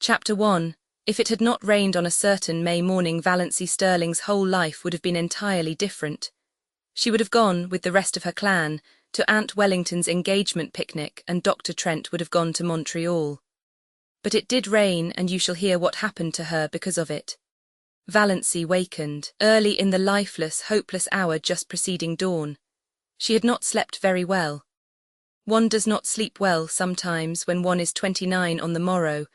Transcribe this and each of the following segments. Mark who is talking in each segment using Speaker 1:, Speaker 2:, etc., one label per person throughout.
Speaker 1: Chapter 1. If it had not rained on a certain May morning, Valancy Stirling's whole life would have been entirely different. She would have gone, with the rest of her clan, to Aunt Wellington's engagement picnic, and Dr. Trent would have gone to Montreal. But it did rain, and you shall hear what happened to her because of it. Valancy wakened, early in the lifeless, hopeless hour just preceding dawn. She had not slept very well. One does not sleep well sometimes when one is 29 on the morrow,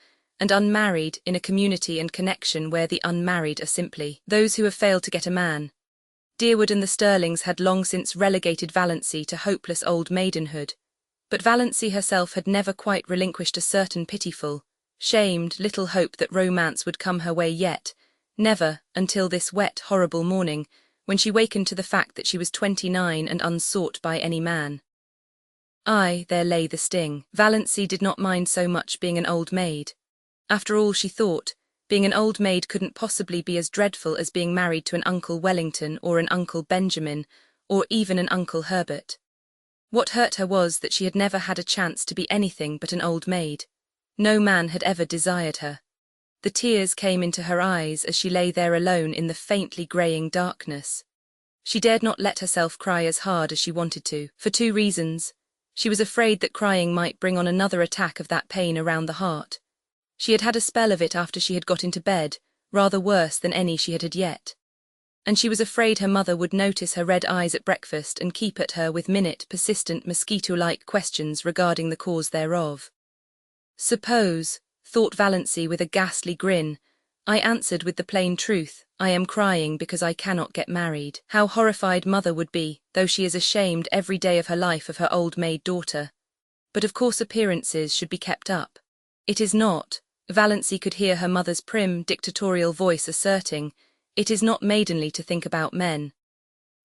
Speaker 1: and unmarried in a community and connection where the unmarried are simply those who have failed to get a man. Dearwood and the Stirlings had long since relegated Valancy to hopeless old maidenhood, but Valancy herself had never quite relinquished a certain pitiful, shamed little hope that romance would come her way yet, never until this wet, horrible morning, when she wakened to the fact that she was 29 and unsought by any man. Aye, there lay the sting. Valancy did not mind so much being an old maid. After all, she thought, being an old maid couldn't possibly be as dreadful as being married to an Uncle Wellington or an Uncle Benjamin, or even an Uncle Herbert. What hurt her was that she had never had a chance to be anything but an old maid. No man had ever desired her. The tears came into her eyes as she lay there alone in the faintly greying darkness. She dared not let herself cry as hard as she wanted to, for two reasons. She was afraid that crying might bring on another attack of that pain around the heart. She had had a spell of it after she had got into bed, rather worse than any she had had yet. And she was afraid her mother would notice her red eyes at breakfast and keep at her with persistent mosquito-like questions regarding the cause thereof. Suppose, thought Valancy with a ghastly grin, I answered with the plain truth, I am crying because I cannot get married. How horrified mother would be, though she is ashamed every day of her life of her old maid daughter. But of course appearances should be kept up. It is not, Valancy could hear her mother's prim, dictatorial voice asserting, it is not maidenly to think about men.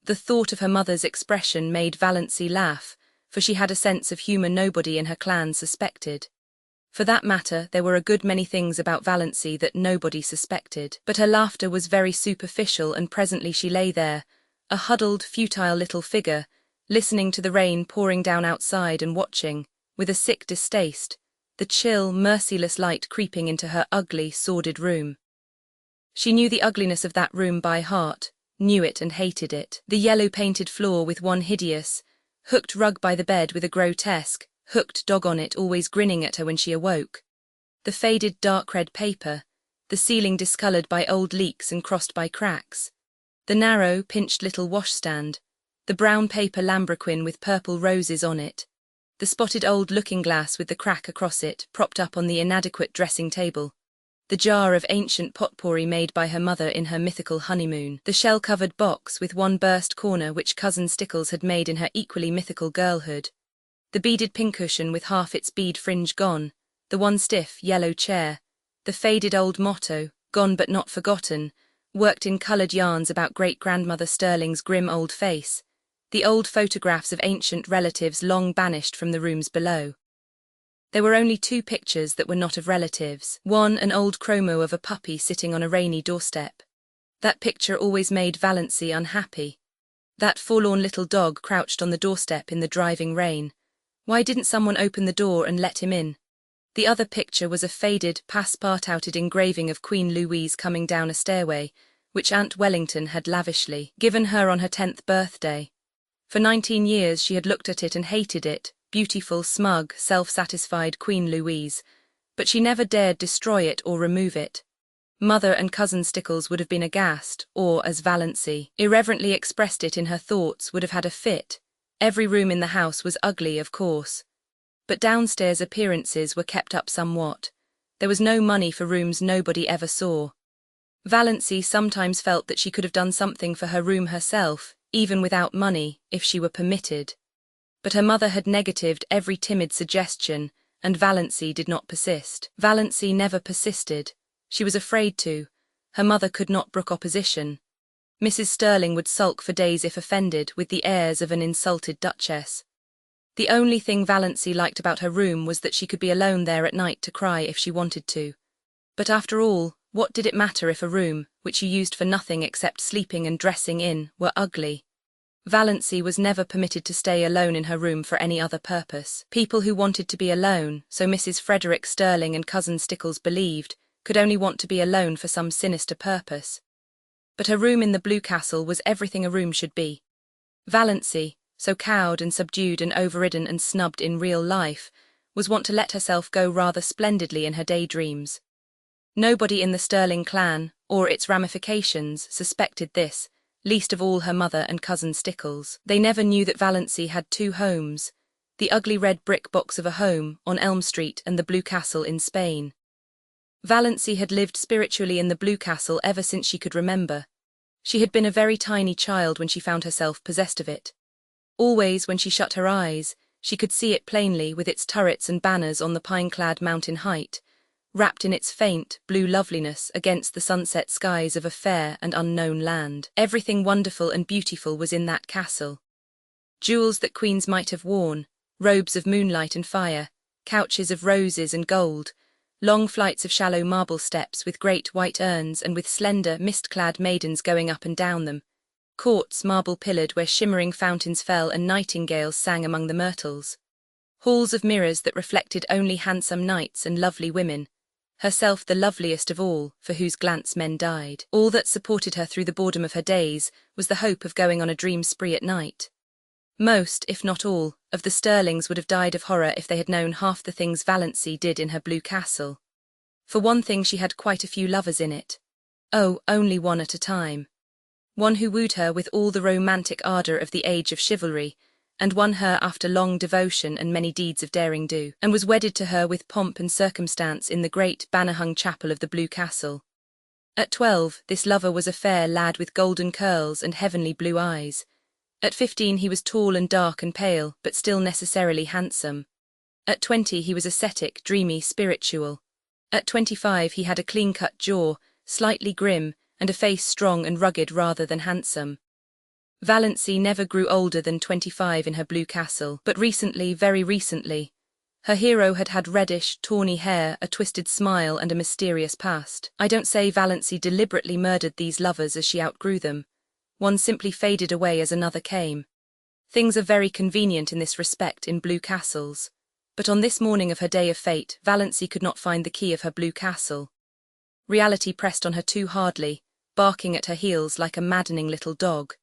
Speaker 1: The thought of her mother's expression made Valancy laugh, for she had a sense of humour nobody in her clan suspected. For that matter, there were a good many things about Valancy that nobody suspected, but her laughter was very superficial, and presently she lay there, a huddled, futile little figure, listening to the rain pouring down outside and watching, with a sick distaste, the chill, merciless light creeping into her ugly, sordid room. She knew the ugliness of that room by heart, knew it and hated it. The yellow-painted floor with one hideous, hooked rug by the bed with a grotesque, hooked dog on it always grinning at her when she awoke. The faded dark red paper, the ceiling discoloured by old leaks and crossed by cracks. The narrow, pinched little washstand, the brown paper lambrequin with purple roses on it, the spotted old looking-glass with the crack across it, propped up on the inadequate dressing table, the jar of ancient potpourri made by her mother in her mythical honeymoon, the shell-covered box with one burst corner which Cousin Stickles had made in her equally mythical girlhood, the beaded pincushion with half its bead fringe gone, the one stiff, yellow chair, the faded old motto, gone but not forgotten, worked in coloured yarns about great-grandmother Stirling's grim old face, the old photographs of ancient relatives long banished from the rooms below. There were only two pictures that were not of relatives, one an old chromo of a puppy sitting on a rainy doorstep. That picture always made Valancy unhappy. That forlorn little dog crouched on the doorstep in the driving rain. Why didn't someone open the door and let him in? The other picture was a faded, passepartout engraving of Queen Louise coming down a stairway, which Aunt Wellington had lavishly given her on her 10th birthday. For 19 years she had looked at it and hated it, beautiful, smug, self-satisfied Queen Louise, but she never dared destroy it or remove it. Mother and Cousin Stickles would have been aghast, or, as Valancy irreverently expressed it in her thoughts, would have had a fit. Every room in the house was ugly, of course. But downstairs appearances were kept up somewhat. There was no money for rooms nobody ever saw. Valancy sometimes felt that she could have done something for her room herself, even without money, if she were permitted. But her mother had negatived every timid suggestion, and Valancy did not persist. Valancy never persisted. She was afraid to. Her mother could not brook opposition. Mrs. Stirling would sulk for days if offended, with the airs of an insulted duchess. The only thing Valancy liked about her room was that she could be alone there at night to cry if she wanted to. But after all, what did it matter if a room, which you used for nothing except sleeping and dressing in, were ugly? Valancy was never permitted to stay alone in her room for any other purpose. People who wanted to be alone, so Mrs. Frederick Stirling and Cousin Stickles believed, could only want to be alone for some sinister purpose. But her room in the Blue Castle was everything a room should be. Valancy, so cowed and subdued and overridden and snubbed in real life, was wont to let herself go rather splendidly in her daydreams. Nobody in the Stirling clan, or its ramifications, suspected this, least of all her mother and Cousin Stickles. They never knew that Valancy had two homes, the ugly red brick box of a home on Elm Street and the Blue Castle in Spain. Valancy had lived spiritually in the Blue Castle ever since she could remember. She had been a very tiny child when she found herself possessed of it. Always, when she shut her eyes, she could see it plainly with its turrets and banners on the pine-clad mountain height, wrapped in its faint, blue loveliness against the sunset skies of a fair and unknown land. Everything wonderful and beautiful was in that castle. Jewels that queens might have worn, robes of moonlight and fire, couches of roses and gold, long flights of shallow marble steps with great white urns and with slender, mist-clad maidens going up and down them, courts marble-pillared where shimmering fountains fell and nightingales sang among the myrtles, halls of mirrors that reflected only handsome knights and lovely women, herself the loveliest of all, for whose glance men died. All that supported her through the boredom of her days was the hope of going on a dream spree at night. Most, if not all, of the Stirlings would have died of horror if they had known half the things Valancy did in her Blue Castle. For one thing, she had quite a few lovers in it. Oh, only one at a time. One who wooed her with all the romantic ardour of the age of chivalry, and won her after long devotion and many deeds of daring-do, and was wedded to her with pomp and circumstance in the great banner-hung chapel of the Blue Castle. At 12, this lover was a fair lad with golden curls and heavenly blue eyes. At 15, he was tall and dark and pale, but still necessarily handsome. At 20, he was ascetic, dreamy, spiritual. At 25, he had a clean-cut jaw, slightly grim, and a face strong and rugged rather than handsome. Valancy never grew older than 25 in her Blue Castle, but recently, very recently, her hero had had reddish, tawny hair, a twisted smile and a mysterious past. I don't say Valancy deliberately murdered these lovers as she outgrew them. One simply faded away as another came. Things are very convenient in this respect in Blue Castles. But on this morning of her day of fate, Valancy could not find the key of her Blue Castle. Reality pressed on her too hardly, barking at her heels like a maddening little dog.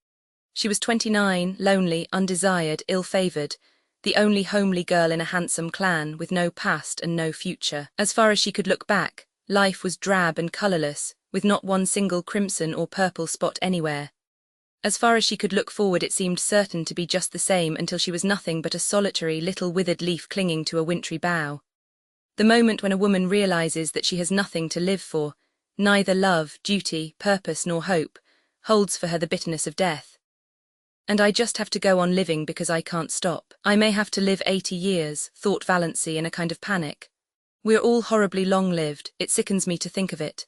Speaker 1: She was 29, lonely, undesired, ill-favoured, the only homely girl in a handsome clan with no past and no future. As far as she could look back, life was drab and colourless, with not one single crimson or purple spot anywhere. As far as she could look forward, it seemed certain to be just the same until she was nothing but a solitary little withered leaf clinging to a wintry bough. The moment when a woman realises that she has nothing to live for, neither love, duty, purpose nor hope, holds for her the bitterness of death. And I just have to go on living because I can't stop. I may have to live 80 years, thought Valancy in a kind of panic. We're all horribly long-lived, it sickens me to think of it.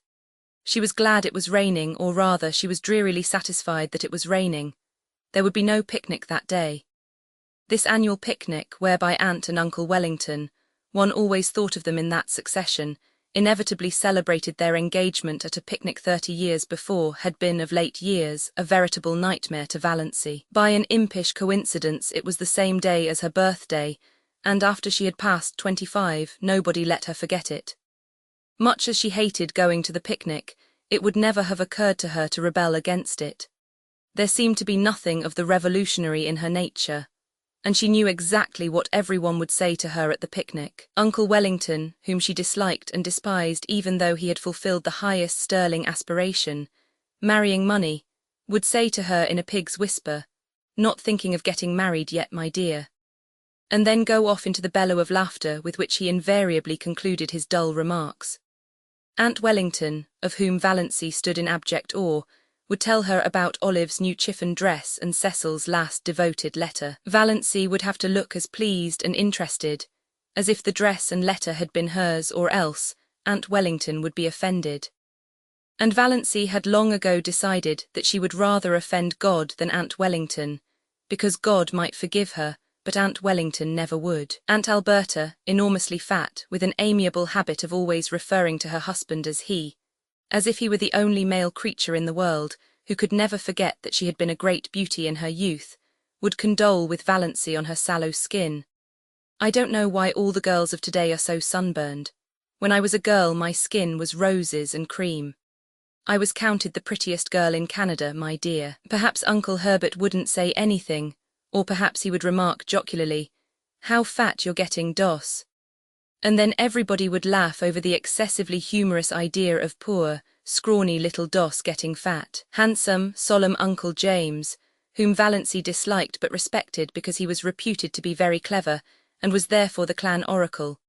Speaker 1: She was glad it was raining, or rather, she was drearily satisfied that it was raining. There would be no picnic that day. This annual picnic, whereby Aunt and Uncle Wellington, one always thought of them in that succession, inevitably celebrated their engagement at a picnic 30 years before, had been, of late years, a veritable nightmare to Valancy. By an impish coincidence, it was the same day as her birthday, and after she had passed 25, nobody let her forget it. Much as she hated going to the picnic, it would never have occurred to her to rebel against it. There seemed to be nothing of the revolutionary in her nature, and she knew exactly what everyone would say to her at the picnic. Uncle Wellington, whom she disliked and despised even though he had fulfilled the highest Stirling aspiration, marrying money, would say to her in a pig's whisper, "Not thinking of getting married yet, my dear," and then go off into the bellow of laughter with which he invariably concluded his dull remarks. Aunt Wellington, of whom Valancy stood in abject awe, would tell her about Olive's new chiffon dress and Cecil's last devoted letter. Valancy would have to look as pleased and interested, as if the dress and letter had been hers, or else Aunt Wellington would be offended. And Valancy had long ago decided that she would rather offend God than Aunt Wellington, because God might forgive her, but Aunt Wellington never would. Aunt Alberta, enormously fat, with an amiable habit of always referring to her husband as he, as if he were the only male creature in the world, who could never forget that she had been a great beauty in her youth, would condole with Valancy on her sallow skin. "I don't know why all the girls of today are so sunburned. When I was a girl, my skin was roses and cream. I was counted the prettiest girl in Canada, my dear." Perhaps Uncle Herbert wouldn't say anything, or perhaps he would remark jocularly, "How fat you're getting, Doss." And then everybody would laugh over the excessively humorous idea of poor, scrawny little Doss getting fat. Handsome, solemn Uncle James, whom Valancy disliked but respected because he was reputed to be very clever, and was therefore the clan oracle,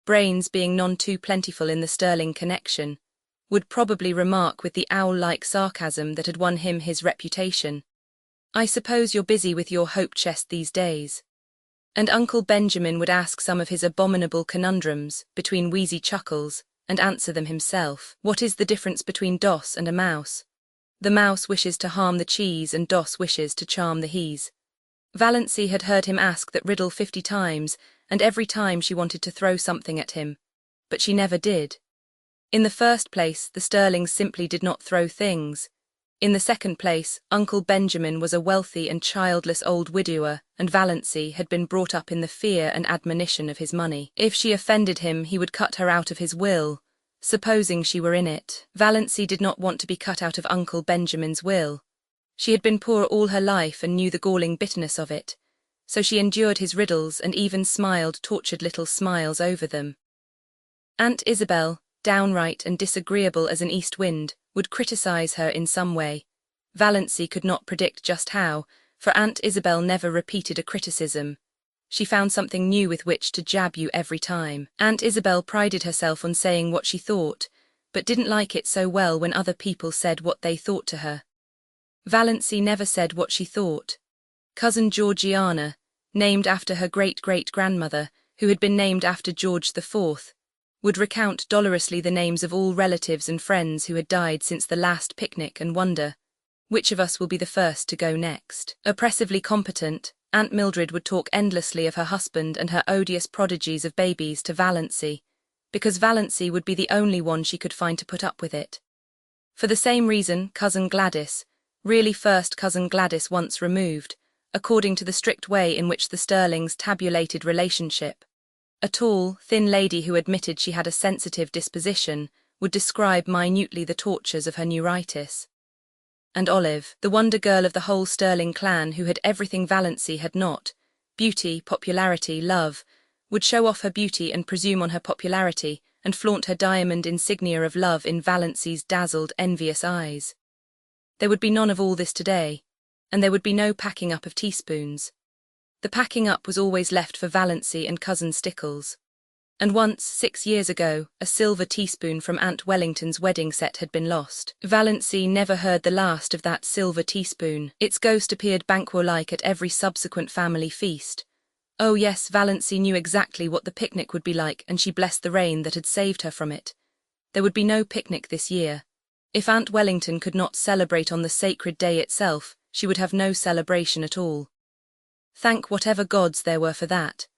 Speaker 1: brains being none too plentiful in the Stirling connection, would probably remark with the owl-like sarcasm that had won him his reputation, "I suppose you're busy with your hope chest these days." And Uncle Benjamin would ask some of his abominable conundrums, between wheezy chuckles, and answer them himself. What is the difference between Doss and a mouse? The mouse wishes to harm the cheese and Doss wishes to charm the he's. Valancy had heard him ask that riddle 50 times, and every time she wanted to throw something at him. But she never did. In the first place, the Stirlings simply did not throw things. In the second place, Uncle Benjamin was a wealthy and childless old widower, and Valancy had been brought up in the fear and admonition of his money. If she offended him, he would cut her out of his will, supposing she were in it. Valancy did not want to be cut out of Uncle Benjamin's will. She had been poor all her life and knew the galling bitterness of it, so she endured his riddles and even smiled tortured little smiles over them. Aunt Isabel, downright and disagreeable as an east wind, would criticize her in some way. Valancy could not predict just how, for Aunt Isabel never repeated a criticism. She found something new with which to jab you every time. Aunt Isabel prided herself on saying what she thought, but didn't like it so well when other people said what they thought to her. Valancy never said what she thought. Cousin Georgiana, named after her great-great-grandmother, who had been named after George IV, would recount dolorously the names of all relatives and friends who had died since the last picnic and wonder, which of us will be the first to go next? Oppressively competent, Aunt Mildred would talk endlessly of her husband and her odious prodigies of babies to Valancy, because Valancy would be the only one she could find to put up with it. For the same reason, Cousin Gladys, really first Cousin Gladys once removed, according to the strict way in which the Stirlings tabulated relationship, a tall, thin lady who admitted she had a sensitive disposition, would describe minutely the tortures of her neuritis. And Olive, the wonder girl of the whole Stirling clan who had everything Valancy had not, beauty, popularity, love, would show off her beauty and presume on her popularity and flaunt her diamond insignia of love in Valancy's dazzled, envious eyes. There would be none of all this today, and there would be no packing up of teaspoons. The packing up was always left for Valancy and Cousin Stickles. And once, 6 years ago, a silver teaspoon from Aunt Wellington's wedding set had been lost. Valancy never heard the last of that silver teaspoon. Its ghost appeared Banquo-like at every subsequent family feast. Oh yes, Valancy knew exactly what the picnic would be like, and she blessed the rain that had saved her from it. There would be no picnic this year. If Aunt Wellington could not celebrate on the sacred day itself, she would have no celebration at all. Thank whatever gods there were for that.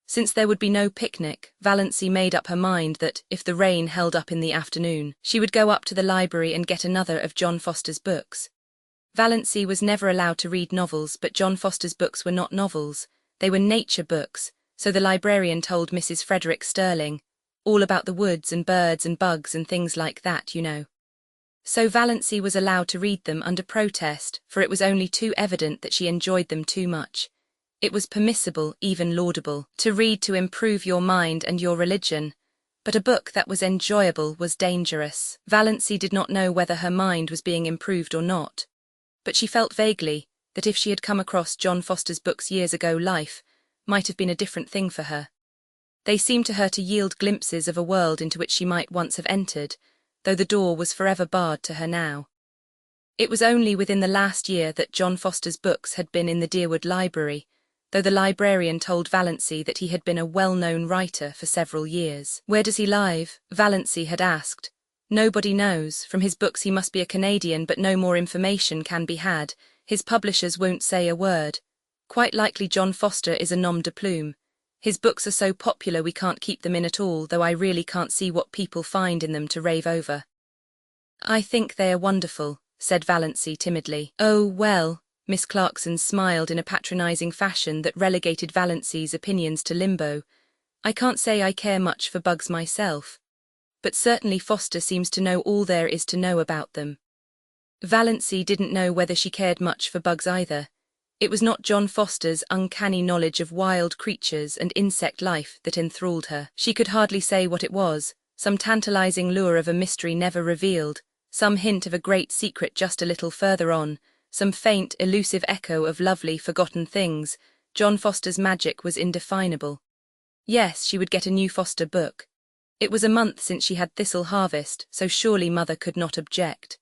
Speaker 1: Since there would be no picnic, Valancy made up her mind that, if the rain held up in the afternoon, she would go up to the library and get another of John Foster's books. Valancy was never allowed to read novels, but John Foster's books were not novels, they were nature books, so the librarian told Mrs. Frederick Stirling, all about the woods and birds and bugs and things like that, you know. So Valancy was allowed to read them under protest, for it was only too evident that she enjoyed them too much. It was permissible, even laudable, to read to improve your mind and your religion, but a book that was enjoyable was dangerous. Valancy did not know whether her mind was being improved or not, but she felt vaguely that if she had come across John Foster's books years ago, life might have been a different thing for her. They seemed to her to yield glimpses of a world into which she might once have entered, though the door was forever barred to her now. It was only within the last year that John Foster's books had been in the Deerwood Library, though the librarian told Valancy that he had been a well-known writer for several years. Where does he live? Valancy had asked. Nobody knows. From his books he must be a Canadian, but no more information can be had. His publishers won't say a word. Quite likely John Foster is a nom de plume. His books are so popular we can't keep them in at all, though I really can't see what people find in them to rave over. I think they are wonderful, said Valancy timidly. Oh, well, Miss Clarkson smiled in a patronizing fashion that relegated Valancy's opinions to limbo. "I can't say I care much for bugs myself. But certainly Foster seems to know all there is to know about them." Valancy didn't know whether she cared much for bugs either. It was not John Foster's uncanny knowledge of wild creatures and insect life that enthralled her. She could hardly say what it was, some tantalizing lure of a mystery never revealed, some hint of a great secret just a little further on, some faint, elusive echo of lovely, forgotten things. John Foster's magic was indefinable. Yes, she would get a new Foster book. It was a month since she had Thistle Harvest, so surely Mother could not object.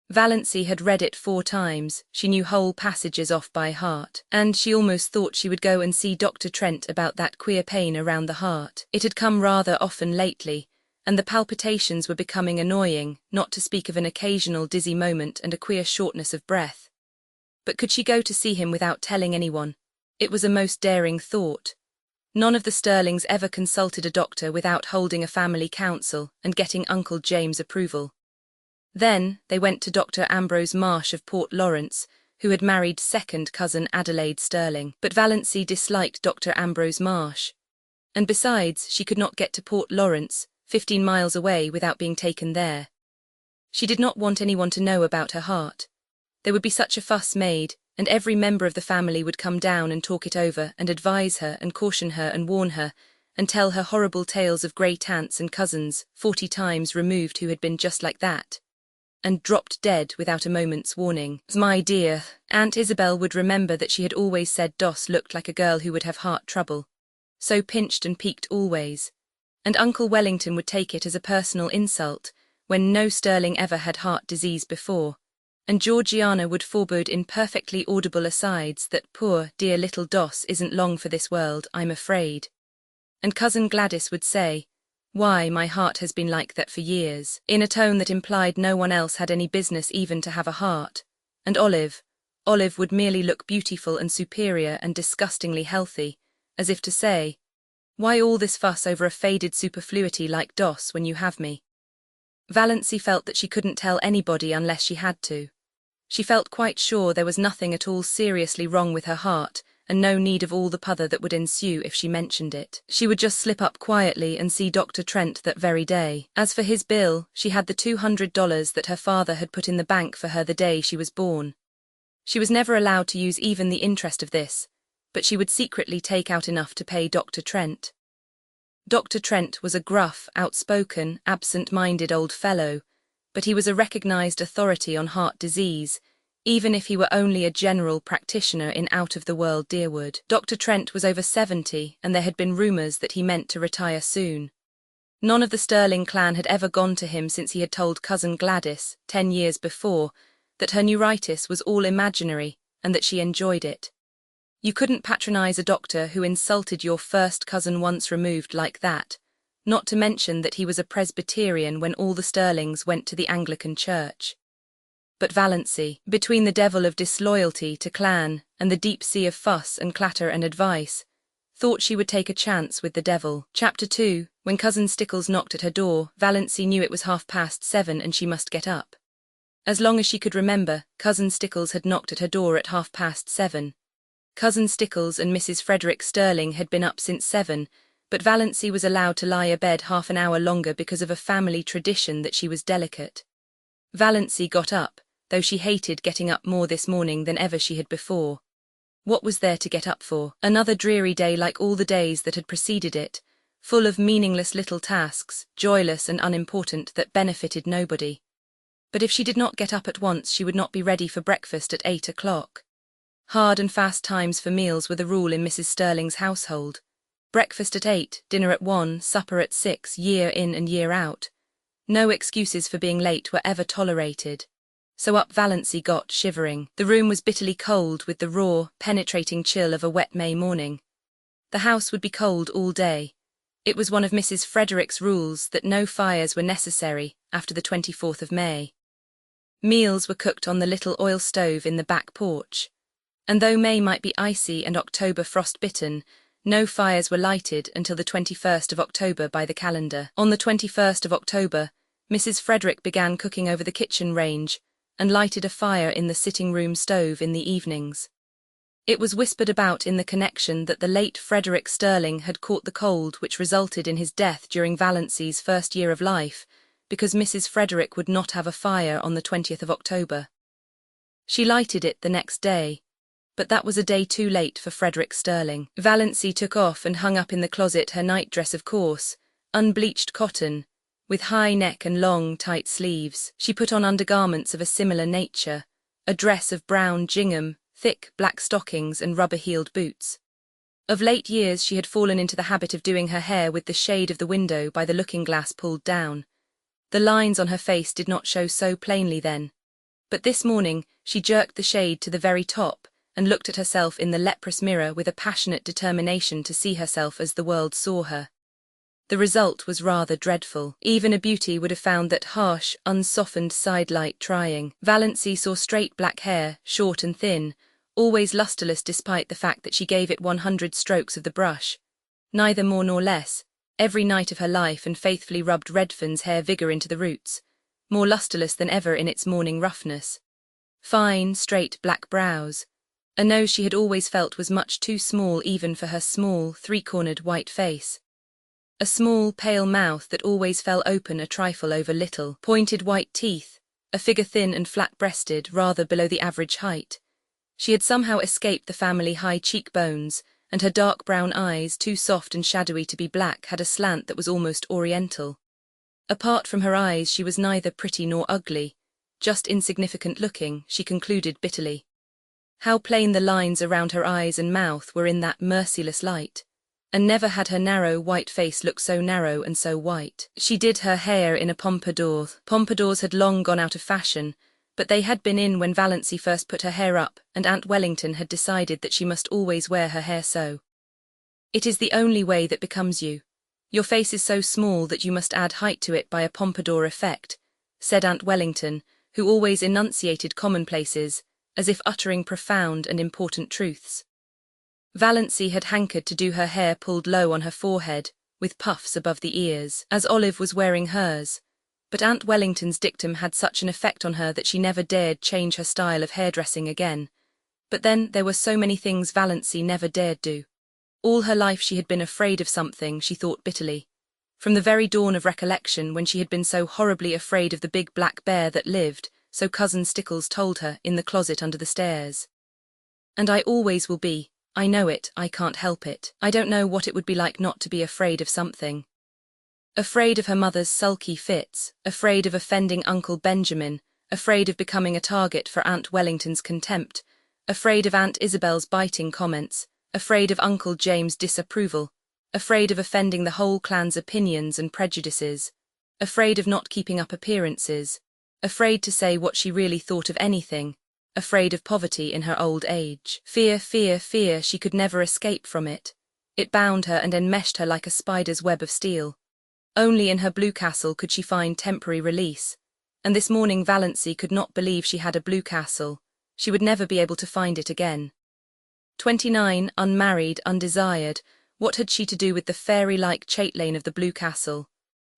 Speaker 1: Valancy had read it 4 times, she knew whole passages off by heart, and she almost thought she would go and see Dr. Trent about that queer pain around the heart. It had come rather often lately, and the palpitations were becoming annoying, not to speak of an occasional dizzy moment and a queer shortness of breath. But could she go to see him without telling anyone? It was a most daring thought. None of the Stirlings ever consulted a doctor without holding a family council and getting Uncle James' approval. Then they went to Dr. Ambrose Marsh of Port Lawrence, who had married second cousin Adelaide Stirling. But Valancy disliked Dr. Ambrose Marsh. And besides, she could not get to Port Lawrence, 15 miles away, without being taken there. She did not want anyone to know about her heart. There would be such a fuss made, and every member of the family would come down and talk it over and advise her and caution her and warn her, and tell her horrible tales of great aunts and cousins 40 times removed who had been just like that, and dropped dead without a moment's warning. My dear, Aunt Isabel would remember that she had always said Doss looked like a girl who would have heart trouble. So pinched and peaked always. And Uncle Wellington would take it as a personal insult, when no Stirling ever had heart disease before. And Georgiana would forebode in perfectly audible asides that poor, dear little Doss isn't long for this world, I'm afraid. And Cousin Gladys would say, "Why, my heart has been like that for years," in a tone that implied no one else had any business even to have a heart. And Olive would merely look beautiful and superior and disgustingly healthy, as if to say, "Why all this fuss over a faded superfluity like Doss when you have me?" Valancy felt that she couldn't tell anybody unless she had to. She felt quite sure there was nothing at all seriously wrong with her heart, and no need of all the pother that would ensue if she mentioned it. She would just slip up quietly and see Dr. Trent that very day. As for his bill, she had the $200 that her father had put in the bank for her the day she was born. She was never allowed to use even the interest of this, but she would secretly take out enough to pay Dr. Trent. Dr. Trent was a gruff, outspoken, absent-minded old fellow, but he was a recognized authority on heart disease, even if he were only a general practitioner in out-of-the-world Deerwood. Dr. Trent was over 70, and there had been rumors that he meant to retire soon. None of the Stirling clan had ever gone to him since he had told Cousin Gladys, 10 years before, that her neuritis was all imaginary and that she enjoyed it. You couldn't patronize a doctor who insulted your first cousin once removed like that, not to mention that he was a Presbyterian when all the Stirlings went to the Anglican church. But Valancy, between the devil of disloyalty to clan and the deep sea of fuss and clatter and advice, thought she would take a chance with the devil. Chapter 2. When Cousin Stickles knocked at her door, Valancy knew it was 7:30 and she must get up. As long as she could remember, Cousin Stickles had knocked at her door at 7:30. Cousin Stickles and Mrs. Frederick Stirling had been up since 7, but Valancy was allowed to lie abed half an hour longer because of a family tradition that she was delicate. Valancy got up, though she hated getting up more this morning than ever she had before. What was there to get up for? Another dreary day like all the days that had preceded it, full of meaningless little tasks, joyless and unimportant, that benefited nobody. But if she did not get up at once, she would not be ready for breakfast at 8 o'clock. Hard and fast times for meals were the rule in Mrs. Stirling's household. Breakfast at 8, dinner at 1, supper at 6, year in and year out. No excuses for being late were ever tolerated. So up Valancy got, shivering. The room was bitterly cold with the raw, penetrating chill of a wet May morning. The house would be cold all day. It was one of Mrs. Frederick's rules that no fires were necessary after the 24th of May. Meals were cooked on the little oil stove in the back porch. And though May might be icy and October frost-bitten, no fires were lighted until the 21st of October by the calendar. On the 21st of October, Mrs. Frederick began cooking over the kitchen range, and lighted a fire in the sitting-room stove in the evenings. It was whispered about in the connection that the late Frederick Stirling had caught the cold which resulted in his death during Valancy's first year of life, because Mrs. Frederick would not have a fire on the 20th of October. She lighted it the next day, but that was a day too late for Frederick Stirling. Valancy took off and hung up in the closet her nightdress of coarse, unbleached cotton, with high neck and long, tight sleeves. She put on undergarments of a similar nature, a dress of brown gingham, thick black stockings and rubber-heeled boots. Of late years she had fallen into the habit of doing her hair with the shade of the window by the looking-glass pulled down. The lines on her face did not show so plainly then, but this morning she jerked the shade to the very top and looked at herself in the leprous mirror with a passionate determination to see herself as the world saw her. The result was rather dreadful. Even a beauty would have found that harsh, unsoftened sidelight trying. Valancy saw straight black hair, short and thin, always lustreless despite the fact that she gave it 100 strokes of the brush, neither more nor less, every night of her life, and faithfully rubbed Redfern's hair vigour into the roots, more lustreless than ever in its morning roughness. Fine, straight black brows, a nose she had always felt was much too small even for her small, three-cornered white face. A small, pale mouth that always fell open a trifle over little, pointed white teeth, a figure thin and flat-breasted, rather below the average height. She had somehow escaped the family high cheekbones, and her dark brown eyes, too soft and shadowy to be black, had a slant that was almost oriental. Apart from her eyes she was neither pretty nor ugly, just insignificant-looking, she concluded bitterly. How plain the lines around her eyes and mouth were in that merciless light, and never had her narrow white face looked so narrow and so white. She did her hair in a pompadour. Pompadours had long gone out of fashion, but they had been in when Valancy first put her hair up, and Aunt Wellington had decided that she must always wear her hair so. It is the only way that becomes you. Your face is so small that you must add height to it by a pompadour effect, said Aunt Wellington, who always enunciated commonplaces, as if uttering profound and important truths. Valancy had hankered to do her hair pulled low on her forehead, with puffs above the ears, as Olive was wearing hers, but Aunt Wellington's dictum had such an effect on her that she never dared change her style of hairdressing again. But then there were so many things Valancy never dared do. All her life she had been afraid of something, she thought bitterly. From the very dawn of recollection, when she had been so horribly afraid of the big black bear that lived, so Cousin Stickles told her, in the closet under the stairs. And I always will be, I know it, I can't help it. I don't know what it would be like not to be afraid of something. Afraid of her mother's sulky fits, afraid of offending Uncle Benjamin, afraid of becoming a target for Aunt Wellington's contempt, afraid of Aunt Isabel's biting comments, afraid of Uncle James' disapproval, afraid of offending the whole clan's opinions and prejudices, afraid of not keeping up appearances, afraid to say what she really thought of anything, afraid of poverty in her old age. Fear, fear, fear, she could never escape from it. It bound her and enmeshed her like a spider's web of steel. Only in her blue castle could she find temporary release, and this morning Valancy could not believe she had a blue castle. She would never be able to find it again. 29, unmarried, undesired, what had she to do with the fairy-like chatelane of the blue castle?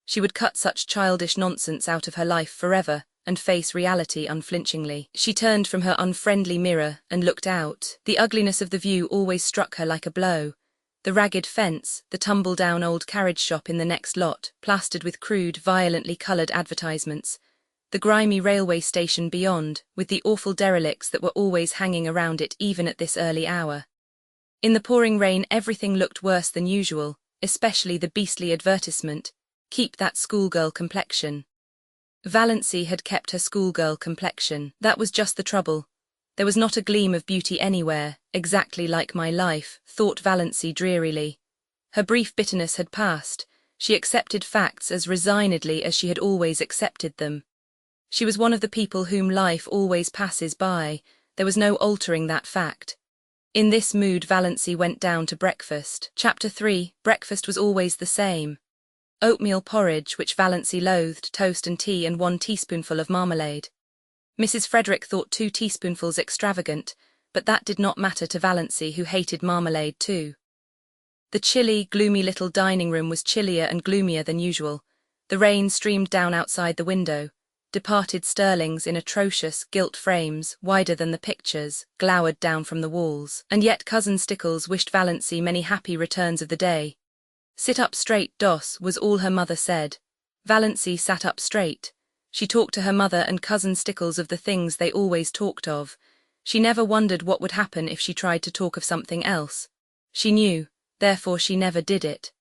Speaker 1: She would cut such childish nonsense out of her life forever, and face reality unflinchingly. She turned from her unfriendly mirror and looked out. The ugliness of the view always struck her like a blow. The ragged fence, the tumble-down old carriage shop in the next lot, plastered with crude, violently coloured advertisements, the grimy railway station beyond, with the awful derelicts that were always hanging around it even at this early hour. In the pouring rain everything looked worse than usual, especially the beastly advertisement, "Keep that schoolgirl complexion." Valancy had kept her schoolgirl complexion. That was just the trouble. There was not a gleam of beauty anywhere, exactly like my life, thought Valancy drearily. Her brief bitterness had passed. She accepted facts as resignedly as she had always accepted them. She was one of the people whom life always passes by. There was no altering that fact. In this mood Valancy went down to breakfast. Chapter 3. Breakfast was always the same. Oatmeal porridge, which Valancy loathed, toast and tea, and 1 teaspoonful of marmalade. Mrs. Frederick thought 2 teaspoonfuls extravagant, but that did not matter to Valancy, who hated marmalade too. The chilly, gloomy little dining room was chillier and gloomier than usual. The rain streamed down outside the window. departed Stirlings in atrocious gilt frames, wider than the pictures, glowered down from the walls. And yet Cousin Stickles wished Valancy many happy returns of the day. "Sit up straight, Doss," was all her mother said. Valancy sat up straight. She talked to her mother and Cousin Stickles of the things they always talked of. She never wondered what would happen if she tried to talk of something else. She knew, therefore she never did it.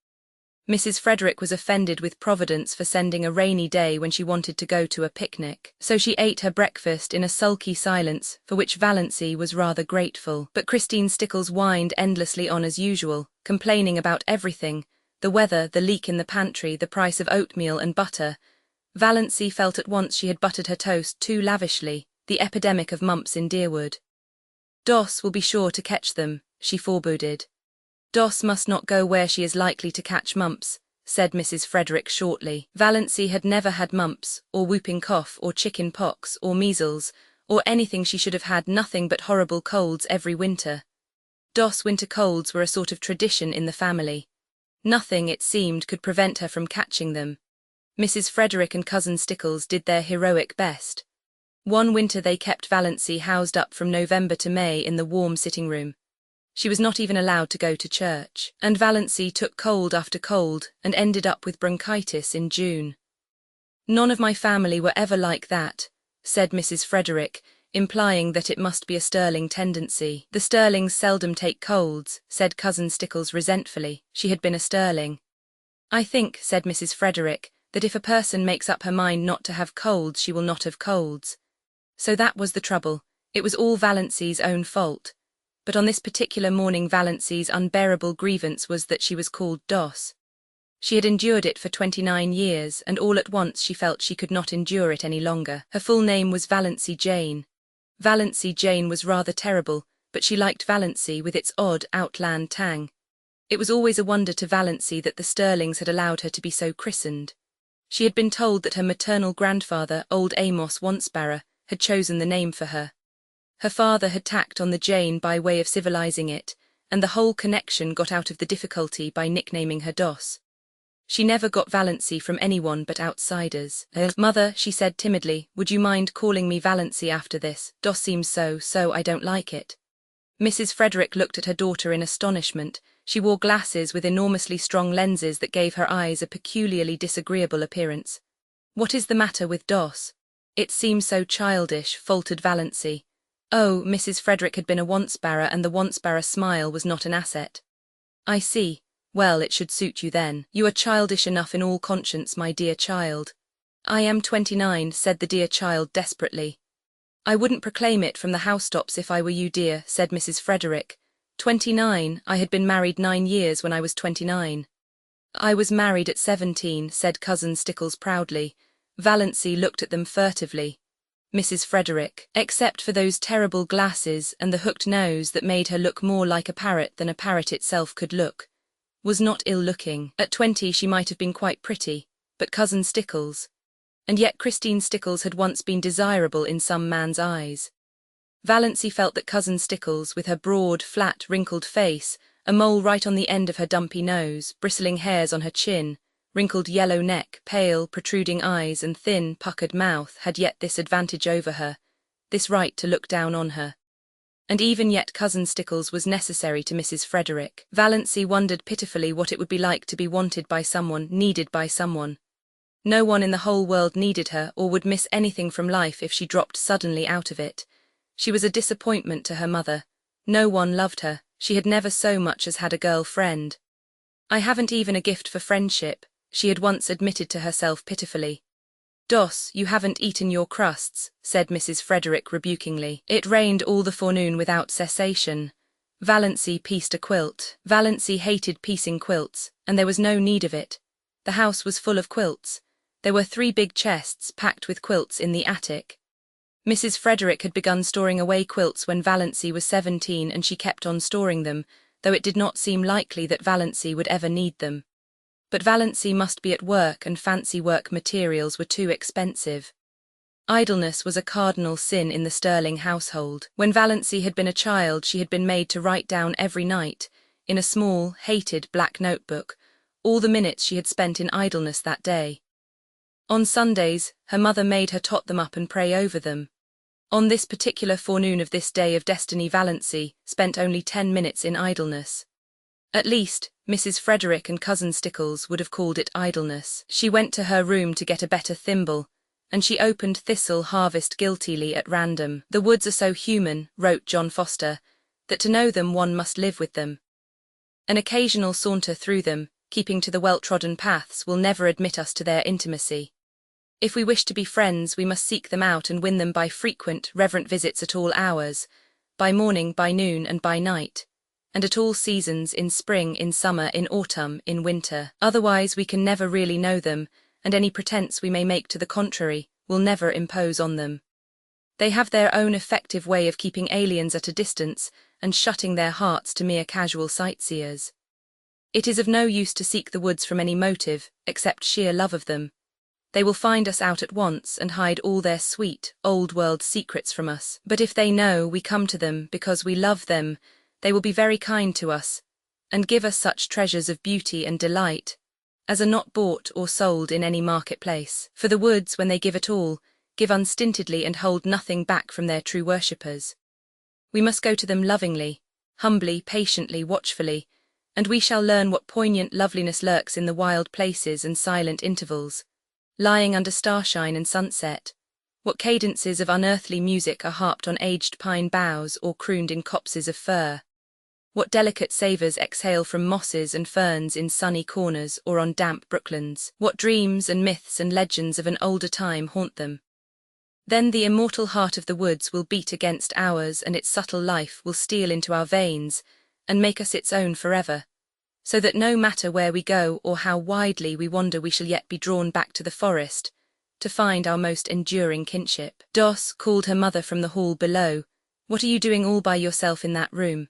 Speaker 1: Mrs. Frederick was offended with Providence for sending a rainy day when she wanted to go to a picnic, so she ate her breakfast in a sulky silence, for which Valancy was rather grateful. But Christine Stickles whined endlessly on as usual, complaining about everything: the weather, the leak in the pantry, the price of oatmeal and butter. Valancy felt at once she had buttered her toast too lavishly, the epidemic of mumps in Deerwood. "Doss will be sure to catch them," she foreboded. "Doss must not go where she is likely to catch mumps," said Mrs. Frederick shortly. Valancy had never had mumps, or whooping cough, or chicken pox, or measles, or anything. She should have had nothing but horrible colds every winter. Doss winter colds were a sort of tradition in the family. Nothing, it seemed, could prevent her from catching them. Mrs. Frederick and Cousin Stickles did their heroic best. One winter they kept Valancy housed up from November to May in the warm sitting-room. She was not even allowed to go to church, and Valancy took cold after cold and ended up with bronchitis in June. "None of my family were ever like that," said Mrs. Frederick, implying that it must be a Stirling tendency. "The Stirlings seldom take colds," said Cousin Stickles resentfully. She had been a Stirling. "I think," said Mrs. Frederick, "that if a person makes up her mind not to have colds, she will not have colds." So that was the trouble. It was all Valancy's own fault. But on this particular morning Valancy's unbearable grievance was that she was called Doss. She had endured it for 29 years, and all at once she felt she could not endure it any longer. Her full name was Valancy Jane. Valancy Jane was rather terrible, but she liked Valancy with its odd outland tang. It was always a wonder to Valancy that the Stirlings had allowed her to be so christened. She had been told that her maternal grandfather, old Amos Wansbarrow, had chosen the name for her. Her father had tacked on the Jane by way of civilizing it, and the whole connection got out of the difficulty by nicknaming her Doss. She never got Valancy from anyone but outsiders. "Mother," she said timidly, "would you mind calling me Valancy after this? Doss seems so I don't like it." Mrs. Frederick looked at her daughter in astonishment. She wore glasses with enormously strong lenses that gave her eyes a peculiarly disagreeable appearance. "What is the matter with Doss? It seems so childish," faltered Valancy. Oh, Mrs. Frederick had been a Wansbarrow, and the Wansbarrow smile was not an asset. "I see. Well, it should suit you then. You are childish enough in all conscience, my dear child." "I am 29, said the dear child desperately. "I wouldn't proclaim it from the housetops if I were you, dear," said Mrs. Frederick. 29, I had been married 9 years when I was 29. "I was married at 17, said Cousin Stickles proudly. Valancy looked at them furtively. Mrs. Frederick, except for those terrible glasses and the hooked nose that made her look more like a parrot than a parrot itself could look, was not ill-looking. At 20 she might have been quite pretty, but Cousin Stickles. And yet Christine Stickles had once been desirable in some man's eyes. Valancy felt that Cousin Stickles, with her broad, flat, wrinkled face, a mole right on the end of her dumpy nose, bristling hairs on her chin, wrinkled yellow neck, pale, protruding eyes, and thin, puckered mouth, had yet this advantage over her, this right to look down on her. And even yet Cousin Stickles was necessary to Mrs. Frederick. Valancy wondered pitifully what it would be like to be wanted by someone, needed by someone. No one in the whole world needed her or would miss anything from life if she dropped suddenly out of it. She was a disappointment to her mother. No one loved her. She had never so much as had a girl friend. "I haven't even a gift for friendship," she had once admitted to herself pitifully. "Doss, you haven't eaten your crusts," said Mrs. Frederick rebukingly. It rained all the forenoon without cessation. Valancy pieced a quilt. Valancy hated piecing quilts, and there was no need of it. The house was full of quilts. There were 3 big chests packed with quilts in the attic. Mrs. Frederick had begun storing away quilts when Valancy was 17, and she kept on storing them, though it did not seem likely that Valancy would ever need them. But Valancy must be at work, and fancy work materials were too expensive. Idleness was a cardinal sin in the Stirling household. When Valancy had been a child, she had been made to write down every night, in a small, hated black notebook, all the minutes she had spent in idleness that day. On Sundays, her mother made her tot them up and pray over them. On this particular forenoon of this day of destiny, Valancy spent only 10 minutes in idleness. At least, Mrs. Frederick and Cousin Stickles would have called it idleness. She went to her room to get a better thimble, and she opened Thistle Harvest guiltily at random. The woods are so human, wrote John Foster, that to know them one must live with them. An occasional saunter through them, keeping to the well-trodden paths, will never admit us to their intimacy. If we wish to be friends, we must seek them out and win them by frequent, reverent visits at all hours, by morning, by noon, and by night, and at all seasons, in spring, in summer, in autumn, in winter. Otherwise we can never really know them, and any pretense we may make to the contrary will never impose on them. They have their own effective way of keeping aliens at a distance and shutting their hearts to mere casual sightseers. It is of no use to seek the woods from any motive, except sheer love of them. They will find us out at once and hide all their sweet, old-world secrets from us. But if they know we come to them because we love them, they will be very kind to us, and give us such treasures of beauty and delight as are not bought or sold in any marketplace. For the woods, when they give at all, give unstintedly and hold nothing back from their true worshippers. We must go to them lovingly, humbly, patiently, watchfully, and we shall learn what poignant loveliness lurks in the wild places and silent intervals, lying under starshine and sunset, what cadences of unearthly music are harped on aged pine boughs or crooned in copses of fir, what delicate savours exhale from mosses and ferns in sunny corners or on damp brooklands, what dreams and myths and legends of an older time haunt them. Then the immortal heart of the woods will beat against ours, and its subtle life will steal into our veins and make us its own forever, so that no matter where we go or how widely we wander, we shall yet be drawn back to the forest to find our most enduring kinship. Doss called her mother from the hall below. What are you doing all by yourself in that room?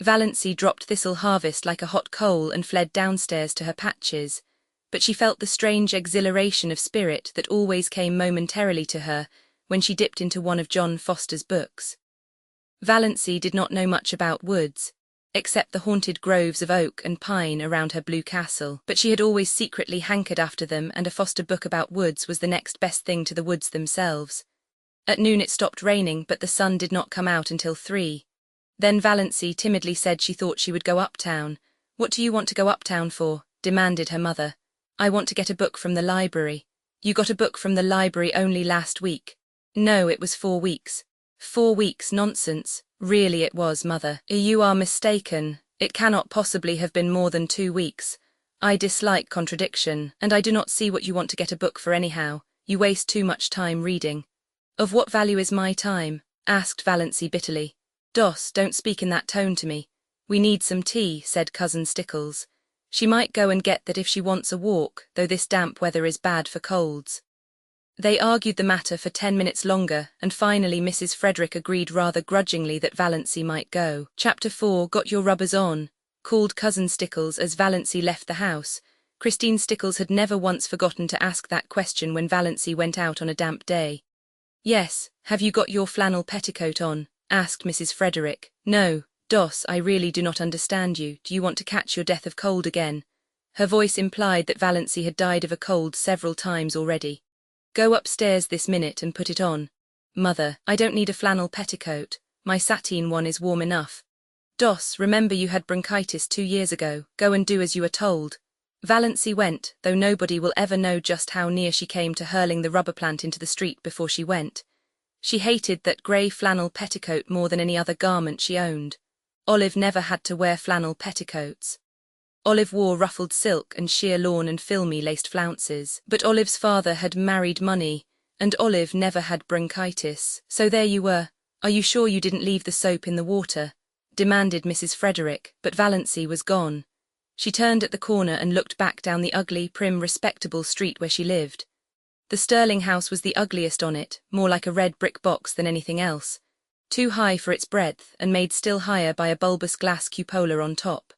Speaker 1: Valancy dropped Thistle Harvest like a hot coal and fled downstairs to her patches, but she felt the strange exhilaration of spirit that always came momentarily to her when she dipped into one of John Foster's books. Valancy did not know much about woods, except the haunted groves of oak and pine around her blue castle, but she had always secretly hankered after them, and a Foster book about woods was the next best thing to the woods themselves. At noon it stopped raining, but the sun did not come out until 3. Then Valancy timidly said she thought she would go uptown. What do you want to go uptown for? Demanded her mother. I want to get a book from the library. You got a book from the library only last week. No, it was 4 weeks. 4 weeks, nonsense. Really it was, mother. You are mistaken. It cannot possibly have been more than 2 weeks. I dislike contradiction, and I do not see what you want to get a book for anyhow. You waste too much time reading. Of what value is my time? Asked Valancy bitterly. Doss, don't speak in that tone to me. We need some tea, said Cousin Stickles. She might go and get that if she wants a walk, though this damp weather is bad for colds. They argued the matter for 10 minutes longer, and finally Mrs. Frederick agreed rather grudgingly that Valancy might go. Chapter 4. Got your rubbers on? Called Cousin Stickles as Valancy left the house. Christine Stickles had never once forgotten to ask that question when Valancy went out on a damp day. Yes. Have you got your flannel petticoat on? Asked Mrs. Frederick. No. Doss, I really do not understand you. Do you want to catch your death of cold again? Her voice implied that Valancy had died of a cold several times already. Go upstairs this minute and put it on. Mother, I don't need a flannel petticoat. My sateen one is warm enough. Doss, remember you had bronchitis 2 years ago. Go and do as you are told. Valancy went, though nobody will ever know just how near she came to hurling the rubber plant into the street before she went. She hated that grey flannel petticoat more than any other garment she owned. Olive never had to wear flannel petticoats. Olive wore ruffled silk and sheer lawn and filmy laced flounces. But Olive's father had married money, and Olive never had bronchitis. So there you were. Are you sure you didn't leave the soap in the water? Demanded Mrs. Frederick, but Valancy was gone. She turned at the corner and looked back down the ugly, prim, respectable street where she lived. The Stirling house was the ugliest on it, more like a red brick box than anything else, too high for its breadth and made still higher by a bulbous glass cupola on top.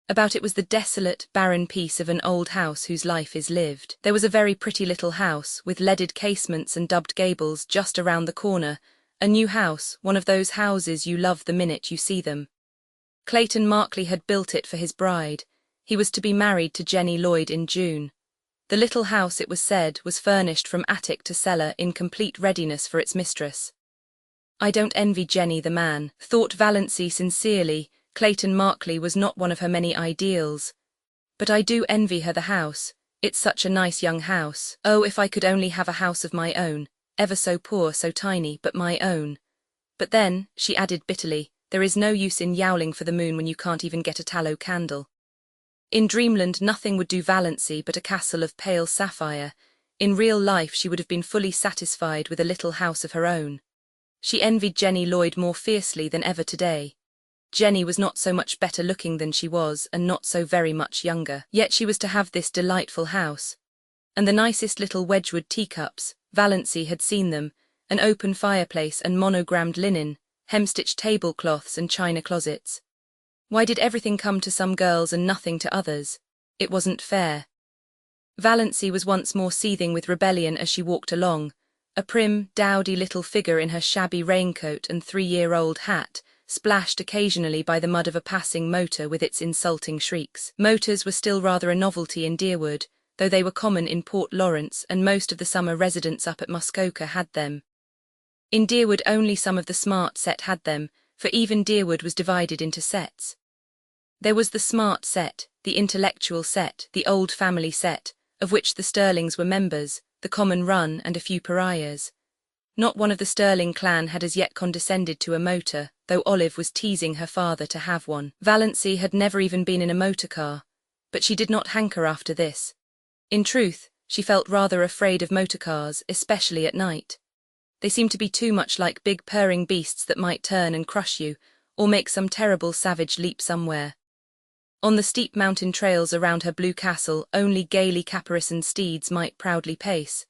Speaker 1: About it was the desolate, barren piece of an old house whose life is lived. There was a very pretty little house, with leaded casements and dubbed gables just around the corner, a new house, one of those houses you love the minute you see them. Clayton Markley had built it for his bride. He was to be married to Jenny Lloyd in June. The little house, it was said, was furnished from attic to cellar in complete readiness for its mistress. I don't envy Jenny the man, thought Valancy sincerely. Clayton Markley was not one of her many ideals. But I do envy her the house. It's such a nice young house. Oh, if I could only have a house of my own, ever so poor, so tiny, but my own. But then, she added bitterly, there is no use in yowling for the moon when you can't even get a tallow candle. In dreamland nothing would do Valancy but a castle of pale sapphire. In real life she would have been fully satisfied with a little house of her own. She envied Jenny Lloyd more fiercely than ever today. Jenny was not so much better looking than she was, and not so very much younger. Yet she was to have this delightful house. And the nicest little Wedgwood teacups, Valancy had seen them, an open fireplace and monogrammed linen, hemstitched tablecloths and china closets. Why did everything come to some girls and nothing to others? It wasn't fair. Valancy was once more seething with rebellion as she walked along, a prim, dowdy little figure in her shabby raincoat and 3-year-old hat, splashed occasionally by the mud of a passing motor with its insulting shrieks. Motors were still rather a novelty in Deerwood, though they were common in Port Lawrence, and most of the summer residents up at Muskoka had them. In Deerwood only some of the smart set had them, for even Deerwood was divided into sets. There was the smart set, the intellectual set, the old family set, of which the Stirlings were members, the common run and a few pariahs. Not one of the Stirling clan had as yet condescended to a motor, though Olive was teasing her father to have one. Valancy had never even been in a motor car, but she did not hanker after this. In truth, she felt rather afraid of motor cars, especially at night. They seemed to be too much like big purring beasts that might turn and crush you, or make some terrible savage leap somewhere. On the steep mountain trails around her blue castle only gaily caparisoned steeds might proudly pace.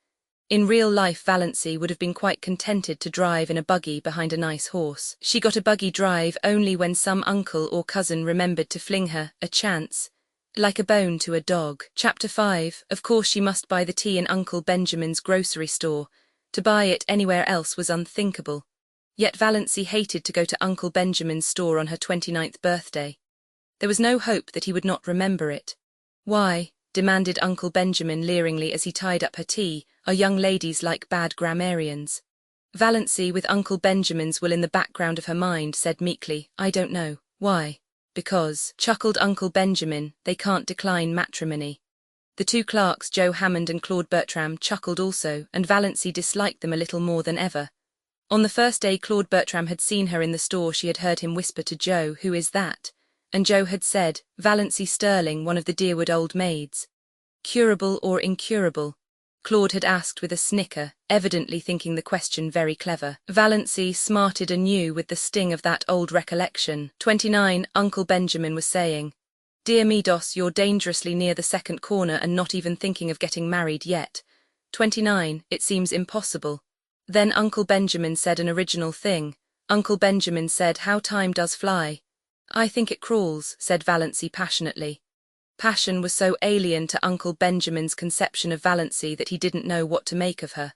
Speaker 1: In real life Valancy would have been quite contented to drive in a buggy behind a nice horse. She got a buggy drive only when some uncle or cousin remembered to fling her a chance, like a bone to a dog. Chapter 5. Of course she must buy the tea in Uncle Benjamin's grocery store. To buy it anywhere else was unthinkable. Yet Valancy hated to go to Uncle Benjamin's store on her 29th birthday. There was no hope that he would not remember it. Why, demanded Uncle Benjamin leeringly as he tied up her tea, are young ladies like bad grammarians? Valancy, with Uncle Benjamin's will in the background of her mind, said meekly, I don't know. Why? Because, chuckled Uncle Benjamin, they can't decline matrimony. The two clerks, Joe Hammond and Claude Bertram, chuckled also, and Valancy disliked them a little more than ever. On the first day Claude Bertram had seen her in the store she had heard him whisper to Joe, who is that? And Joe had said, Valancy Stirling, one of the Deerwood old maids. Curable or incurable? Claude had asked with a snicker, evidently thinking the question very clever. Valancy smarted anew with the sting of that old recollection. 29, Uncle Benjamin was saying. Dear me, Dos, you're dangerously near the second corner and not even thinking of getting married yet. 29, it seems impossible. Then Uncle Benjamin said an original thing. Uncle Benjamin said, how time does fly. I think it crawls, said Valancy passionately. Passion was so alien to Uncle Benjamin's conception of Valancy that he didn't know what to make of her.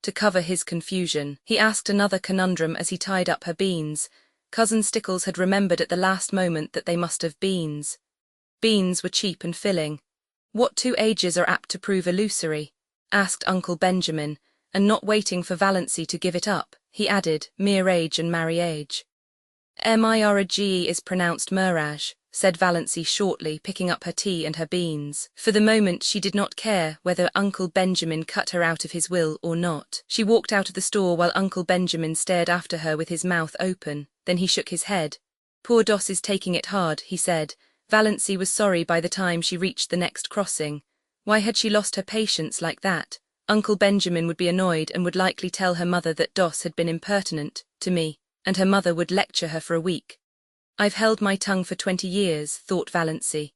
Speaker 1: To cover his confusion, he asked another conundrum as he tied up her beans. Cousin Stickles had remembered at the last moment that they must have beans. Beans were cheap and filling. What 2 ages are apt to prove illusory? Asked Uncle Benjamin, and not waiting for Valancy to give it up, he added, mere age and marriage. Mirage is pronounced mirage, said Valancy shortly, picking up her tea and her beans. For the moment she did not care whether Uncle Benjamin cut her out of his will or not. She walked out of the store while Uncle Benjamin stared after her with his mouth open. Then he shook his head. Poor Dos is taking it hard, he said. Valancy was sorry by the time she reached the next crossing. Why had she lost her patience like that? Uncle Benjamin would be annoyed and would likely tell her mother that Dos had been impertinent to me, and her mother would lecture her for a week. I've held my tongue for 20 years, thought Valancy.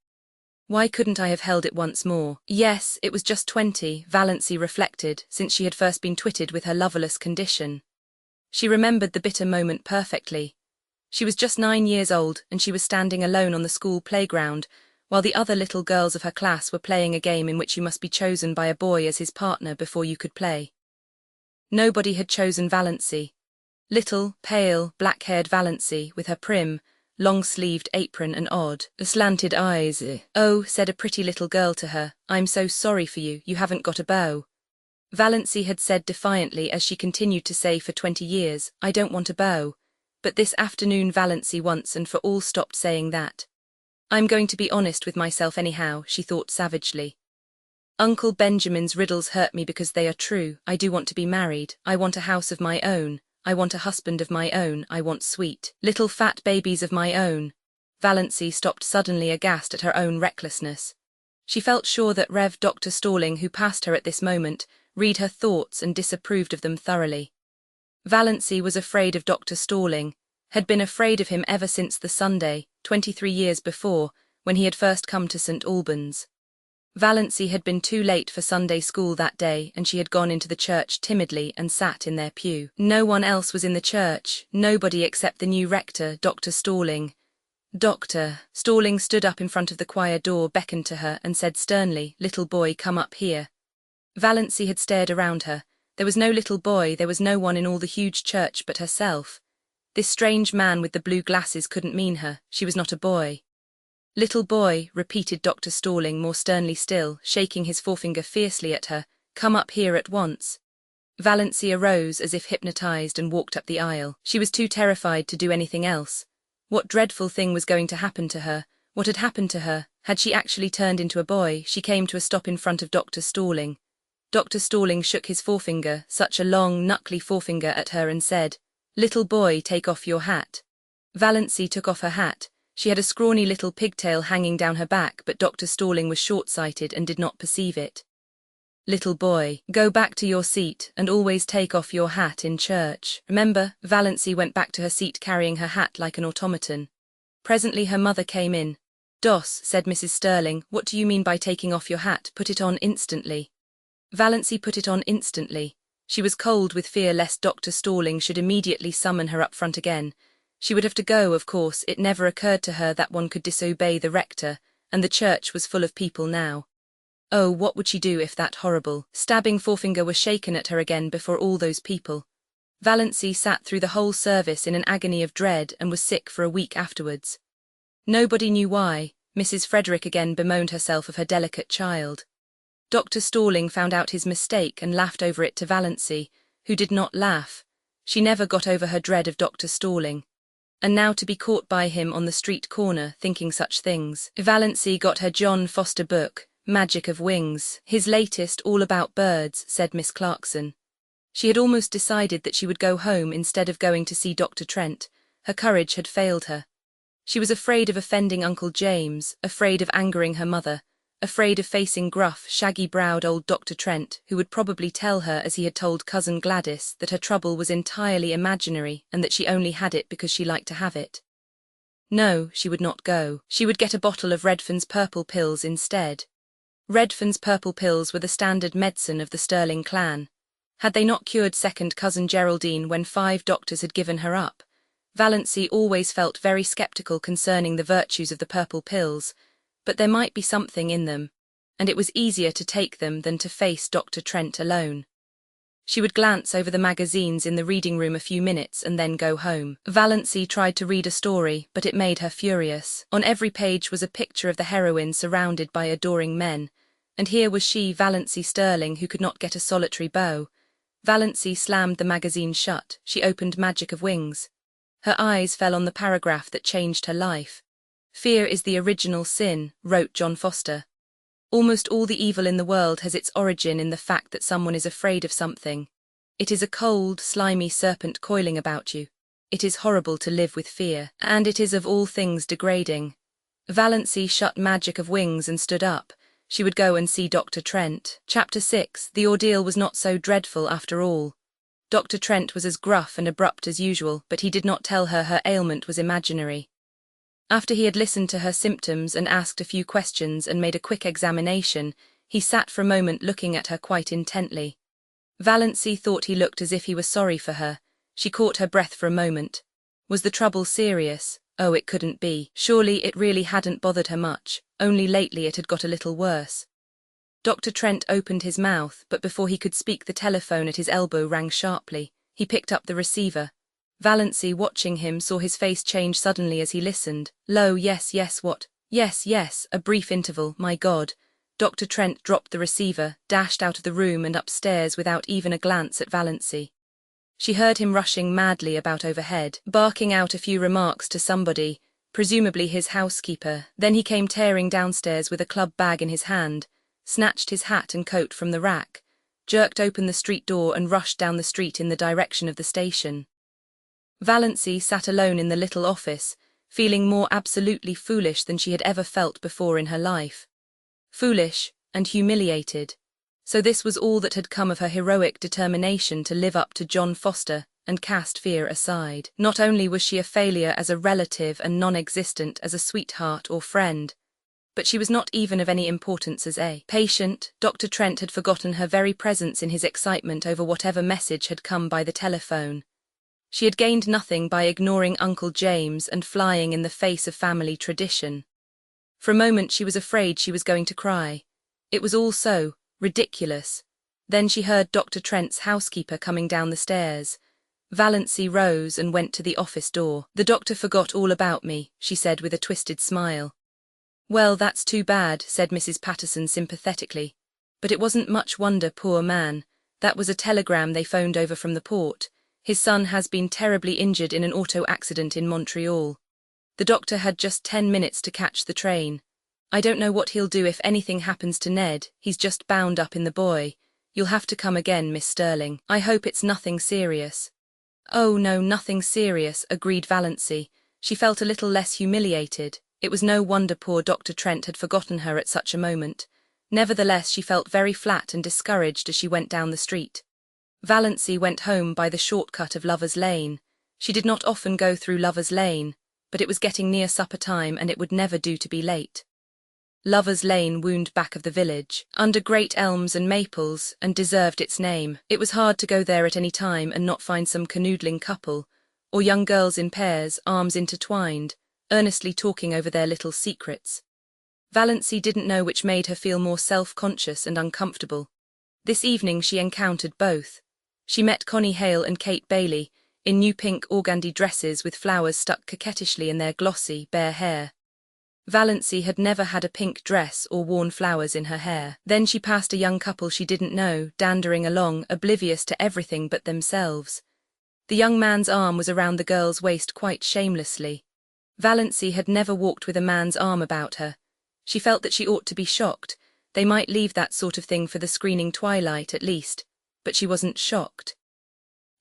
Speaker 1: Why couldn't I have held it once more? Yes, it was just 20, Valancy reflected, since she had first been twitted with her loverless condition. She remembered the bitter moment perfectly. She was just 9 years old, and she was standing alone on the school playground, while the other little girls of her class were playing a game in which you must be chosen by a boy as his partner before you could play. Nobody had chosen Valancy. Little, pale, black-haired Valancy, with her prim, long-sleeved apron and odd, slanted eyes. "Oh," said a pretty little girl to her, "I'm so sorry for you, you haven't got a beau." Valancy had said defiantly, as she continued to say for 20 years, "I don't want a beau." But this afternoon Valancy once and for all stopped saying that. "I'm going to be honest with myself anyhow," she thought savagely. "Uncle Benjamin's riddles hurt me because they are true. I do want to be married, I want a house of my own, I want a husband of my own, I want sweet, little fat babies of my own." Valancy stopped suddenly, aghast at her own recklessness. She felt sure that Rev. Dr. Stirling, who passed her at this moment, read her thoughts and disapproved of them thoroughly. Valancy was afraid of Dr. Stirling, had been afraid of him ever since the Sunday, 23 years before, when he had first come to St. Albans. Valancy had been too late for Sunday school that day, and she had gone into the church timidly and sat in their pew. No one else was in the church, nobody except the new rector, Dr. Stirling. Dr. Stirling stood up in front of the choir door, beckoned to her, and said sternly, "Little boy, come up here." Valancy had stared around her. There was no little boy, there was no one in all the huge church but herself. This strange man with the blue glasses couldn't mean her, she was not a boy. "Little boy," repeated Dr. Stirling more sternly still, shaking his forefinger fiercely at her, "come up here at once." Valancy arose as if hypnotized and walked up the aisle. She was too terrified to do anything else. What dreadful thing was going to happen to her? What had happened to her? Had she actually turned into a boy? She came to a stop in front of Dr. Stirling. Dr. Stirling shook his forefinger, such a long, knuckly forefinger, at her and said, "Little boy, take off your hat." Valancy took off her hat. She had a scrawny little pigtail hanging down her back, but Dr. Stirling was short-sighted and did not perceive it. "Little boy, go back to your seat and always take off your hat in church. Remember?" Valancy went back to her seat carrying her hat like an automaton. Presently her mother came in. "Doss," said Mrs. Stirling, "what do you mean by taking off your hat? Put it on instantly." Valancy put it on instantly. She was cold with fear lest Dr. Stirling should immediately summon her up front again. She would have to go, of course. It never occurred to her that one could disobey the rector, and the church was full of people now. Oh, what would she do if that horrible, stabbing forefinger were shaken at her again before all those people? Valancy sat through the whole service in an agony of dread and was sick for a week afterwards. Nobody knew why. Mrs. Frederick again bemoaned herself of her delicate child. Dr. Stirling found out his mistake and laughed over it to Valancy, who did not laugh. She never got over her dread of Dr. Stirling. And now to be caught by him on the street corner thinking such things. Valancy got her John Foster book, Magic of Wings, his latest, all about birds, said Miss Clarkson. She had almost decided that she would go home instead of going to see Dr. Trent. Her courage had failed her. She was afraid of offending Uncle James, afraid of angering her mother, afraid of facing gruff, shaggy-browed old Dr. Trent, who would probably tell her, as he had told Cousin Gladys, that her trouble was entirely imaginary and that she only had it because she liked to have it. No, she would not go. She would get a bottle of Redfern's purple pills instead. Redfern's purple pills were the standard medicine of the Stirling clan. Had they not cured second cousin Geraldine when 5 doctors had given her up? Valancy always felt very sceptical concerning the virtues of the purple pills, but there might be something in them, and it was easier to take them than to face Dr. Trent alone. She would glance over the magazines in the reading room a few minutes and then go home. Valancy tried to read a story, but it made her furious. On every page was a picture of the heroine surrounded by adoring men, and here was she, Valancy Stirling, who could not get a solitary beau. Valancy slammed the magazine shut. She opened Magic of Wings. Her eyes fell on the paragraph that changed her life. "Fear is the original sin," wrote John Foster. "Almost all the evil in the world has its origin in the fact that someone is afraid of something. It is a cold, slimy serpent coiling about you. It is horrible to live with fear, and it is of all things degrading." Valancy shut Magic of Wings and stood up. She would go and see Dr. Trent. Chapter 6. The ordeal was not so dreadful after all. Dr. Trent was as gruff and abrupt as usual, but he did not tell her her ailment was imaginary. After he had listened to her symptoms and asked a few questions and made a quick examination, he sat for a moment looking at her quite intently. Valancy thought he looked as if he was sorry for her. She caught her breath for a moment. Was the trouble serious? Oh, it couldn't be. Surely it really hadn't bothered her much, only lately it had got a little worse. Dr. Trent opened his mouth, but before he could speak the telephone at his elbow rang sharply. He picked up the receiver. Valancy, watching him, saw his face change suddenly as he listened. Low, yes, yes, what? Yes, yes, a brief interval, my God. Dr. Trent dropped the receiver, dashed out of the room and upstairs without even a glance at Valancy. She heard him rushing madly about overhead, barking out a few remarks to somebody, presumably his housekeeper. Then he came tearing downstairs with a club bag in his hand, snatched his hat and coat from the rack, jerked open the street door and rushed down the street in the direction of the station. Valancy sat alone in the little office, feeling more absolutely foolish than she had ever felt before in her life. Foolish and humiliated. So this was all that had come of her heroic determination to live up to John Foster and cast fear aside. Not only was she a failure as a relative and non-existent as a sweetheart or friend, but she was not even of any importance as a patient. Dr. Trent had forgotten her very presence in his excitement over whatever message had come by the telephone. She had gained nothing by ignoring Uncle James and flying in the face of family tradition. For a moment she was afraid she was going to cry. It was all so ridiculous. Then she heard Dr. Trent's housekeeper coming down the stairs. Valancy rose and went to the office door. The doctor forgot all about me, she said with a twisted smile. Well, that's too bad, said Mrs. Patterson sympathetically. But it wasn't much wonder, poor man. That was a telegram they phoned over from the port. His son has been terribly injured in an auto accident in Montreal. The doctor had just 10 minutes to catch the train. I don't know what he'll do if anything happens to Ned. He's just bound up in the buoy. You'll have to come again, Miss Stirling. I hope it's nothing serious. Oh no, nothing serious, agreed Valancy. She felt a little less humiliated. It was no wonder poor Dr. Trent had forgotten her at such a moment. Nevertheless, she felt very flat and discouraged as she went down the street. Valancy went home by the shortcut of Lover's Lane. She did not often go through Lover's Lane, but it was getting near supper time and it would never do to be late. Lover's Lane wound back of the village, under great elms and maples, and deserved its name. It was hard to go there at any time and not find some canoodling couple, or young girls in pairs, arms intertwined, earnestly talking over their little secrets. Valancy didn't know which made her feel more self-conscious and uncomfortable. This evening she encountered both. She met Connie Hale and Kate Bailey, in new pink organdy dresses with flowers stuck coquettishly in their glossy, bare hair. Valancy had never had a pink dress or worn flowers in her hair. Then she passed a young couple she didn't know, dandering along, oblivious to everything but themselves. The young man's arm was around the girl's waist quite shamelessly. Valancy had never walked with a man's arm about her. She felt that she ought to be shocked. They might leave that sort of thing for the screening twilight at least. But she wasn't shocked.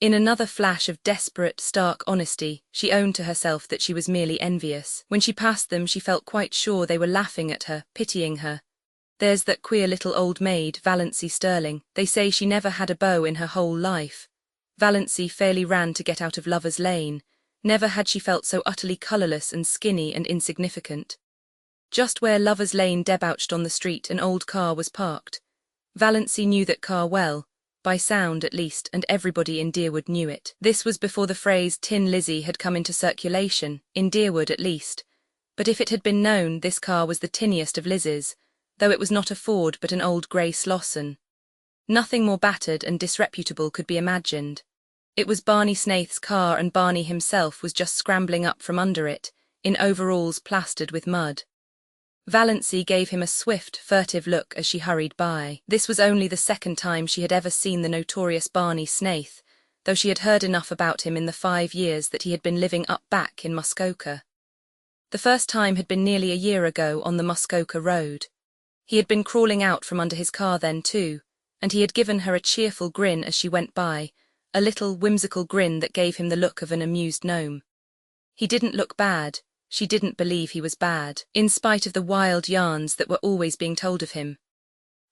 Speaker 1: In another flash of desperate, stark honesty, she owned to herself that she was merely envious. When she passed them, she felt quite sure they were laughing at her, pitying her. There's that queer little old maid, Valancy Stirling. They say she never had a beau in her whole life. Valancy fairly ran to get out of Lover's Lane. Never had she felt so utterly colourless and skinny and insignificant. Just where Lover's Lane debouched on the street, an old car was parked. Valancy knew that car well, by sound at least, and everybody in Deerwood knew it. This was before the phrase Tin Lizzie had come into circulation, in Deerwood at least. But if it had been known, this car was the tinniest of Lizzies, though it was not a Ford but an old grey Slosson. Nothing more battered and disreputable could be imagined. It was Barney Snaith's car, and Barney himself was just scrambling up from under it, in overalls plastered with mud. Valancy gave him a swift, furtive look as she hurried by. This was only the second time she had ever seen the notorious Barney Snaith, though she had heard enough about him in the 5 years that he had been living up back in Muskoka. The first time had been nearly a year ago on the Muskoka Road. He had been crawling out from under his car then too, and he had given her a cheerful grin as she went by, a little whimsical grin that gave him the look of an amused gnome. He didn't look bad. She didn't believe he was bad, in spite of the wild yarns that were always being told of him.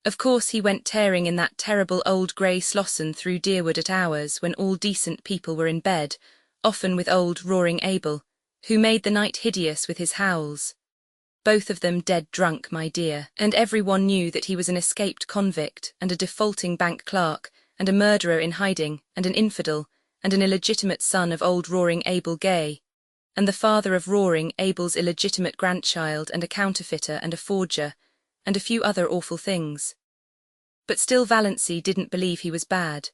Speaker 1: Of course he went tearing in that terrible old grey Slosson through Deerwood at hours when all decent people were in bed, often with old roaring Abel, who made the night hideous with his howls. Both of them dead drunk, my dear, and everyone knew that he was an escaped convict and a defaulting bank clerk and a murderer in hiding and an infidel and an illegitimate son of old roaring Abel Gay, and the father of roaring Abel's illegitimate grandchild and a counterfeiter and a forger, and a few other awful things. But still Valancy didn't believe he was bad.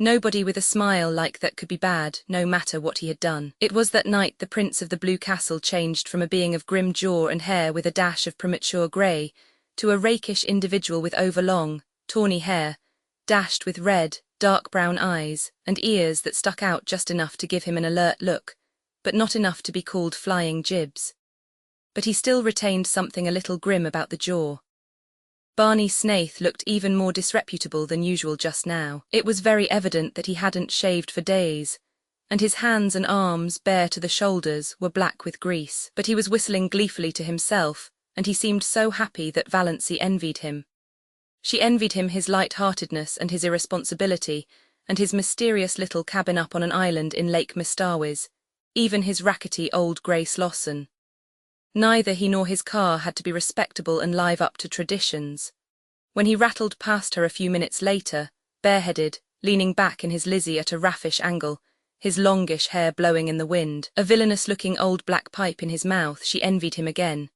Speaker 1: Nobody with a smile like that could be bad, no matter what he had done. It was that night the Prince of the Blue Castle changed from a being of grim jaw and hair with a dash of premature grey, to a rakish individual with overlong, tawny hair, dashed with red, dark brown eyes, and ears that stuck out just enough to give him an alert look, but not enough to be called flying jibs. But he still retained something a little grim about the jaw. Barney Snaith looked even more disreputable than usual just now. It was very evident that he hadn't shaved for days, and his hands and arms, bare to the shoulders, were black with grease. But he was whistling gleefully to himself, and he seemed so happy that Valancy envied him. She envied him his light-heartedness and his irresponsibility, and his mysterious little cabin up on an island in Lake Mistawis, even his rackety old grey Slosson. Neither he nor his car had to be respectable and live up to traditions. When he rattled past her a few minutes later, bareheaded, leaning back in his Lizzie at a raffish angle, his longish hair blowing in the wind, a villainous-looking old black pipe in his mouth, she envied him again.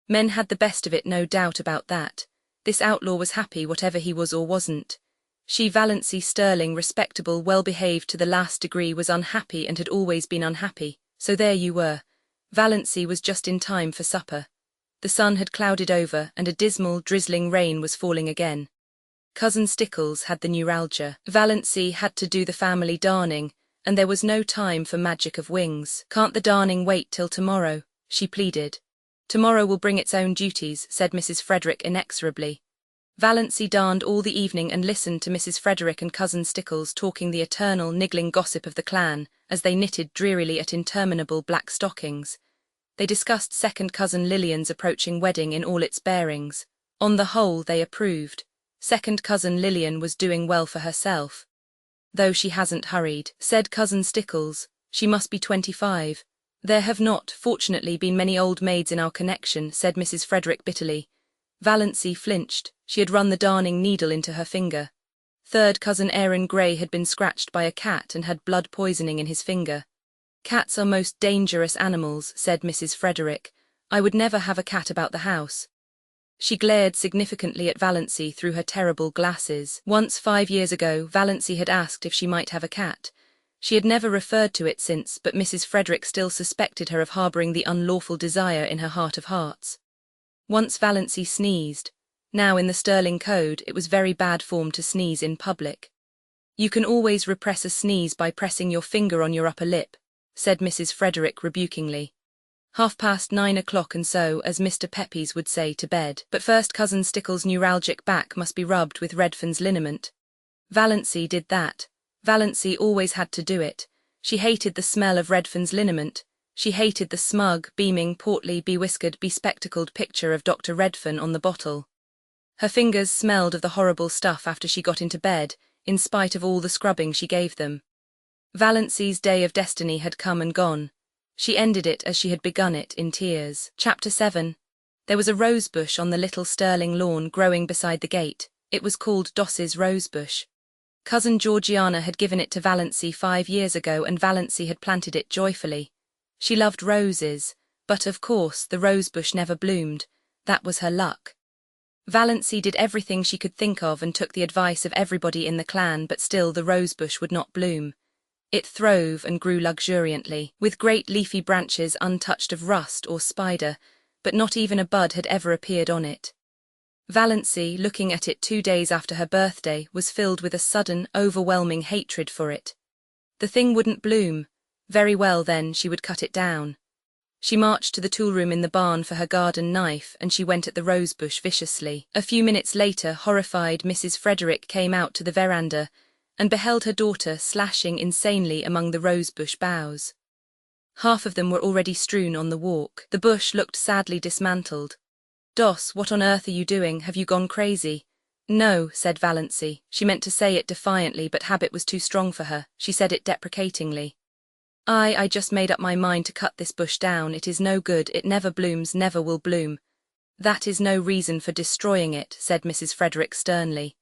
Speaker 1: Men had the best of it, no doubt about that. This outlaw was happy whatever he was or wasn't. She, Valancy Stirling, respectable, well-behaved to the last degree, was unhappy and had always been unhappy. So there you were. Valancy was just in time for supper. The sun had clouded over and a dismal, drizzling rain was falling again. Cousin Stickles had the neuralgia. Valancy had to do the family darning, and there was no time for magic of wings. "Can't the darning wait till tomorrow?" she pleaded. "Tomorrow will bring its own duties," said Mrs. Frederick inexorably. Valancy darned all the evening and listened to Mrs. Frederick and Cousin Stickles talking the eternal, niggling gossip of the clan, as they knitted drearily at interminable black stockings. They discussed second cousin Lillian's approaching wedding in all its bearings. On the whole, they approved. Second cousin Lillian was doing well for herself. "Though she hasn't hurried," said Cousin Stickles. "She must be 25. "There have not, fortunately, been many old maids in our connection," said Mrs. Frederick bitterly. Valancy flinched. She had run the darning needle into her finger. Third cousin Aaron Gray had been scratched by a cat and had blood poisoning in his finger. "Cats are most dangerous animals," said Mrs. Frederick. "I would never have a cat about the house." She glared significantly at Valancy through her terrible glasses. Once 5 years ago, Valancy had asked if she might have a cat. She had never referred to it since, but Mrs. Frederick still suspected her of harbouring the unlawful desire in her heart of hearts. Once Valancy sneezed. Now in the Stirling Code, it was very bad form to sneeze in public. "You can always repress a sneeze by pressing your finger on your upper lip," said Mrs. Frederick rebukingly. 9:30, and so, as Mr. Pepys would say, to bed. But first Cousin Stickles' neuralgic back must be rubbed with Redfern's liniment. Valancy did that. Valancy always had to do it. She hated the smell of Redfern's liniment. She hated the smug, beaming, portly, bewhiskered, bespectacled picture of Dr. Redfern on the bottle. Her fingers smelled of the horrible stuff after she got into bed, in spite of all the scrubbing she gave them. Valancy's day of destiny had come and gone. She ended it as she had begun it, in tears. Chapter 7. There was a rosebush on the little Stirling lawn growing beside the gate. It was called Doss's rosebush. Cousin Georgiana had given it to Valancy 5 years ago, and Valancy had planted it joyfully. She loved roses, but of course the rosebush never bloomed. That was her luck. Valancy did everything she could think of and took the advice of everybody in the clan, but still the rosebush would not bloom. It throve and grew luxuriantly, with great leafy branches untouched of rust or spider, but not even a bud had ever appeared on it. Valancy, looking at it 2 days after her birthday, was filled with a sudden, overwhelming hatred for it. The thing wouldn't bloom. Very well then, she would cut it down. She marched to the toolroom in the barn for her garden knife, and she went at the rosebush viciously. A few minutes later, horrified, Mrs. Frederick came out to the veranda and beheld her daughter slashing insanely among the rosebush boughs. Half of them were already strewn on the walk. The bush looked sadly dismantled. "Doss, what on earth are you doing? Have you gone crazy?" "No," said Valancy. She meant to say it defiantly, but habit was too strong for her. She said it deprecatingly. I just made up my mind to cut this bush down. It is no good. It never blooms, never will bloom." "That is no reason for destroying it," said Mrs. Frederick sternly.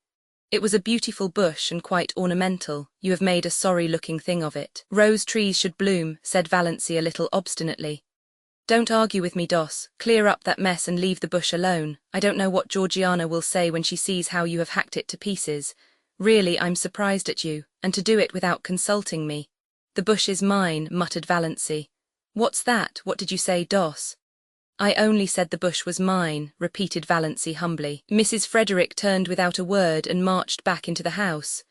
Speaker 1: "It was a beautiful bush and quite ornamental. You have made a sorry-looking thing of it." "Rose trees should bloom," said Valancy a little obstinately. "Don't argue with me, Doss. Clear up that mess and leave the bush alone. I don't know what Georgiana will say when she sees how you have hacked it to pieces. Really, I'm surprised at you, and to do it without consulting me. The bush is mine, muttered Valancy. What's that? What did you say, Doss? I only said the bush was mine, repeated Valancy humbly. Mrs. Frederick turned without a word and marched back into the house.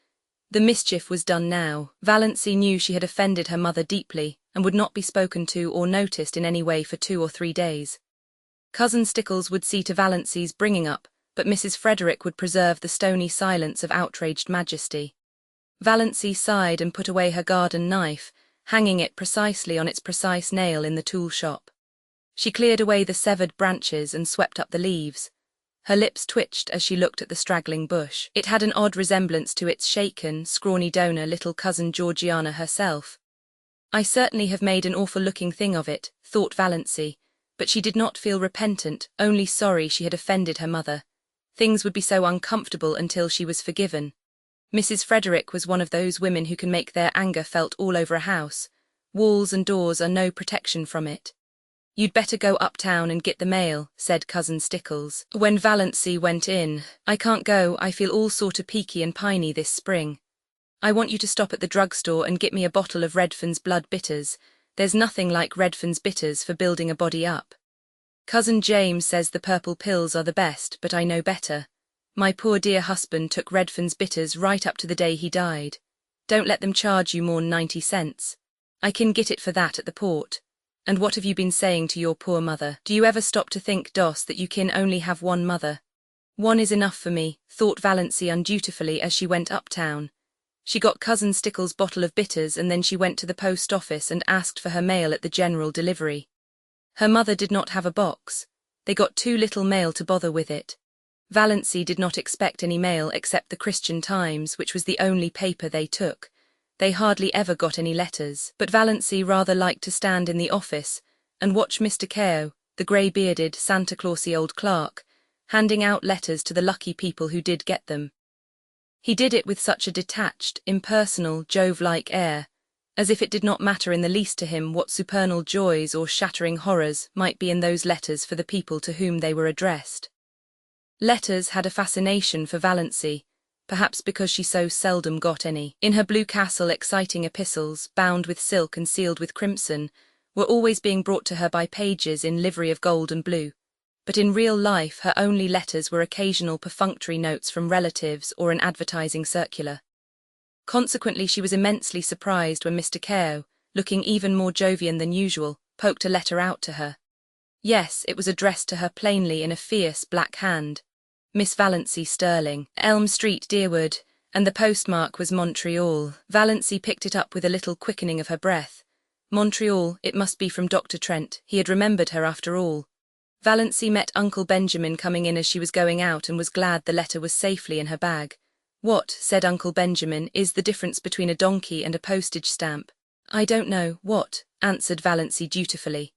Speaker 1: The mischief was done now. Valancy knew she had offended her mother deeply, and would not be spoken to or noticed in any way for 2 or 3 days. Cousin Stickles would see to Valancy's bringing up, but Mrs. Frederick would preserve the stony silence of outraged majesty. Valancy sighed and put away her garden knife, hanging it precisely on its precise nail in the tool shop. She cleared away the severed branches and swept up the leaves. Her lips twitched as she looked at the straggling bush. It had an odd resemblance to its shaken, scrawny donor, little cousin Georgiana herself. I certainly have made an awful-looking thing of it, thought Valancy, but she did not feel repentant, only sorry she had offended her mother. Things would be so uncomfortable until she was forgiven. Mrs. Frederick was one of those women who can make their anger felt all over a house. Walls and doors are no protection from it. You'd better go uptown and get the mail, said Cousin Stickles. When Valancy went in, I can't go, I feel all sort of peaky and piney this spring. I want you to stop at the drugstore and get me a bottle of Redfern's Blood Bitters. There's nothing like Redfern's Bitters for building a body up. Cousin James says the purple pills are the best, but I know better. My poor dear husband took Redfern's Bitters right up to the day he died. Don't let them charge you more'n 90 cents. I can get it for that at the port. And what have you been saying to your poor mother? Do you ever stop to think, Doss, that you can only have one mother? One is enough for me, thought Valancy undutifully as she went uptown. She got Cousin Stickles' bottle of bitters and then she went to the post office and asked for her mail at the general delivery. Her mother did not have a box. They got too little mail to bother with it. Valancy did not expect any mail except the Christian Times, which was the only paper they took. They hardly ever got any letters, but Valancy rather liked to stand in the office and watch Mr. Kao, the grey-bearded, Santa Clausy old clerk, handing out letters to the lucky people who did get them. He did it with such a detached, impersonal, Jove-like air, as if it did not matter in the least to him what supernal joys or shattering horrors might be in those letters for the people to whom they were addressed. Letters had a fascination for Valancy, perhaps because she so seldom got any. In her Blue Castle exciting epistles, bound with silk and sealed with crimson, were always being brought to her by pages in livery of gold and blue. But in real life her only letters were occasional perfunctory notes from relatives or an advertising circular. Consequently she was immensely surprised when Mr. Kao, looking even more Jovian than usual, poked a letter out to her. Yes, it was addressed to her plainly in a fierce black hand. Miss Valancy Stirling, Elm Street, Deerwood, and the postmark was Montreal. Valancy picked it up with a little quickening of her breath. Montreal, it must be from Dr. Trent. He had remembered her after all. Valancy met Uncle Benjamin coming in as she was going out and was glad the letter was safely in her bag. What, said Uncle Benjamin, is the difference between a donkey and a postage stamp? I don't know, what, answered Valancy dutifully.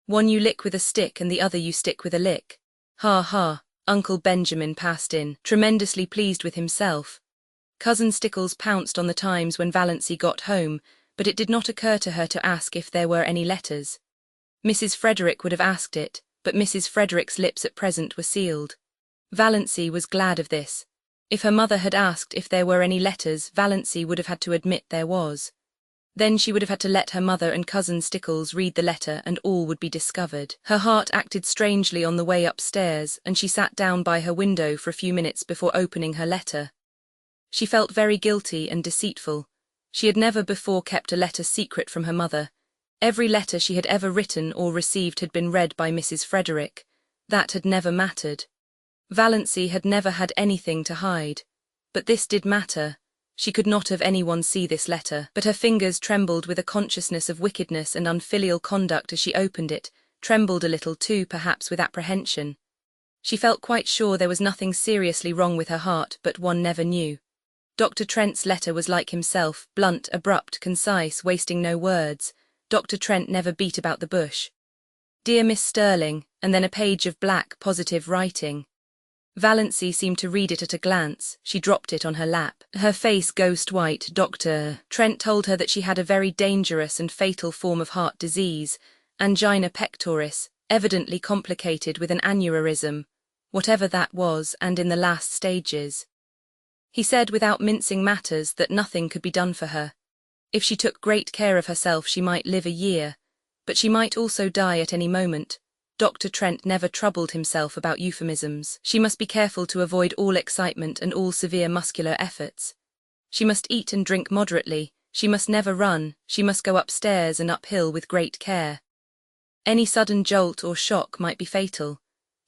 Speaker 1: One you lick with a stick and the other you stick with a lick. Ha ha. Uncle Benjamin passed in, tremendously pleased with himself. Cousin Stickles pounced on the Times when Valancy got home, but it did not occur to her to ask if there were any letters. Mrs. Frederick would have asked it, but Mrs. Frederick's lips at present were sealed. Valancy was glad of this. If her mother had asked if there were any letters, Valancy would have had to admit there was. Then she would have had to let her mother and Cousin Stickles read the letter and all would be discovered. Her heart acted strangely on the way upstairs and she sat down by her window for a few minutes before opening her letter. She felt very guilty and deceitful. She had never before kept a letter secret from her mother. Every letter she had ever written or received had been read by Mrs. Frederick. That had never mattered. Valancy had never had anything to hide. But this did matter. She could not have anyone see this letter, but her fingers trembled with a consciousness of wickedness and unfilial conduct as she opened it, trembled a little too, perhaps with apprehension. She felt quite sure there was nothing seriously wrong with her heart, but one never knew. Dr. Trent's letter was like himself, blunt, abrupt, concise, wasting no words. Dr. Trent never beat about the bush. Dear Miss Stirling, and then a page of black, positive writing. Valancy seemed to read it at a glance. She dropped it on her lap. Her face ghost white. Dr. Trent told her that she had a very dangerous and fatal form of heart disease, angina pectoris, evidently complicated with an aneurysm, whatever that was, and in the last stages. He said without mincing matters that nothing could be done for her. If she took great care of herself she might live a year, but she might also die at any moment. Dr. Trent never troubled himself about euphemisms. She must be careful to avoid all excitement and all severe muscular efforts. She must eat and drink moderately, she must never run, she must go upstairs and uphill with great care. Any sudden jolt or shock might be fatal.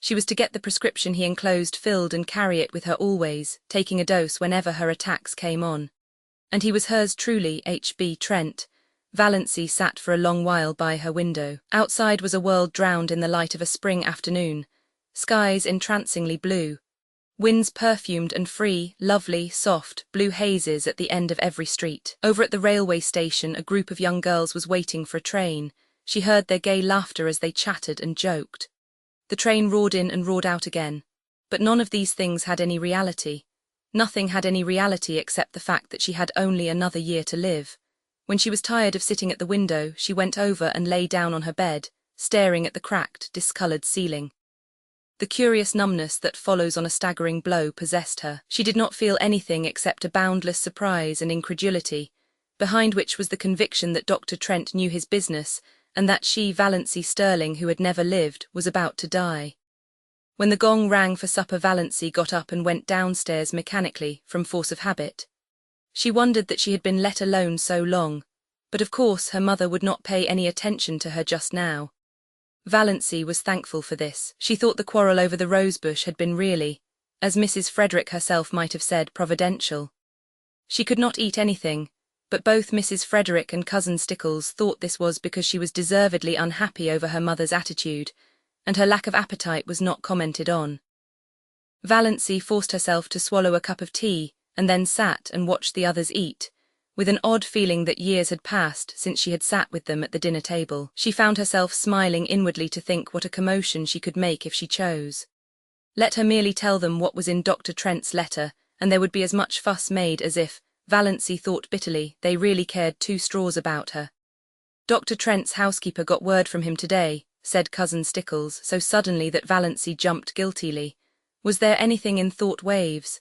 Speaker 1: She was to get the prescription he enclosed filled and carry it with her always, taking a dose whenever her attacks came on. And he was hers truly, H.B. Trent. Valancy sat for a long while by her window. Outside was a world drowned in the light of a spring afternoon, skies entrancingly blue, winds perfumed and free, lovely, soft, blue hazes at the end of every street. Over at the railway station a group of young girls was waiting for a train. She heard their gay laughter as they chattered and joked. The train roared in and roared out again. But none of these things had any reality. Nothing had any reality except the fact that she had only another year to live. When she was tired of sitting at the window, she went over and lay down on her bed, staring at the cracked, discoloured ceiling. The curious numbness that follows on a staggering blow possessed her. She did not feel anything except a boundless surprise and incredulity, behind which was the conviction that Dr. Trent knew his business, and that she, Valancy Stirling, who had never lived, was about to die. When the gong rang for supper, Valancy got up and went downstairs mechanically, from force of habit. She wondered that she had been let alone so long, but of course her mother would not pay any attention to her just now. Valancy was thankful for this. She thought the quarrel over the rosebush had been really, as Mrs. Frederick herself might have said, providential. She could not eat anything, but both Mrs. Frederick and Cousin Stickles thought this was because she was deservedly unhappy over her mother's attitude, and her lack of appetite was not commented on. Valancy forced herself to swallow a cup of tea, and then sat and watched the others eat, with an odd feeling that years had passed since she had sat with them at the dinner table. She found herself smiling inwardly to think what a commotion she could make if she chose. Let her merely tell them what was in Dr. Trent's letter, and there would be as much fuss made as if, Valancy thought bitterly, they really cared two straws about her. Dr. Trent's housekeeper got word from him today, said Cousin Stickles, so suddenly that Valancy jumped guiltily. Was there anything in thought waves?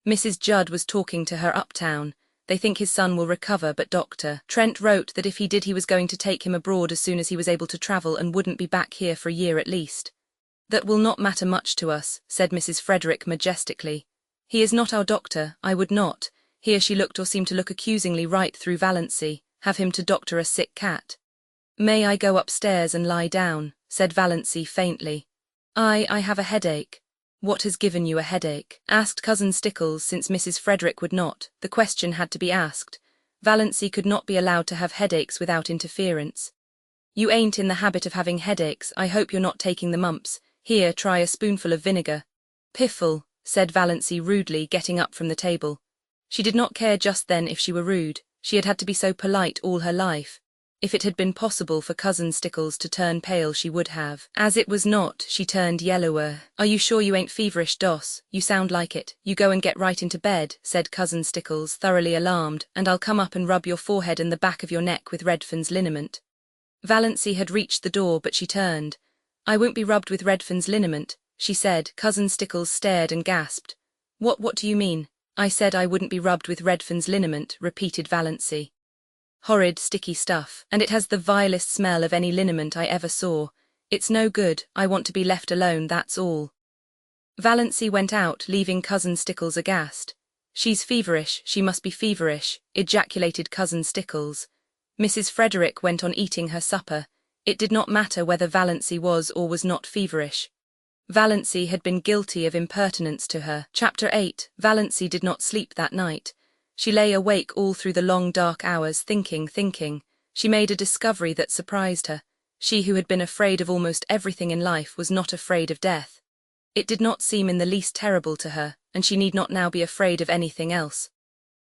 Speaker 1: Mrs. Judd was talking to her uptown. They think his son will recover, but Dr. Trent wrote that if he did he was going to take him abroad as soon as he was able to travel and wouldn't be back here for a year at least. That will not matter much to us, said Mrs. Frederick majestically. He is not our doctor, I would not. Here she looked or seemed to look accusingly right through Valancy, have him to doctor a sick cat. May I go upstairs and lie down, said Valancy faintly. I have a headache. What has given you a headache? Asked Cousin Stickles, since Mrs. Frederick would not. The question had to be asked. Valancy could not be allowed to have headaches without interference. You ain't in the habit of having headaches, I hope you're not taking the mumps. Here, try a spoonful of vinegar. Piffle, said Valancy rudely, getting up from the table. She did not care just then if she were rude. She had had to be so polite all her life. If it had been possible for Cousin Stickles to turn pale she would have. As it was not, she turned yellower. Are you sure you ain't feverish, Doss? You sound like it. You go and get right into bed, said Cousin Stickles, thoroughly alarmed, and I'll come up and rub your forehead and the back of your neck with Redfern's liniment. Valancy had reached the door, but she turned. I won't be rubbed with Redfern's liniment, she said. Cousin Stickles stared and gasped. What do you mean? I said I wouldn't be rubbed with Redfern's liniment, repeated Valancy. Horrid, sticky stuff, and it has the vilest smell of any liniment I ever saw. It's no good, I want to be left alone, that's all. Valancy went out, leaving Cousin Stickles aghast. She's feverish, she must be feverish, ejaculated Cousin Stickles. Mrs. Frederick went on eating her supper. It did not matter whether Valancy was or was not feverish. Valancy had been guilty of impertinence to her. Chapter 8. Valancy did not sleep that night. She lay awake all through the long dark hours, thinking. She made a discovery that surprised her. She who had been afraid of almost everything in life was not afraid of death. It did not seem in the least terrible to her, and she need not now be afraid of anything else.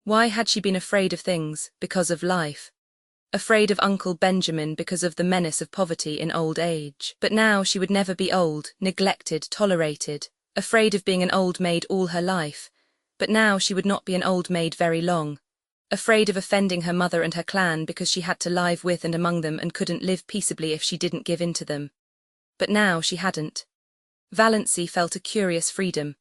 Speaker 1: Why had she been afraid of things? Because of life. Afraid of Uncle Benjamin because of the menace of poverty in old age. But now she would never be old, neglected, tolerated. Afraid of being an old maid all her life. But now she would not be an old maid very long. Afraid of offending her mother and her clan because she had to live with and among them and couldn't live peaceably if she didn't give in to them. But now she hadn't. Valancy felt a curious freedom.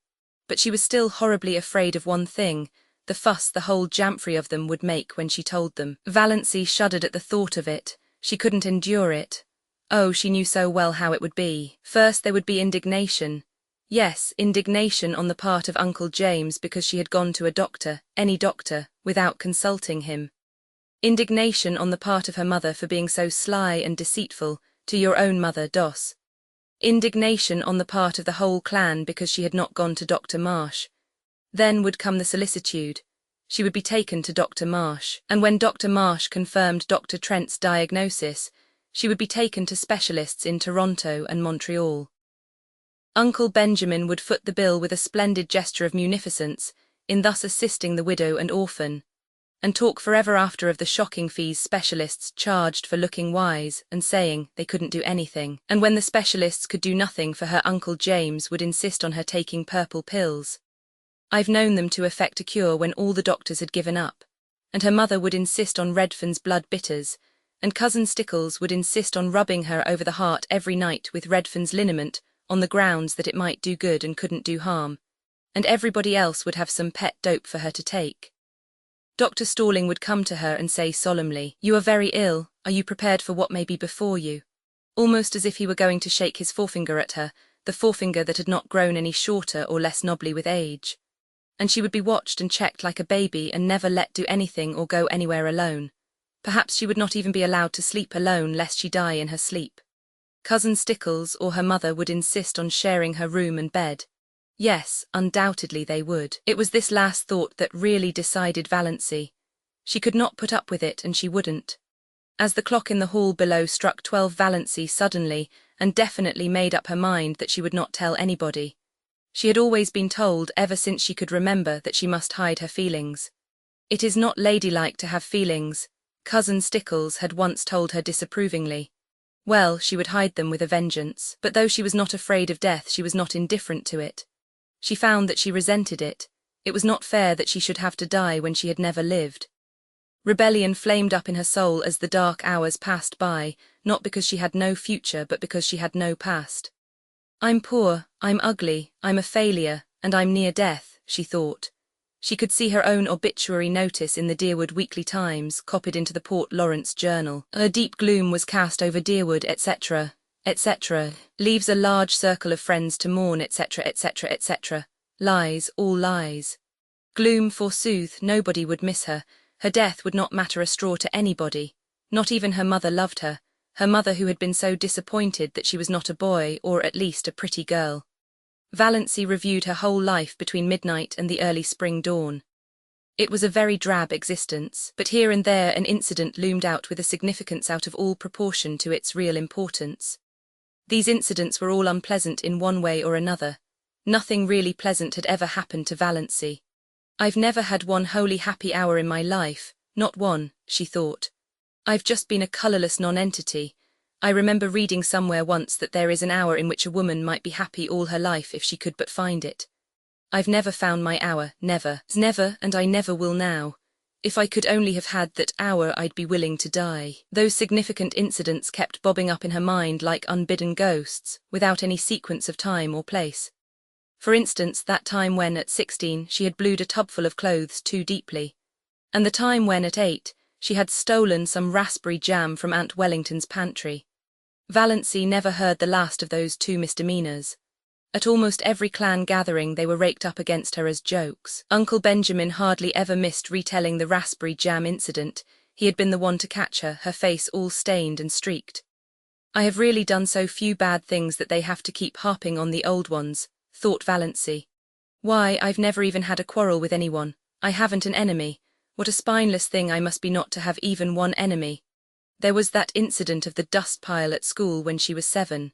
Speaker 1: But she was still horribly afraid of one thing, the fuss the whole jamfrey of them would make when she told them. Valancy shuddered at the thought of it. She couldn't endure it. Oh, she knew so well how it would be. First there would be indignation. Yes, indignation on the part of Uncle James because she had gone to a doctor, any doctor, without consulting him. Indignation on the part of her mother for being so sly and deceitful, to your own mother, Doss. Indignation on the part of the whole clan because she had not gone to Dr. Marsh. Then would come the solicitude. She would be taken to Dr. Marsh, and when Dr. Marsh confirmed Dr. Trent's diagnosis, she would be taken to specialists in Toronto and Montreal. Uncle Benjamin would foot the bill with a splendid gesture of munificence, in thus assisting the widow and orphan, and talk forever after of the shocking fees specialists charged for looking wise and saying they couldn't do anything, and when the specialists could do nothing for her, Uncle James would insist on her taking purple pills. I've known them to effect a cure when all the doctors had given up, and her mother would insist on Redfern's blood bitters, and Cousin Stickles would insist on rubbing her over the heart every night with Redfern's liniment on the grounds that it might do good and couldn't do harm, and everybody else would have some pet dope for her to take. Dr. Stirling would come to her and say solemnly, "You are very ill, are you prepared for what may be before you?" Almost as if he were going to shake his forefinger at her, the forefinger that had not grown any shorter or less knobbly with age. And she would be watched and checked like a baby and never let do anything or go anywhere alone. Perhaps she would not even be allowed to sleep alone lest she die in her sleep. Cousin Stickles or her mother would insist on sharing her room and bed. Yes, undoubtedly they would. It was this last thought that really decided Valancy. She could not put up with it and she wouldn't. As the clock in the hall below struck 12, Valancy suddenly and definitely made up her mind that she would not tell anybody. She had always been told ever since she could remember that she must hide her feelings. It is not ladylike to have feelings, Cousin Stickles had once told her disapprovingly. Well, she would hide them with a vengeance, but though she was not afraid of death, she was not indifferent to it. She found that she resented it. It was not fair that she should have to die when she had never lived. Rebellion flamed up in her soul as the dark hours passed by, not because she had no future but because she had no past. I'm poor, I'm ugly, I'm a failure, and I'm near death, she thought. She could see her own obituary notice in the Deerwood Weekly Times, copied into the Port Lawrence Journal. A deep gloom was cast over Deerwood, etc., etc. Leaves a large circle of friends to mourn, etc., etc., etc. Lies, all lies. Gloom, forsooth, nobody would miss her. Her death would not matter a straw to anybody. Not even her mother loved her. Her mother who had been so disappointed that she was not a boy, or at least a pretty girl. Valancy reviewed her whole life between midnight and the early spring dawn. It was a very drab existence, but here and there an incident loomed out with a significance out of all proportion to its real importance. These incidents were all unpleasant in one way or another. Nothing really pleasant had ever happened to Valancy. I've never had one wholly happy hour in my life, not one, she thought. I've just been a colourless non-entity. I remember reading somewhere once that there is an hour in which a woman might be happy all her life if she could but find it. I've never found my hour, never, and I never will now. If I could only have had that hour, I'd be willing to die. Those significant incidents kept bobbing up in her mind like unbidden ghosts, without any sequence of time or place. For instance, that time when, at 16, she had blued a tubful of clothes too deeply. And the time when, at 8, she had stolen some raspberry jam from Aunt Wellington's pantry. Valancy never heard the last of those two misdemeanours. At almost every clan gathering they were raked up against her as jokes. Uncle Benjamin hardly ever missed retelling the raspberry jam incident. He had been the one to catch her, her face all stained and streaked. I have really done so few bad things that they have to keep harping on the old ones, thought Valancy. Why, I've never even had a quarrel with anyone. I haven't an enemy. What a spineless thing I must be not to have even one enemy. There was that incident of the dust pile at school when she was 7.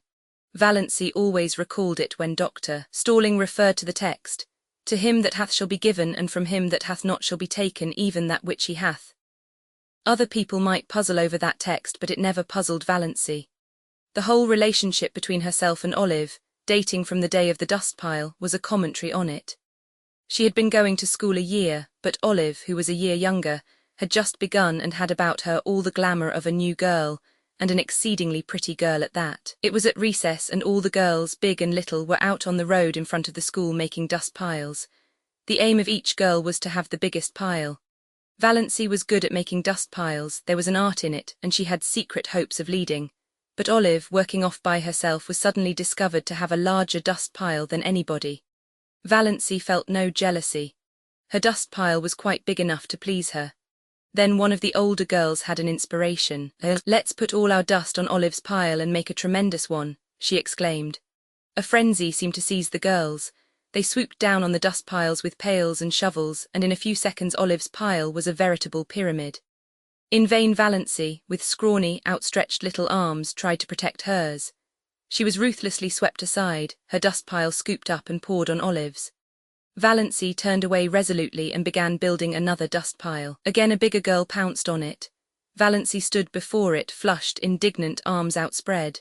Speaker 1: Valancy always recalled it when Dr. Stirling referred to the text, "To him that hath shall be given, and from him that hath not shall be taken even that which he hath." Other people might puzzle over that text, but it never puzzled Valancy. The whole relationship between herself and Olive, dating from the day of the dust pile, was a commentary on it. She had been going to school a year, but Olive, who was a year younger, had just begun and had about her all the glamour of a new girl, and an exceedingly pretty girl at that. It was at recess, and all the girls, big and little, were out on the road in front of the school making dust piles. The aim of each girl was to have the biggest pile. Valancy was good at making dust piles, there was an art in it, and she had secret hopes of leading. But Olive, working off by herself, was suddenly discovered to have a larger dust pile than anybody. Valancy felt no jealousy. Her dust pile was quite big enough to please her. Then one of the older girls had an inspiration. "Let's put all our dust on Olive's pile and make a tremendous one," she exclaimed. A frenzy seemed to seize the girls. They swooped down on the dust piles with pails and shovels, and in a few seconds Olive's pile was a veritable pyramid. In vain Valancy, with scrawny, outstretched little arms, tried to protect hers. She was ruthlessly swept aside, her dust pile scooped up and poured on Olive's. Valancy turned away resolutely and began building another dust pile. Again a bigger girl pounced on it. Valancy stood before it, flushed, indignant, arms outspread.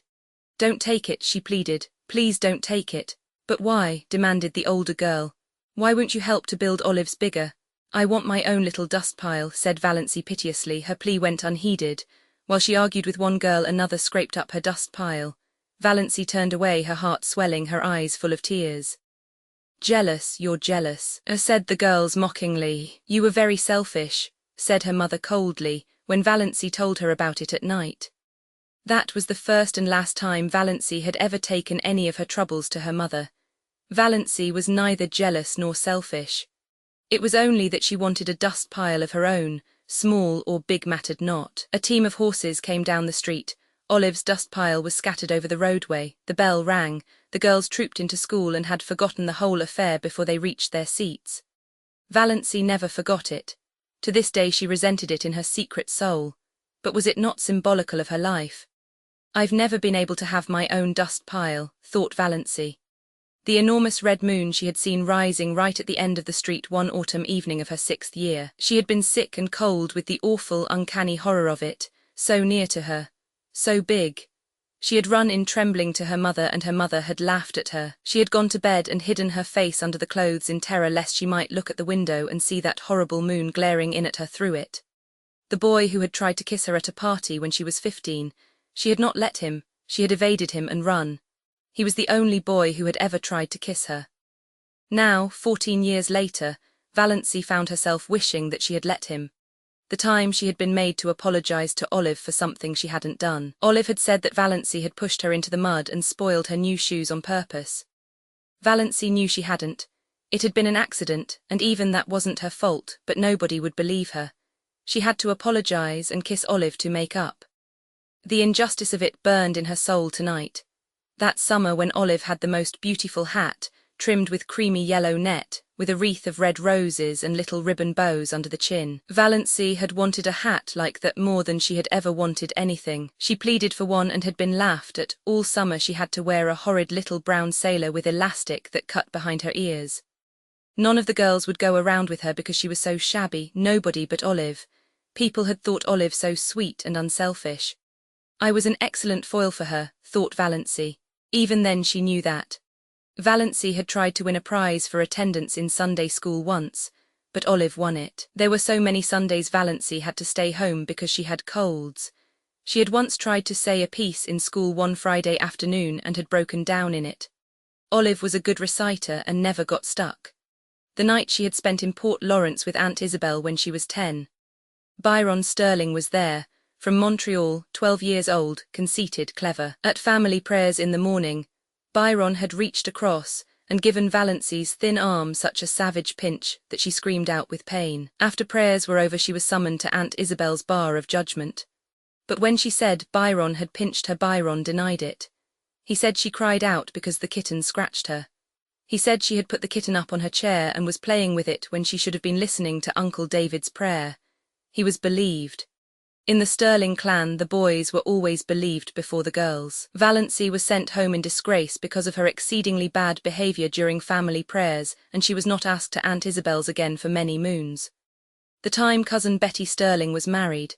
Speaker 1: "Don't take it," she pleaded. "Please don't take it." "But why?" demanded the older girl. "Why won't you help to build Olive's bigger?" "I want my own little dust pile," said Valancy piteously. Her plea went unheeded. While she argued with one girl, another scraped up her dust pile. Valancy turned away, her heart swelling, her eyes full of tears. "Jealous, you're jealous," said the girls mockingly. "You were very selfish," said her mother coldly, when Valancy told her about it at night. That was the first and last time Valancy had ever taken any of her troubles to her mother. Valancy was neither jealous nor selfish. It was only that she wanted a dust pile of her own, small or big mattered not. A team of horses came down the street. Olive's dust pile was scattered over the roadway. The bell rang. The girls trooped into school and had forgotten the whole affair before they reached their seats. Valancy never forgot it. To this day she resented it in her secret soul. But was it not symbolical of her life? "I've never been able to have my own dust pile," thought Valancy. The enormous red moon she had seen rising right at the end of the street one autumn evening of her 6th year. She had been sick and cold with the awful, uncanny horror of it, so near to her, so big. She had run in trembling to her mother, and her mother had laughed at her. She had gone to bed and hidden her face under the clothes in terror lest she might look at the window and see that horrible moon glaring in at her through it. The boy who had tried to kiss her at a party when she was 15, she had not let him, she had evaded him and run. He was the only boy who had ever tried to kiss her. Now, 14 years later, Valancy found herself wishing that she had let him. The time she had been made to apologize to Olive for something she hadn't done. Olive had said that Valancy had pushed her into the mud and spoiled her new shoes on purpose. Valancy knew she hadn't. It had been an accident, and even that wasn't her fault, but nobody would believe her. She had to apologize and kiss Olive to make up. The injustice of it burned in her soul tonight. That summer when Olive had the most beautiful hat, trimmed with creamy yellow net, with a wreath of red roses and little ribbon bows under the chin. Valancy had wanted a hat like that more than she had ever wanted anything. She pleaded for one and had been laughed at. All summer she had to wear a horrid little brown sailor with elastic that cut behind her ears. None of the girls would go around with her because she was so shabby, nobody but Olive. People had thought Olive so sweet and unselfish. I was an excellent foil for her, thought Valancy. Even then she knew that. Valancy had tried to win a prize for attendance in Sunday school once, but Olive won it. There were so many Sundays Valancy had to stay home because she had colds. She had once tried to say a piece in school one Friday afternoon and had broken down in it. Olive was a good reciter and never got stuck. The night she had spent in Port Lawrence with Aunt Isabel when she was 10. Byron Stirling was there, from Montreal, 12 years old, conceited, clever. At family prayers in the morning, Byron had reached across and given Valancy's thin arm such a savage pinch that she screamed out with pain. After prayers were over she was summoned to Aunt Isabel's bar of judgment. But when she said Byron had pinched her, Byron denied it. He said she cried out because the kitten scratched her. He said she had put the kitten up on her chair and was playing with it when she should have been listening to Uncle David's prayer. He was believed. In the Stirling clan, the boys were always believed before the girls. Valancy was sent home in disgrace because of her exceedingly bad behavior during family prayers, and she was not asked to Aunt Isabel's again for many moons. The time cousin Betty Stirling was married,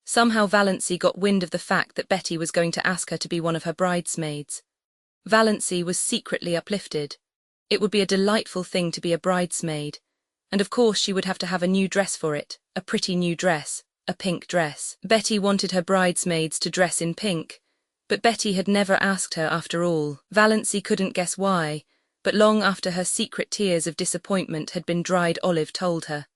Speaker 1: somehow Valancy got wind of the fact that Betty was going to ask her to be one of her bridesmaids. Valancy was secretly uplifted. It would be a delightful thing to be a bridesmaid, and of course she would have to have a new dress for it, a pretty new dress, a pink dress. Betty wanted her bridesmaids to dress in pink, but Betty had never asked her after all. Valancy couldn't guess why, but long after her secret tears of disappointment had been dried, Olive told her.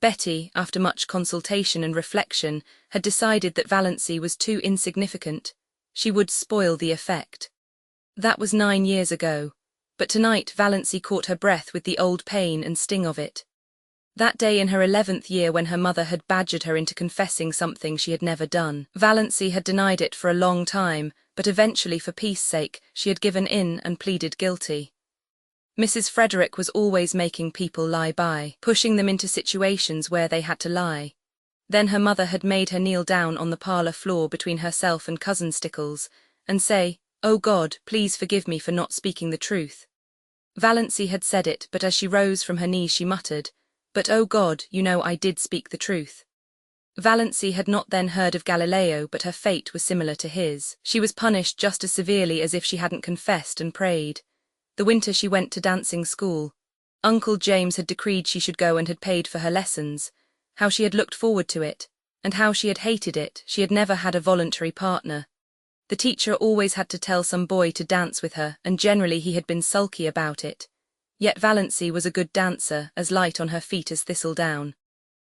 Speaker 1: Betty, after much consultation and reflection, had decided that Valancy was too insignificant. She would spoil the effect. That was 9 years ago, but tonight Valancy caught her breath with the old pain and sting of it. That day in her 11th year when her mother had badgered her into confessing something she had never done. Valancy had denied it for a long time, but eventually, for peace sake, she had given in and pleaded guilty. Mrs. Frederick was always making people lie by, pushing them into situations where they had to lie. Then her mother had made her kneel down on the parlour floor between herself and Cousin Stickles, and say, "Oh God, please forgive me for not speaking the truth." Valancy had said it, but as she rose from her knees she muttered, "But oh God, you know I did speak the truth." Valancy had not then heard of Galileo, but her fate was similar to his. She was punished just as severely as if she hadn't confessed and prayed. The winter she went to dancing school. Uncle James had decreed she should go and had paid for her lessons. How she had looked forward to it, and how she had hated it. She had never had a voluntary partner. The teacher always had to tell some boy to dance with her, and generally he had been sulky about it. Yet Valancy was a good dancer, as light on her feet as thistledown.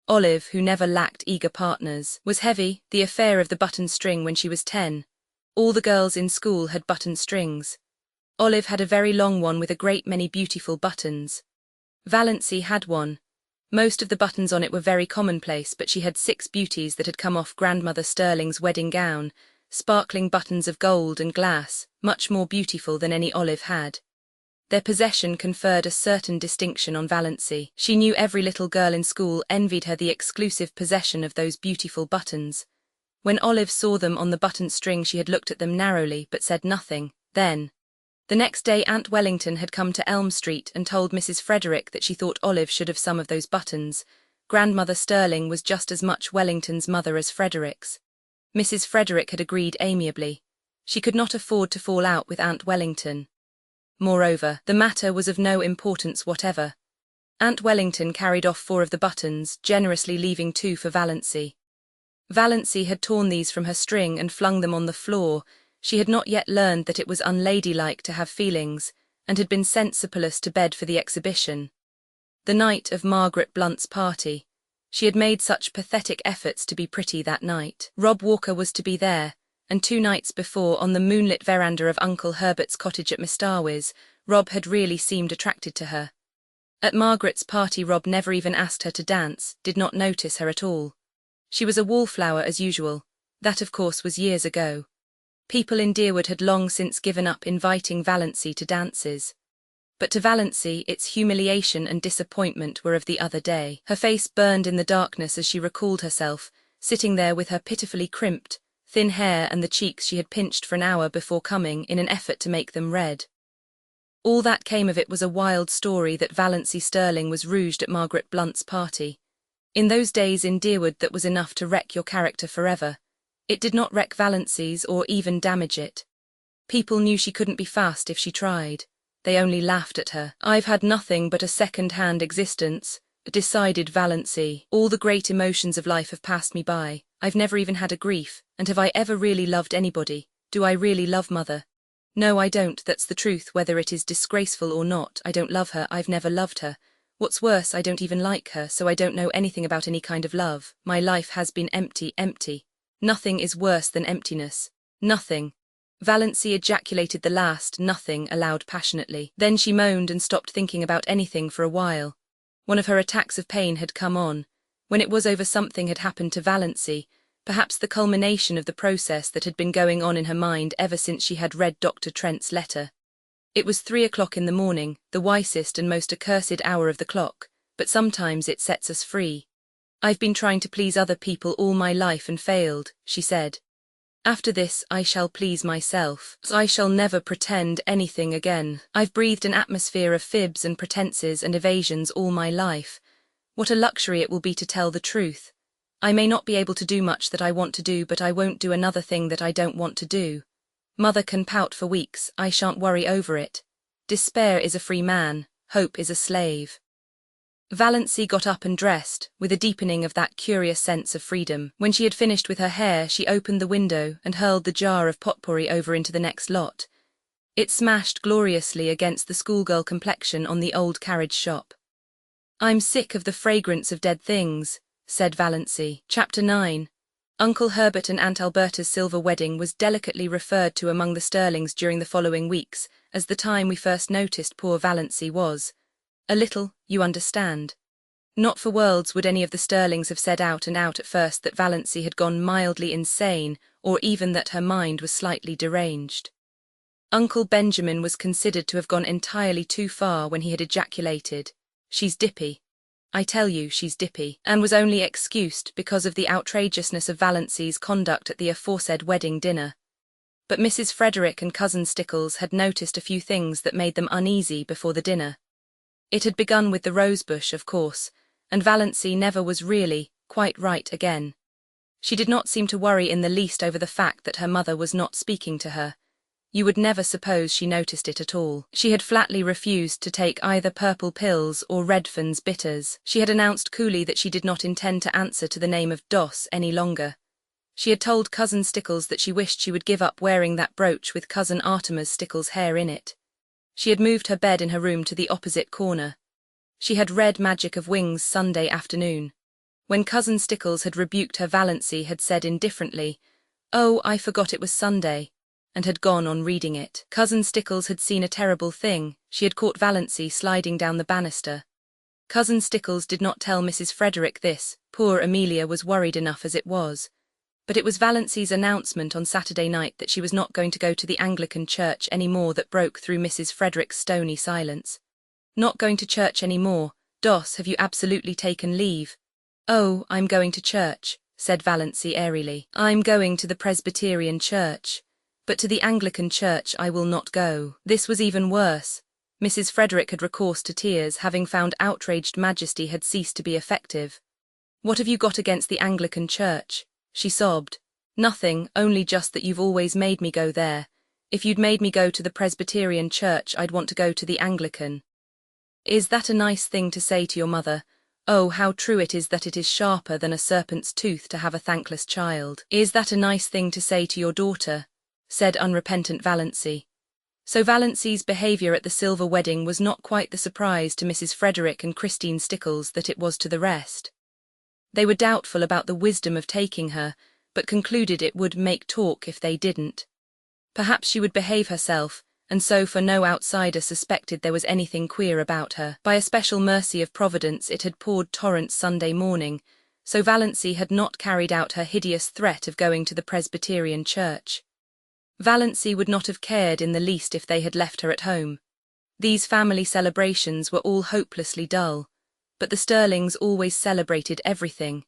Speaker 1: Olive, who never lacked eager partners, was heavy, the affair of the button string when she was 10. All the girls in school had button strings. Olive had a very long one with a great many beautiful buttons. Valancy had one. Most of the buttons on it were very commonplace, but she had 6 beauties that had come off Grandmother Stirling's wedding gown, sparkling buttons of gold and glass, much more beautiful than any Olive had. Their possession conferred a certain distinction on Valancy. She knew every little girl in school envied her the exclusive possession of those beautiful buttons. When Olive saw them on the button string she had looked at them narrowly but said nothing. Then, the next day Aunt Wellington had come to Elm Street and told Mrs. Frederick that she thought Olive should have some of those buttons. Grandmother Stirling was just as much Wellington's mother as Frederick's. Mrs. Frederick had agreed amiably. She could not afford to fall out with Aunt Wellington. Moreover, the matter was of no importance whatever. Aunt Wellington carried off 4 of the buttons, generously leaving 2 for Valancy. Valancy had torn these from her string and flung them on the floor. She had not yet learned that it was unladylike to have feelings, and had been sent surplus to bed for the exhibition. The night of Margaret Blunt's party. She had made such pathetic efforts to be pretty that night. Rob Walker was to be there, and 2 nights before, on the moonlit veranda of Uncle Herbert's cottage at Mistarwiz, Rob had really seemed attracted to her. At Margaret's party Rob never even asked her to dance, did not notice her at all. She was a wallflower as usual. That of course was years ago. People in Deerwood had long since given up inviting Valancy to dances. But to Valancy its humiliation and disappointment were of the other day. Her face burned in the darkness as she recalled herself, sitting there with her pitifully crimped, thin hair and the cheeks she had pinched for an hour before coming in an effort to make them red. All that came of it was a wild story that Valancy Stirling was rouged at Margaret Blunt's party. In those days in Deerwood that was enough to wreck your character forever. It did not wreck Valancy's or even damage it. People knew she couldn't be fast if she tried. They only laughed at her. "I've had nothing but a second-hand existence," decided Valancy. "All the great emotions of life have passed me by. I've never even had a grief, and have I ever really loved anybody? Do I really love Mother? No, I don't, that's the truth, whether it is disgraceful or not. I don't love her, I've never loved her. What's worse, I don't even like her, so I don't know anything about any kind of love. My life has been empty, empty. Nothing is worse than emptiness. Nothing." Valancy ejaculated the last "nothing" aloud passionately. Then she moaned and stopped thinking about anything for a while. One of her attacks of pain had come on. When it was over, something had happened to Valancy, perhaps the culmination of the process that had been going on in her mind ever since she had read Dr. Trent's letter. It was 3 o'clock in the morning, the wisest and most accursed hour of the clock, but sometimes it sets us free. "I've been trying to please other people all my life and failed," she said. "After this I shall please myself. I shall never pretend anything again. I've breathed an atmosphere of fibs and pretenses and evasions all my life. What a luxury it will be to tell the truth. I may not be able to do much that I want to do, but I won't do another thing that I don't want to do. Mother can pout for weeks, I shan't worry over it. Despair is a free man, hope is a slave." Valancy got up and dressed, with a deepening of that curious sense of freedom. When she had finished with her hair, she opened the window and hurled the jar of potpourri over into the next lot. It smashed gloriously against the schoolgirl complexion on the old carriage shop. "I'm sick of the fragrance of dead things," said Valancy. Chapter 9. Uncle Herbert and Aunt Alberta's silver wedding was delicately referred to among the Stirlings during the following weeks, as the time we first noticed poor Valancy was. A little, you understand. Not for worlds would any of the Stirlings have said out and out at first that Valancy had gone mildly insane, or even that her mind was slightly deranged. Uncle Benjamin was considered to have gone entirely too far when he had ejaculated, "She's dippy. I tell you, she's dippy," and was only excused because of the outrageousness of Valancy's conduct at the aforesaid wedding dinner. But Mrs. Frederick and Cousin Stickles had noticed a few things that made them uneasy before the dinner. It had begun with the rosebush, of course, and Valancy never was really quite right again. She did not seem to worry in the least over the fact that her mother was not speaking to her. You would never suppose she noticed it at all. She had flatly refused to take either purple pills or Redfern's bitters. She had announced coolly that she did not intend to answer to the name of Doss any longer. She had told Cousin Stickles that she wished she would give up wearing that brooch with Cousin Artemis Stickles' hair in it. She had moved her bed in her room to the opposite corner. She had read Magic of Wings Sunday afternoon. When Cousin Stickles had rebuked her, Valancy had said indifferently, "Oh, I forgot it was Sunday," and had gone on reading it. Cousin Stickles had seen a terrible thing. She had caught Valancy sliding down the banister. Cousin Stickles did not tell Mrs. Frederick this. Poor Amelia was worried enough as it was. But it was Valancy's announcement on Saturday night that she was not going to go to the Anglican church any more that broke through Mrs. Frederick's stony silence. "Not going to church any more? Doss, have you absolutely taken leave?" "Oh, I'm going to church," said Valancy airily. "I'm going to the Presbyterian church. But to the Anglican church I will not go." This was even worse. Mrs. Frederick had recourse to tears, having found outraged majesty had ceased to be effective. "What have you got against the Anglican church?" she sobbed. "Nothing, only just that you've always made me go there. If you'd made me go to the Presbyterian church, I'd want to go to the Anglican." "Is that a nice thing to say to your mother? Oh, how true it is that it is sharper than a serpent's tooth to have a thankless child. Is that a nice thing to say to your daughter?" said unrepentant Valancy. So Valancy's behaviour at the silver wedding was not quite the surprise to Mrs. Frederick and Christine Stickles that it was to the rest. They were doubtful about the wisdom of taking her, but concluded it would make talk if they didn't. Perhaps she would behave herself, and so for no outsider suspected there was anything queer about her. By a special mercy of Providence it had poured torrents Sunday morning, so Valancy had not carried out her hideous threat of going to the Presbyterian church. Valancy would not have cared in the least if they had left her at home. These family celebrations were all hopelessly dull, but the Stirlings always celebrated everything.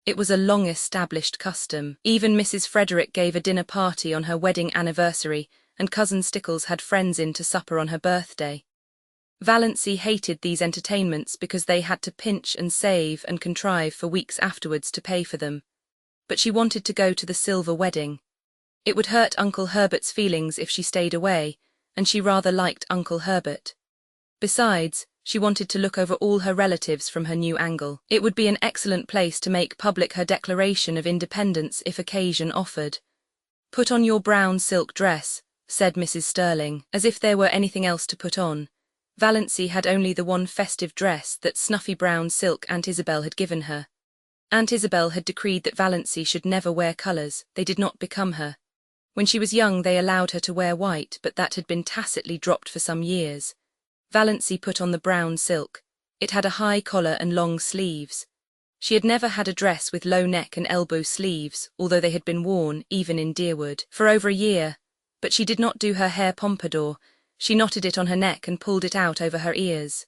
Speaker 1: It was a long-established custom. Even Mrs. Frederick gave a dinner party on her wedding anniversary, and Cousin Stickles had friends in to supper on her birthday. Valancy hated these entertainments because they had to pinch and save and contrive for weeks afterwards to pay for them. But she wanted to go to the silver wedding. It would hurt Uncle Herbert's feelings if she stayed away, and she rather liked Uncle Herbert. Besides, she wanted to look over all her relatives from her new angle. It would be an excellent place to make public her declaration of independence if occasion offered. "Put on your brown silk dress," said Mrs. Stirling, as if there were anything else to put on. Valancy had only the one festive dress, that snuffy brown silk Aunt Isabel had given her. Aunt Isabel had decreed that Valancy should never wear colours, they did not become her. When she was young they allowed her to wear white, but that had been tacitly dropped for some years. Valancy put on the brown silk. It had a high collar and long sleeves. She had never had a dress with low neck and elbow sleeves, although they had been worn, even in Deerwood, for over a year. But she did not do her hair pompadour. She knotted it on her neck and pulled it out over her ears.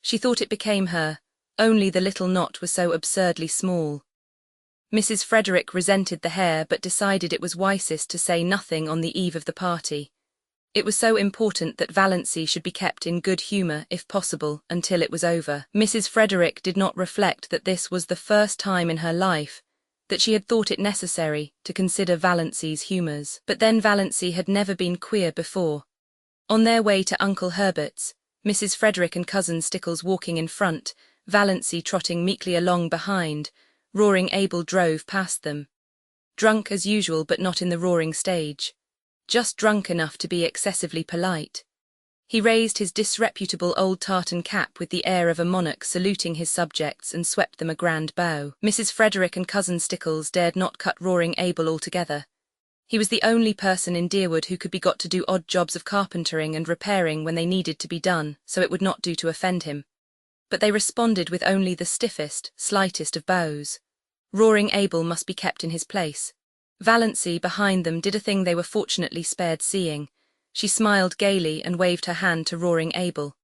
Speaker 1: She thought it became her, only the little knot was so absurdly small. Mrs. Frederick resented the hair but decided it was wisest to say nothing on the eve of the party. It was so important that Valancy should be kept in good humour, if possible, until it was over. Mrs. Frederick did not reflect that this was the first time in her life that she had thought it necessary to consider Valancy's humours. But then Valancy had never been queer before. On their way to Uncle Herbert's, Mrs. Frederick and Cousin Stickles walking in front, Valancy trotting meekly along behind. Roaring Abel drove past them. Drunk as usual, but not in the roaring stage. Just drunk enough to be excessively polite. He raised his disreputable old tartan cap with the air of a monarch saluting his subjects and swept them a grand bow. Mrs. Frederick and Cousin Stickles dared not cut Roaring Abel altogether. He was the only person in Deerwood who could be got to do odd jobs of carpentering and repairing when they needed to be done, so it would not do to offend him. But they responded with only the stiffest, slightest of bows. Roaring Abel must be kept in his place. Valancy, behind them, did a thing they were fortunately spared seeing. She smiled gaily and waved her hand to Roaring Abel.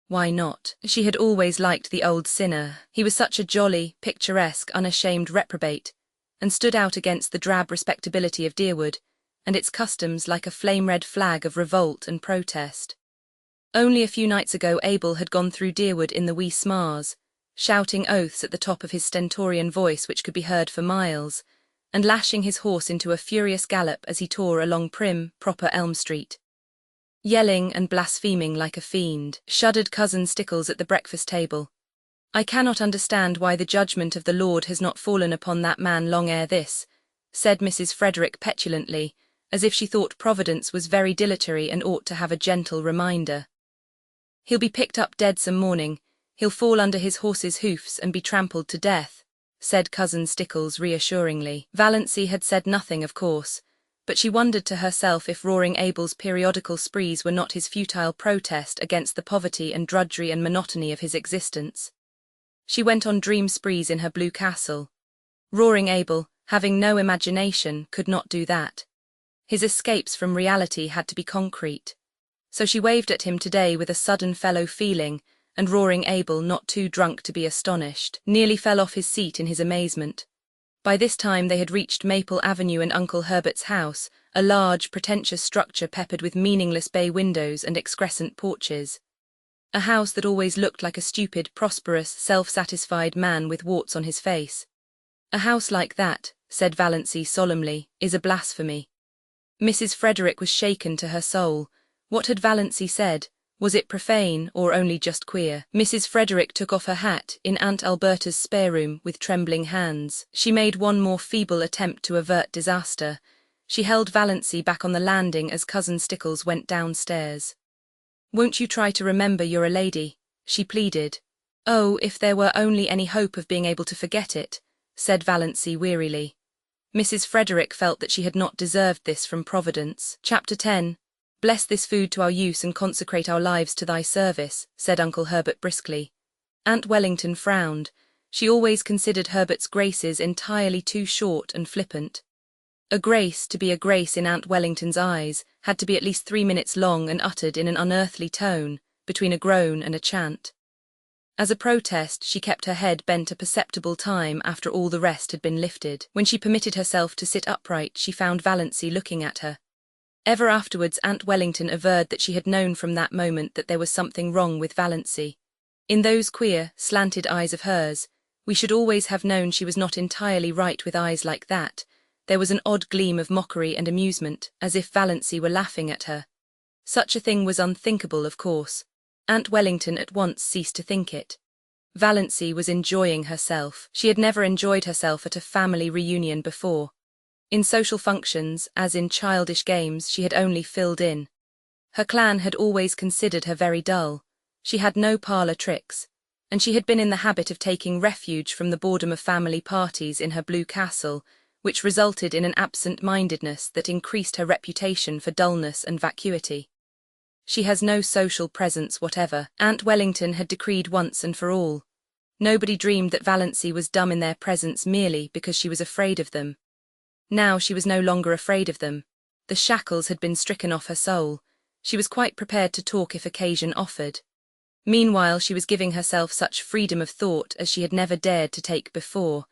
Speaker 1: Why not? She had always liked the old sinner. He was such a jolly, picturesque, unashamed reprobate, and stood out against the drab respectability of Deerwood, and its customs like a flame-red flag of revolt and protest. Only a few nights ago Abel had gone through Deerwood in the wee smarrs, shouting oaths at the top of his stentorian voice which could be heard for miles, and lashing his horse into a furious gallop as he tore along prim, proper Elm Street. Yelling and blaspheming like a fiend, shuddered Cousin Stickles at the breakfast table. I cannot understand why the judgment of the Lord has not fallen upon that man long ere this, said Mrs. Frederick petulantly, as if she thought Providence was very dilatory and ought to have a gentle reminder. He'll be picked up dead some morning, he'll fall under his horse's hoofs and be trampled to death, said Cousin Stickles reassuringly. Valancy had said nothing, of course, but she wondered to herself if Roaring Abel's periodical sprees were not his futile protest against the poverty and drudgery and monotony of his existence. She went on dream sprees in her blue castle. Roaring Abel, having no imagination, could not do that. His escapes from reality had to be concrete. So she waved at him today with a sudden fellow feeling, and Roaring Abel, not too drunk to be astonished, nearly fell off his seat in his amazement. By this time they had reached Maple Avenue and Uncle Herbert's house, a large, pretentious structure peppered with meaningless bay windows and excrescent porches. A house that always looked like a stupid, prosperous, self-satisfied man with warts on his face. A house like that, said Valancy solemnly, is a blasphemy. Mrs. Frederick was shaken to her soul. What had Valancy said? Was it profane, or only just queer? Mrs. Frederick took off her hat in Aunt Alberta's spare room with trembling hands. She made one more feeble attempt to avert disaster. She held Valancy back on the landing as Cousin Stickles went downstairs. "Won't you try to remember you're a lady?" she pleaded. "Oh, if there were only any hope of being able to forget it," said Valancy wearily. Mrs. Frederick felt that she had not deserved this from Providence. Chapter 10. "Bless this food to our use and consecrate our lives to thy service," said Uncle Herbert briskly. Aunt Wellington frowned. She always considered Herbert's graces entirely too short and flippant. A grace, to be a grace in Aunt Wellington's eyes, had to be at least 3 minutes long and uttered in an unearthly tone, between a groan and a chant. As a protest, she kept her head bent a perceptible time after all the rest had been lifted. When she permitted herself to sit upright, she found Valancy looking at her. Ever afterwards Aunt Wellington averred that she had known from that moment that there was something wrong with Valancy. In those queer, slanted eyes of hers, we should always have known she was not entirely right with eyes like that. There was an odd gleam of mockery and amusement, as if Valancy were laughing at her. Such a thing was unthinkable, of course. Aunt Wellington at once ceased to think it. Valancy was enjoying herself. She had never enjoyed herself at a family reunion before. In social functions, as in childish games, she had only filled in. Her clan had always considered her very dull. She had no parlour tricks, and she had been in the habit of taking refuge from the boredom of family parties in her blue castle, which resulted in an absent-mindedness that increased her reputation for dullness and vacuity. She has no social presence whatever, Aunt Wellington had decreed once and for all. Nobody dreamed that Valancy was dumb in their presence merely because she was afraid of them. Now she was no longer afraid of them. The shackles had been stricken off her soul. She was quite prepared to talk if occasion offered. Meanwhile she was giving herself such freedom of thought as she had never dared to take before.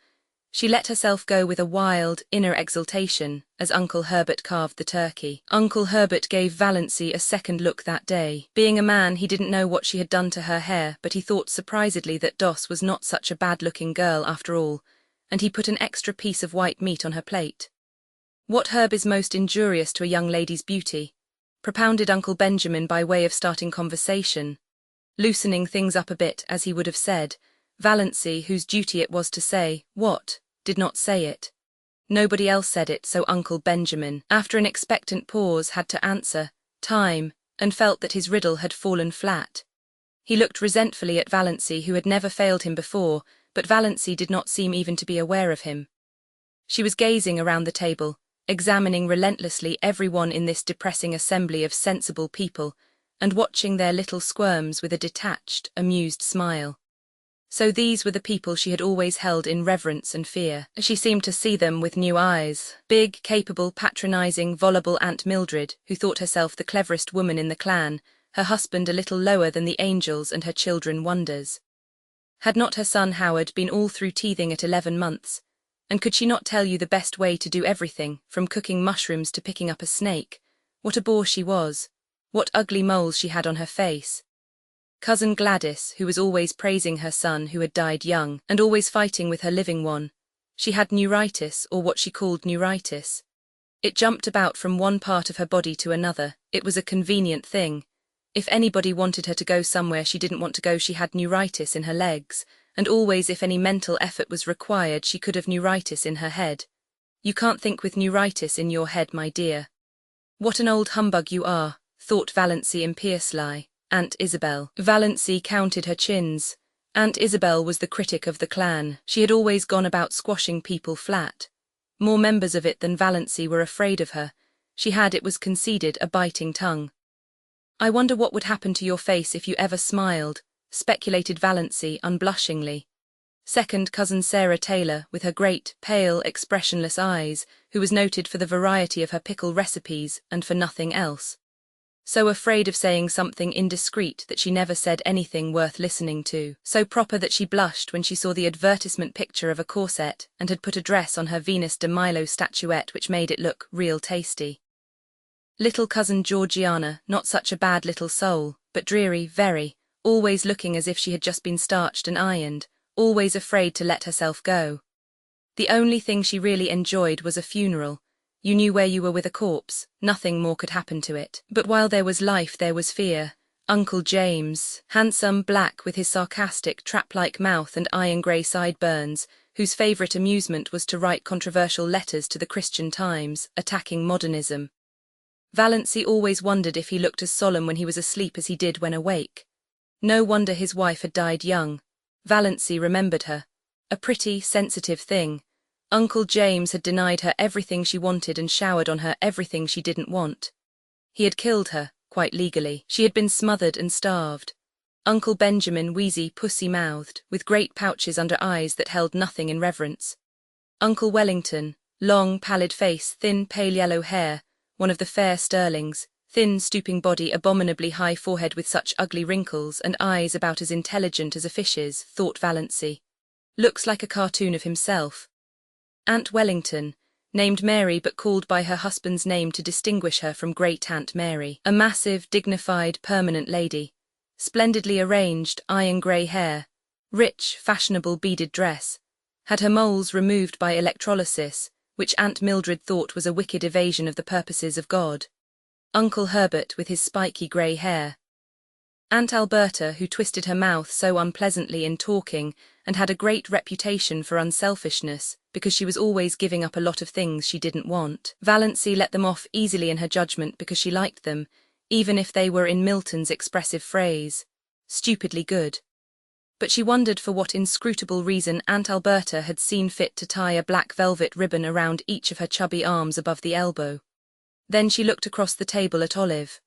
Speaker 1: She let herself go with a wild, inner exultation as Uncle Herbert carved the turkey. Uncle Herbert gave Valancy a second look that day. Being a man, he didn't know what she had done to her hair, but he thought surprisedly that Doss was not such a bad-looking girl after all, and he put an extra piece of white meat on her plate. "What herb is most injurious to a young lady's beauty?" propounded Uncle Benjamin by way of starting conversation. Loosening things up a bit, as he would have said, Valancy, whose duty it was to say what, did not say it. Nobody else said it, so Uncle Benjamin, after an expectant pause, had to answer, time, and felt that his riddle had fallen flat. He looked resentfully at Valancy, who had never failed him before, but Valancy did not seem even to be aware of him. She was gazing around the table, examining relentlessly everyone in this depressing assembly of sensible people, and watching their little squirms with a detached, amused smile. So these were the people she had always held in reverence and fear. She seemed to see them with new eyes. Big, capable, patronizing, voluble Aunt Mildred, who thought herself the cleverest woman in the clan, her husband a little lower than the angels and her children wonders. Had not her son Howard been all through teething at 11 months? And could she not tell you the best way to do everything, from cooking mushrooms to picking up a snake? What a bore she was. What ugly moles she had on her face. Cousin Gladys, who was always praising her son who had died young, and always fighting with her living one. She had neuritis, or what she called neuritis. It jumped about from one part of her body to another. It was a convenient thing. If anybody wanted her to go somewhere she didn't want to go, she had neuritis in her legs, and always if any mental effort was required she could have neuritis in her head. You can't think with neuritis in your head, my dear. What an old humbug you are, thought Valancy impiously. Aunt Isabel. Valancy counted her chins. Aunt Isabel was the critic of the clan. She had always gone about squashing people flat. More members of it than Valancy were afraid of her. She had, it was conceded, a biting tongue. I wonder what would happen to your face if you ever smiled, speculated Valancy unblushingly. Second cousin Sarah Taylor, with her great, pale, expressionless eyes, who was noted for the variety of her pickle recipes and for nothing else. So afraid of saying something indiscreet that she never said anything worth listening to. So proper that she blushed when she saw the advertisement picture of a corset and had put a dress on her Venus de Milo statuette which made it look real tasty. Little cousin Georgiana, not such a bad little soul, but dreary, very, always looking as if she had just been starched and ironed, always afraid to let herself go. The only thing she really enjoyed was a funeral. You knew where you were with a corpse, nothing more could happen to it. But while there was life there was fear. Uncle James, handsome, black with his sarcastic, trap-like mouth and iron-grey sideburns, whose favourite amusement was to write controversial letters to the Christian Times, attacking modernism. Valancy always wondered if he looked as solemn when he was asleep as he did when awake. No wonder his wife had died young. Valancy remembered her. A pretty, sensitive thing. Uncle James had denied her everything she wanted and showered on her everything she didn't want. He had killed her, quite legally. She had been smothered and starved. Uncle Benjamin, wheezy, pussy-mouthed, with great pouches under eyes that held nothing in reverence. Uncle Wellington, long, pallid face, thin, pale yellow hair, one of the fair Stirlings, thin, stooping body, abominably high forehead with such ugly wrinkles, and eyes about as intelligent as a fish's, thought Valancy. Looks like a cartoon of himself. Aunt Wellington, named Mary but called by her husband's name to distinguish her from Great Aunt Mary, a massive, dignified, permanent lady, splendidly arranged, iron-grey hair, rich, fashionable beaded dress, had her moles removed by electrolysis, which Aunt Mildred thought was a wicked evasion of the purposes of God. Uncle Herbert with his spiky grey hair. Aunt Alberta, who twisted her mouth so unpleasantly in talking and had a great reputation for unselfishness because she was always giving up a lot of things she didn't want. Valancy let them off easily in her judgment because she liked them, even if they were, in Milton's expressive phrase, stupidly good. But she wondered for what inscrutable reason Aunt Alberta had seen fit to tie a black velvet ribbon around each of her chubby arms above the elbow. Then she looked across the table at Olive.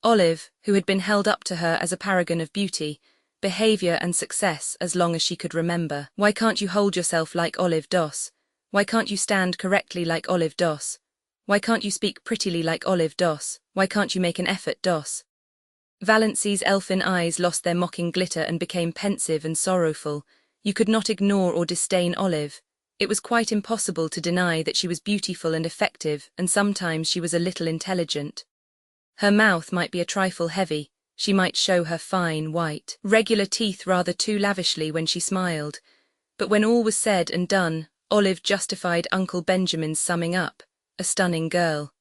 Speaker 1: Olive, who had been held up to her as a paragon of beauty, behaviour and success as long as she could remember. Why can't you hold yourself like Olive Doss? Why can't you stand correctly like Olive Doss? Why can't you speak prettily like Olive Doss? Why can't you make an effort, Doss? Valancy's elfin eyes lost their mocking glitter and became pensive and sorrowful. You could not ignore or disdain Olive. It was quite impossible to deny that she was beautiful and effective, and sometimes she was a little intelligent. Her mouth might be a trifle heavy, she might show her fine, white, regular teeth rather too lavishly when she smiled, but when all was said and done, Olive justified Uncle Benjamin's summing up, a stunning girl.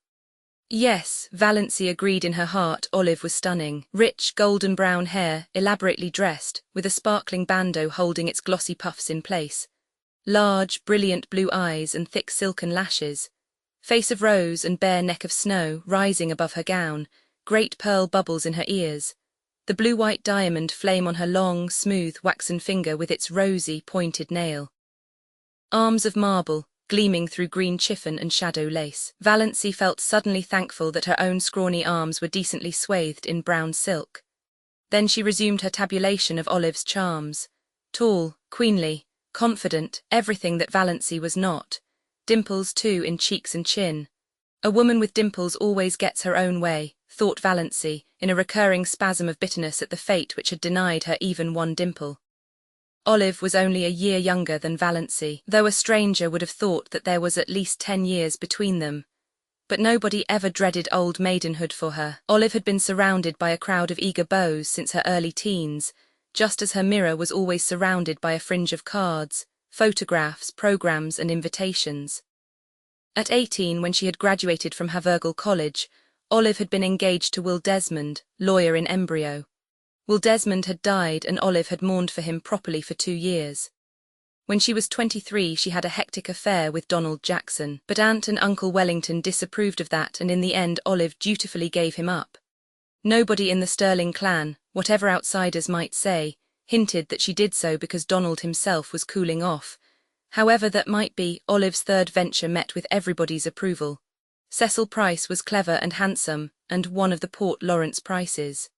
Speaker 1: Yes, Valancy agreed in her heart. Olive was stunning. Rich, golden brown hair, elaborately dressed, with a sparkling bandeau holding its glossy puffs in place. Large, brilliant blue eyes and thick silken lashes. Face of rose and bare neck of snow rising above her gown, great pearl bubbles in her ears. The blue-white diamond flame on her long, smooth, waxen finger with its rosy, pointed nail. Arms of marble, gleaming through green chiffon and shadow lace. Valancy felt suddenly thankful that her own scrawny arms were decently swathed in brown silk. Then she resumed her tabulation of Olive's charms. Tall, queenly, confident, everything that Valancy was not. Dimples, too, in cheeks and chin. A woman with dimples always gets her own way, thought Valancy, in a recurring spasm of bitterness at the fate which had denied her even one dimple. Olive was only a year younger than Valancy, though a stranger would have thought that there was at least 10 years between them. But nobody ever dreaded old maidenhood for her. Olive had been surrounded by a crowd of eager beaux since her early teens, just as her mirror was always surrounded by a fringe of cards, photographs, programs, and invitations. At 18, when she had graduated from Havergal College, Olive had been engaged to Will Desmond, lawyer in embryo. Will Desmond had died and Olive had mourned for him properly for 2 years. When she was 23, she had a hectic affair with Donald Jackson, but Aunt and Uncle Wellington disapproved of that, and in the end Olive dutifully gave him up. Nobody in the Stirling clan, whatever outsiders might say, hinted that she did so because Donald himself was cooling off. However that might be, Olive's third venture met with everybody's approval. Cecil Price was clever and handsome, and one of the Port Lawrence Prices.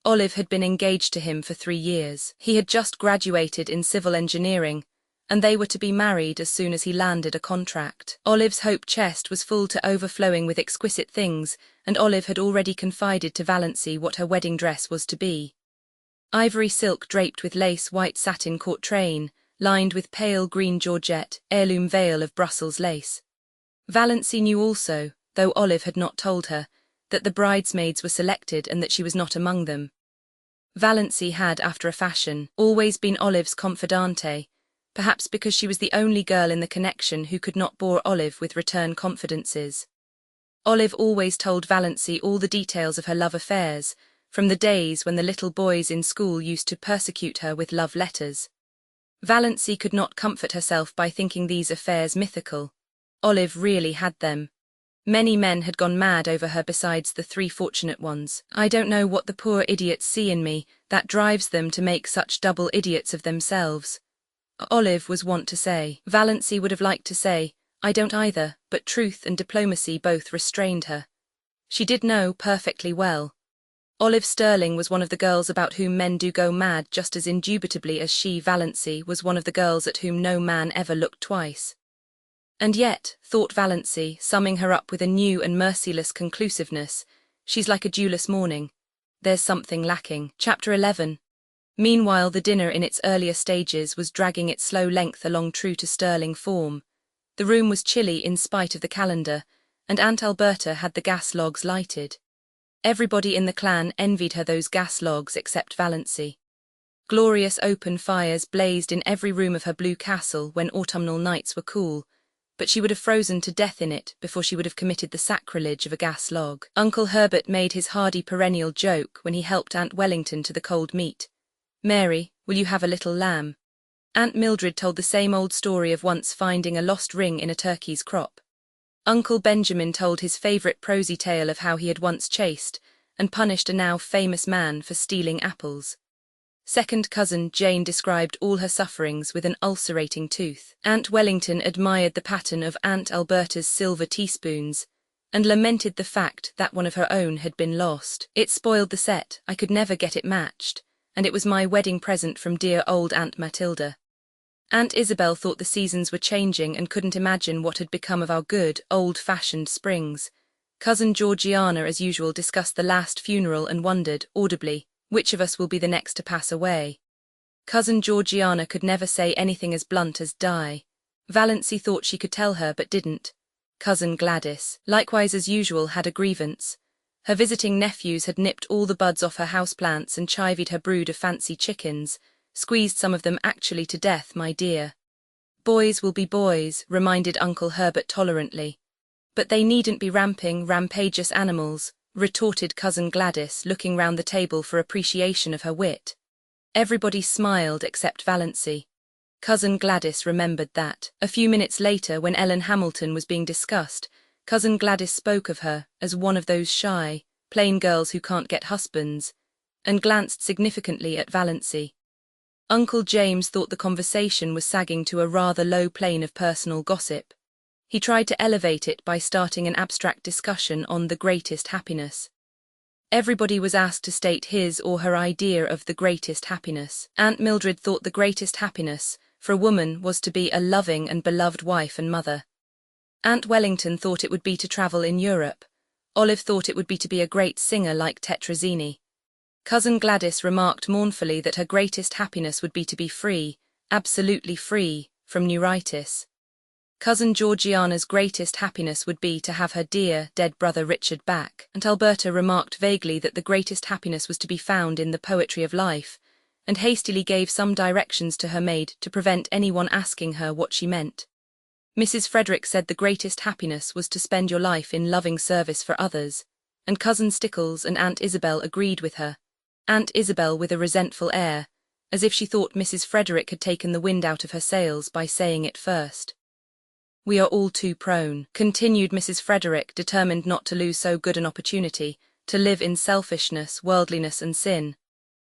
Speaker 1: Olive had been engaged to him for 3 years. He had just graduated in civil engineering, and they were to be married as soon as he landed a contract. Olive's hope chest was full to overflowing with exquisite things, and Olive had already confided to Valancy what her wedding dress was to be. Ivory silk draped with lace white satin quatrain, lined with pale green georgette, heirloom veil of Brussels lace. Valancy knew also, though Olive had not told her, that the bridesmaids were selected and that she was not among them. Valancy had, after a fashion, always been Olive's confidante, perhaps because she was the only girl in the connection who could not bore Olive with return confidences. Olive always told Valancy all the details of her love affairs, from the days when the little boys in school used to persecute her with love letters. Valancy could not comfort herself by thinking these affairs mythical. Olive really had them. Many men had gone mad over her besides the 3 fortunate ones. I don't know what the poor idiots see in me that drives them to make such double idiots of themselves, Olive was wont to say. Valancy would have liked to say, I don't either, but truth and diplomacy both restrained her. She did know perfectly well. Olive Stirling was one of the girls about whom men do go mad just as indubitably as she, Valancy, was one of the girls at whom no man ever looked twice. And yet, thought Valancy, summing her up with a new and merciless conclusiveness, she's like a dewless morning. There's something lacking. Chapter 11. Meanwhile the dinner in its earlier stages was dragging its slow length along true to Stirling form. The room was chilly in spite of the calendar, and Aunt Alberta had the gas logs lighted. Everybody in the clan envied her those gas logs except Valancy. Glorious open fires blazed in every room of her blue castle when autumnal nights were cool, but she would have frozen to death in it before she would have committed the sacrilege of a gas log. Uncle Herbert made his hardy perennial joke when he helped Aunt Wellington to the cold meat. Mary, will you have a little lamb? Aunt Mildred told the same old story of once finding a lost ring in a turkey's crop. Uncle Benjamin told his favourite prosy tale of how he had once chased and punished a now famous man for stealing apples. Second cousin Jane described all her sufferings with an ulcerating tooth. Aunt Wellington admired the pattern of Aunt Alberta's silver teaspoons, and lamented the fact that one of her own had been lost. It spoiled the set, I could never get it matched, and it was my wedding present from dear old Aunt Matilda. Aunt Isabel thought the seasons were changing and couldn't imagine what had become of our good, old-fashioned springs. Cousin Georgiana as usual discussed the last funeral and wondered, audibly, which of us will be the next to pass away. Cousin Georgiana could never say anything as blunt as die. Valancy thought she could tell her but didn't. Cousin Gladys, likewise as usual, had a grievance. Her visiting nephews had nipped all the buds off her houseplants and chivied her brood of fancy chickens, squeezed some of them actually to death, my dear. Boys will be boys, reminded Uncle Herbert tolerantly. But they needn't be rampageous animals, retorted Cousin Gladys, looking round the table for appreciation of her wit. Everybody smiled except Valancy. Cousin Gladys remembered that. A few minutes later, when Ellen Hamilton was being discussed, Cousin Gladys spoke of her as one of those shy, plain girls who can't get husbands, and glanced significantly at Valancy. Uncle James thought the conversation was sagging to a rather low plane of personal gossip. He tried to elevate it by starting an abstract discussion on the greatest happiness. Everybody was asked to state his or her idea of the greatest happiness. Aunt Mildred thought the greatest happiness, for a woman, was to be a loving and beloved wife and mother. Aunt Wellington thought it would be to travel in Europe. Olive thought it would be to be a great singer like Tetrazzini. Cousin Gladys remarked mournfully that her greatest happiness would be to be free, absolutely free, from neuritis. Cousin Georgiana's greatest happiness would be to have her dear, dead brother Richard back, and Alberta remarked vaguely that the greatest happiness was to be found in the poetry of life, and hastily gave some directions to her maid to prevent anyone asking her what she meant. Mrs. Frederick said the greatest happiness was to spend your life in loving service for others, and Cousin Stickles and Aunt Isabel agreed with her. Aunt Isabel with a resentful air, as if she thought Mrs. Frederick had taken the wind out of her sails by saying it first. "We are all too prone," continued Mrs. Frederick, determined not to lose so good an opportunity, "to live in selfishness, worldliness and sin."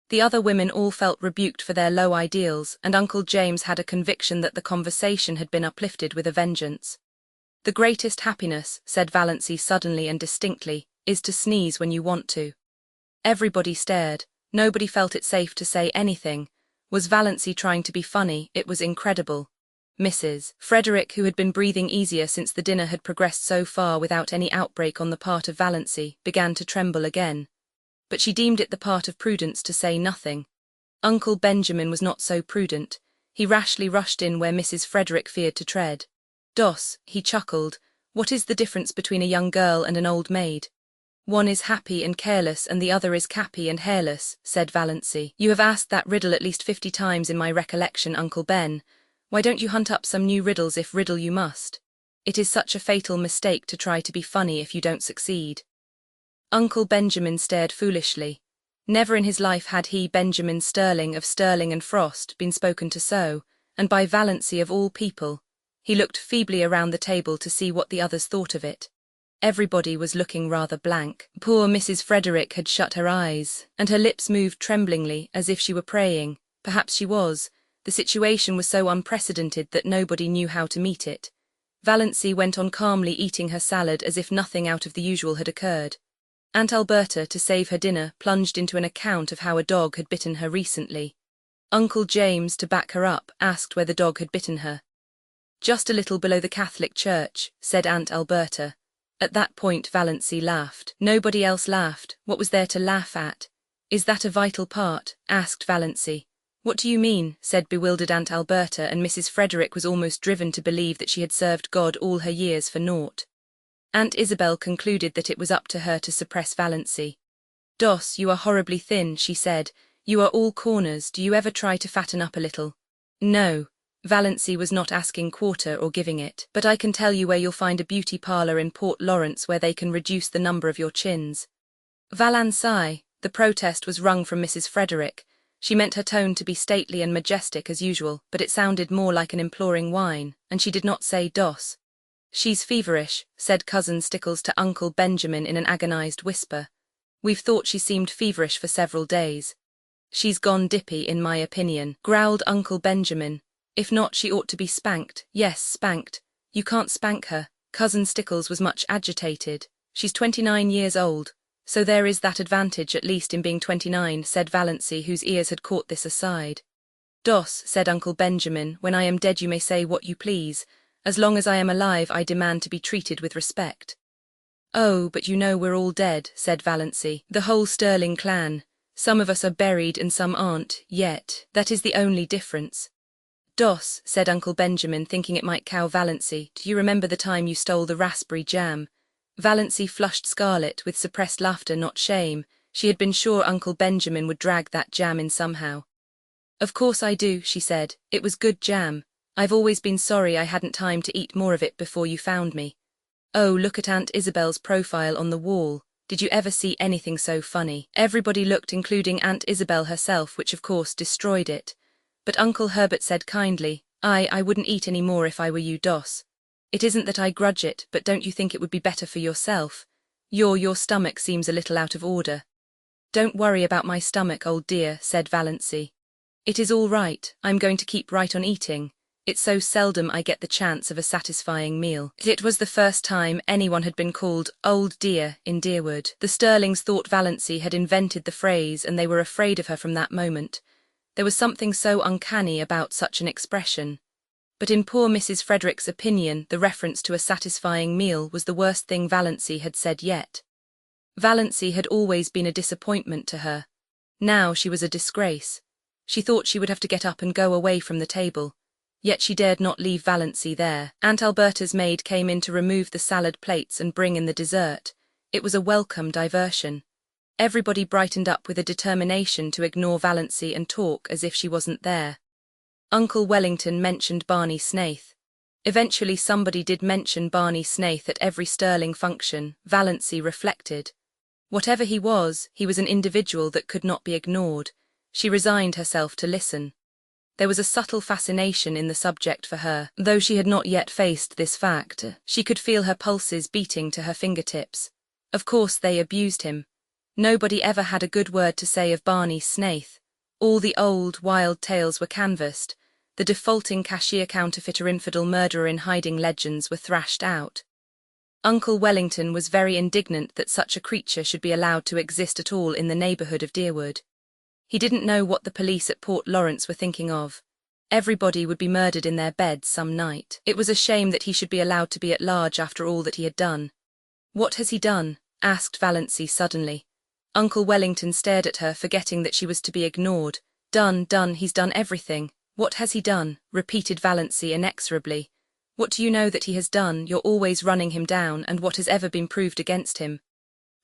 Speaker 1: The other women all felt rebuked for their low ideals, and Uncle James had a conviction that the conversation had been uplifted with a vengeance. "The greatest happiness," said Valancy suddenly and distinctly, "is to sneeze when you want to." Everybody stared. Nobody felt it safe to say anything. Was Valancy trying to be funny? It was incredible. Mrs. Frederick, who had been breathing easier since the dinner had progressed so far without any outbreak on the part of Valancy, began to tremble again. But she deemed it the part of prudence to say nothing. Uncle Benjamin was not so prudent. He rashly rushed in where Mrs. Frederick feared to tread. "Doss," he chuckled, "what is the difference between a young girl and an old maid?" "One is happy and careless and the other is cappy and hairless," said Valancy. "You have asked that riddle at least 50 times in my recollection, Uncle Ben. Why don't you hunt up some new riddles if riddle you must? It is such a fatal mistake to try to be funny if you don't succeed." Uncle Benjamin stared foolishly. Never in his life had he, Benjamin Stirling of Stirling and Frost, been spoken to so, and by Valancy of all people. He looked feebly around the table to see what the others thought of it. Everybody was looking rather blank. Poor Mrs. Frederick had shut her eyes, and her lips moved tremblingly as if she were praying. Perhaps she was. The situation was so unprecedented that nobody knew how to meet it. Valancy went on calmly eating her salad as if nothing out of the usual had occurred. Aunt Alberta, to save her dinner, plunged into an account of how a dog had bitten her recently. Uncle James, to back her up, asked where the dog had bitten her. "Just a little below the Catholic Church," said Aunt Alberta. At that point Valancy laughed. Nobody else laughed. What was there to laugh at? "Is that a vital part?" asked Valancy. "What do you mean?" said bewildered Aunt Alberta, and Mrs. Frederick was almost driven to believe that she had served God all her years for naught. Aunt Isabel concluded that it was up to her to suppress Valancy. "Doss, you are horribly thin," she said. "You are all corners. Do you ever try to fatten up a little?" "No." Valancy was not asking quarter or giving it. "But I can tell you where you'll find a beauty parlour in Port Lawrence where they can reduce the number of your chins." "Valancy," the protest was wrung from Mrs. Frederick. She meant her tone to be stately and majestic as usual, but it sounded more like an imploring whine, and she did not say "Doss." "She's feverish," said Cousin Stickles to Uncle Benjamin in an agonized whisper. "We've thought she seemed feverish for several days." "She's gone dippy, in my opinion," growled Uncle Benjamin. "If not, she ought to be spanked." "Yes, spanked." "You can't spank her." Cousin Stickles was much agitated. "She's 29 years old. So there is that advantage at least in being 29, said Valancy, whose ears had caught this aside. "Doss," said Uncle Benjamin, "when I am dead you may say what you please. As long as I am alive I demand to be treated with respect." "Oh, but you know we're all dead," said Valancy. "The whole Stirling clan. Some of us are buried and some aren't, yet. That is the only difference." "Doss," said Uncle Benjamin, thinking it might cow Valancy, "do you remember the time you stole the raspberry jam?" Valancy flushed scarlet, with suppressed laughter, not shame. She had been sure Uncle Benjamin would drag that jam in somehow. "Of course I do," she said. "It was good jam. I've always been sorry I hadn't time to eat more of it before you found me." Oh, look at Aunt Isabel's profile on the wall. Did you ever see anything so funny? Everybody looked, including Aunt Isabel herself, which of course destroyed it. But Uncle Herbert said kindly, I wouldn't eat any more if I were you, Doss. It isn't that I grudge it, but don't you think it would be better for yourself? Your stomach seems a little out of order. Don't worry about my stomach, old dear, said Valancy. It is all right, I'm going to keep right on eating. It's so seldom I get the chance of a satisfying meal. It was the first time anyone had been called old dear in Deerwood. The Stirlings thought Valancy had invented the phrase, and they were afraid of her from that moment. There was something so uncanny about such an expression. But in poor Mrs. Frederick's opinion, the reference to a satisfying meal was the worst thing Valancy had said yet. Valancy had always been a disappointment to her. Now she was a disgrace. She thought she would have to get up and go away from the table. Yet she dared not leave Valancy there. Aunt Alberta's maid came in to remove the salad plates and bring in the dessert. It was a welcome diversion. Everybody brightened up with a determination to ignore Valancy and talk as if she wasn't there. Uncle Wellington mentioned Barney Snaith. Eventually somebody did mention Barney Snaith at every Stirling function, Valancy reflected. Whatever he was an individual that could not be ignored. She resigned herself to listen. There was a subtle fascination in the subject for her, though she had not yet faced this fact. She could feel her pulses beating to her fingertips. Of course they abused him. Nobody ever had a good word to say of Barney Snaith. All the old, wild tales were canvassed. The defaulting cashier, counterfeiter, infidel, murderer in hiding legends were thrashed out. Uncle Wellington was very indignant that such a creature should be allowed to exist at all in the neighbourhood of Deerwood. He didn't know what the police at Port Lawrence were thinking of. Everybody would be murdered in their beds some night. It was a shame that he should be allowed to be at large after all that he had done. What has he done? Asked Valancy suddenly. Uncle Wellington stared at her, forgetting that she was to be ignored. Done, he's done everything. What has he done? Repeated Valancy inexorably. What do you know that he has done? You're always running him down, and what has ever been proved against him?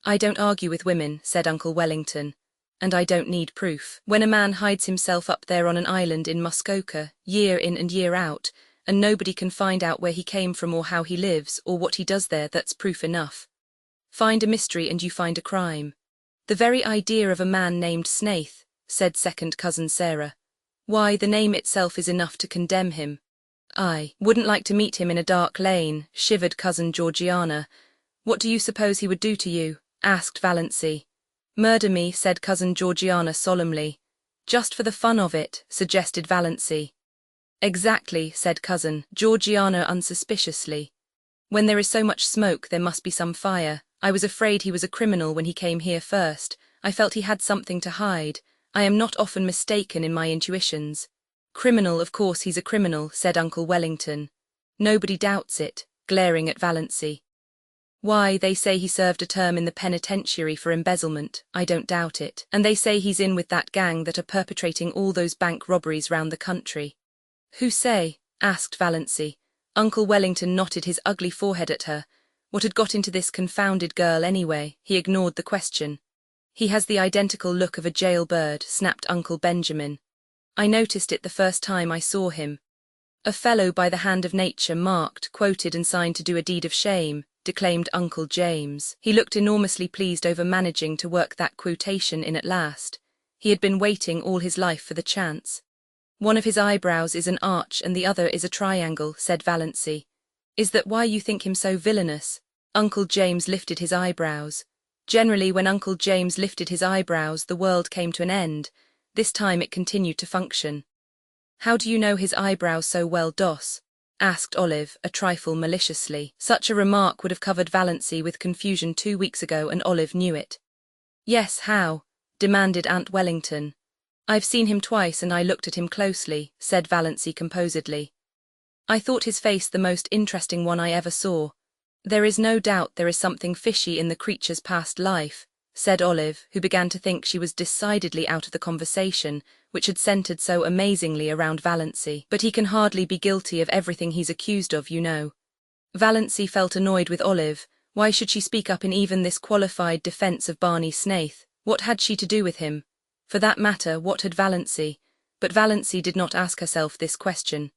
Speaker 1: I don't argue with women, said Uncle Wellington. And I don't need proof. When a man hides himself up there on an island in Muskoka, year in and year out, and nobody can find out where he came from or how he lives or what he does there, that's proof enough. Find a mystery and you find a crime. The very idea of a man named Snaith, said second cousin Sarah. Why, the name itself is enough to condemn him. I wouldn't like to meet him in a dark lane, shivered cousin Georgiana. What do you suppose he would do to you? Asked Valancy. Murder me, said cousin Georgiana solemnly. Just for the fun of it, suggested Valancy. Exactly, said cousin Georgiana unsuspiciously. When there is so much smoke there must be some fire. I was afraid he was a criminal when he came here first. I felt he had something to hide. I am not often mistaken in my intuitions. Criminal, of course he's a criminal, said Uncle Wellington. Nobody doubts it, glaring at Valancy. Why, they say he served a term in the penitentiary for embezzlement. I don't doubt it. And they say he's in with that gang that are perpetrating all those bank robberies round the country. Who say? Asked Valancy. Uncle Wellington knotted his ugly forehead at her. What had got into this confounded girl anyway? He ignored the question. He has the identical look of a jailbird, snapped Uncle Benjamin. I noticed it the first time I saw him. A fellow by the hand of nature, marked, quoted and signed to do a deed of shame, declaimed Uncle James. He looked enormously pleased over managing to work that quotation in at last. He had been waiting all his life for the chance. One of his eyebrows is an arch and the other is a triangle, said Valancy. Is that why you think him so villainous? Uncle James lifted his eyebrows. Generally, when Uncle James lifted his eyebrows, the world came to an end. This time it continued to function. How do you know his eyebrows so well, Doss? Asked Olive, a trifle maliciously. Such a remark would have covered Valancy with confusion 2 weeks ago, and Olive knew it. Yes, how? Demanded Aunt Wellington. I've seen him twice and I looked at him closely, said Valancy composedly. I thought his face the most interesting one I ever saw. There is no doubt there is something fishy in the creature's past life, said Olive, who began to think she was decidedly out of the conversation, which had centred so amazingly around Valancy. But he can hardly be guilty of everything he's accused of, you know. Valancy felt annoyed with Olive. Why should she speak up in even this qualified defence of Barney Snaith? What had she to do with him? For that matter, what had Valancy? But Valancy did not ask herself this question.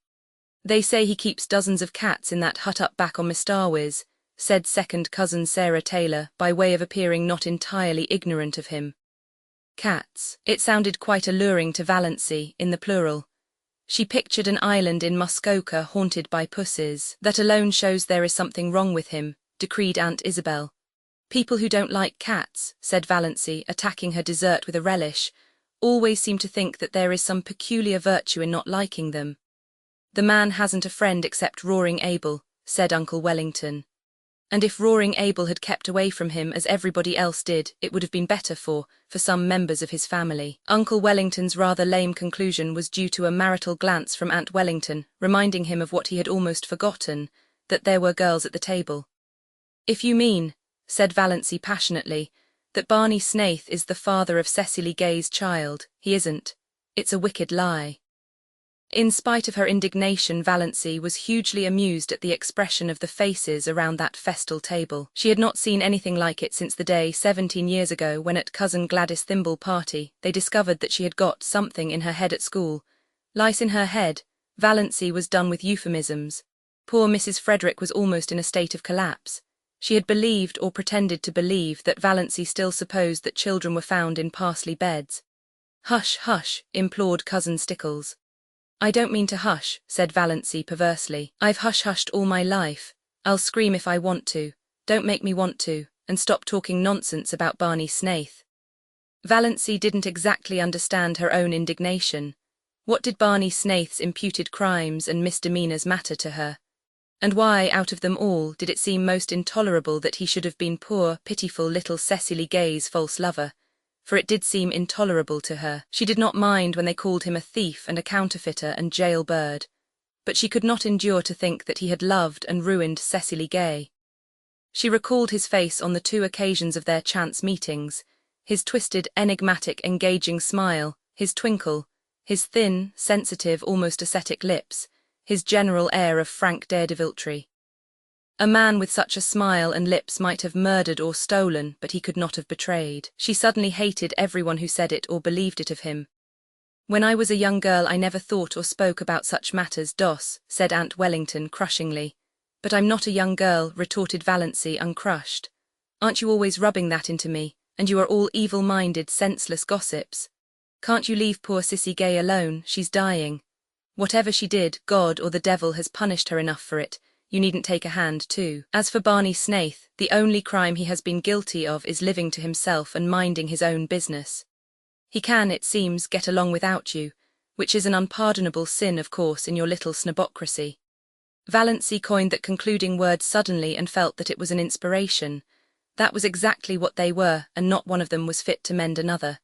Speaker 1: They say he keeps dozens of cats in that hut up back on Mistarwiz. said second cousin Sarah Taylor, by way of appearing not entirely ignorant of him. Cats. It sounded quite alluring to Valancy, in the plural. She pictured an island in Muskoka haunted by pussies. That alone shows there is something wrong with him, decreed Aunt Isabel. People who don't like cats, said Valancy, attacking her dessert with a relish, always seem to think that there is some peculiar virtue in not liking them. The man hasn't a friend except Roaring Abel, said Uncle Wellington. And if Roaring Abel had kept away from him as everybody else did, it would have been better for some members of his family. Uncle Wellington's rather lame conclusion was due to a marital glance from Aunt Wellington, reminding him of what he had almost forgotten, that there were girls at the table. If you mean, said Valancy passionately, that Barney Snaith is the father of Cecily Gay's child, he isn't. It's a wicked lie. In spite of her indignation, Valancy was hugely amused at the expression of the faces around that festal table. She had not seen anything like it since the day 17 years ago when at Cousin Gladys Thimble's party they discovered that she had got something in her head at school. Lice in her head. Valancy was done with euphemisms. Poor Mrs. Frederick was almost in a state of collapse. She had believed or pretended to believe that Valancy still supposed that children were found in parsley beds. Hush, hush, implored Cousin Stickles. I don't mean to hush, said Valancy perversely. I've hush-hushed all my life. I'll scream if I want to. Don't make me want to, and stop talking nonsense about Barney Snaith. Valancy didn't exactly understand her own indignation. What did Barney Snaith's imputed crimes and misdemeanors matter to her? And why, out of them all, did it seem most intolerable that he should have been poor, pitiful little Cecily Gay's false lover? For it did seem intolerable to her. She did not mind when they called him a thief and a counterfeiter and jailbird, but she could not endure to think that he had loved and ruined Cecily Gay. She recalled his face on the 2 occasions of their chance meetings, his twisted, enigmatic, engaging smile, his twinkle, his thin, sensitive, almost ascetic lips, his general air of frank daredeviltry. A man with such a smile and lips might have murdered or stolen, but he could not have betrayed. She suddenly hated everyone who said it or believed it of him. When I was a young girl I never thought or spoke about such matters, Doss, said Aunt Wellington crushingly. But I'm not a young girl, retorted Valancy uncrushed. Aren't you always rubbing that into me, and you are all evil-minded, senseless gossips? Can't you leave poor Cissy Gay alone? She's dying. Whatever she did, God or the devil has punished her enough for it. You needn't take a hand too. As for Barney Snaith, the only crime he has been guilty of is living to himself and minding his own business. He can, it seems, get along without you, which is an unpardonable sin, of course, in your little snobocracy. Valancy coined that concluding word suddenly and felt that it was an inspiration. That was exactly what they were, and not one of them was fit to mend another.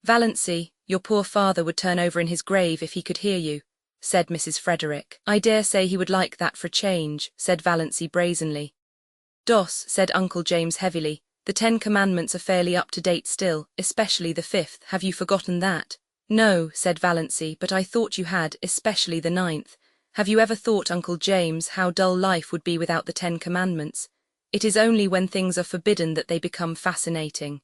Speaker 1: Valancy, your poor father would turn over in his grave if he could hear you, said Mrs. Frederick. I dare say he would like that for a change, said Valancy brazenly. Doss, said Uncle James heavily, the 10 Commandments are fairly up to date still, especially the 5th, have you forgotten that? No, said Valancy, but I thought you had, especially the 9th. Have you ever thought, Uncle James, how dull life would be without the 10 Commandments? It is only when things are forbidden that they become fascinating.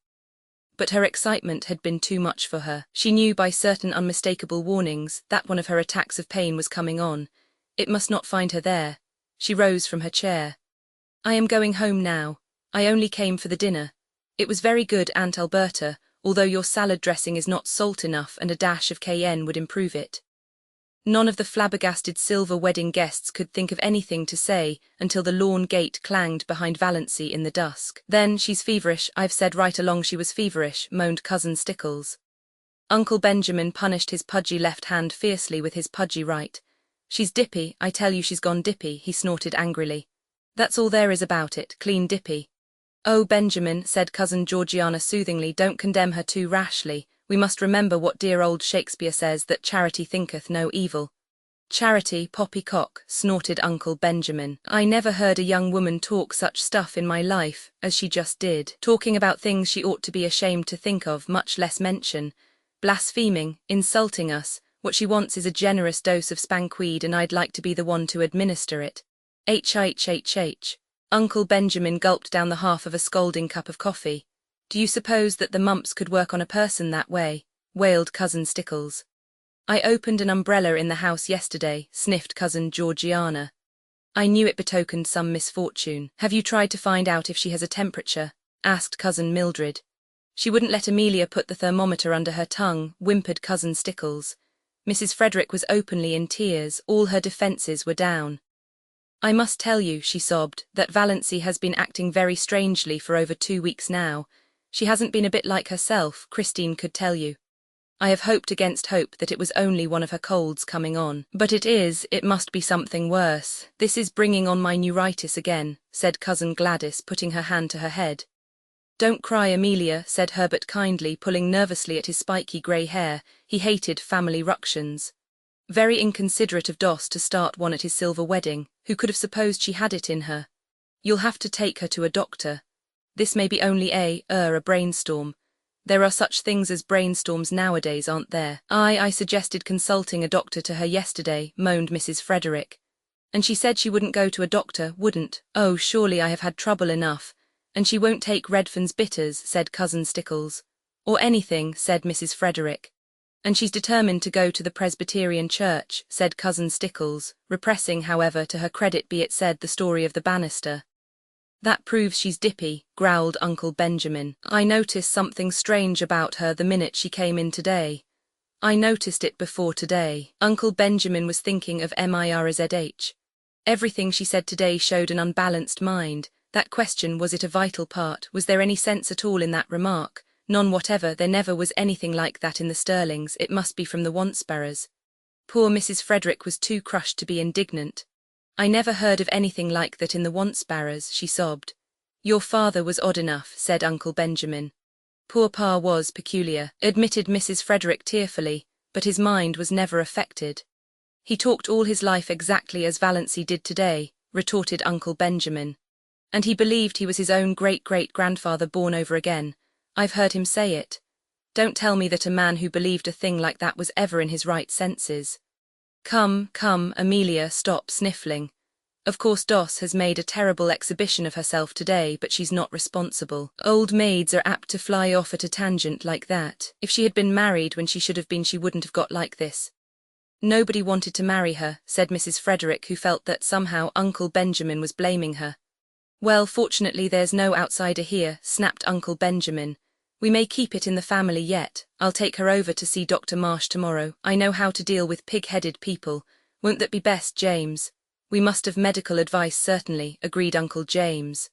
Speaker 1: But her excitement had been too much for her. She knew by certain unmistakable warnings that one of her attacks of pain was coming on. It must not find her there. She rose from her chair. I am going home now. I only came for the dinner. It was very good, Aunt Alberta, although your salad dressing is not salt enough and a dash of cayenne would improve it. None of the flabbergasted silver wedding guests could think of anything to say until the lawn gate clanged behind Valancy in the dusk. Then, she's feverish, I've said right along she was feverish, moaned Cousin Stickles. Uncle Benjamin punished his pudgy left hand fiercely with his pudgy right. She's dippy, I tell you she's gone dippy, he snorted angrily. That's all there is about it, clean dippy. Oh, Benjamin, said Cousin Georgiana soothingly, don't condemn her too rashly. We must remember what dear old Shakespeare says, that charity thinketh no evil. Charity, poppycock, snorted Uncle Benjamin. I never heard a young woman talk such stuff in my life, as she just did, talking about things she ought to be ashamed to think of, much less mention. Blaspheming, insulting us. What she wants is a generous dose of spankweed, and I'd like to be the one to administer it. H. Uncle Benjamin gulped down the half of a scalding cup of coffee. Do you suppose that the mumps could work on a person that way? Wailed Cousin Stickles. I opened an umbrella in the house yesterday, sniffed Cousin Georgiana. I knew it betokened some misfortune. Have you tried to find out if she has a temperature? Asked Cousin Mildred. She wouldn't let Amelia put the thermometer under her tongue, whimpered Cousin Stickles. Mrs. Frederick was openly in tears, all her defences were down. I must tell you, she sobbed, that Valancy has been acting very strangely for over 2 weeks now. She hasn't been a bit like herself, Christine could tell you. I have hoped against hope that it was only one of her colds coming on. But it must be something worse. This is bringing on my neuritis again, said Cousin Gladys, putting her hand to her head. Don't cry, Amelia, said Herbert kindly, pulling nervously at his spiky grey hair. He hated family ructions. Very inconsiderate of Doss to start one at his silver wedding. Who could have supposed she had it in her? You'll have to take her to a doctor. This may be only a brainstorm. There are such things as brainstorms nowadays, aren't there? I suggested consulting a doctor to her yesterday, moaned Mrs. Frederick. And she said she wouldn't go to a doctor, wouldn't. Oh, surely I have had trouble enough. And she won't take Redfern's bitters, said Cousin Stickles. Or anything, said Mrs. Frederick. And she's determined to go to the Presbyterian church, said Cousin Stickles, repressing, however, to her credit be it said, the story of the banister. That proves she's dippy, growled Uncle Benjamin. I noticed something strange about her the minute she came in today. I noticed it before today. Uncle Benjamin was thinking of Mirzh. Everything she said today showed an unbalanced mind. That question, was it a vital part? Was there any sense at all in that remark? None whatever. There never was anything like that in the Stirlings. It must be from the Wantsparrows. Poor Mrs. Frederick was too crushed to be indignant. I never heard of anything like that in the Wantsparrows, she sobbed. Your father was odd enough, said Uncle Benjamin. Poor Pa was peculiar, admitted Mrs. Frederick tearfully, but his mind was never affected. He talked all his life exactly as Valancy did today, retorted Uncle Benjamin. And he believed he was his own great-great-grandfather born over again. I've heard him say it. Don't tell me that a man who believed a thing like that was ever in his right senses. Come, Amelia, stop sniffling. Of course Doss has made a terrible exhibition of herself today, but she's not responsible. Old maids are apt to fly off at a tangent like that. If she had been married when she should have been, she wouldn't have got like this. Nobody wanted to marry her, said Mrs. Frederick, who felt that somehow Uncle Benjamin was blaming her. Well, fortunately there's no outsider here, snapped Uncle Benjamin. We may keep it in the family yet. I'll take her over to see Dr. Marsh tomorrow. I know how to deal with pig-headed people. Won't that be best, James? We must have medical advice, certainly, agreed Uncle James.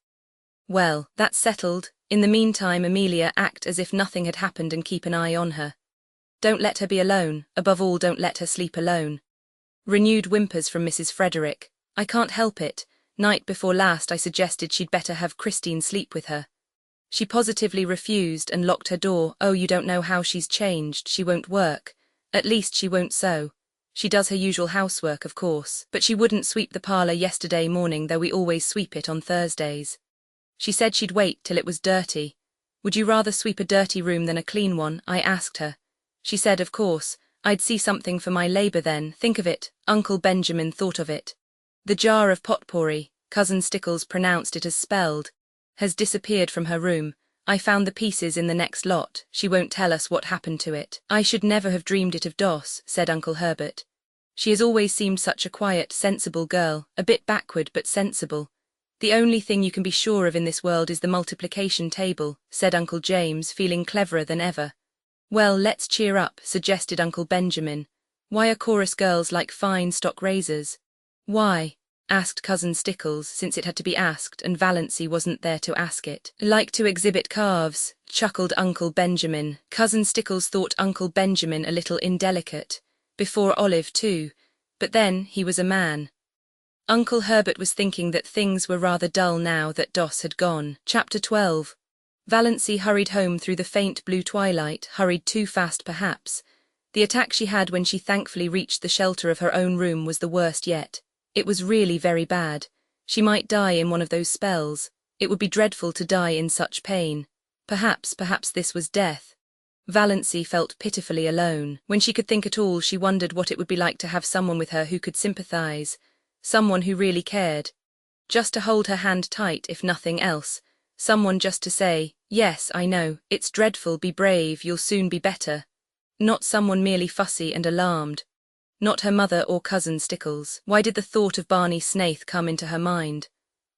Speaker 1: Well, that's settled. In the meantime, Amelia, act as if nothing had happened and keep an eye on her. Don't let her be alone. Above all, don't let her sleep alone. Renewed whimpers from Mrs. Frederick. I can't help it. Night before last I suggested she'd better have Christine sleep with her. She positively refused and locked her door. Oh, you don't know how she's changed. She won't work. At least she won't sew. She does her usual housework, of course, but she wouldn't sweep the parlour yesterday morning, though we always sweep it on Thursdays. She said she'd wait till it was dirty. Would you rather sweep a dirty room than a clean one? I asked her. She said, of course, I'd see something for my labour then. Think of it. Uncle Benjamin thought of it. The jar of potpourri, Cousin Stickles pronounced it as spelled, has disappeared from her room. I found the pieces in the next lot. She won't tell us what happened to it. I should never have dreamed it of Doss, said Uncle Herbert. She has always seemed such a quiet, sensible girl, a bit backward but sensible. The only thing you can be sure of in this world is the multiplication table, said Uncle James, feeling cleverer than ever. Well, let's cheer up, suggested Uncle Benjamin. Why are chorus girls like fine stock razors? Why? Asked Cousin Stickles, since it had to be asked and Valancy wasn't there to ask it. Like to exhibit calves, chuckled Uncle Benjamin. Cousin Stickles thought Uncle Benjamin a little indelicate. Before Olive too. But then he was a man. Uncle Herbert was thinking that things were rather dull now that Doss had gone. Chapter 12. Valancy hurried home through the faint blue twilight, hurried too fast perhaps. The attack she had when she thankfully reached the shelter of her own room was the worst yet. It was really very bad. She might die in one of those spells. It would be dreadful to die in such pain. Perhaps this was death. Valancy felt pitifully alone. When she could think at all, she wondered what it would be like to have someone with her who could sympathize. Someone who really cared. Just to hold her hand tight, if nothing else. Someone just to say, yes, I know, it's dreadful, be brave, you'll soon be better. Not someone merely fussy and alarmed. not her mother or cousin Stickles. Why did the thought of Barney Snaith come into her mind?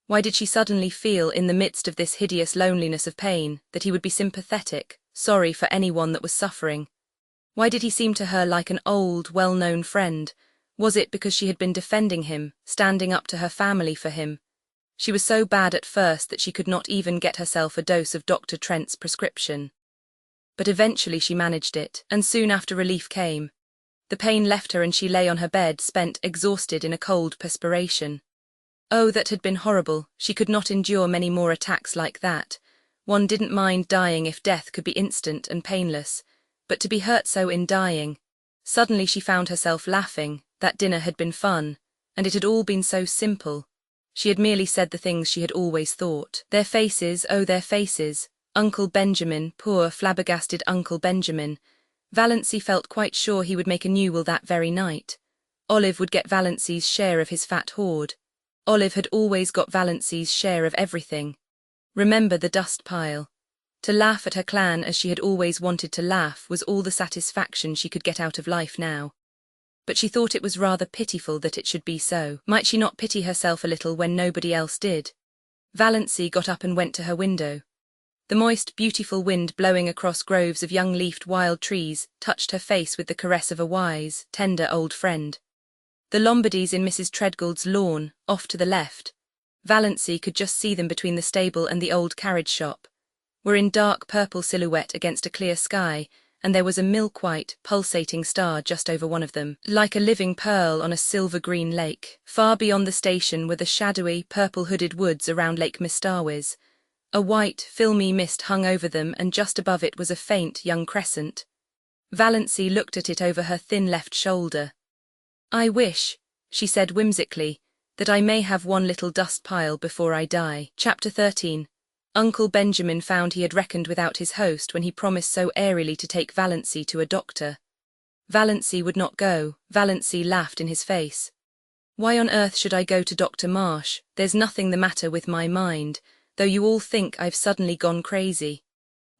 Speaker 1: Why did she suddenly feel, in the midst of this hideous loneliness of pain, that he would be sympathetic, sorry for anyone that was suffering? Why did he seem to her like an old, well-known friend? Was it because she had been defending him, standing up to her family for him? She was so bad at first that she could not even get herself a dose of Dr. Trent's prescription. But eventually she managed it, and soon after relief came. The pain left her and she lay on her bed, spent, exhausted in a cold perspiration. Oh, that had been horrible. She could not endure many more attacks like that. One didn't mind dying if death could be instant and painless, but to be hurt so in dying. Suddenly she found herself laughing. That dinner had been fun, and it had all been so simple. She had merely said the things she had always thought. Their faces, oh their faces. Uncle Benjamin, poor flabbergasted Uncle Benjamin. Valancy felt quite sure he would make a new will that very night. Olive would get Valancy's share of his fat hoard. Olive had always got Valancy's share of everything. Remember the dust pile. To laugh at her clan as she had always wanted to laugh was all the satisfaction she could get out of life now. But she thought it was rather pitiful that it should be so. Might she not pity herself a little when nobody else did? Valancy got up and went to her window. The moist, beautiful wind blowing across groves of young-leafed wild trees touched her face with the caress of a wise, tender old friend. The Lombardys in Mrs. Treadgold's lawn, off to the left, Valancy could just see them between the stable and the old carriage shop, were in dark purple silhouette against a clear sky, and there was a milk-white, pulsating star just over one of them, like a living pearl on a silver-green lake. Far beyond the station were the shadowy, purple-hooded woods around Lake Mistawis. A white, filmy mist hung over them, and just above it was a faint, young crescent. Valancy looked at it over her thin left shoulder. "I wish," she said whimsically, "that I may have one little dust pile before I die." Chapter 13. Uncle Benjamin found he had reckoned without his host when he promised so airily to take Valancy to a doctor. Valancy would not go. Valancy laughed in his face. "Why on earth should I go to Dr. Marsh? There's nothing the matter with my mind, though you all think I've suddenly gone crazy.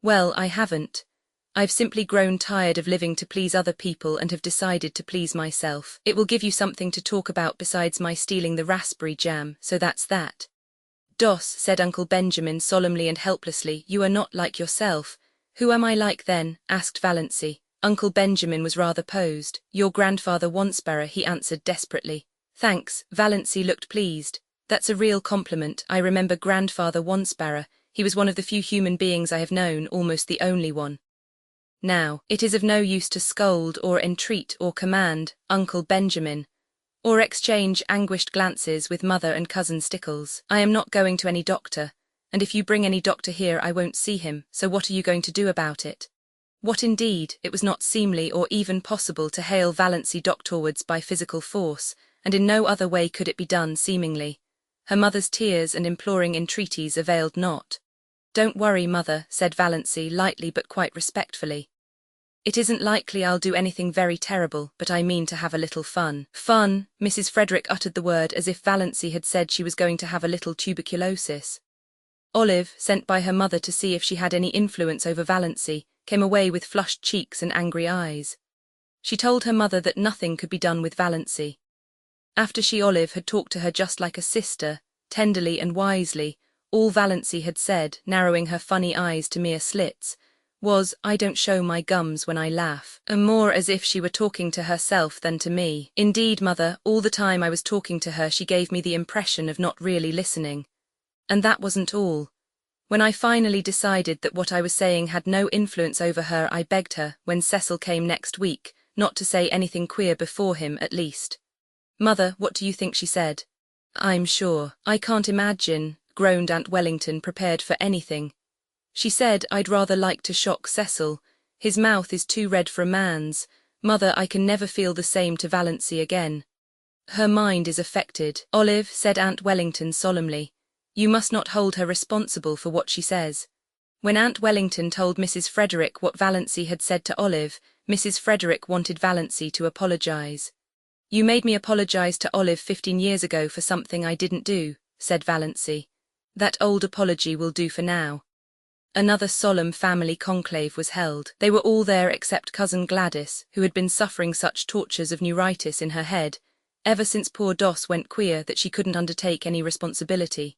Speaker 1: Well, I haven't. I've simply grown tired of living to please other people and have decided to please myself. It will give you something to talk about besides my stealing the raspberry jam, so that's that." "Doss," said Uncle Benjamin solemnly and helplessly, "you are not like yourself." "Who am I like then?" asked Valancy. Uncle Benjamin was rather posed. "Your grandfather Wansparrow," he answered desperately. "Thanks." Valancy looked pleased. "That's a real compliment. I remember Grandfather Wansparrow. He was one of the few human beings I have known, almost the only one." "Now, it is of no use to scold or entreat or command, Uncle Benjamin, or exchange anguished glances with Mother and Cousin Stickles. I am not going to any doctor, and if you bring any doctor here I won't see him, so what are you going to do about it?" What indeed? It was not seemly or even possible to hale Valancy doctorwards by physical force, and in no other way could it be done seemingly. Her mother's tears and imploring entreaties availed not. "Don't worry, Mother," said Valancy lightly but quite respectfully. "It isn't likely I'll do anything very terrible, but I mean to have a little fun." Fun! Mrs. Frederick uttered the word as if Valancy had said she was going to have a little tuberculosis. Olive, sent by her mother to see if she had any influence over Valancy, came away with flushed cheeks and angry eyes. She told her mother that nothing could be done with Valancy. After she, Olive, had talked to her just like a sister, tenderly and wisely, all Valancy had said, narrowing her funny eyes to mere slits, was, "I don't show my gums when I laugh," and more as if she were talking to herself than to me. Indeed, Mother, all the time I was talking to her she gave me the impression of not really listening. And that wasn't all. When I finally decided that what I was saying had no influence over her, I begged her, when Cecil came next week, not to say anything queer before him at least. Mother, what do you think she said? "I'm sure. I can't imagine," groaned Aunt Wellington, prepared for anything. "She said I'd rather like to shock Cecil. His mouth is too red for a man's. Mother, I can never feel the same to Valancy again. Her mind is affected." "Olive," said Aunt Wellington solemnly, "you must not hold her responsible for what she says." When Aunt Wellington told Mrs. Frederick what Valancy had said to Olive, Mrs. Frederick wanted Valancy to apologize. "You made me apologize to Olive 15 years ago for something I didn't do," said Valancy. "That old apology will do for now." Another solemn family conclave was held. They were all there except cousin Gladys, who had been suffering such tortures of neuritis in her head, ever since poor Doss went queer, that she couldn't undertake any responsibility.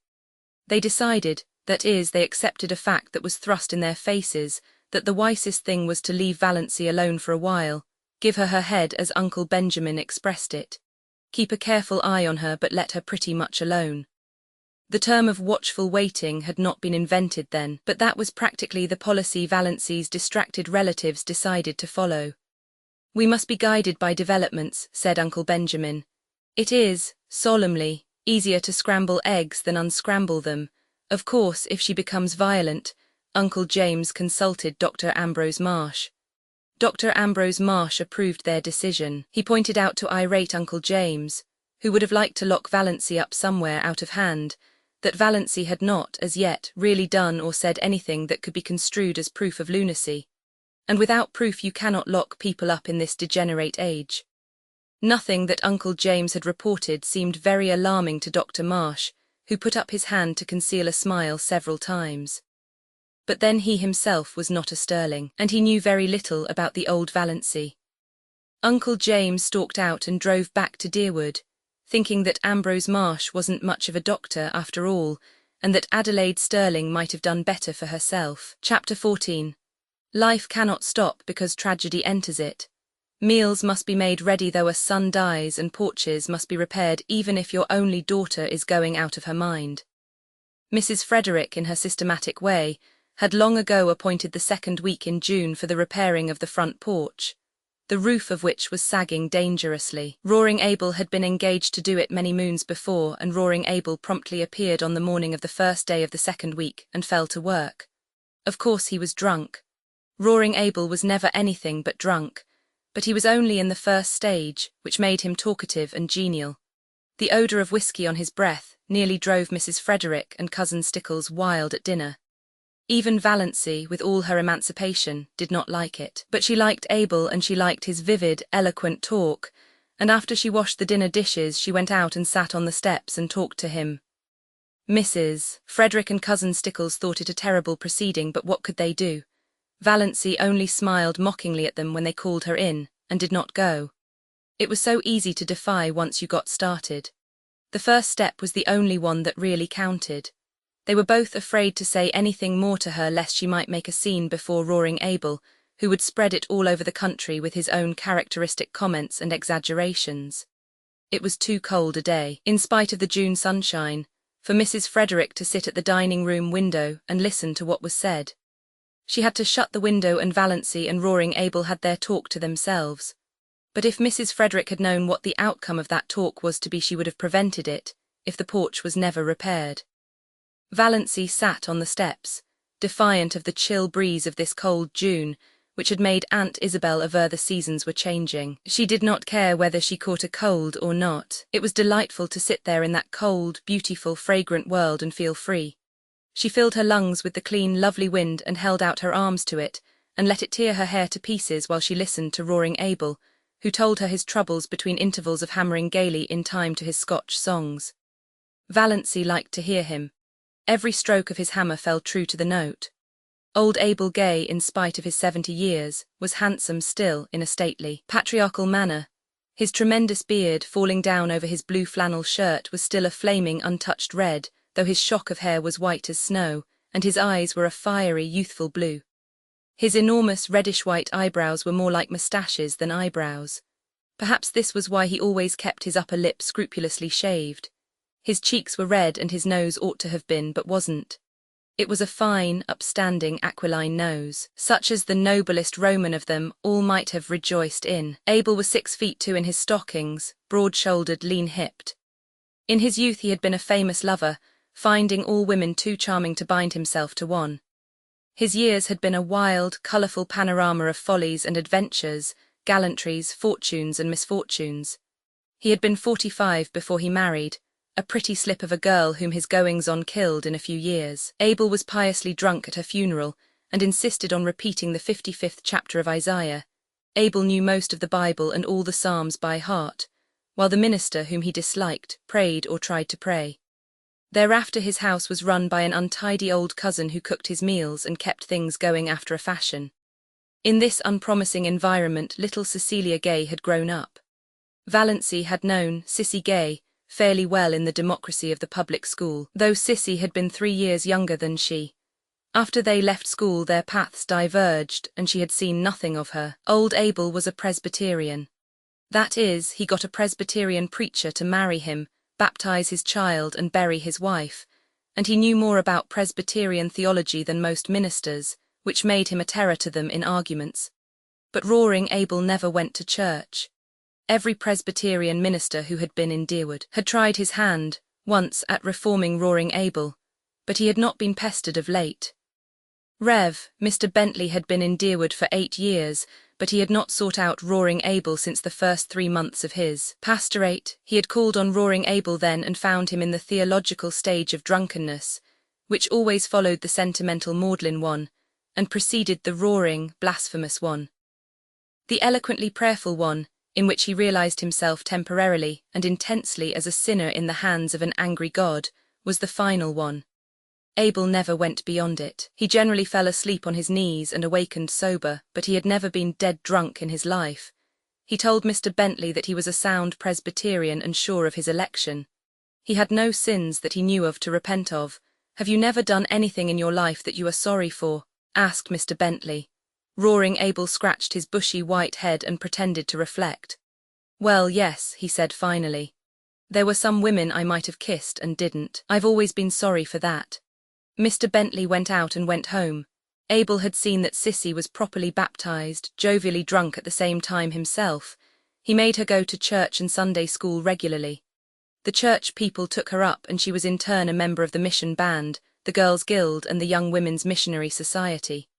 Speaker 1: They decided, that is, they accepted a fact that was thrust in their faces, that the wisest thing was to leave Valancy alone for a while, give her her head as Uncle Benjamin expressed it. Keep a careful eye on her, but let her pretty much alone. The term of watchful waiting had not been invented then, but that was practically the policy Valancy's distracted relatives decided to follow. "We must be guided by developments," said Uncle Benjamin. "It is, solemnly, easier to scramble eggs than unscramble them. Of course, if she becomes violent," Uncle James consulted Dr. Ambrose Marsh. Dr. Ambrose Marsh approved their decision. He pointed out to irate Uncle James, who would have liked to lock Valancy up somewhere out of hand, that Valancy had not, as yet, really done or said anything that could be construed as proof of lunacy. And without proof you cannot lock people up in this degenerate age. Nothing that Uncle James had reported seemed very alarming to Dr. Marsh, who put up his hand to conceal a smile several times. But then he himself was not a Stirling, and he knew very little about the old Valancy. Uncle James stalked out and drove back to Deerwood, thinking that Ambrose Marsh wasn't much of a doctor after all, and that Adelaide Stirling might have done better for herself. Chapter 14. Life cannot stop because tragedy enters it. Meals must be made ready though a son dies, and porches must be repaired even if your only daughter is going out of her mind. Mrs. Frederick, in her systematic way, had long ago appointed the second week in June for the repairing of the front porch, the roof of which was sagging dangerously. Roaring Abel had been engaged to do it many moons before, and Roaring Abel promptly appeared on the morning of the first day of the second week and fell to work. Of course he was drunk. Roaring Abel was never anything but drunk, but he was only in the first stage, which made him talkative and genial. The odour of whiskey on his breath nearly drove Mrs. Frederick and cousin Stickles wild at dinner. Even Valancy, with all her emancipation, did not like it. But she liked Abel, and she liked his vivid, eloquent talk, and after she washed the dinner dishes she went out and sat on the steps and talked to him. Mrs. Frederick and cousin Stickles thought it a terrible proceeding, but what could they do? Valancy only smiled mockingly at them when they called her in, and did not go. It was so easy to defy once you got started. The first step was the only one that really counted. They were both afraid to say anything more to her lest she might make a scene before Roaring Abel, who would spread it all over the country with his own characteristic comments and exaggerations. It was too cold a day, in spite of the June sunshine, for Mrs. Frederick to sit at the dining-room window and listen to what was said. She had to shut the window, and Valancy and Roaring Abel had their talk to themselves. But if Mrs. Frederick had known what the outcome of that talk was to be, she would have prevented it, if the porch was never repaired. Valancy sat on the steps, defiant of the chill breeze of this cold June, which had made Aunt Isabel aver the seasons were changing. She did not care whether she caught a cold or not. It was delightful to sit there in that cold, beautiful, fragrant world and feel free. She filled her lungs with the clean, lovely wind and held out her arms to it, and let it tear her hair to pieces while she listened to Roaring Abel, who told her his troubles between intervals of hammering gaily in time to his Scotch songs. Valancy liked to hear him. Every stroke of his hammer fell true to the note. Old Abel Gay, in spite of his 70 years, was handsome still in a stately, patriarchal manner. His tremendous beard, falling down over his blue flannel shirt, was still a flaming, untouched red, though his shock of hair was white as snow, and his eyes were a fiery, youthful blue. His enormous reddish-white eyebrows were more like moustaches than eyebrows. Perhaps this was why he always kept his upper lip scrupulously shaved. His cheeks were red, and his nose ought to have been, but wasn't. It was a fine, upstanding, aquiline nose, such as the noblest Roman of them all might have rejoiced in. Abel was 6'2" in his stockings, broad-shouldered, lean-hipped. In his youth he had been a famous lover, finding all women too charming to bind himself to one. His years had been a wild, colourful panorama of follies and adventures, gallantries, fortunes and misfortunes. He had been 45 before he married, a pretty slip of a girl whom his goings-on killed in a few years. Abel was piously drunk at her funeral, and insisted on repeating the 55th chapter of Isaiah. Abel knew most of the Bible and all the Psalms by heart, while the minister, whom he disliked, prayed or tried to pray. Thereafter his house was run by an untidy old cousin who cooked his meals and kept things going after a fashion. In this unpromising environment little Cecilia Gay had grown up. Valancy had known Cissy Gay fairly well in the democracy of the public school, though Cissy had been 3 years younger than she. After they left school their paths diverged and she had seen nothing of her. Old Abel was a Presbyterian. That is, he got a Presbyterian preacher to marry him, baptize his child and bury his wife, and he knew more about Presbyterian theology than most ministers, which made him a terror to them in arguments. But Roaring Abel never went to church. Every Presbyterian minister who had been in Deerwood had tried his hand, once, at reforming Roaring Abel, but he had not been pestered of late. Mr. Bentley had been in Deerwood for 8 years, but he had not sought out Roaring Abel since the first 3 months of his pastorate. He had called on Roaring Abel then and found him in the theological stage of drunkenness, which always followed the sentimental maudlin one, and preceded the roaring, blasphemous one. The eloquently prayerful one, in which he realized himself temporarily and intensely as a sinner in the hands of an angry God, was the final one. Abel never went beyond it. He generally fell asleep on his knees and awakened sober, but he had never been dead drunk in his life. He told Mr. Bentley that he was a sound Presbyterian and sure of his election. He had no sins that he knew of to repent of. "Have you never done anything in your life that you are sorry for?" asked Mr. Bentley. Roaring Abel scratched his bushy white head and pretended to reflect. "Well, yes," he said finally. "There were some women I might have kissed and didn't. I've always been sorry for that." Mr. Bentley went out and went home. Abel had seen that Cissy was properly baptized, jovially drunk at the same time himself. He made her go to church and Sunday school regularly. The church people took her up and she was in turn a member of the mission band, the Girls' Guild and the Young Women's Missionary Society.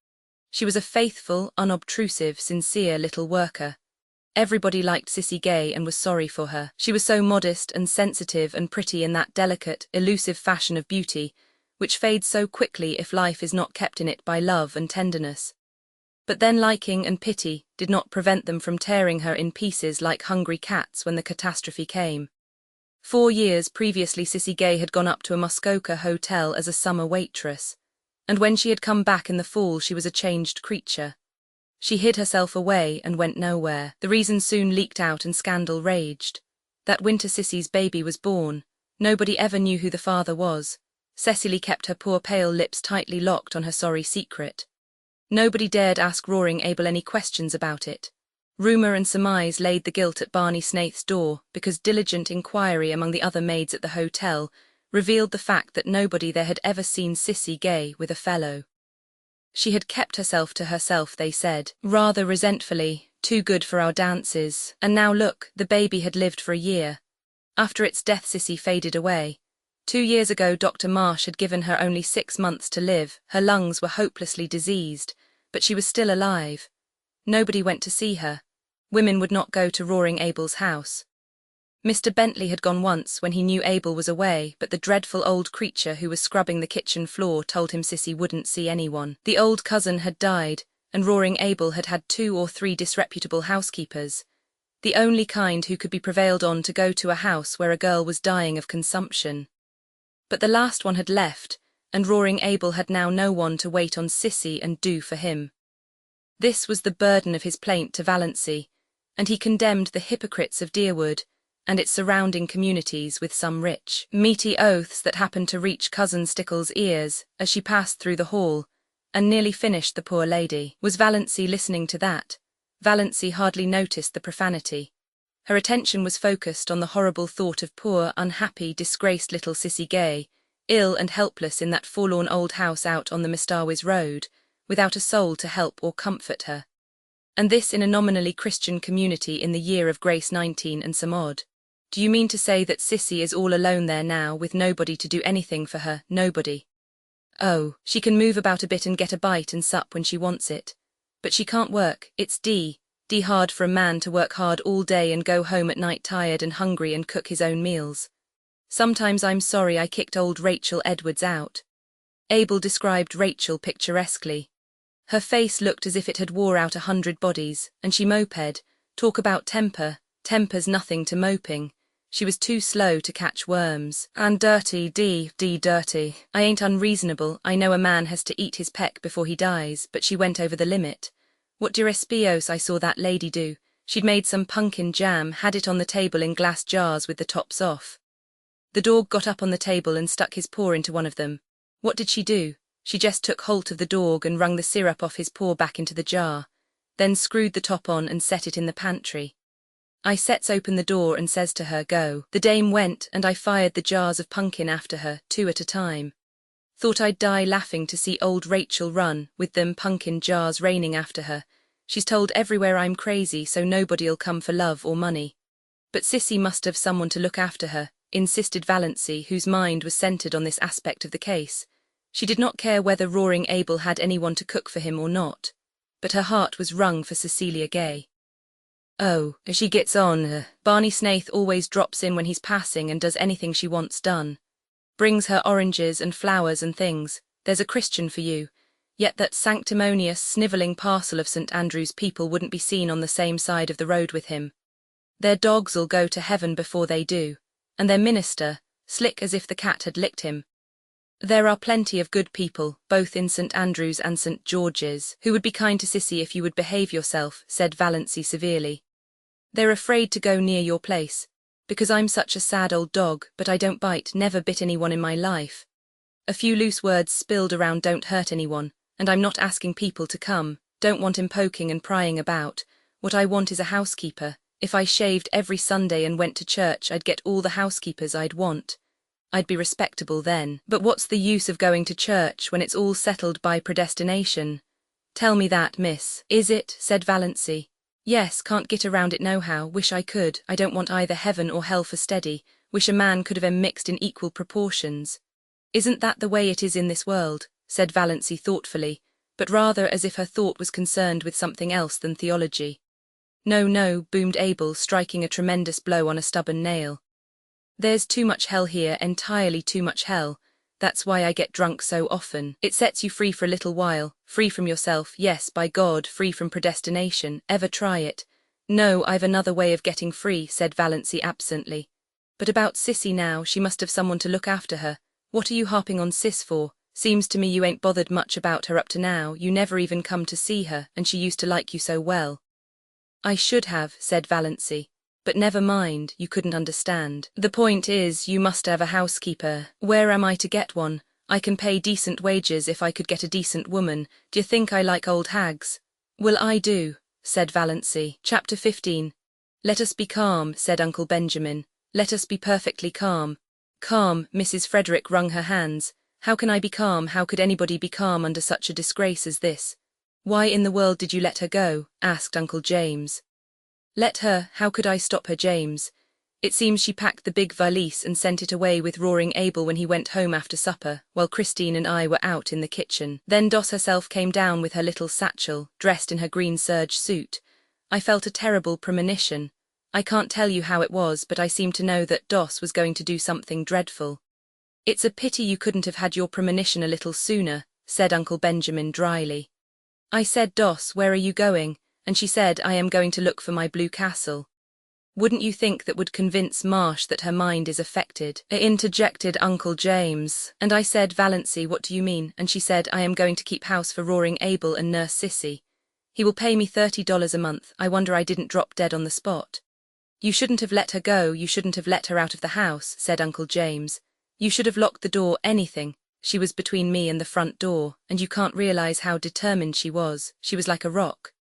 Speaker 1: She was a faithful, unobtrusive, sincere little worker. Everybody liked Cissy Gay and was sorry for her. She was so modest and sensitive and pretty in that delicate, elusive fashion of beauty, which fades so quickly if life is not kept in it by love and tenderness. But then liking and pity did not prevent them from tearing her in pieces like hungry cats when the catastrophe came. 4 years previously Cissy Gay had gone up to a Muskoka hotel as a summer waitress, and when she had come back in the fall she was a changed creature. She hid herself away and went nowhere. The reason soon leaked out and scandal raged. That winter Cissy's baby was born. Nobody ever knew who the father was. Cecily kept her poor pale lips tightly locked on her sorry secret. Nobody dared ask Roaring Abel any questions about it. Rumour and surmise laid the guilt at Barney Snaith's door because diligent inquiry among the other maids at the hotel revealed the fact that nobody there had ever seen Cissy Gay with a fellow. She had kept herself to herself, they said, rather resentfully, too good for our dances, and now look, the baby had lived for a year. After its death Cissy faded away. 2 years ago Dr. Marsh had given her only 6 months to live. Her lungs were hopelessly diseased, but she was still alive. Nobody went to see her. Women would not go to Roaring Abel's house. Mr. Bentley had gone once when he knew Abel was away, but the dreadful old creature who was scrubbing the kitchen floor told him Cissy wouldn't see anyone. The old cousin had died, and Roaring Abel had had 2 or 3 disreputable housekeepers, the only kind who could be prevailed on to go to a house where a girl was dying of consumption. But the last one had left, and Roaring Abel had now no one to wait on Cissy and do for him. This was the burden of his plaint to Valancy, and he condemned the hypocrites of Deerwood and its surrounding communities with some rich, meaty oaths that happened to reach Cousin Stickle's ears as she passed through the hall, and nearly finished the poor lady. Was Valancy listening to that? Valancy hardly noticed the profanity. Her attention was focused on the horrible thought of poor, unhappy, disgraced little Cissy Gay, ill and helpless in that forlorn old house out on the Mistawis Road, without a soul to help or comfort her. And this in a nominally Christian community in the year of grace 19 and some odd. Do you mean to say that Cissy is all alone there now, with nobody to do anything for her, nobody? Oh, she can move about a bit and get a bite and sup when she wants it. But she can't work. It's D hard for a man to work hard all day and go home at night tired and hungry and cook his own meals. Sometimes I'm sorry I kicked old Rachel Edwards out. Abel described Rachel picturesquely. Her face looked as if it had wore out 100 bodies, and she moped, talk about temper, temper's nothing to moping. She was too slow to catch worms. And dirty, dirty. I ain't unreasonable, I know a man has to eat his peck before he dies, but she went over the limit. What espios I saw that lady do. She'd made some pumpkin jam, had it on the table in glass jars with the tops off. The dog got up on the table and stuck his paw into one of them. What did she do? She just took hold of the dog and wrung the syrup off his paw back into the jar, then screwed the top on and set it in the pantry. I sets open the door and says to her, go. The dame went, and I fired the jars of pumpkin after her, 2 at a time. Thought I'd die laughing to see old Rachel run, with them pumpkin jars raining after her. She's told everywhere I'm crazy so nobody'll come for love or money. But Sissy must have someone to look after her, insisted Valancy, whose mind was centred on this aspect of the case. She did not care whether Roaring Abel had anyone to cook for him or not, but her heart was wrung for Cecilia Gay. Oh, as she gets on, Barney Snaith always drops in when he's passing and does anything she wants done. Brings her oranges and flowers and things. There's a Christian for you. Yet that sanctimonious, snivelling parcel of St. Andrew's people wouldn't be seen on the same side of the road with him. Their dogs'll go to heaven before they do, and their minister, slick as if the cat had licked him. There are plenty of good people, both in St. Andrew's and St. George's, who would be kind to Sissy if you would behave yourself, said Valancy severely. They're afraid to go near your place, because I'm such a sad old dog, but I don't bite, never bit anyone in my life. A few loose words spilled around don't hurt anyone, and I'm not asking people to come, don't want him poking and prying about. What I want is a housekeeper. If I shaved every Sunday and went to church, I'd get all the housekeepers I'd want. I'd be respectable then. But what's the use of going to church when it's all settled by predestination? Tell me that, miss. Is it? Said Valancy. Yes, can't get around it nohow, wish I could. I don't want either heaven or hell for steady, wish a man could have 'em mixed in equal proportions. Isn't that the way it is in this world? Said Valancy thoughtfully, but rather as if her thought was concerned with something else than theology. No, no, boomed Abel, striking a tremendous blow on a stubborn nail. There's too much hell here, entirely too much hell. That's why I get drunk so often. It sets you free for a little while, free from yourself, yes, by God, free from predestination. Ever try it? No, I've another way of getting free, said Valancy absently. But about Sissy now, she must have someone to look after her. What are you harping on Sis for? Seems to me you ain't bothered much about her up to now, you never even come to see her, and she used to like you so well. I should have, said Valancy. But never mind, you couldn't understand. The point is, you must have a housekeeper. Where am I to get one? I can pay decent wages if I could get a decent woman. D'you think I like old hags? Well, I do, said Valancy. Chapter 15. Let us be calm, said Uncle Benjamin. Let us be perfectly calm. Calm, Mrs. Frederick wrung her hands. How can I be calm? How could anybody be calm under such a disgrace as this? Why in the world did you let her go? Asked Uncle James. Let her, how could I stop her, James? It seems she packed the big valise and sent it away with Roaring Abel when he went home after supper, while Christine and I were out in the kitchen. Then Doss herself came down with her little satchel, dressed in her green serge suit. I felt a terrible premonition. I can't tell you how it was, but I seemed to know that Doss was going to do something dreadful. It's a pity you couldn't have had your premonition a little sooner, said Uncle Benjamin dryly. I said, Doss, where are you going? And she said, I am going to look for my blue castle. Wouldn't you think that would convince Marsh that her mind is affected? Interjected Uncle James. And I said, Valancy, what do you mean? And she said, I am going to keep house for Roaring Abel and Nurse Sissy. He will pay me $30 a month. I wonder I didn't drop dead on the spot. You shouldn't have let her go, you shouldn't have let her out of the house, said Uncle James. You should have locked the door, anything. She was between me and the front door, and you can't realize how determined she was. She was like a rock.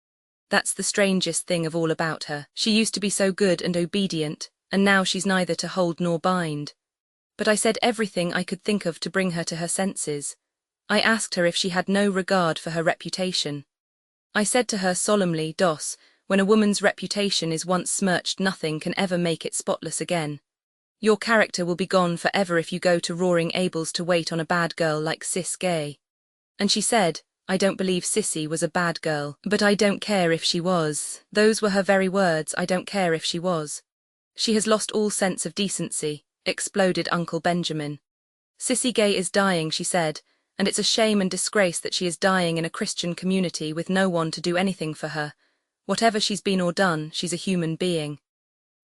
Speaker 1: That's the strangest thing of all about her. She used to be so good and obedient, and now she's neither to hold nor bind. But I said everything I could think of to bring her to her senses. I asked her if she had no regard for her reputation. I said to her solemnly, Doss, when a woman's reputation is once smirched, nothing can ever make it spotless again. Your character will be gone forever if you go to Roaring Abel's to wait on a bad girl like Sis Gay. And she said, I don't believe Sissy was a bad girl, but I don't care if she was. Those were her very words, I don't care if she was. She has lost all sense of decency, exploded Uncle Benjamin. Sissy Gay is dying, she said, and it's a shame and disgrace that she is dying in a Christian community with no one to do anything for her. Whatever she's been or done, she's a human being.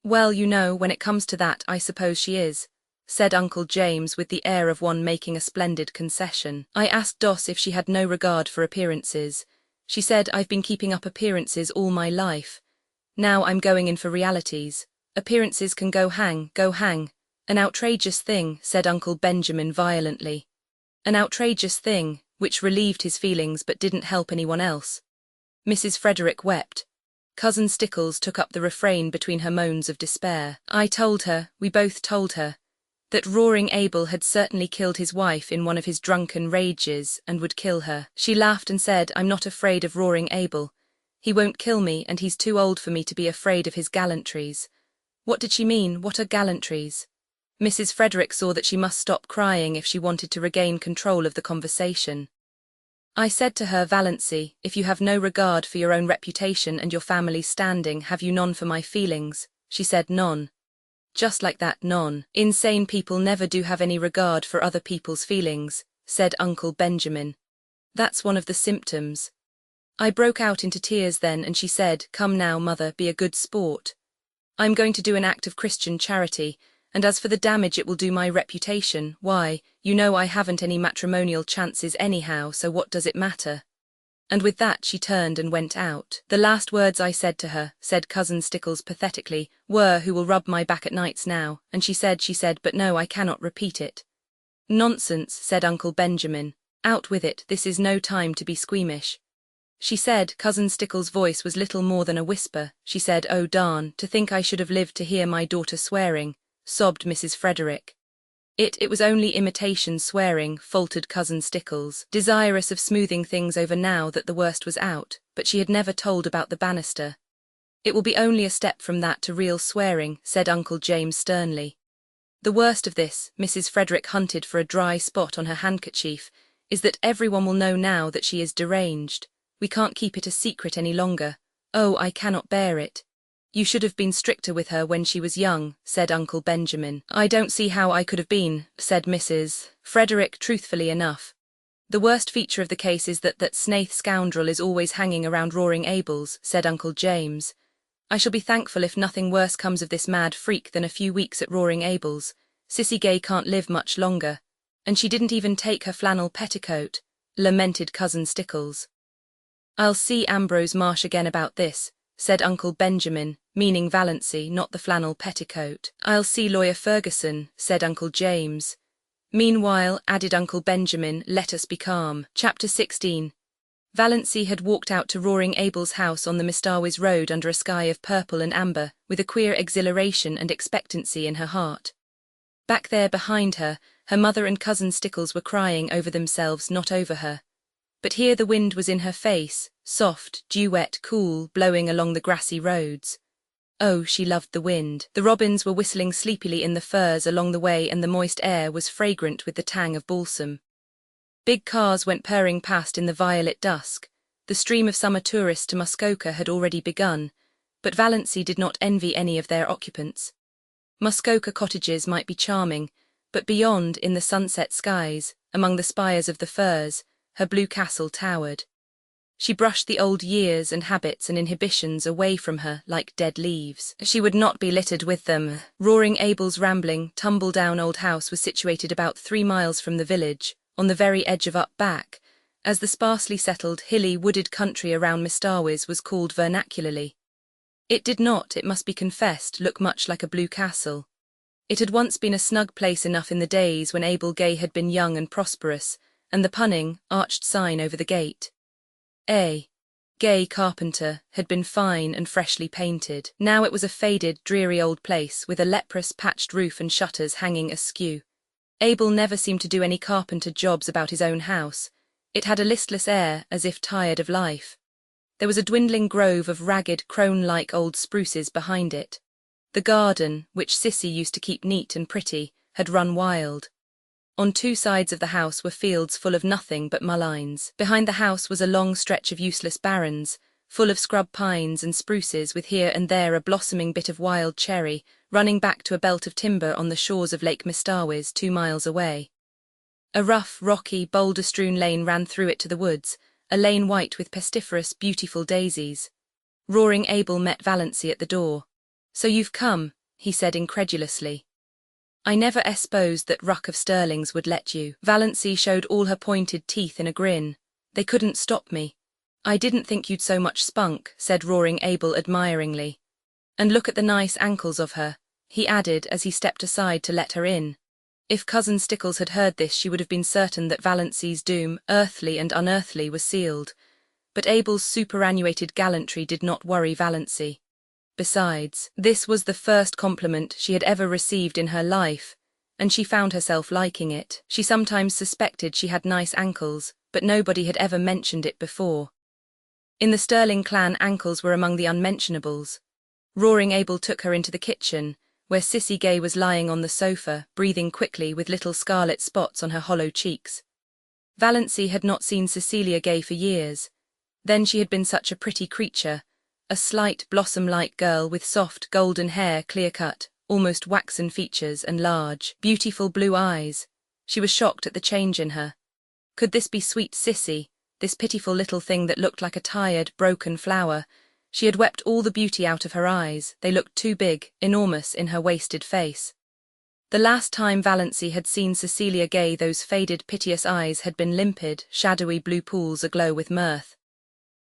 Speaker 1: Well, you know, when it comes to that, I suppose she is, said Uncle James with the air of one making a splendid concession. I asked Doss if she had no regard for appearances. She said, I've been keeping up appearances all my life. Now I'm going in for realities. Appearances can go hang. An outrageous thing, said Uncle Benjamin violently. An outrageous thing, which relieved his feelings but didn't help anyone else. Mrs. Frederick wept. Cousin Stickles took up the refrain between her moans of despair. I told her, we both told her, that Roaring Abel had certainly killed his wife in one of his drunken rages and would kill her. She laughed and said, I'm not afraid of Roaring Abel. He won't kill me, and he's too old for me to be afraid of his gallantries. What did she mean? What are gallantries? Mrs. Frederick saw that she must stop crying if she wanted to regain control of the conversation. I said to her, Valancy, if you have no regard for your own reputation and your family's standing, have you none for my feelings? She said, none. Just like that, none. Insane people never do have any regard for other people's feelings, said Uncle Benjamin. That's one of the symptoms. I broke out into tears then, and she said, come now, mother, be a good sport. I'm going to do an act of Christian charity, and as for the damage it will do my reputation, why, you know I haven't any matrimonial chances anyhow, so what does it matter? And with that she turned and went out. The last words I said to her, said Cousin Stickles pathetically, were, who will rub my back at nights now, and she said, but no, I cannot repeat it. Nonsense, said Uncle Benjamin. Out with it, this is no time to be squeamish. She said, Cousin Stickles' voice was little more than a whisper, she said, oh darn, to think I should have lived to hear my daughter swearing, sobbed Mrs. Frederick. It was only imitation swearing, faltered Cousin Stickles, desirous of smoothing things over now that the worst was out, but she had never told about the banister. It will be only a step from that to real swearing, said Uncle James sternly. The worst of this, Mrs. Frederick hunted for a dry spot on her handkerchief, is that everyone will know now that she is deranged. We can't keep it a secret any longer. Oh, I cannot bear it. You should have been stricter with her when she was young, said Uncle Benjamin. I don't see how I could have been, said Mrs. Frederick truthfully enough. The worst feature of the case is that Snaith scoundrel is always hanging around Roaring Abel's, said Uncle James. I shall be thankful if nothing worse comes of this mad freak than a few weeks at Roaring Abel's. Sissy Gay can't live much longer. And she didn't even take her flannel petticoat, lamented Cousin Stickles. I'll see Ambrose Marsh again about this, said Uncle Benjamin, meaning Valancy, not the flannel petticoat. I'll see Lawyer Ferguson, said Uncle James. Meanwhile, added Uncle Benjamin, let us be calm. Chapter 16. Valancy had walked out to Roaring Abel's house on the Mistawis Road under a sky of purple and amber, with a queer exhilaration and expectancy in her heart. Back there behind her, her mother and Cousin Stickles were crying over themselves, not over her. But here the wind was in her face, soft, dew-wet, cool, blowing along the grassy roads. Oh, she loved the wind. The robins were whistling sleepily in the firs along the way, and the moist air was fragrant with the tang of balsam. Big cars went purring past in the violet dusk. The stream of summer tourists to Muskoka had already begun, but Valancy did not envy any of their occupants. Muskoka cottages might be charming, but beyond, in the sunset skies, among the spires of the firs, her blue castle towered. She brushed the old years and habits and inhibitions away from her like dead leaves. She would not be littered with them. Roaring Abel's rambling, tumble-down old house was situated about 3 miles from the village, on the very edge of Up Back, as the sparsely settled, hilly, wooded country around Mistawis was called vernacularly. It did not, it must be confessed, look much like a blue castle. It had once been a snug place enough in the days when Abel Gay had been young and prosperous, and the punning, arched sign over the gate, A. Gay Carpenter, had been fine and freshly painted. Now it was a faded, dreary old place, with a leprous, patched roof and shutters hanging askew. Abel never seemed to do any carpenter jobs about his own house. It had a listless air, as if tired of life. There was a dwindling grove of ragged, crone-like old spruces behind it. The garden, which Sissy used to keep neat and pretty, had run wild. On 2 sides of the house were fields full of nothing but mulleins. Behind the house was a long stretch of useless barrens, full of scrub pines and spruces, with here and there a blossoming bit of wild cherry, running back to a belt of timber on the shores of Lake Mistawis 2 miles away. A rough, rocky, boulder-strewn lane ran through it to the woods, a lane white with pestiferous, beautiful daisies. Roaring Abel met Valancy at the door. "So you've come," he said incredulously. "I never supposed that ruck of Stirlings would let you." Valancy showed all her pointed teeth in a grin. "They couldn't stop me." "I didn't think you'd so much spunk," said Roaring Abel admiringly. "And look at the nice ankles of her," he added as he stepped aside to let her in. If Cousin Stickles had heard this, she would have been certain that Valancy's doom, earthly and unearthly, was sealed. But Abel's superannuated gallantry did not worry Valancy. Besides, this was the first compliment she had ever received in her life, and she found herself liking it. She sometimes suspected she had nice ankles, but nobody had ever mentioned it before. In the Stirling clan, ankles were among the unmentionables. Roaring Abel took her into the kitchen, where Sissy Gay was lying on the sofa, breathing quickly with little scarlet spots on her hollow cheeks. Valancy had not seen Cecilia Gay for years. Then she had been such a pretty creature, a slight, blossom-like girl with soft, golden hair, clear-cut, almost waxen features and large, beautiful blue eyes. She was shocked at the change in her. Could this be sweet Sissy, this pitiful little thing that looked like a tired, broken flower? She had wept all the beauty out of her eyes. They looked too big, enormous in her wasted face. The last time Valancy had seen Cecilia Gay, those faded, piteous eyes had been limpid, shadowy blue pools aglow with mirth.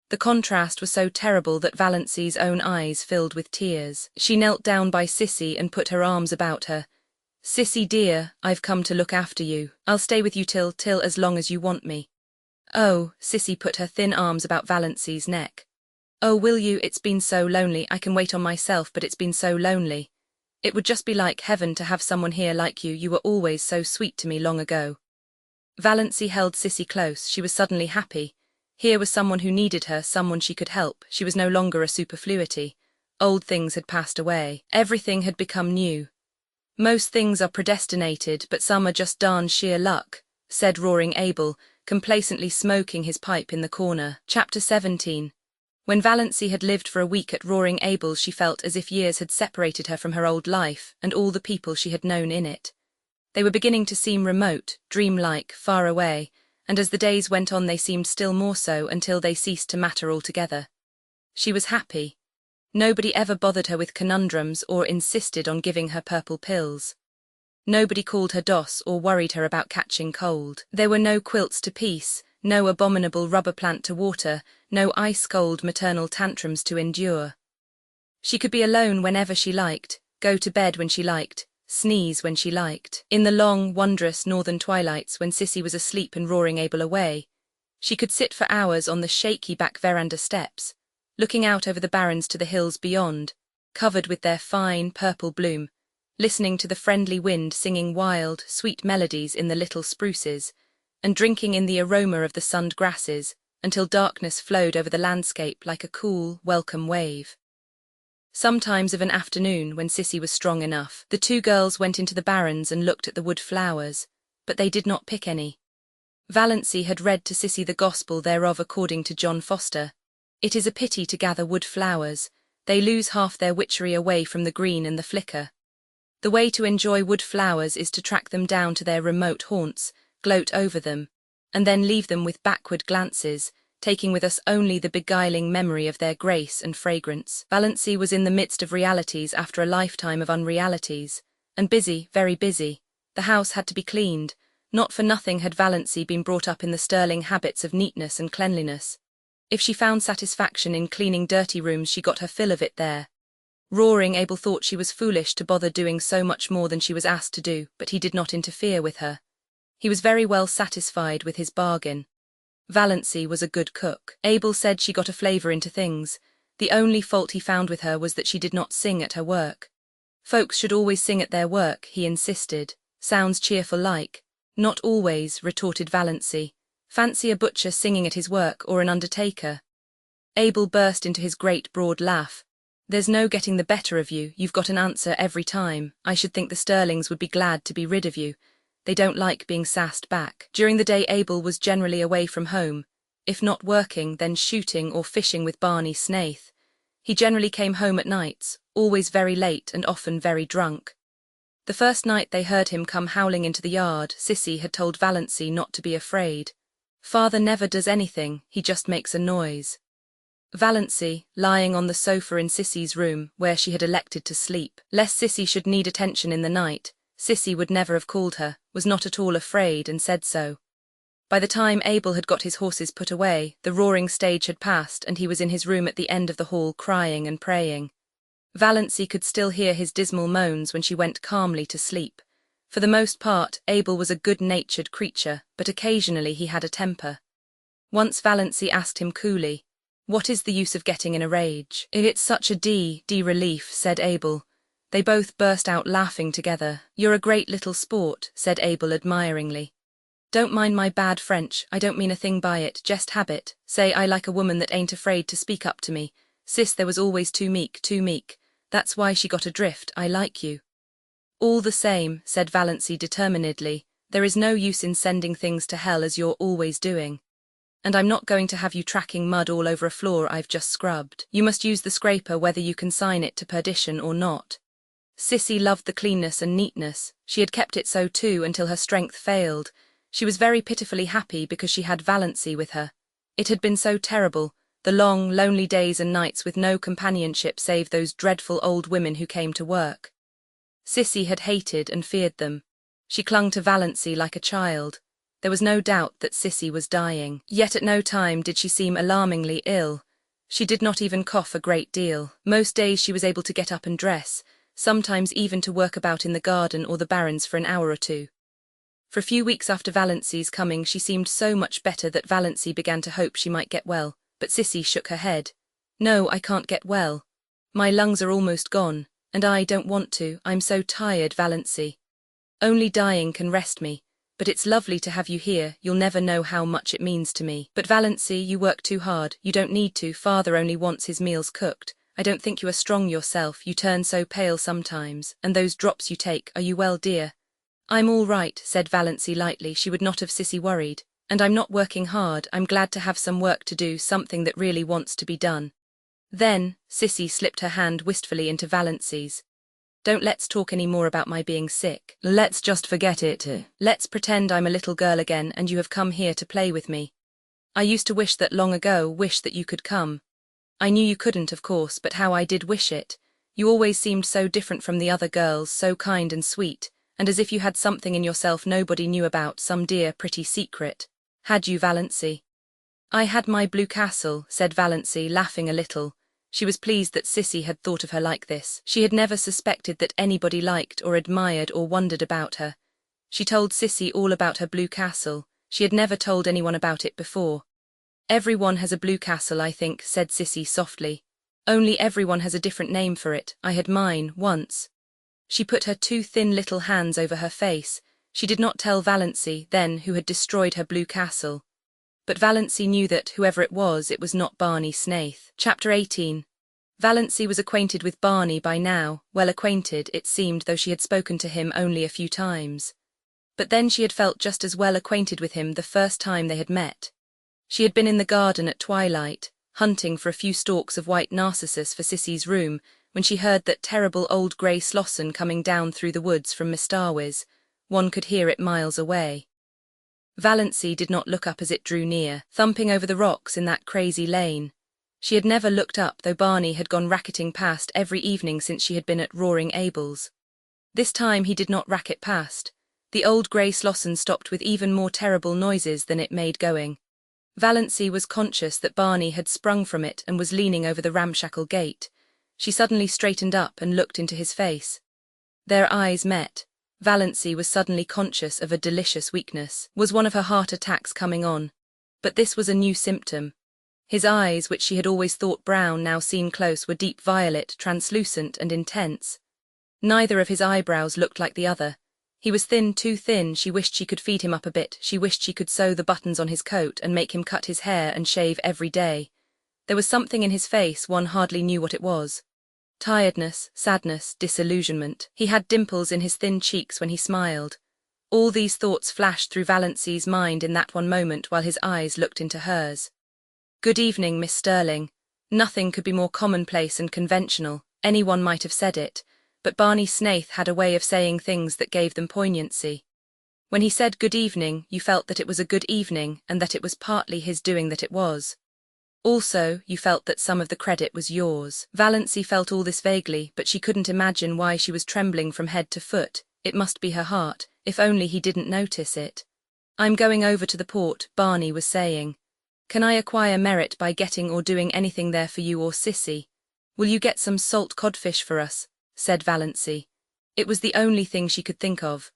Speaker 1: The contrast was so terrible that Valancy's own eyes filled with tears. She knelt down by Sissy and put her arms about her. "Sissy dear, I've come to look after you. I'll stay with you till as long as you want me." "Oh," Sissy put her thin arms about Valancy's neck. "Oh, will you? It's been so lonely. I can wait on myself, but it's been so lonely. It would just be like heaven to have someone here like you. You were always so sweet to me long ago." Valancy held Sissy close. She was suddenly happy. Here was someone who needed her, someone she could help. She was no longer a superfluity. Old things had passed away. Everything had become new. "Most things are predestinated, but some are just darn sheer luck," said Roaring Abel, complacently smoking his pipe in the corner. Chapter 17. When Valancy had lived for a week at Roaring Abel's, she felt as if years had separated her from her old life and all the people she had known in it. They were beginning to seem remote, dreamlike, far away, and as the days went on they seemed still more so until they ceased to matter altogether. She was happy. Nobody ever bothered her with conundrums or insisted on giving her purple pills. Nobody called her Doss or worried her about catching cold. There were no quilts to piece, no abominable rubber plant to water, no ice-cold maternal tantrums to endure. She could be alone whenever she liked, go to bed when she liked, sneeze when she liked. In the long, wondrous northern twilights when Sissy was asleep and Roaring Abel away, she could sit for hours on the shaky back veranda steps, looking out over the barrens to the hills beyond, covered with their fine, purple bloom, listening to the friendly wind singing wild, sweet melodies in the little spruces, and drinking in the aroma of the sunned grasses, until darkness flowed over the landscape like a cool, welcome wave. Sometimes of an afternoon, when Sissy was strong enough, the two girls went into the barrens and looked at the wood flowers, but they did not pick any. Valancy had read to Sissy the gospel thereof according to John Foster. It is a pity to gather wood flowers. They lose half their witchery away from the green and the flicker. The way to enjoy wood flowers is to track them down to their remote haunts, gloat over them, and then leave them with backward glances, taking with us only the beguiling memory of their grace and fragrance. Valancy was in the midst of realities after a lifetime of unrealities, and busy, very busy. The house had to be cleaned. Not for nothing had Valancy been brought up in the Stirling habits of neatness and cleanliness. If she found satisfaction in cleaning dirty rooms, she got her fill of it there. Roaring Abel thought she was foolish to bother doing so much more than she was asked to do, but he did not interfere with her. He was very well satisfied with his bargain. Valancy was a good cook. Abel said she got a flavour into things. The only fault he found with her was that she did not sing at her work. Folks should always sing at their work, he insisted. Sounds cheerful like. Not always, retorted Valancy. Fancy a butcher singing at his work, or an undertaker. Abel burst into his great broad laugh. There's no getting the better of you. You've got an answer every time. I should think the Stirlings would be glad to be rid of you. They don't like being sassed back. During the day Abel was generally away from home. If not working, then shooting or fishing with Barney Snaith. He generally came home at nights, always very late and often very drunk. The first night they heard him come howling into the yard, Sissy had told Valancy not to be afraid. Father never does anything, he just makes a noise. Valancy, lying on the sofa in Sissy's room, where she had elected to sleep. Lest Sissy should need attention in the night, Sissy would never have called her, was not at all afraid and said so. By the time Abel had got his horses put away, the roaring stage had passed and he was in his room at the end of the hall crying and praying. Valancy could still hear his dismal moans when she went calmly to sleep. For the most part, Abel was a good-natured creature, but occasionally he had a temper. Once Valancy asked him coolly, "What is the use of getting in a rage?" "It's such a relief," said Abel. They both burst out laughing together. "You're a great little sport," said Abel admiringly. "Don't mind my bad French, I don't mean a thing by it, just habit. Say, I like a woman that ain't afraid to speak up to me. Sis there was always too meek. That's why she got adrift, I like you." "All the same," said Valancy determinedly, "there is no use in sending things to hell as you're always doing. And I'm not going to have you tracking mud all over a floor I've just scrubbed. You must use the scraper whether you consign it to perdition or not." Sissy loved the cleanness and neatness. She had kept it so too until her strength failed. She was very pitifully happy because she had Valancy with her. It had been so terrible, the long, lonely days and nights with no companionship save those dreadful old women who came to work. Sissy had hated and feared them. She clung to Valancy like a child. There was no doubt that Sissy was dying. Yet at no time did she seem alarmingly ill. She did not even cough a great deal. Most days she was able to get up and dress, sometimes even to work about in the garden or the barrens for an hour or two. For a few weeks after Valancy's coming she seemed so much better that Valancy began to hope she might get well, but Sissy shook her head. "No, I can't get well. My lungs are almost gone, and I don't want to, I'm so tired, Valancy. Only dying can rest me, but it's lovely to have you here, you'll never know how much it means to me. But Valancy, you work too hard, you don't need to, father only wants his meals cooked. I don't think you are strong yourself, you turn so pale sometimes, and those drops you take, are you well, dear?" "I'm all right," said Valancy lightly, she would not have Sissy worried. "And I'm not working hard, I'm glad to have some work to do, something that really wants to be done." Then, Sissy slipped her hand wistfully into Valancy's. "Don't let's talk any more about my being sick. Let's just forget it. Let's pretend I'm a little girl again and you have come here to play with me. I used to wish that long ago, wish that you could come. I knew you couldn't, of course, but how I did wish it. You always seemed so different from the other girls, so kind and sweet, and as if you had something in yourself nobody knew about, some dear, pretty secret. Had you, Valancy?" "I had my blue castle," said Valancy, laughing a little. She was pleased that Sissy had thought of her like this. She had never suspected that anybody liked or admired or wondered about her. She told Sissy all about her blue castle. She had never told anyone about it before. "Everyone has a blue castle, I think," said Sissy softly. "Only everyone has a different name for it. I had mine, once." She put her two thin little hands over her face. She did not tell Valancy, then, who had destroyed her blue castle. But Valancy knew that, whoever it was not Barney Snaith. Chapter 18. Valancy was acquainted with Barney by now, well acquainted, it seemed, though she had spoken to him only a few times. But then she had felt just as well acquainted with him the first time they had met. She had been in the garden at twilight, hunting for a few stalks of white narcissus for Sissy's room, when she heard that terrible old grey Slosson coming down through the woods from Mistarwiz. One could hear it miles away. Valancy did not look up as it drew near, thumping over the rocks in that crazy lane. She had never looked up, though Barney had gone racketing past every evening since she had been at Roaring Abel's. This time he did not racket past. The old grey Slosson stopped with even more terrible noises than it made going. Valancy was conscious that Barney had sprung from it and was leaning over the ramshackle gate. She suddenly straightened up and looked into his face. Their eyes met. Valancy was suddenly conscious of a delicious weakness. Was one of her heart attacks coming on? But this was a new symptom. His eyes, which she had always thought brown, now seen close, were deep violet, translucent and intense. Neither of his eyebrows looked like the other. He was thin, too thin. She wished she could feed him up a bit. She wished she could sew the buttons on his coat and make him cut his hair and shave every day. There was something in his face, one hardly knew what it was. Tiredness, sadness, disillusionment. He had dimples in his thin cheeks when he smiled. All these thoughts flashed through Valancy's mind in that one moment while his eyes looked into hers. "Good evening, Miss Stirling." Nothing could be more commonplace and conventional. Anyone might have said it, but Barney Snaith had a way of saying things that gave them poignancy. When he said good evening, you felt that it was a good evening and that it was partly his doing that it was. Also, you felt that some of the credit was yours. Valancy felt all this vaguely, but she couldn't imagine why she was trembling from head to foot. It must be her heart, if only he didn't notice it. I'm going over to the port, Barney was saying. Can I acquire merit by getting or doing anything there for you or Sissy? Will you get some salt codfish for us? Said Valancy. It was the only thing she could think of.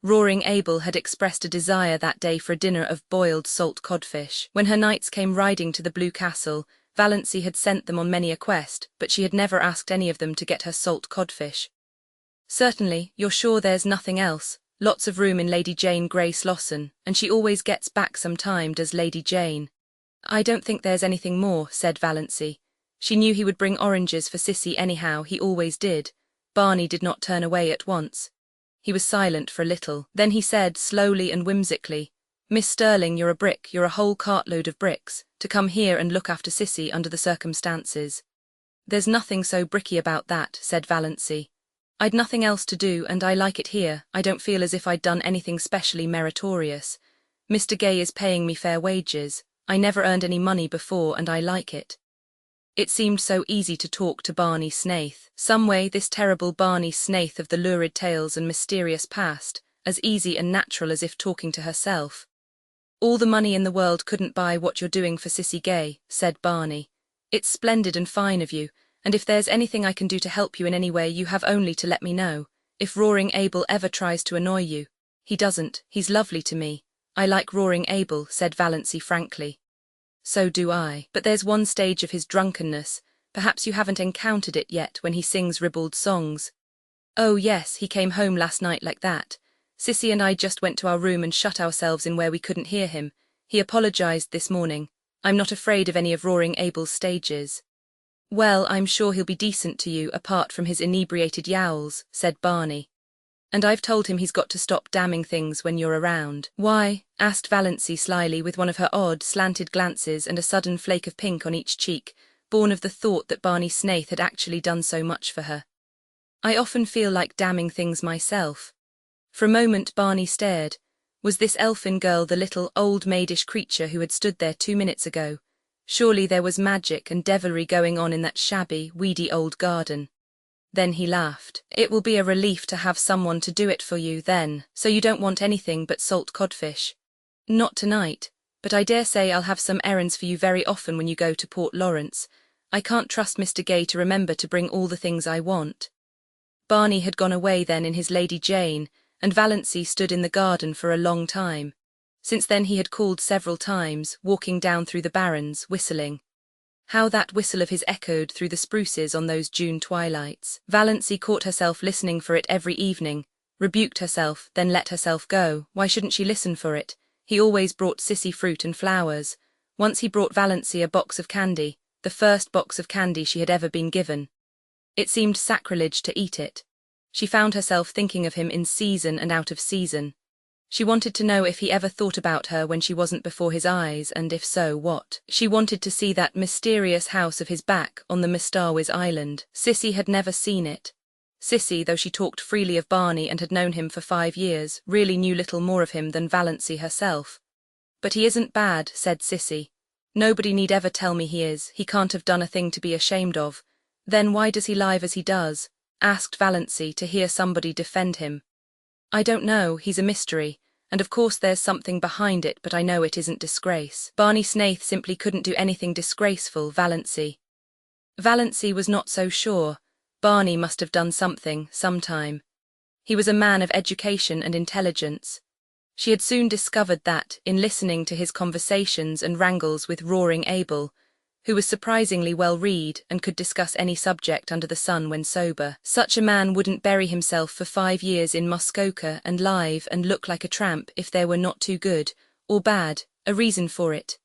Speaker 1: Roaring Abel had expressed a desire that day for a dinner of boiled salt codfish. When her knights came riding to the Blue Castle, Valancy had sent them on many a quest, but she had never asked any of them to get her salt codfish. Certainly, you're sure there's nothing else? Lots of room in Lady Jane Grey Slosson, and she always gets back some time, does Lady Jane? I don't think there's anything more, said Valancy. She knew he would bring oranges for Sissy anyhow, he always did. Barney did not turn away at once. He was silent for a little. Then he said, slowly and whimsically, Miss Stirling, you're a brick, you're a whole cartload of bricks, to come here and look after Sissy under the circumstances. There's nothing so bricky about that, said Valancy. I'd nothing else to do, and I like it here. I don't feel as if I'd done anything specially meritorious. Mr. Gay is paying me fair wages. I never earned any money before, and I like it. It seemed so easy to talk to Barney Snaith. Some way this terrible Barney Snaith of the lurid tales and mysterious past, as easy and natural as if talking to herself. All the money in the world couldn't buy what you're doing for Sissy Gay, said Barney. It's splendid and fine of you, and if there's anything I can do to help you in any way you have only to let me know. If Roaring Abel ever tries to annoy you. He doesn't, he's lovely to me. I like Roaring Abel, said Valancy frankly. So do I. But there's one stage of his drunkenness, perhaps you haven't encountered it yet, when he sings ribald songs. Oh yes, he came home last night like that. Sissy and I just went to our room and shut ourselves in where we couldn't hear him. He apologized this morning. I'm not afraid of any of Roaring Abel's stages. Well, I'm sure he'll be decent to you apart from his inebriated yowls, said Barney. And I've told him he's got to stop damning things when you're around. Why? Asked Valancy slyly, with one of her odd, slanted glances and a sudden flake of pink on each cheek, born of the thought that Barney Snaith had actually done so much for her. I often feel like damning things myself. For a moment Barney stared. Was this elfin girl the little, old maidish creature who had stood there 2 minutes ago? Surely there was magic and devilry going on in that shabby, weedy old garden. Then he laughed. It will be a relief to have someone to do it for you, then. So you don't want anything but salt codfish? Not tonight, but I dare say I'll have some errands for you very often when you go to Port Lawrence. I can't trust Mr. Gay to remember to bring all the things I want. Barney had gone away then in his Lady Jane, and Valancy stood in the garden for a long time. Since then he had called several times, walking down through the barrens, whistling. How that whistle of his echoed through the spruces on those June twilights. Valancy caught herself listening for it every evening, rebuked herself, then let herself go. Why shouldn't she listen for it? He always brought Sissy fruit and flowers. Once he brought Valancy a box of candy, the first box of candy she had ever been given. It seemed sacrilege to eat it. She found herself thinking of him in season and out of season. She wanted to know if he ever thought about her when she wasn't before his eyes, and if so, what. She wanted to see that mysterious house of his back on the Mistawis Island. Sissy had never seen it. Sissy, though she talked freely of Barney and had known him for 5 years, really knew little more of him than Valancy herself. But he isn't bad, said Sissy. Nobody need ever tell me he is. He can't have done a thing to be ashamed of. Then why does he lie as he does? Asked Valancy, to hear somebody defend him. I don't know, he's a mystery. And of course there's something behind it, but I know it isn't disgrace. Barney Snaith simply couldn't do anything disgraceful, Valancy. Valancy was not so sure. Barney must have done something, sometime. He was a man of education and intelligence. She had soon discovered that, in listening to his conversations and wrangles with Roaring Abel, who was surprisingly well read and could discuss any subject under the sun when sober. Such a man wouldn't bury himself for 5 years in Muskoka and live and look like a tramp if there were not too good, or bad, a reason for it.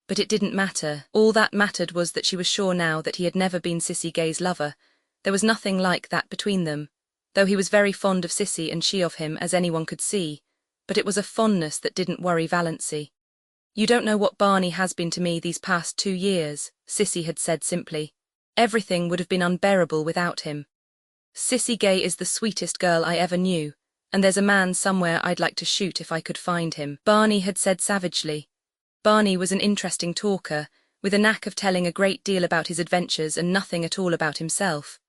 Speaker 1: But it didn't matter. All that mattered was that she was sure now that he had never been Sissy Gay's lover. There was nothing like that between them, though he was very fond of Sissy and she of him, as anyone could see. But it was a fondness that didn't worry Valancy. You don't know what Barney has been to me these past 2 years, Sissy had said simply. Everything would have been unbearable without him. Sissy Gay is the sweetest girl I ever knew, and there's a man somewhere I'd like to shoot if I could find him, Barney had said savagely. Barney was an interesting talker, with a knack of telling a great deal about his adventures and nothing at all about himself.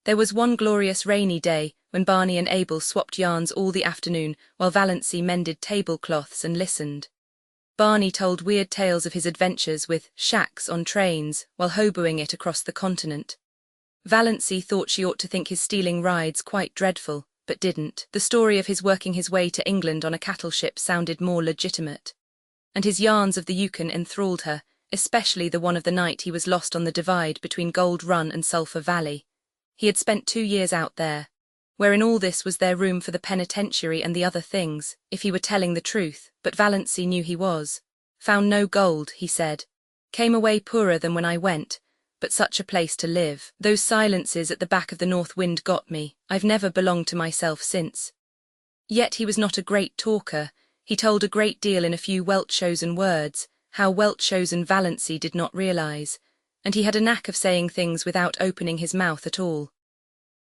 Speaker 1: There was one glorious rainy day when Barney and Abel swapped yarns all the afternoon while Valancy mended tablecloths and listened. Barney told weird tales of his adventures with shacks on trains while hoboing it across the continent. Valancy thought she ought to think his stealing rides quite dreadful, but didn't. The story of his working his way to England on a cattle ship sounded more legitimate. And his yarns of the Yukon enthralled her, especially the one of the night he was lost on the divide between Gold Run and Sulphur Valley. He had spent 2 years out there. Where in all this was there room for the penitentiary and the other things, if he were telling the truth, but Valancy knew he was. Found no gold, he said. Came away poorer than when I went, but such a place to live. Those silences at the back of the north wind got me. I've never belonged to myself since. Yet he was not a great talker. He told a great deal in a few well-chosen words, how well-chosen Valancy did not realize, and he had a knack of saying things without opening his mouth at all.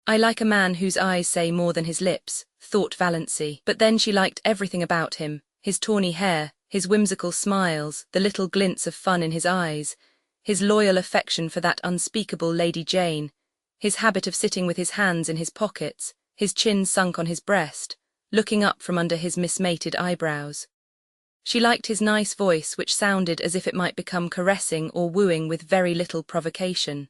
Speaker 1: I like a man whose eyes say more than his lips, thought Valancy, but then she liked everything about him, his tawny hair, his whimsical smiles, the little glints of fun in his eyes, his loyal affection for that unspeakable Lady Jane, his habit of sitting with his hands in his pockets, his chin sunk on his breast, looking up from under his mismated eyebrows. She liked his nice voice, which sounded as if it might become caressing or wooing with very little provocation.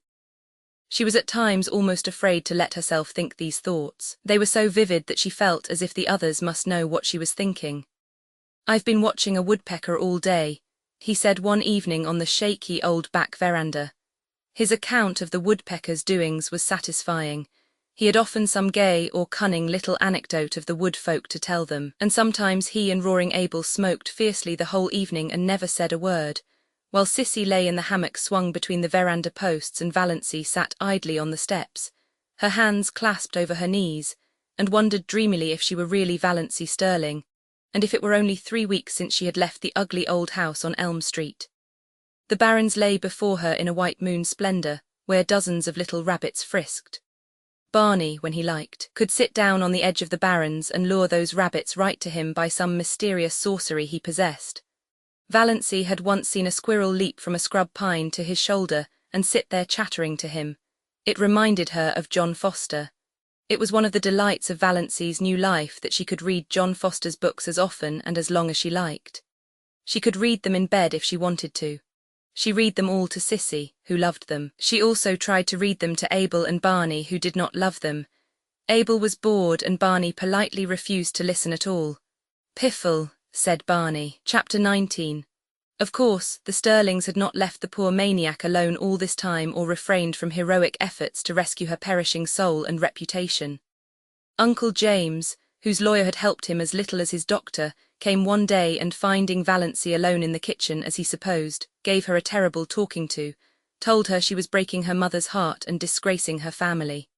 Speaker 1: She was at times almost afraid to let herself think these thoughts. They were so vivid that she felt as if the others must know what she was thinking. "I've been watching a woodpecker all day," he said one evening on the shaky old back veranda. His account of the woodpecker's doings was satisfying. He had often some gay or cunning little anecdote of the wood folk to tell them, and sometimes he and Roaring Abel smoked fiercely the whole evening and never said a word, while Sissy lay in the hammock swung between the veranda posts and Valancy sat idly on the steps, her hands clasped over her knees, and wondered dreamily if she were really Valancy Stirling, and if it were only 3 weeks since she had left the ugly old house on Elm Street. The barrens lay before her in a white moon splendor, where dozens of little rabbits frisked. Barney, when he liked, could sit down on the edge of the barrens and lure those rabbits right to him by some mysterious sorcery he possessed. Valancy had once seen a squirrel leap from a scrub pine to his shoulder and sit there chattering to him. It reminded her of John Foster. It was one of the delights of Valancy's new life that she could read John Foster's books as often and as long as she liked. She could read them in bed if she wanted to. She read them all to Sissy, who loved them. She also tried to read them to Abel and Barney, who did not love them. Abel was bored and Barney politely refused to listen at all. "Piffle," said Barney. Chapter 19. Of course, the Stirlings had not left the poor maniac alone all this time or refrained from heroic efforts to rescue her perishing soul and reputation. Uncle James, whose lawyer had helped him as little as his doctor, came one day and finding Valancy alone in the kitchen as he supposed, gave her a terrible talking to, told her she was breaking her mother's heart and disgracing her family.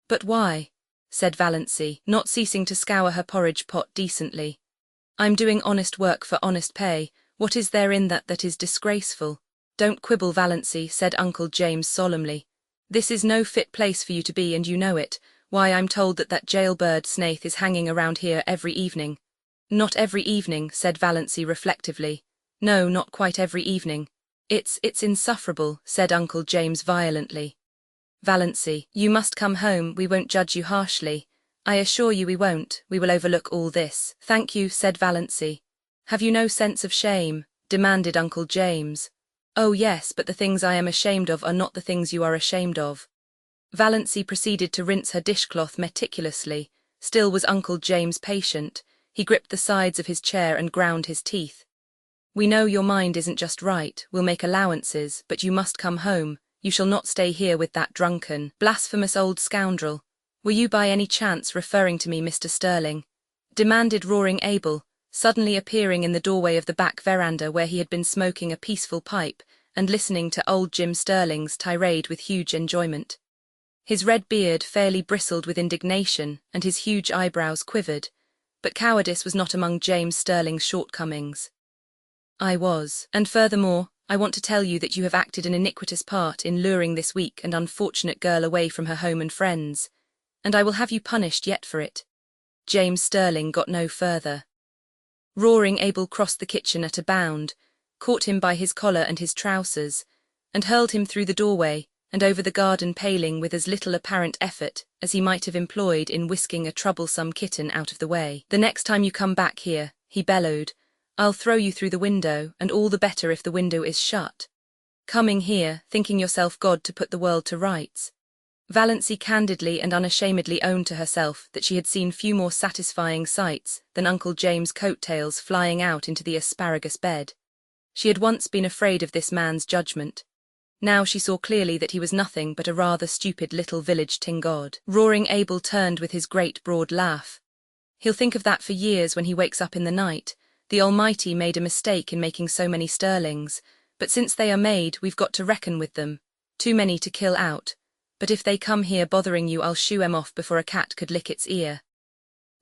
Speaker 1: "But why?" said Valancy, not ceasing to scour her porridge pot decently. "I'm doing honest work for honest pay. What is there in that is disgraceful?" "Don't quibble, Valancy," said Uncle James solemnly. "This is no fit place for you to be and you know it. Why, I'm told that jailbird Snaith is hanging around here every evening." "Not every evening," said Valancy reflectively. "No, not quite every evening. It's insufferable," said Uncle James violently. "Valancy, you must come home, we won't judge you harshly. I assure you we won't, we will overlook all this." "Thank you," said Valancy. "Have you no sense of shame?" demanded Uncle James. "Oh yes, but the things I am ashamed of are not the things you are ashamed of." Valancy proceeded to rinse her dishcloth meticulously. Still was Uncle James patient. He gripped the sides of his chair and ground his teeth. "We know your mind isn't just right, we'll make allowances, but you must come home. You shall not stay here with that drunken, blasphemous old scoundrel." "Were you by any chance referring to me, Mr. Stirling?" demanded Roaring Abel, suddenly appearing in the doorway of the back veranda where he had been smoking a peaceful pipe and listening to old Jim Stirling's tirade with huge enjoyment. His red beard fairly bristled with indignation and his huge eyebrows quivered, but cowardice was not among James Stirling's shortcomings. "I was, and furthermore, I want to tell you that you have acted an iniquitous part in luring this weak and unfortunate girl away from her home and friends, and I will have you punished yet for it." James Stirling got no further. Roaring Abel crossed the kitchen at a bound, caught him by his collar and his trousers, and hurled him through the doorway and over the garden paling with as little apparent effort as he might have employed in whisking a troublesome kitten out of the way. "The next time you come back here," he bellowed, "I'll throw you through the window, and all the better if the window is shut. Coming here, thinking yourself God to put the world to rights." Valancy candidly and unashamedly owned to herself that she had seen few more satisfying sights than Uncle James' coat-tails flying out into the asparagus bed. She had once been afraid of this man's judgment. Now she saw clearly that he was nothing but a rather stupid little village ting-god. Roaring Abel turned with his great broad laugh. "He'll think of that for years when he wakes up in the night. The Almighty made a mistake in making so many Stirlings, but since they are made, we've got to reckon with them. Too many to kill out. But if they come here bothering you, I'll shoo 'em off before a cat could lick its ear."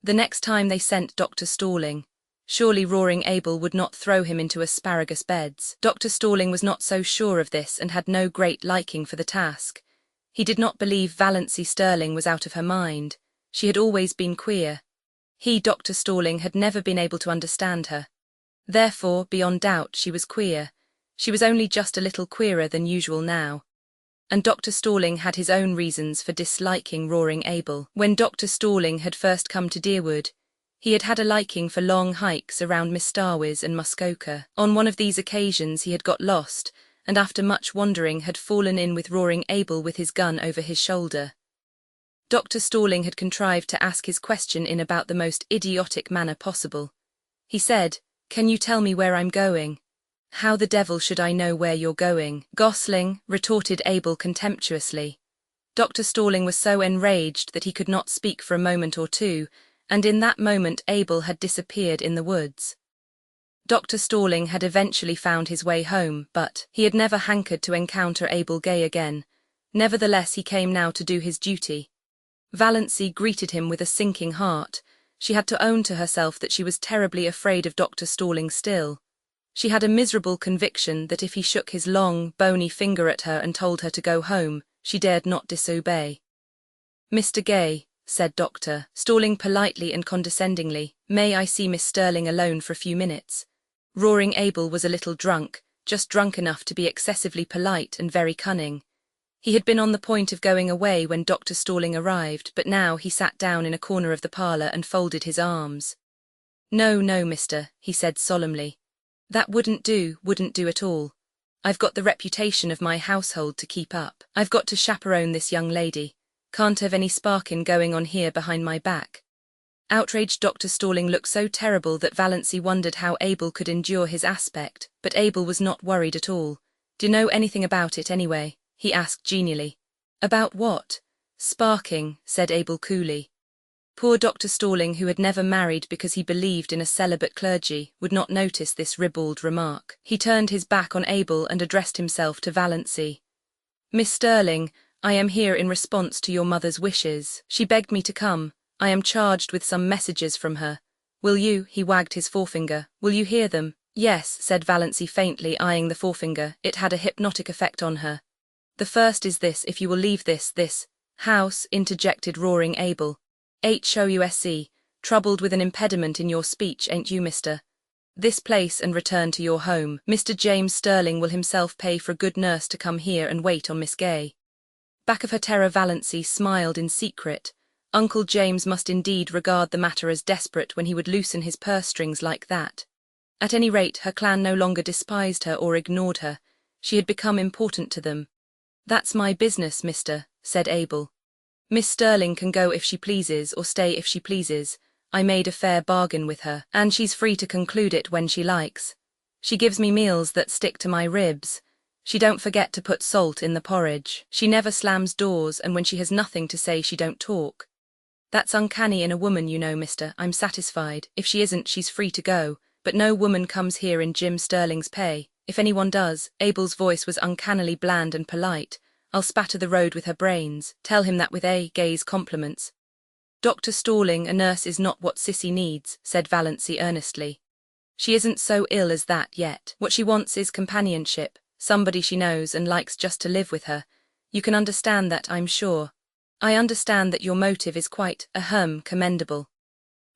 Speaker 1: The next time they sent Dr. Stirling. Surely Roaring Abel would not throw him into asparagus beds. Dr. Stirling was not so sure of this and had no great liking for the task. He did not believe Valancy Stirling was out of her mind. She had always been queer. He, Dr. Stirling, had never been able to understand her. Therefore, beyond doubt, she was queer. She was only just a little queerer than usual now. And Dr. Stirling had his own reasons for disliking Roaring Abel. When Dr. Stirling had first come to Deerwood, he had had a liking for long hikes around Mistarwis and Muskoka. On one of these occasions he had got lost, and after much wandering had fallen in with Roaring Abel with his gun over his shoulder. Dr. Stirling had contrived to ask his question in about the most idiotic manner possible. He said, "Can you tell me where I'm going?" "How the devil should I know where you're going, Gosling?" retorted Abel contemptuously. Dr. Stirling was so enraged that he could not speak for a moment or two, and in that moment Abel had disappeared in the woods. Dr. Stirling had eventually found his way home, but he had never hankered to encounter Abel Gay again. Nevertheless, he came now to do his duty. Valancy greeted him with a sinking heart. She had to own to herself that she was terribly afraid of Dr. Stirling still. She had a miserable conviction that if he shook his long, bony finger at her and told her to go home, she dared not disobey. "Mr. Gay," said Dr. Stirling politely and condescendingly, "may I see Miss Stirling alone for a few minutes?" Roaring Abel was a little drunk, just drunk enough to be excessively polite and very cunning. He had been on the point of going away when Dr. Stirling arrived, but now he sat down in a corner of the parlour and folded his arms. "No, no, mister," he said solemnly. "That wouldn't do at all. I've got the reputation of my household to keep up. I've got to chaperone this young lady. Can't have any sparkin' going on here behind my back." Outraged Dr. Stirling looked so terrible that Valancy wondered how Abel could endure his aspect, but Abel was not worried at all. "Do you know anything about it anyway?" he asked genially. "About what?" "Sparking," said Abel coolly. Poor Dr. Stirling, who had never married because he believed in a celibate clergy, would not notice this ribald remark. He turned his back on Abel and addressed himself to Valancy. "Miss Stirling, I am here in response to your mother's wishes. She begged me to come. I am charged with some messages from her. Will you," he wagged his forefinger, "will you hear them?" "Yes," said Valancy faintly, eyeing the forefinger. It had a hypnotic effect on her. "The first is this: if you will leave this house," interjected Roaring Abel. "HOUSE, troubled with an impediment in your speech, ain't you, mister? This place and return to your home. Mr. James Stirling will himself pay for a good nurse to come here and wait on Miss Gay." Back of her terror, Valancy smiled in secret. Uncle James must indeed regard the matter as desperate when he would loosen his purse strings like that. At any rate, her clan no longer despised her or ignored her. She had become important to them. "That's my business, mister," said Abel. "Miss Stirling can go if she pleases or stay if she pleases. I made a fair bargain with her, and she's free to conclude it when she likes. She gives me meals that stick to my ribs. She don't forget to put salt in the porridge. She never slams doors, and when she has nothing to say she don't talk. That's uncanny in a woman, you know, mister. I'm satisfied. If she isn't, she's free to go, but no woman comes here in Jim Stirling's pay. If anyone does," Abel's voice was uncannily bland and polite, "I'll spatter the road with her brains. Tell him that with A. Gay's compliments." "Dr. Stirling, a nurse is not what Sissy needs," said Valancy earnestly. "She isn't so ill as that yet. What she wants is companionship. Somebody she knows and likes just to live with her. You can understand that, I'm sure." "I understand that your motive is quite, commendable."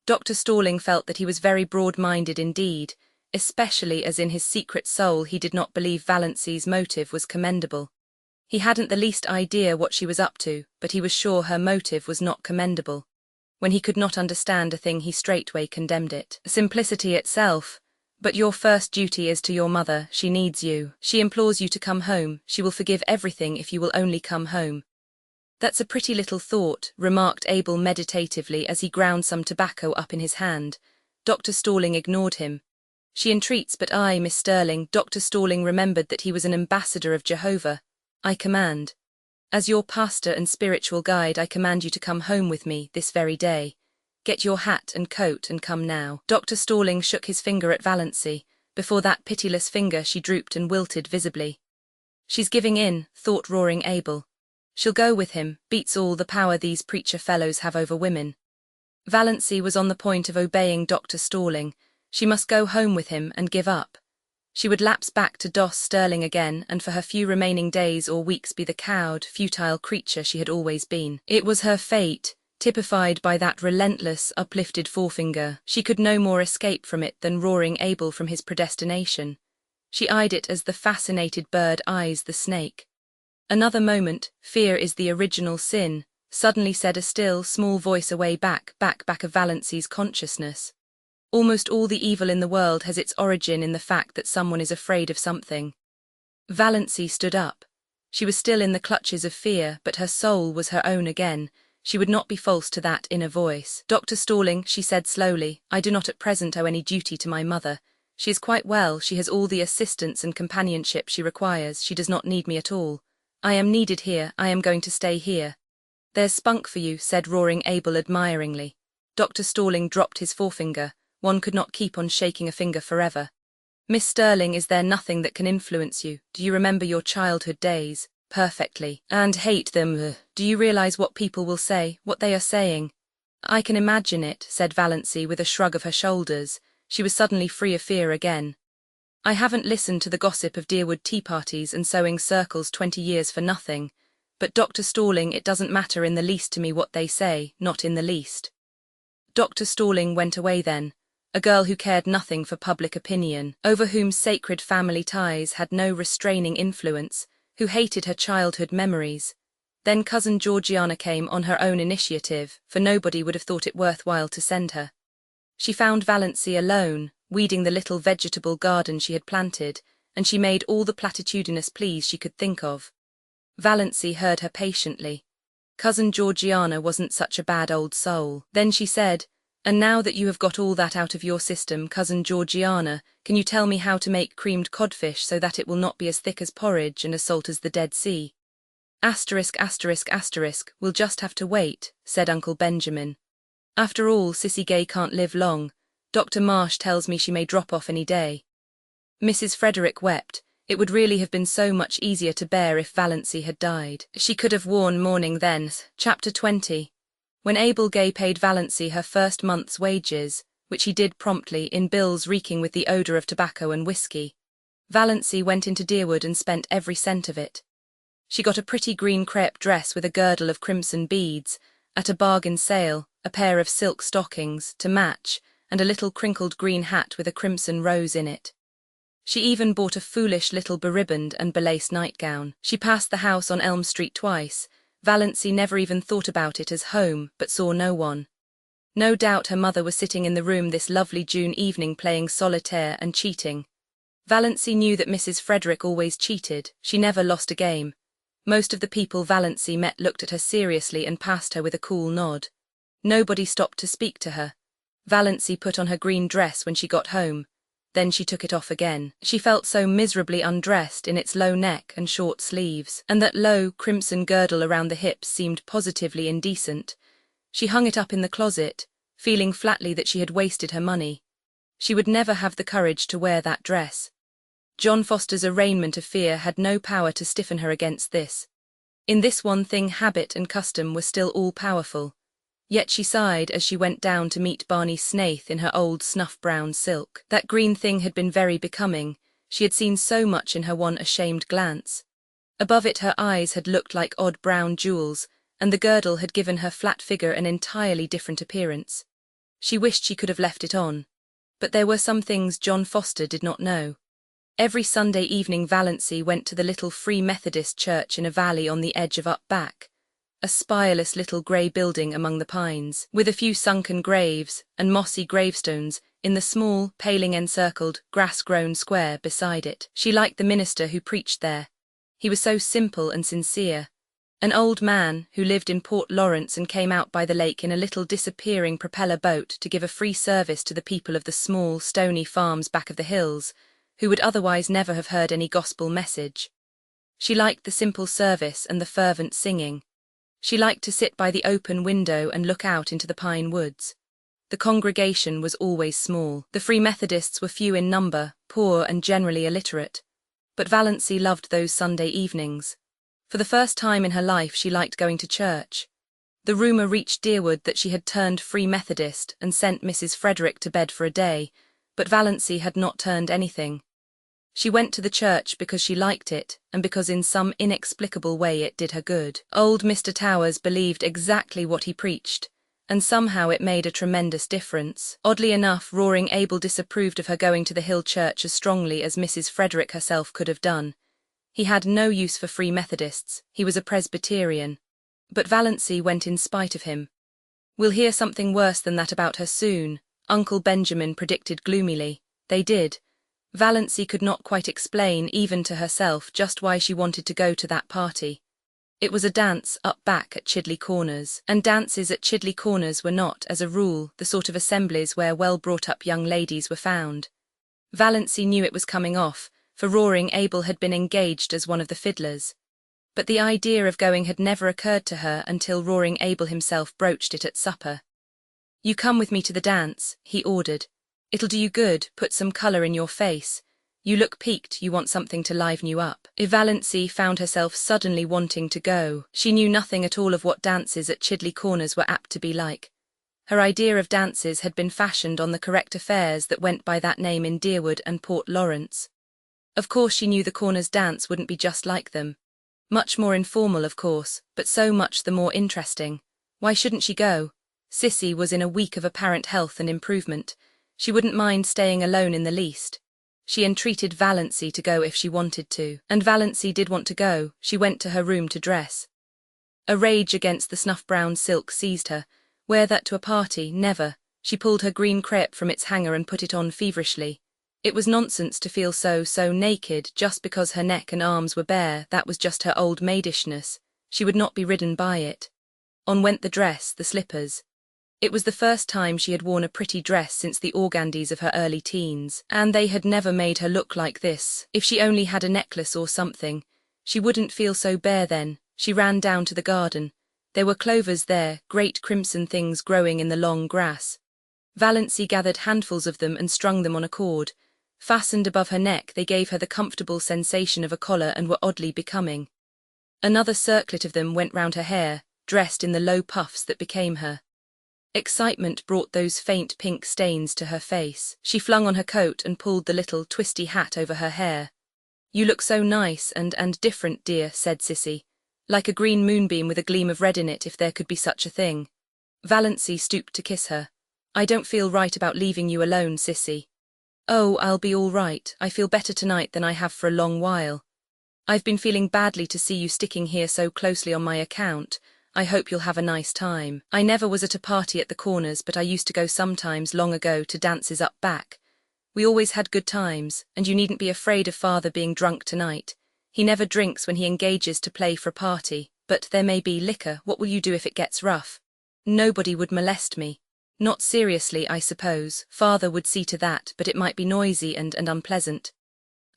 Speaker 1: Dr. Stirling felt that he was very broad-minded indeed. especially as in his secret soul he did not believe Valancy's motive was commendable. He hadn't the least idea what she was up to, but he was sure her motive was not commendable. When he could not understand a thing he straightway condemned it. Simplicity itself. But your first duty is to your mother, she needs you. She implores you to come home, she will forgive everything if you will only come home. That's a pretty little thought, remarked Abel meditatively as he ground some tobacco up in his hand. Dr. Stirling ignored him. She entreats, but I, Miss Stirling. Dr. Stirling remembered that he was an ambassador of Jehovah. I command. As your pastor and spiritual guide, I command you to come home with me this very day. Get your hat and coat and come now. Dr. Stirling shook his finger at Valancy. Before that pitiless finger she drooped and wilted visibly. She's giving in, thought roaring Abel. She'll go with him, beats all the power these preacher fellows have over women. Valancy was on the point of obeying Dr. Stirling. She must go home with him and give up. She would lapse back to Dos Stirling again and for her few remaining days or weeks be the cowed, futile creature she had always been. It was her fate, typified by that relentless, uplifted forefinger. She could no more escape from it than roaring Abel from his predestination. She eyed it as the fascinated bird eyes the snake. Another moment, fear is the original sin, suddenly said a still, small voice away back of Valancy's consciousness. Almost all the evil in the world has its origin in the fact that someone is afraid of something. Valancy stood up. She was still in the clutches of fear, but her soul was her own again. She would not be false to that inner voice. Dr. Stirling, she said slowly, I do not at present owe any duty to my mother. She is quite well, she has all the assistance and companionship she requires, she does not need me at all. I am needed here, I am going to stay here. There's spunk for you, said roaring Abel admiringly. Dr. Stirling dropped his forefinger. One could not keep on shaking a finger forever. Miss Stirling, is there nothing that can influence you? Do you remember your childhood days? Perfectly. And hate them. Do you realize what people will say, what they are saying? I can imagine it, said Valancy with a shrug of her shoulders. She was suddenly free of fear again. I haven't listened to the gossip of Deerwood tea parties and sewing circles 20 years for nothing. But Dr. Stirling, it doesn't matter in the least to me what they say, not in the least. Dr. Stirling went away then. A girl who cared nothing for public opinion, over whom sacred family ties had no restraining influence, who hated her childhood memories. Then cousin Georgiana came on her own initiative, for nobody would have thought it worthwhile to send her. She found Valancy alone, weeding the little vegetable garden she had planted, and she made all the platitudinous pleas she could think of. Valancy heard her patiently. Cousin Georgiana wasn't such a bad old soul. Then she said, and now that you have got all that out of your system, cousin Georgiana, can you tell me how to make creamed codfish so that it will not be as thick as porridge and as salt as the Dead Sea? Asterisk, asterisk, asterisk, we'll just have to wait, said Uncle Benjamin. After all, Sissy Gay can't live long. Dr. Marsh tells me she may drop off any day. Mrs. Frederick wept. It would really have been so much easier to bear if Valancy had died. She could have worn mourning then. Chapter 20. When Abel Gay paid Valancy her first month's wages, which he did promptly in bills reeking with the odour of tobacco and whiskey, Valancy went into Deerwood and spent every cent of it. She got a pretty green crepe dress with a girdle of crimson beads, at a bargain sale, a pair of silk stockings, to match, and a little crinkled green hat with a crimson rose in it. She even bought a foolish little beribboned and belaced nightgown. She passed the house on Elm Street twice. Valancy never even thought about it as home, but saw no one. No doubt her mother was sitting in the room this lovely June evening playing solitaire and cheating. Valancy knew that Mrs. Frederick always cheated, she never lost a game. Most of the people Valancy met looked at her seriously and passed her with a cool nod. Nobody stopped to speak to her. Valancy put on her green dress when she got home. Then she took it off again. She felt so miserably undressed in its low neck and short sleeves, and that low, crimson girdle around the hips seemed positively indecent. She hung it up in the closet, feeling flatly that she had wasted her money. She would never have the courage to wear that dress. John Foster's arraignment of fear had no power to stiffen her against this. In this one thing habit and custom were still all-powerful. Yet she sighed as she went down to meet Barney Snaith in her old snuff-brown silk. That green thing had been very becoming. She had seen so much in her one ashamed glance. Above it her eyes had looked like odd brown jewels, and the girdle had given her flat figure an entirely different appearance. She wished she could have left it on. But there were some things John Foster did not know. Every Sunday evening Valancy went to the little Free Methodist church in a valley on the edge of Up Back, a spireless little grey building among the pines, with a few sunken graves and mossy gravestones in the small, paling-encircled, grass-grown square beside it. She liked the minister who preached there. He was so simple and sincere. An old man who lived in Port Lawrence and came out by the lake in a little disappearing propeller boat to give a free service to the people of the small, stony farms back of the hills, who would otherwise never have heard any gospel message. She liked the simple service and the fervent singing. She liked to sit by the open window and look out into the pine woods. The congregation was always small. The Free Methodists were few in number, poor and generally illiterate. But Valancy loved those Sunday evenings. For the first time in her life she liked going to church. The rumour reached Deerwood that she had turned Free Methodist and sent Mrs. Frederick to bed for a day, but Valancy had not turned anything. She went to the church because she liked it, and because in some inexplicable way it did her good. Old Mr. Towers believed exactly what he preached, and somehow it made a tremendous difference. Oddly enough, Roaring Abel disapproved of her going to the Hill Church as strongly as Mrs. Frederick herself could have done. He had no use for Free Methodists, he was a Presbyterian. But Valancy went in spite of him. "We'll hear something worse than that about her soon," Uncle Benjamin predicted gloomily. They did. Valancy could not quite explain, even to herself, just why she wanted to go to that party. It was a dance Up Back at Chidley Corners, and dances at Chidley Corners were not, as a rule, the sort of assemblies where well-brought-up young ladies were found. Valancy knew it was coming off, for Roaring Abel had been engaged as one of the fiddlers. But the idea of going had never occurred to her until Roaring Abel himself broached it at supper. "You come with me to the dance," he ordered. "It'll do you good, put some colour in your face. You look peaked, you want something to liven you up." Valancy found herself suddenly wanting to go. She knew nothing at all of what dances at Chidley Corners were apt to be like. Her idea of dances had been fashioned on the correct affairs that went by that name in Deerwood and Port Lawrence. Of course she knew the Corners dance wouldn't be just like them. Much more informal, of course, but so much the more interesting. Why shouldn't she go? Sissy was in a week of apparent health and improvement. She wouldn't mind staying alone in the least. She entreated Valancy to go if she wanted to, and Valancy did want to go. She went to her room to dress. A rage against the snuff-brown silk seized her. Wear that to a party? Never. She pulled her green crepe from its hanger and put it on feverishly. It was nonsense to feel so naked just because her neck and arms were bare. That was just her old maidishness. She would not be ridden by it. On went the dress, the slippers. It was the first time she had worn a pretty dress since the organdies of her early teens, and they had never made her look like this. If she only had a necklace or something, she wouldn't feel so bare then. She ran down to the garden. There were clovers there, great crimson things growing in the long grass. Valancy gathered handfuls of them and strung them on a cord. Fastened above her neck, they gave her the comfortable sensation of a collar and were oddly becoming. Another circlet of them went round her hair, dressed in the low puffs that became her. Excitement brought those faint pink stains to her face. She flung on her coat and pulled the little twisty hat over her hair. "You look so nice and different, dear," said Sissy. "Like a green moonbeam with a gleam of red in it, if there could be such a thing." Valancy stooped to kiss her. "I don't feel right about leaving you alone, Sissy." "Oh, I'll be all right. I feel better tonight than I have for a long while. I've been feeling badly to see you sticking here so closely on my account. I hope you'll have a nice time. I never was at a party at the Corners, but I used to go sometimes long ago to dances Up Back. We always had good times, and you needn't be afraid of Father being drunk tonight. He never drinks when he engages to play for a party, but there may be liquor. What will you do if it gets rough?" "Nobody would molest me." "Not seriously, I suppose. Father would see to that, but it might be noisy and unpleasant."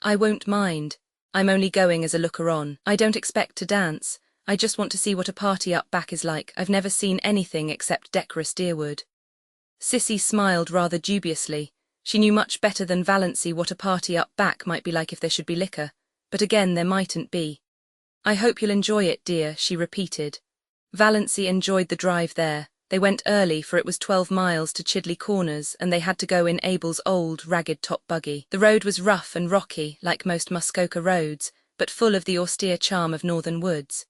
Speaker 1: "I won't mind. I'm only going as a looker-on. I don't expect to dance. I just want to see what a party Up Back is like. I've never seen anything except decorous Deerwood." Sissy smiled rather dubiously. She knew much better than Valancy what a party Up Back might be like if there should be liquor, but again there mightn't be. "I hope you'll enjoy it, dear," she repeated. Valancy enjoyed the drive there. They went early, for it was 12 miles to Chidley Corners, and they had to go in Abel's old, ragged top buggy. The road was rough and rocky, like most Muskoka roads, but full of the austere charm of northern woods.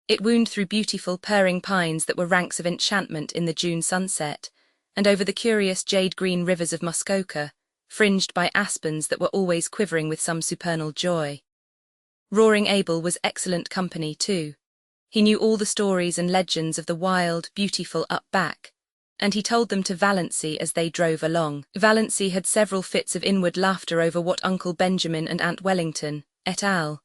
Speaker 1: It wound through beautiful, purring pines that were ranks of enchantment in the June sunset, and over the curious jade-green rivers of Muskoka, fringed by aspens that were always quivering with some supernal joy. Roaring Abel was excellent company too. He knew all the stories and legends of the wild, beautiful up-back, and he told them to Valancy as they drove along. Valancy had several fits of inward laughter over what Uncle Benjamin and Aunt Wellington, et al.,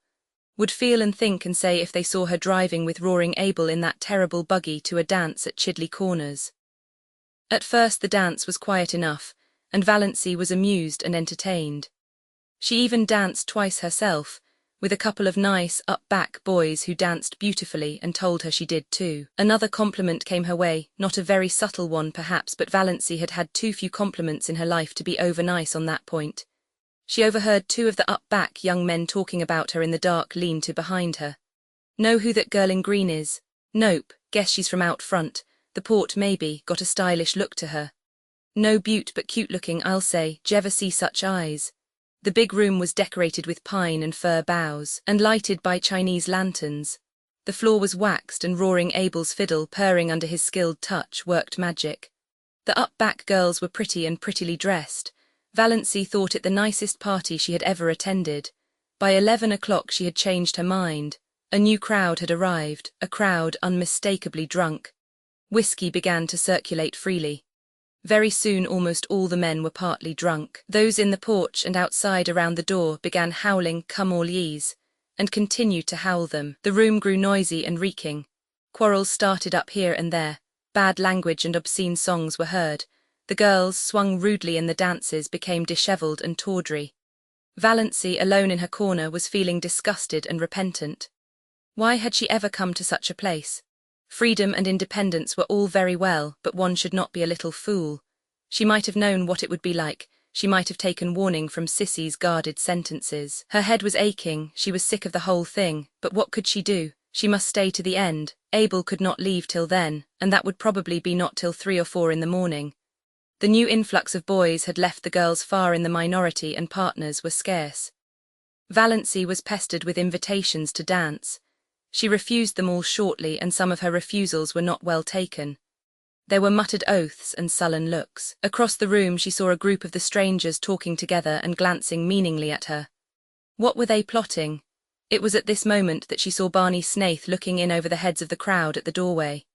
Speaker 1: would feel and think and say if they saw her driving with Roaring Abel in that terrible buggy to a dance at Chidley Corners. At first the dance was quiet enough, and Valancy was amused and entertained. She even danced twice herself, with a couple of nice, up-back boys who danced beautifully and told her she did too. Another compliment came her way, not a very subtle one perhaps, but Valancy had had too few compliments in her life to be over-nice on that point. She overheard two of the up-back young men talking about her in the dark lean-to behind her. "Know who that girl in green is?" "Nope, guess she's from out front. The port maybe, got a stylish look to her." "No beaut but cute-looking, I'll say. J'ever see such eyes?" The big room was decorated with pine and fir boughs, and lighted by Chinese lanterns. The floor was waxed, and Roaring Abel's fiddle, purring under his skilled touch, worked magic. The up-back girls were pretty and prettily dressed. Valancy thought it the nicest party she had ever attended. By 11 o'clock she had changed her mind. A new crowd had arrived, a crowd unmistakably drunk. Whiskey began to circulate freely. Very soon almost all the men were partly drunk. Those in the porch and outside around the door began howling "Come all ye's," and continued to howl them. The room grew noisy and reeking. Quarrels started up here and there. Bad language and obscene songs were heard. The girls, swung rudely in the dances, became dishevelled and tawdry. Valancy, alone in her corner, was feeling disgusted and repentant. Why had she ever come to such a place? Freedom and independence were all very well, but one should not be a little fool. She might have known what it would be like. She might have taken warning from Sissy's guarded sentences. Her head was aching, she was sick of the whole thing, but what could she do? She must stay to the end. Abel could not leave till then, and that would probably be not till 3 or 4 in the morning. The new influx of boys had left the girls far in the minority, and partners were scarce. Valancy was pestered with invitations to dance. She refused them all shortly, and some of her refusals were not well taken. There were muttered oaths and sullen looks. Across the room she saw a group of the strangers talking together and glancing meaningly at her. What were they plotting? It was at this moment that she saw Barney Snaith looking in over the heads of the crowd at the doorway.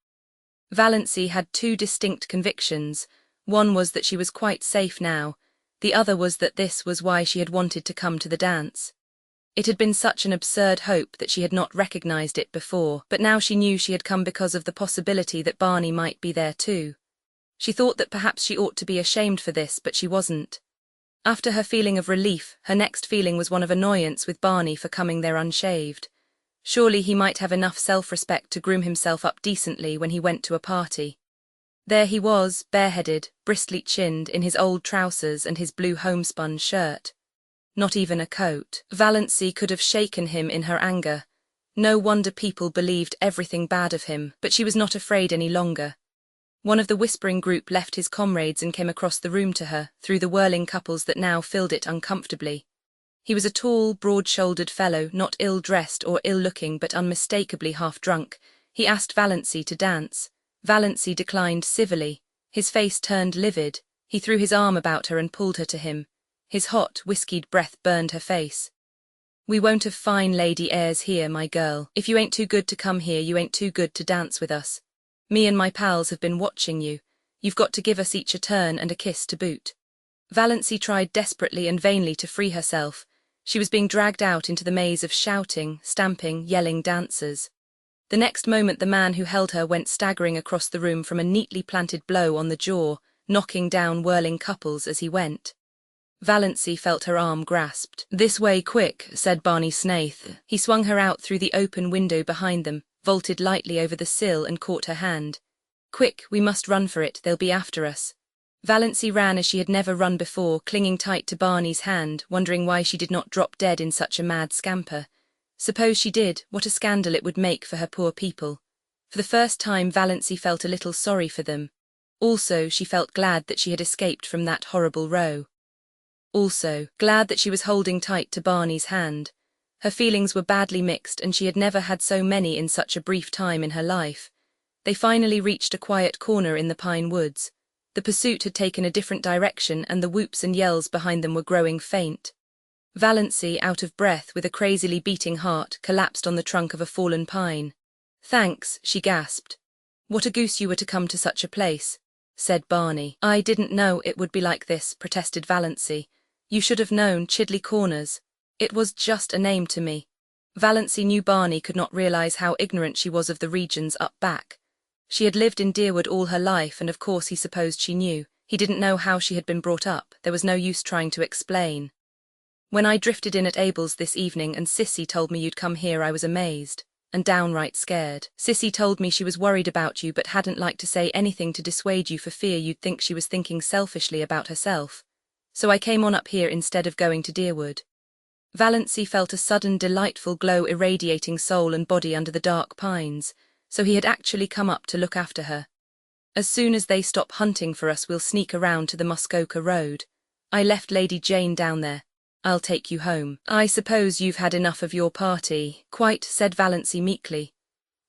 Speaker 1: Valancy had two distinct convictions. One was that she was quite safe now. The other was that this was why she had wanted to come to the dance. It had been such an absurd hope that she had not recognized it before, but now she knew she had come because of the possibility that Barney might be there too. She thought that perhaps she ought to be ashamed for this, but she wasn't. After her feeling of relief, her next feeling was one of annoyance with Barney for coming there unshaved. Surely he might have enough self-respect to groom himself up decently when he went to a party. There he was, bareheaded, bristly-chinned, in his old trousers and his blue homespun shirt. Not even a coat. Valancy could have shaken him in her anger. No wonder people believed everything bad of him, but she was not afraid any longer. One of the whispering group left his comrades and came across the room to her, through the whirling couples that now filled it uncomfortably. He was a tall, broad-shouldered fellow, not ill-dressed or ill-looking but unmistakably half-drunk. He asked Valancy to dance. Valancy declined civilly. His face turned livid. He threw his arm about her and pulled her to him. His hot, whiskied breath burned her face. "We won't have fine lady airs here, my girl. If you ain't too good to come here, you ain't too good to dance with us. Me and my pals have been watching you. You've got to give us each a turn and a kiss to boot." Valancy tried desperately and vainly to free herself. She was being dragged out into the maze of shouting, stamping, yelling dancers. The next moment the man who held her went staggering across the room from a neatly planted blow on the jaw, knocking down whirling couples as he went. Valancy felt her arm grasped. "This way, quick," said Barney Snaith. He swung her out through the open window behind them, vaulted lightly over the sill and caught her hand. "Quick, we must run for it, they'll be after us." Valancy ran as she had never run before, clinging tight to Barney's hand, wondering why she did not drop dead in such a mad scamper. Suppose she did, what a scandal it would make for her poor people. For the first time Valancy felt a little sorry for them. Also, she felt glad that she had escaped from that horrible row. Also, glad that she was holding tight to Barney's hand. Her feelings were badly mixed, and she had never had so many in such a brief time in her life. They finally reached a quiet corner in the pine woods. The pursuit had taken a different direction and the whoops and yells behind them were growing faint. Valancy, out of breath with a crazily beating heart, collapsed on the trunk of a fallen pine. "Thanks," she gasped. "What a goose you were to come to such a place," said Barney. "I didn't know it would be like this," protested Valancy. "You should have known, Chidley Corners. It was just a name to me." Valancy knew Barney could not realize how ignorant she was of the regions up back. She had lived in Deerwood all her life and of course he supposed she knew. He didn't know how she had been brought up, there was no use trying to explain. "When I drifted in at Abel's this evening and Sissy told me you'd come here I was amazed. And downright scared. Sissy told me she was worried about you but hadn't liked to say anything to dissuade you for fear you'd think she was thinking selfishly about herself. So I came on up here instead of going to Deerwood." Valancy felt a sudden delightful glow irradiating soul and body under the dark pines. So he had actually come up to look after her. "As soon as they stop hunting for us we'll sneak around to the Muskoka Road. I left Lady Jane down there. I'll take you home." "I suppose you've had enough of your party." "Quite," said Valancy meekly.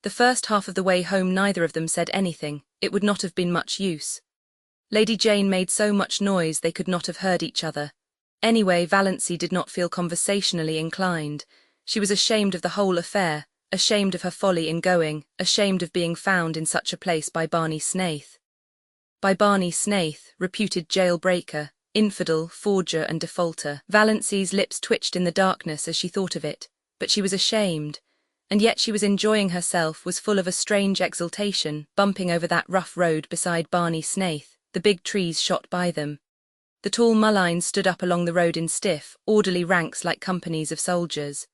Speaker 1: The first half of the way home neither of them said anything, it would not have been much use. Lady Jane made so much noise they could not have heard each other. Anyway, Valancy did not feel conversationally inclined. She was ashamed of the whole affair, ashamed of her folly in going, ashamed of being found in such a place by Barney Snaith. By Barney Snaith, reputed jailbreaker, infidel, forger and defaulter. Valancy's lips twitched in the darkness as she thought of it, but she was ashamed, and yet she was enjoying herself, was full of a strange exultation, bumping over that rough road beside Barney Snaith. The big trees shot by them. The tall mulleins stood up along the road in stiff, orderly ranks like companies of soldiers.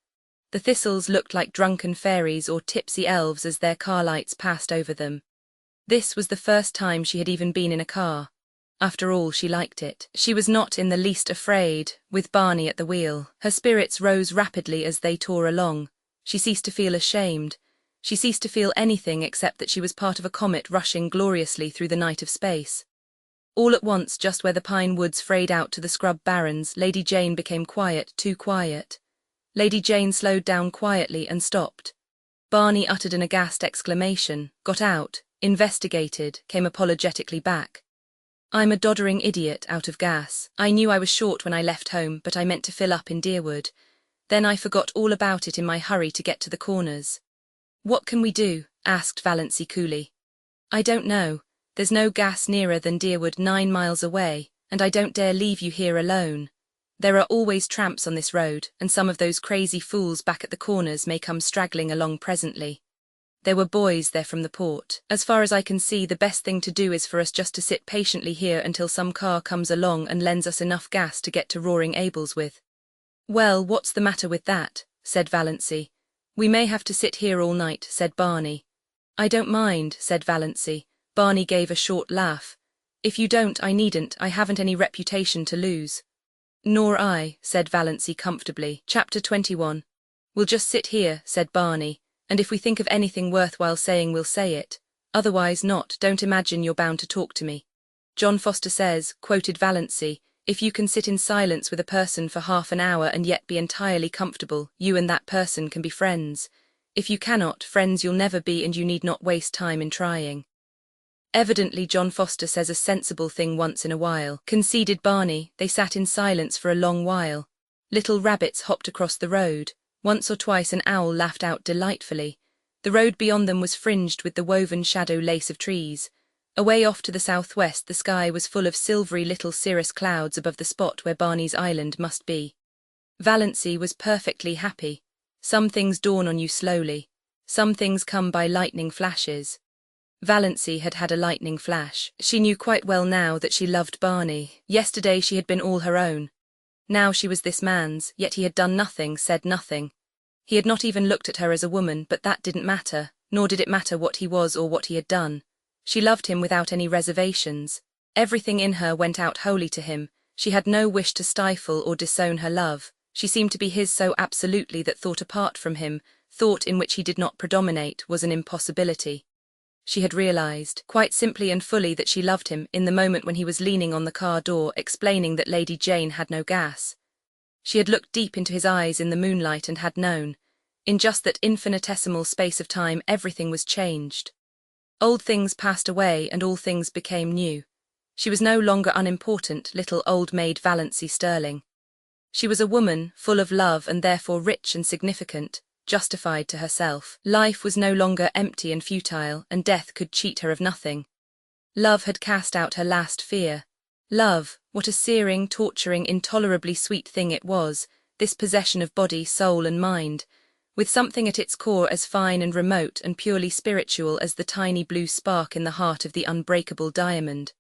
Speaker 1: The thistles looked like drunken fairies or tipsy elves as their car lights passed over them. This was the first time she had even been in a car. After all, she liked it. She was not in the least afraid, with Barney at the wheel. Her spirits rose rapidly as they tore along. She ceased to feel ashamed. She ceased to feel anything except that she was part of a comet rushing gloriously through the night of space. All at once, just where the pine woods frayed out to the scrub barrens, Lady Jane became quiet, too quiet. Lady Jane slowed down quietly and stopped. Barney uttered an aghast exclamation, got out, investigated, came apologetically back. "I'm a doddering idiot, out of gas. I knew I was short when I left home, but I meant to fill up in Deerwood. Then I forgot all about it in my hurry to get to the Corners." "What can we do?" asked Valancy coolly. "I don't know. There's no gas nearer than Deerwood 9 miles away, and I don't dare leave you here alone. There are always tramps on this road, and some of those crazy fools back at the Corners may come straggling along presently. There were boys there from the port. As far as I can see, the best thing to do is for us just to sit patiently here until some car comes along and lends us enough gas to get to Roaring Abel's with." "Well, what's the matter with that?" said Valancy. "We may have to sit here all night," said Barney. "I don't mind," said Valancy. Barney gave a short laugh. "If you don't, I needn't. I haven't any reputation to lose." "Nor I," said Valancy comfortably. Chapter 21. "We'll just sit here," said Barney, "and if we think of anything worthwhile saying we'll say it. Otherwise not. Don't imagine you're bound to talk to me. John Foster says," quoted Valancy, "if you can sit in silence with a person for half an hour and yet be entirely comfortable, you and that person can be friends. If you cannot, friends you'll never be and you need not waste time in trying." "Evidently John Foster says a sensible thing once in a while," conceded Barney. They sat in silence for a long while. Little rabbits hopped across the road. Once or twice an owl laughed out delightfully. The road beyond them was fringed with the woven shadow lace of trees. Away off to the southwest the sky was full of silvery little cirrus clouds above the spot where Barney's island must be. Valancy was perfectly happy. Some things dawn on you slowly. Some things come by lightning flashes. Valancy had had a lightning flash. She knew quite well now that she loved Barney. Yesterday she had been all her own. Now she was this man's, yet he had done nothing, said nothing. He had not even looked at her as a woman, but that didn't matter, nor did it matter what he was or what he had done. She loved him without any reservations. Everything in her went out wholly to him. She had no wish to stifle or disown her love. She seemed to be his so absolutely that thought apart from him, thought in which he did not predominate, was an impossibility. She had realized, quite simply and fully, that she loved him in the moment when he was leaning on the car door, explaining that Lady Jane had no gas. She had looked deep into his eyes in the moonlight and had known. In just that infinitesimal space of time, everything was changed. Old things passed away and all things became new. She was no longer unimportant, little old maid Valancy Stirling. She was a woman, full of love and therefore rich and significant, justified to herself. Life was no longer empty and futile, and death could cheat her of nothing. Love had cast out her last fear. Love, what a searing, torturing, intolerably sweet thing it was, this possession of body, soul and mind, with something at its core as fine and remote and purely spiritual as the tiny blue spark in the heart of the unbreakable diamond.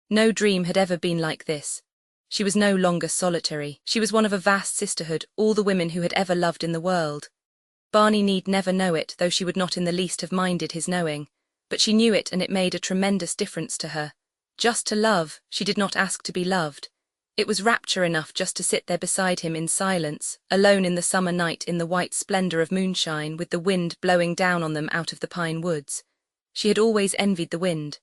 Speaker 1: No dream had ever been like this. She was no longer solitary. She was one of a vast sisterhood, all the women who had ever loved in the world. Barney need never know it, though she would not in the least have minded his knowing. But she knew it, and it made a tremendous difference to her. Just to love, she did not ask to be loved. It was rapture enough just to sit there beside him in silence, alone in the summer night in the white splendor of moonshine, with the wind blowing down on them out of the pine woods. She had always envied the wind.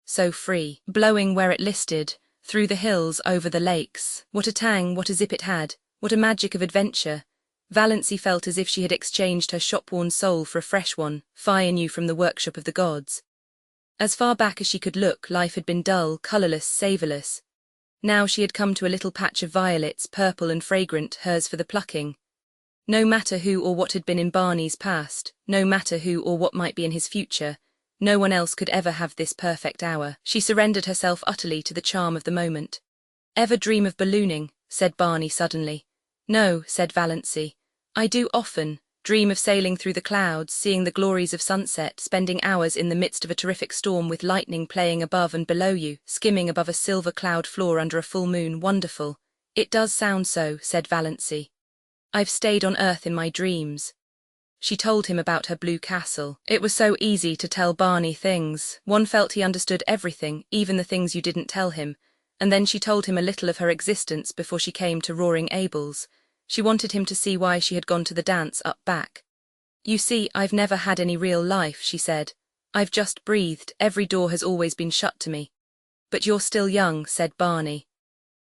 Speaker 1: So free, blowing where it listed, through the hills, over the lakes. What a tang, what a zip it had, what a magic of adventure. Valancy felt as if she had exchanged her shop-worn soul for a fresh one, fire new from the workshop of the gods. As far back as she could look, life had been dull, colourless, savourless. Now she had come to a little patch of violets, purple and fragrant, hers for the plucking. No matter who or what had been in Barney's past, no matter who or what might be in his future, no one else could ever have this perfect hour. She surrendered herself utterly to the charm of the moment. "Ever dream of ballooning?" said Barney suddenly. "No," said Valancy. "I do often. Dream of sailing through the clouds, seeing the glories of sunset, spending hours in the midst of a terrific storm with lightning playing above and below you, skimming above a silver cloud floor under a full moon. Wonderful." "It does sound so," said Valancy. "I've stayed on Earth in my dreams." She told him about her blue castle. It was so easy to tell Barney things. One felt he understood everything, even the things you didn't tell him. And then she told him a little of her existence before she came to Roaring Abel's. She wanted him to see why she had gone to the dance up back. "You see, I've never had any real life," she said. "I've just breathed, every door has always been shut to me." "But you're still young," said Barney.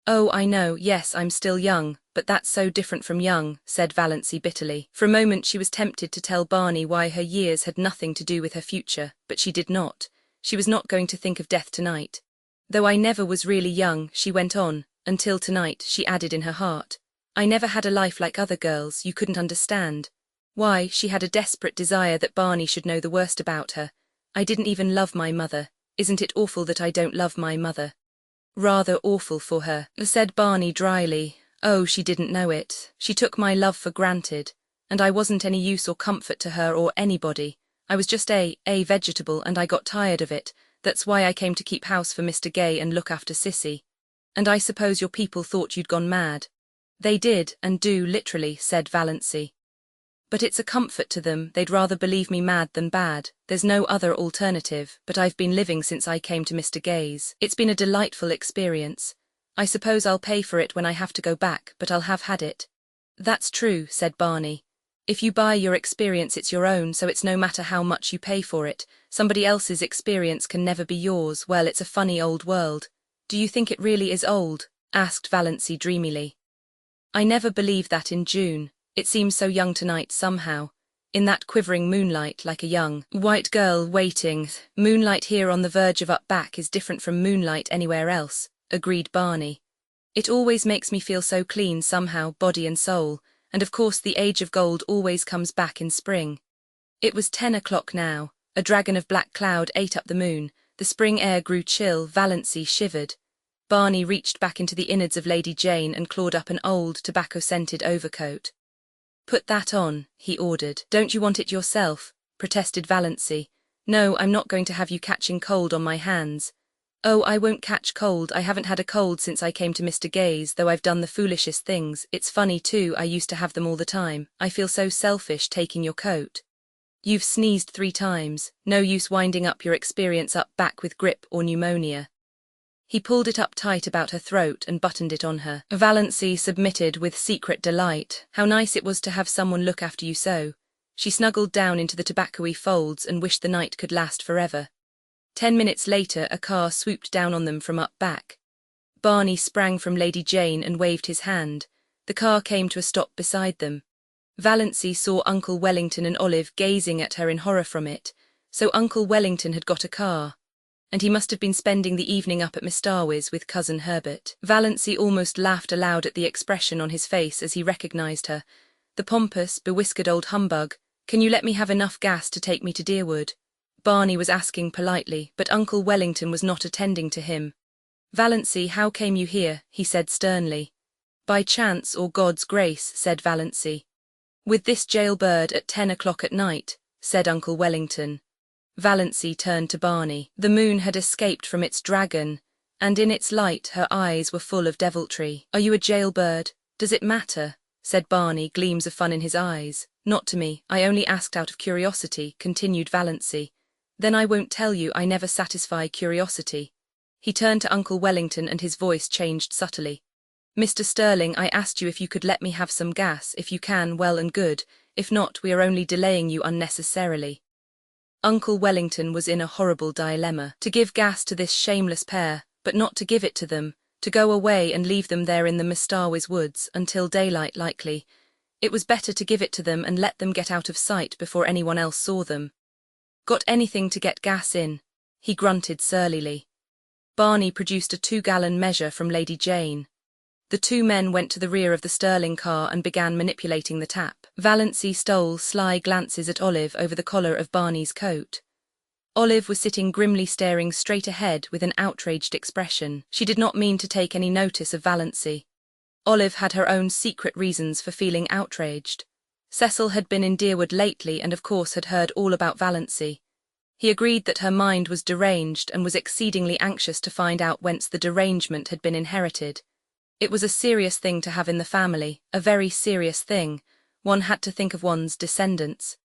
Speaker 1: "Oh, I know, yes, I'm still young, but that's so different from young," said Valancy bitterly. For a moment she was tempted to tell Barney why her years had nothing to do with her future, but she did not. She was not going to think of death tonight. "Though I never was really young," she went on, "until tonight," she added in her heart. "I never had a life like other girls, you couldn't understand. Why, she had a desperate desire that Barney should know the worst about her. I didn't even love my mother. Isn't it awful that I don't love my mother?" "Rather awful for her," said Barney dryly. "Oh, she didn't know it. She took my love for granted. And I wasn't any use or comfort to her or anybody. I was just a vegetable, and I got tired of it. That's why I came to keep house for Mr. Gay and look after Sissy. And I suppose your people thought you'd gone mad." "They did, and do, literally," said Valancy. "But it's a comfort to them, they'd rather believe me mad than bad. There's no other alternative, but I've been living since I came to Mr. Gay's. It's been a delightful experience. I suppose I'll pay for it when I have to go back, but I'll have had it." "That's true," said Barney. "If you buy your experience it's your own, so it's no matter how much you pay for it. Somebody else's experience can never be yours. Well, it's a funny old world." "Do you think it really is old?" asked Valancy dreamily. "I never believed that in June. It seems so young tonight somehow. In that quivering moonlight, like a young white girl waiting." "Moonlight here on the verge of up back is different from moonlight anywhere else," agreed Barney. "It always makes me feel so clean somehow, body and soul, and of course the age of gold always comes back in spring." It was 10 o'clock now. A dragon of black cloud ate up the moon. The spring air grew chill. Valancy shivered. Barney reached back into the innards of Lady Jane and clawed up an old, tobacco-scented overcoat. "Put that on," he ordered. "Don't you want it yourself?" protested Valancy. "No, I'm not going to have you catching cold on my hands." "Oh, I won't catch cold. I haven't had a cold since I came to Mr. Gay's, though I've done the foolishest things. It's funny, too, I used to have them all the time. I feel so selfish taking your coat." "You've sneezed 3 times. No use winding up your experience up back with grip or pneumonia." He pulled it up tight about her throat and buttoned it on her. Valancy submitted with secret delight. How nice it was to have someone look after you so. She snuggled down into the tobacco-y folds and wished the night could last forever. 10 minutes later a car swooped down on them from up back. Barney sprang from Lady Jane and waved his hand. The car came to a stop beside them. Valancy saw Uncle Wellington and Olive gazing at her in horror from it. So Uncle Wellington had got a car. and he must have been spending the evening up at Miss Darwy's with Cousin Herbert. Valancy almost laughed aloud at the expression on his face as he recognized her. The pompous, bewhiskered old humbug. "Can you let me have enough gas to take me to Deerwood?" Barney was asking politely, but Uncle Wellington was not attending to him. "Valancy, how came you here?" he said sternly. "By chance or God's grace," said Valancy. "With this jailbird at 10 o'clock at night," said Uncle Wellington. Valancy turned to Barney. The moon had escaped from its dragon, and in its light her eyes were full of deviltry. "Are you a jailbird? Does it matter?" said Barney, gleams of fun in his eyes. "Not to me, I only asked out of curiosity," continued Valancy. "Then I won't tell you, I never satisfy curiosity." He turned to Uncle Wellington and his voice changed subtly. "Mr. Stirling, I asked you if you could let me have some gas. If you can, well and good. If not, we are only delaying you unnecessarily." Uncle Wellington was in a horrible dilemma. To give gas to this shameless pair, but not to give it to them, to go away and leave them there in the Miss Darwy's woods, until daylight likely. It was better to give it to them and let them get out of sight before anyone else saw them. "Got anything to get gas in?" he grunted surlily. Barney produced a 2-gallon measure from Lady Jane. The two men went to the rear of the Stirling car and began manipulating the tap. Valancy stole sly glances at Olive over the collar of Barney's coat. Olive was sitting grimly staring straight ahead with an outraged expression. She did not mean to take any notice of Valancy. Olive had her own secret reasons for feeling outraged. Cecil had been in Deerwood lately and of course had heard all about Valancy. He agreed that her mind was deranged and was exceedingly anxious to find out whence the derangement had been inherited. It was a serious thing to have in the family, a very serious thing. One had to think of one's descendants.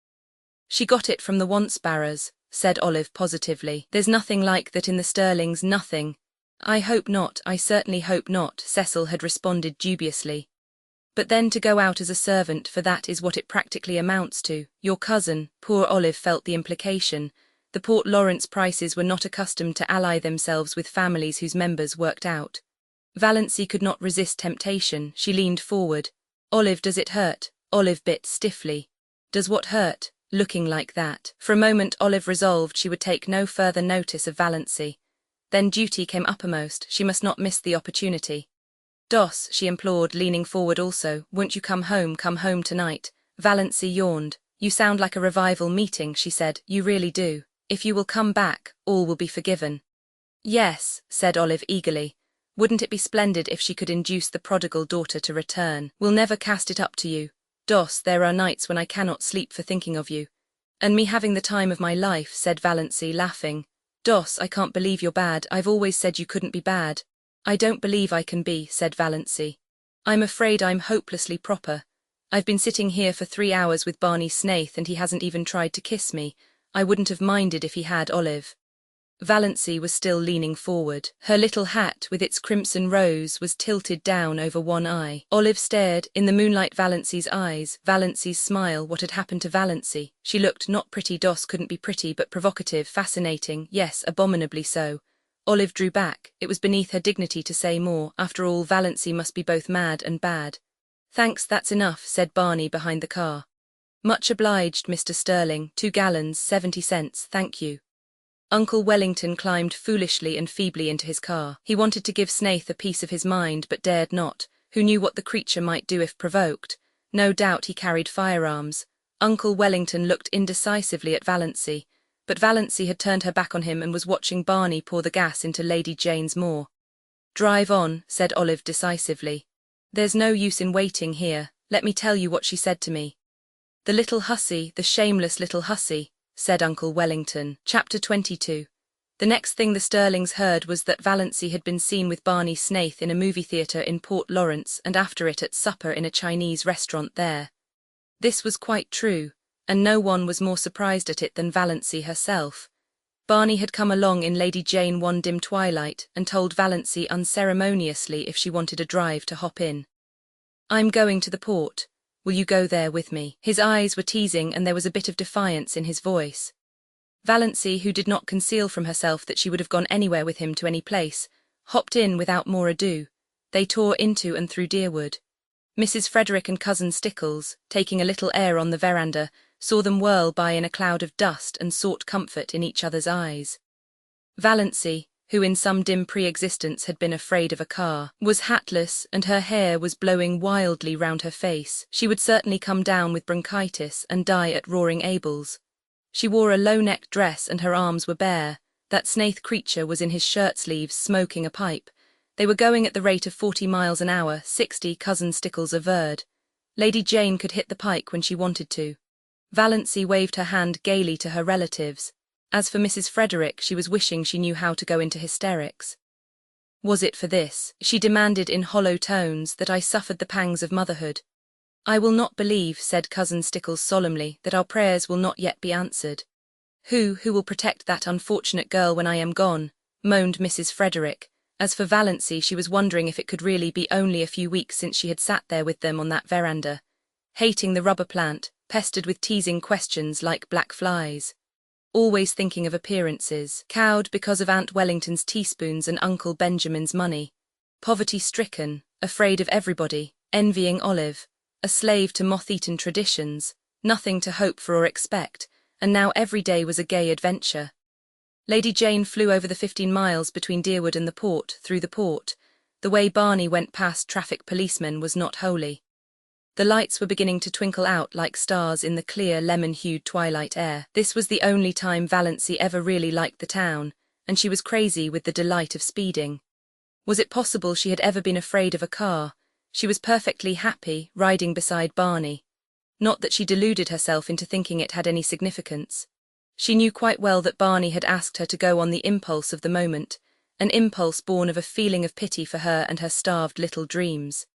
Speaker 1: "She got it from the Wantesbarras," said Olive positively. "There's nothing like that in the Stirlings, nothing." "I hope not, I certainly hope not," Cecil had responded dubiously. "But then to go out as a servant, for that is what it practically amounts to. Your cousin," poor Olive felt the implication. The Port Lawrence Prices were not accustomed to ally themselves with families whose members worked out. Valancy could not resist temptation. She leaned forward. "Olive, does it hurt?" Olive bit stiffly. "Does what hurt? Looking like that?" For a moment Olive resolved she would take no further notice of Valancy. Then duty came uppermost. She must not miss the opportunity. "Doss," she implored, leaning forward also, "won't you come home tonight?" Valancy yawned. "You sound like a revival meeting," she said. "You really do. If you will come back, all will be forgiven." "Yes," said Olive eagerly. Wouldn't it be splendid if she could induce the prodigal daughter to return? "We'll never cast it up to you. Doss, there are nights when I cannot sleep for thinking of you." "And me having the time of my life," said Valancy, laughing. "Doss, I can't believe you're bad. I've always said you couldn't be bad." "I don't believe I can be," said Valancy. "I'm afraid I'm hopelessly proper. I've been sitting here for 3 hours with Barney Snaith and he hasn't even tried to kiss me. I wouldn't have minded if he had, Olive." Valancy was still leaning forward. Her little hat, with its crimson rose, was tilted down over one eye. Olive stared, in the moonlight Valancy's eyes, Valancy's smile. What had happened to Valancy? She looked not pretty. Doss couldn't be pretty, but provocative, fascinating, yes, abominably so. Olive drew back. It was beneath her dignity to say more. After all, Valancy must be both mad and bad. "Thanks, that's enough," said Barney behind the car. "Much obliged, Mr. Stirling. 2 gallons, 70 cents, thank you." Uncle Wellington climbed foolishly and feebly into his car. He wanted to give Snaith a piece of his mind, but dared not. Who knew what the creature might do if provoked? No doubt he carried firearms. Uncle Wellington looked indecisively at Valancy, but Valancy had turned her back on him and was watching Barney pour the gas into Lady Jane's maw. "Drive on," said Olive decisively. "There's no use in waiting here. Let me tell you what she said to me." "The little hussy, the shameless little hussy," said Uncle Wellington. Chapter 22. The next thing the Stirlings heard was that Valancy had been seen with Barney Snaith in a movie theatre in Port Lawrence and after it at supper in a Chinese restaurant there. This was quite true, and no one was more surprised at it than Valancy herself. Barney had come along in Lady Jane one dim twilight and told Valancy unceremoniously if she wanted a drive to hop in. "I'm going to the port. Will you go there with me?" His eyes were teasing and there was a bit of defiance in his voice. Valancy, who did not conceal from herself that she would have gone anywhere with him to any place, hopped in without more ado. They tore into and through Deerwood. Mrs. Frederick and Cousin Stickles, taking a little air on the veranda, saw them whirl by in a cloud of dust and sought comfort in each other's eyes. Valancy, who in some dim pre-existence had been afraid of a car, was hatless and her hair was blowing wildly round her face. She would certainly come down with bronchitis and die at Roaring Abel's. She wore a low-necked dress and her arms were bare. That snaith creature was in his shirt-sleeves smoking a pipe. They were going at the rate of 40 miles an hour, 60, Cousin Stickles averred. Lady Jane could hit the pike when she wanted to. Valancy waved her hand gaily to her relatives. As for Mrs. Frederick, she was wishing she knew how to go into hysterics. Was it for this, she demanded in hollow tones, that I suffered the pangs of motherhood? I will not believe, said Cousin Stickles solemnly, that our prayers will not yet be answered. Who will protect that unfortunate girl when I am gone? Moaned Mrs. Frederick. As for Valancy, she was wondering if it could really be only a few weeks since she had sat there with them on that veranda, hating the rubber plant, pestered with teasing questions like black flies. Always thinking of appearances, cowed because of Aunt Wellington's teaspoons and Uncle Benjamin's money. Poverty-stricken, afraid of everybody, envying Olive, a slave to moth-eaten traditions, nothing to hope for or expect, and now every day was a gay adventure. Lady Jane flew over the 15 miles between Deerwood and the port, through the port. The way Barney went past traffic policemen was not holy. The lights were beginning to twinkle out like stars in the clear lemon-hued twilight air. This was the only time Valancy ever really liked the town, and she was crazy with the delight of speeding. Was it possible she had ever been afraid of a car? She was perfectly happy, riding beside Barney. Not that she deluded herself into thinking it had any significance. She knew quite well that Barney had asked her to go on the impulse of the moment, an impulse born of a feeling of pity for her and her starved little dreams.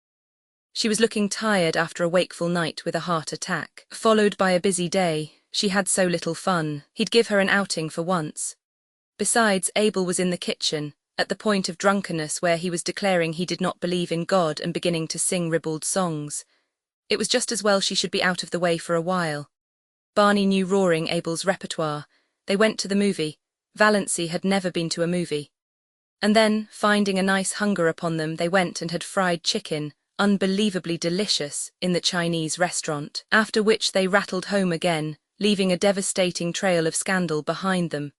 Speaker 1: She was looking tired after a wakeful night with a heart attack, followed by a busy day. She had so little fun. He'd give her an outing for once. Besides, Abel was in the kitchen, at the point of drunkenness where he was declaring he did not believe in God and beginning to sing ribald songs. It was just as well she should be out of the way for a while. Barney knew Roaring Abel's repertoire. They went to the movie. Valancy had never been to a movie. And then, finding a nice hunger upon them, they went and had fried chicken, unbelievably delicious, in the Chinese restaurant, after which they rattled home again, leaving a devastating trail of scandal behind them.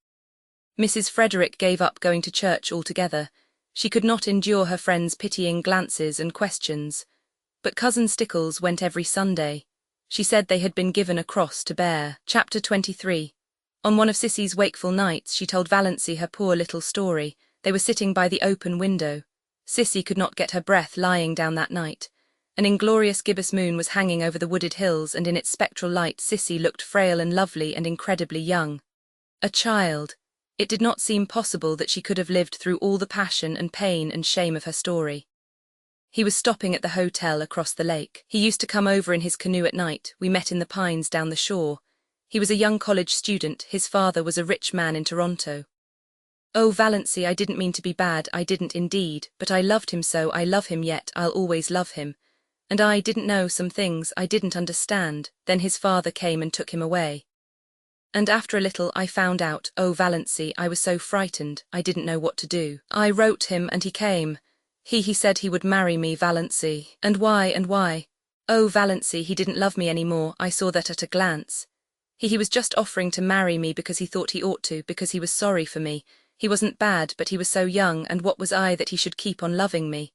Speaker 1: Mrs. Frederick gave up going to church altogether. She could not endure her friends' pitying glances and questions. But Cousin Stickles went every Sunday. She said they had been given a cross to bear. Chapter 23. On one of Cissy's wakeful nights, she told Valancy her poor little story. They were sitting by the open window. Cissy could not get her breath lying down that night. An inglorious gibbous moon was hanging over the wooded hills, and in its spectral light Cissy looked frail and lovely and incredibly young. A child. It did not seem possible that she could have lived through all the passion and pain and shame of her story. He was stopping at the hotel across the lake. He used to come over in his canoe at night. We met in the pines down the shore. He was a young college student. His father was a rich man in Toronto. Oh, Valancy, I didn't mean to be bad, I didn't indeed, but I loved him so, I love him yet, I'll always love him. And I didn't know some things, I didn't understand. Then his father came and took him away. And after a little I found out. Oh, Valancy, I was so frightened, I didn't know what to do. I wrote him and he came. He said he would marry me, Valancy. And why? Oh, Valancy, he didn't love me anymore, I saw that at a glance. He was just offering to marry me because he thought he ought to, because he was sorry for me. He wasn't bad, but he was so young, and what was I that he should keep on loving me?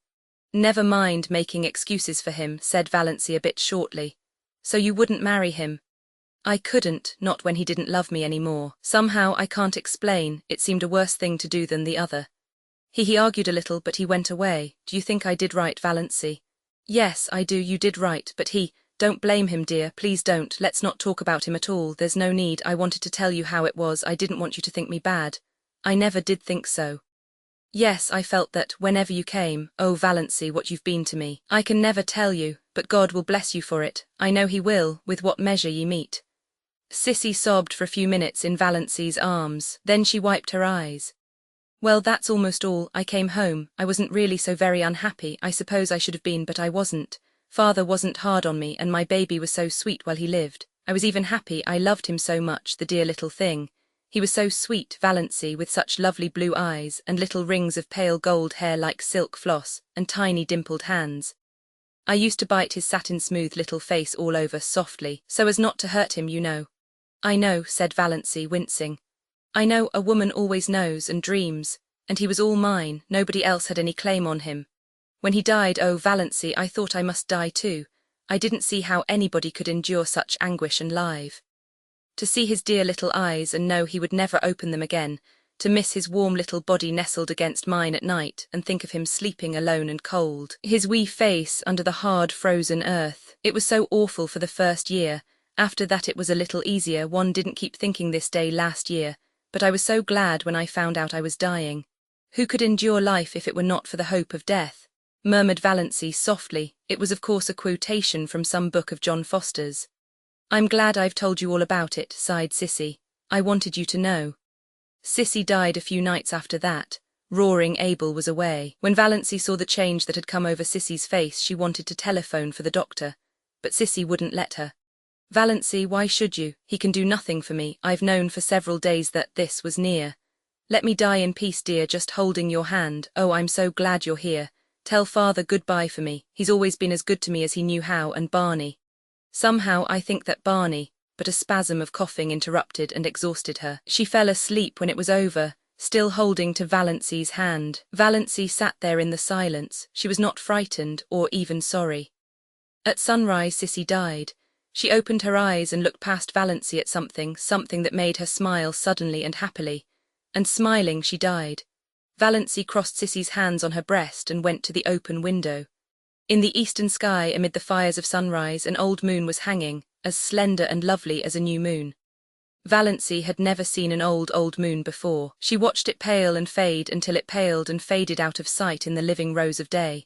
Speaker 1: Never mind making excuses for him, said Valancy a bit shortly. So you wouldn't marry him? I couldn't, not when he didn't love me anymore. Somehow, I can't explain, it seemed a worse thing to do than the other. He argued a little, but he went away. Do you think I did right, Valancy? Yes, I do, you did right, but don't blame him, dear, please don't, let's not talk about him at all, there's no need, I wanted to tell you how it was, I didn't want you to think me bad. I never did think so. Yes, I felt that, whenever you came, oh, Valancy, what you've been to me. I can never tell you, but God will bless you for it, I know he will, with what measure ye meet. Cissy sobbed for a few minutes in Valancy's arms, then she wiped her eyes. Well, that's almost all. I came home. I wasn't really so very unhappy. I suppose I should have been, but I wasn't. Father wasn't hard on me, and my baby was so sweet while he lived. I was even happy. I loved him so much, the dear little thing. He was so sweet, Valancy, with such lovely blue eyes, and little rings of pale gold hair like silk floss, and tiny dimpled hands. I used to bite his satin-smooth little face all over softly, so as not to hurt him, you know. I know, said Valancy, wincing. I know a woman always knows and dreams, and he was all mine, nobody else had any claim on him. When he died, oh, Valancy, I thought I must die too. I didn't see how anybody could endure such anguish and live. To see his dear little eyes and know he would never open them again, to miss his warm little body nestled against mine at night and think of him sleeping alone and cold, his wee face under the hard frozen earth. It was so awful for the first year. After that it was a little easier. One didn't keep thinking this day last year, but I was so glad when I found out I was dying. Who could endure life if it were not for the hope of death? Murmured Valancy softly. It was of course a quotation from some book of John Foster's. I'm glad I've told you all about it, sighed Sissy. I wanted you to know. Sissy died a few nights after that. Roaring Abel was away. When Valancy saw the change that had come over Sissy's face, she wanted to telephone for the doctor, but Sissy wouldn't let her. Valancy, why should you? He can do nothing for me. I've known for several days that this was near. Let me die in peace, dear, just holding your hand. Oh, I'm so glad you're here. Tell father goodbye for me. He's always been as good to me as he knew how, and Barney. Somehow I think that Barney, but a spasm of coughing interrupted and exhausted her. She fell asleep when it was over, still holding to Valancy's hand. Valancy sat there in the silence. She was not frightened or even sorry. At sunrise Sissy died. She opened her eyes and looked past Valancy at something that made her smile suddenly and happily. And smiling she died. Valancy crossed Sissy's hands on her breast and went to the open window. In the eastern sky, amid the fires of sunrise, an old moon was hanging, as slender and lovely as a new moon. Valancy had never seen an old moon before. She watched it pale and fade until it paled and faded out of sight in the living rose of day.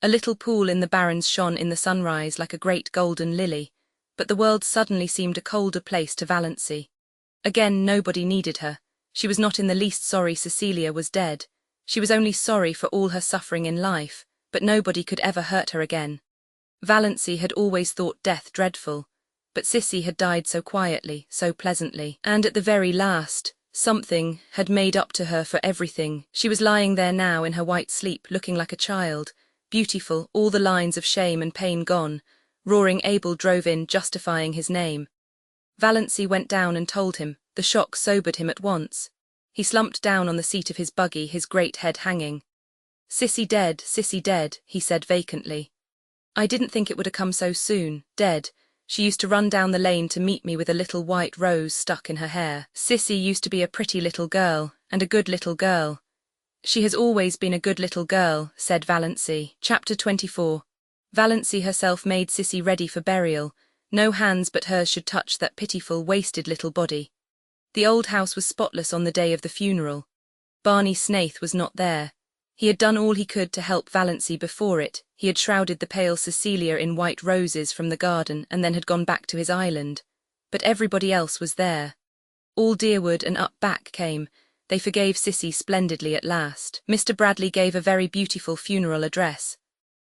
Speaker 1: A little pool in the barrens shone in the sunrise like a great golden lily, but the world suddenly seemed a colder place to Valancy. Again nobody needed her. She was not in the least sorry Cecilia was dead. She was only sorry for all her suffering in life, but nobody could ever hurt her again. Valancy had always thought death dreadful, but Sissy had died so quietly, so pleasantly, and at the very last, something had made up to her for everything. She was lying there now in her white sleep, looking like a child, beautiful, all the lines of shame and pain gone. Roaring Abel drove in, justifying his name. Valancy went down and told him. The shock sobered him at once. He slumped down on the seat of his buggy, his great head hanging. Sissy dead, he said vacantly. I didn't think it would have come so soon. Dead. She used to run down the lane to meet me with a little white rose stuck in her hair. Sissy used to be a pretty little girl, and a good little girl. She has always been a good little girl, said Valancy. Chapter 24. Valancy herself made Sissy ready for burial. No hands but hers should touch that pitiful, wasted little body. The old house was spotless on the day of the funeral. Barney Snaith was not there. He had done all he could to help Valancy before it. He had shrouded the pale Cecilia in white roses from the garden and then had gone back to his island. But everybody else was there. All Deerwood and up back came. They forgave Sissy splendidly at last. Mr. Bradley gave a very beautiful funeral address.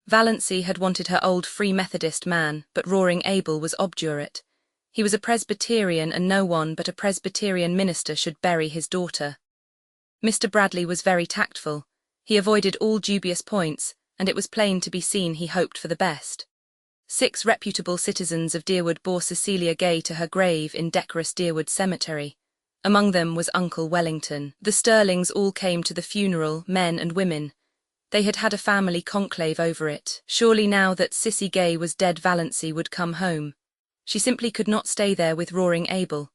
Speaker 1: Valancy had wanted her old Free Methodist man, but Roaring Abel was obdurate. He was a Presbyterian and no one but a Presbyterian minister should bury his daughter. Mr. Bradley was very tactful. He avoided all dubious points, and it was plain to be seen he hoped for the best. 6 reputable citizens of Deerwood bore Cecilia Gay to her grave in decorous Deerwood Cemetery. Among them was Uncle Wellington. The Stirlings all came to the funeral, men and women. They had had a family conclave over it. Surely now that Sissy Gay was dead, Valancy would come home. She simply could not stay there with Roaring Abel.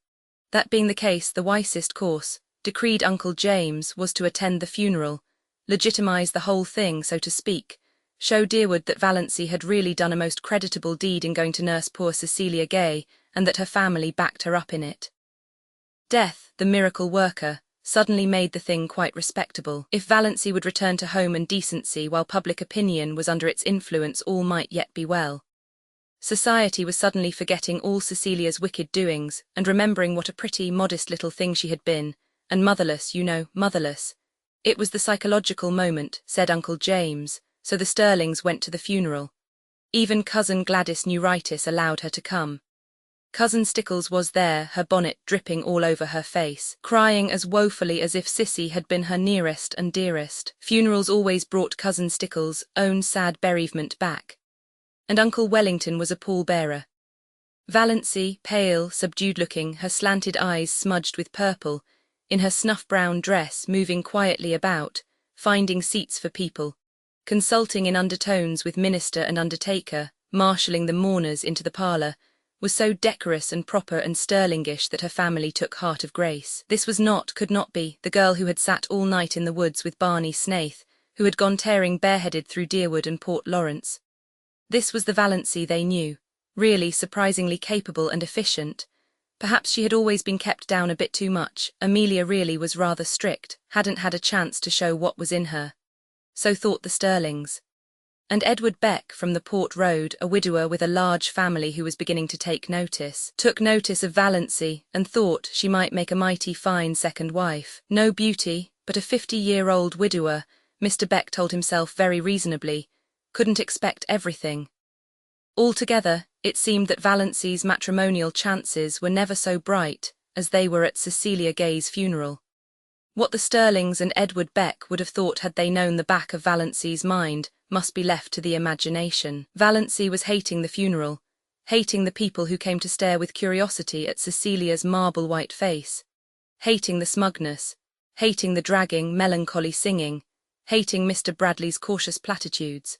Speaker 1: That being the case, the wisest course, decreed Uncle James, was to attend the funeral, legitimize the whole thing, so to speak, show Deerwood that Valancy had really done a most creditable deed in going to nurse poor Cecilia Gay, and that her family backed her up in it. Death, the miracle worker, suddenly made the thing quite respectable. If Valancy would return to home and decency while public opinion was under its influence, all might yet be well. Society was suddenly forgetting all Cecilia's wicked doings, and remembering what a pretty, modest little thing she had been, and motherless, you know, motherless. It was the psychological moment, said Uncle James, so the Stirlings went to the funeral. Even Cousin Gladys Neuritis allowed her to come. Cousin Stickles was there, her bonnet dripping all over her face, crying as woefully as if Sissy had been her nearest and dearest. Funerals always brought Cousin Stickles' own sad bereavement back. And Uncle Wellington was a pallbearer. Valancy, pale, subdued-looking, her slanted eyes smudged with purple, in her snuff-brown dress, moving quietly about, finding seats for people, consulting in undertones with minister and undertaker, marshalling the mourners into the parlour, was so decorous and proper and Stirlingish that her family took heart of grace. This was not, could not be, the girl who had sat all night in the woods with Barney Snaith, who had gone tearing bareheaded through Deerwood and Port Lawrence. This was the Valancy they knew, really surprisingly capable and efficient. Perhaps she had always been kept down a bit too much. Amelia really was rather strict, hadn't had a chance to show what was in her. So thought the Stirlings. And Edward Beck from the Port Road, a widower with a large family who was beginning to take notice, took notice of Valancy and thought she might make a mighty fine second wife. No beauty, but a 50-year-old widower, Mr. Beck told himself very reasonably, couldn't expect everything. Altogether, it seemed that Valancy's matrimonial chances were never so bright as they were at Cecilia Gay's funeral. What the Stirlings and Edward Beck would have thought had they known the back of Valancy's mind must be left to the imagination. Valancy was hating the funeral, hating the people who came to stare with curiosity at Cecilia's marble-white face, hating the smugness, hating the dragging, melancholy singing, hating Mr. Bradley's cautious platitudes.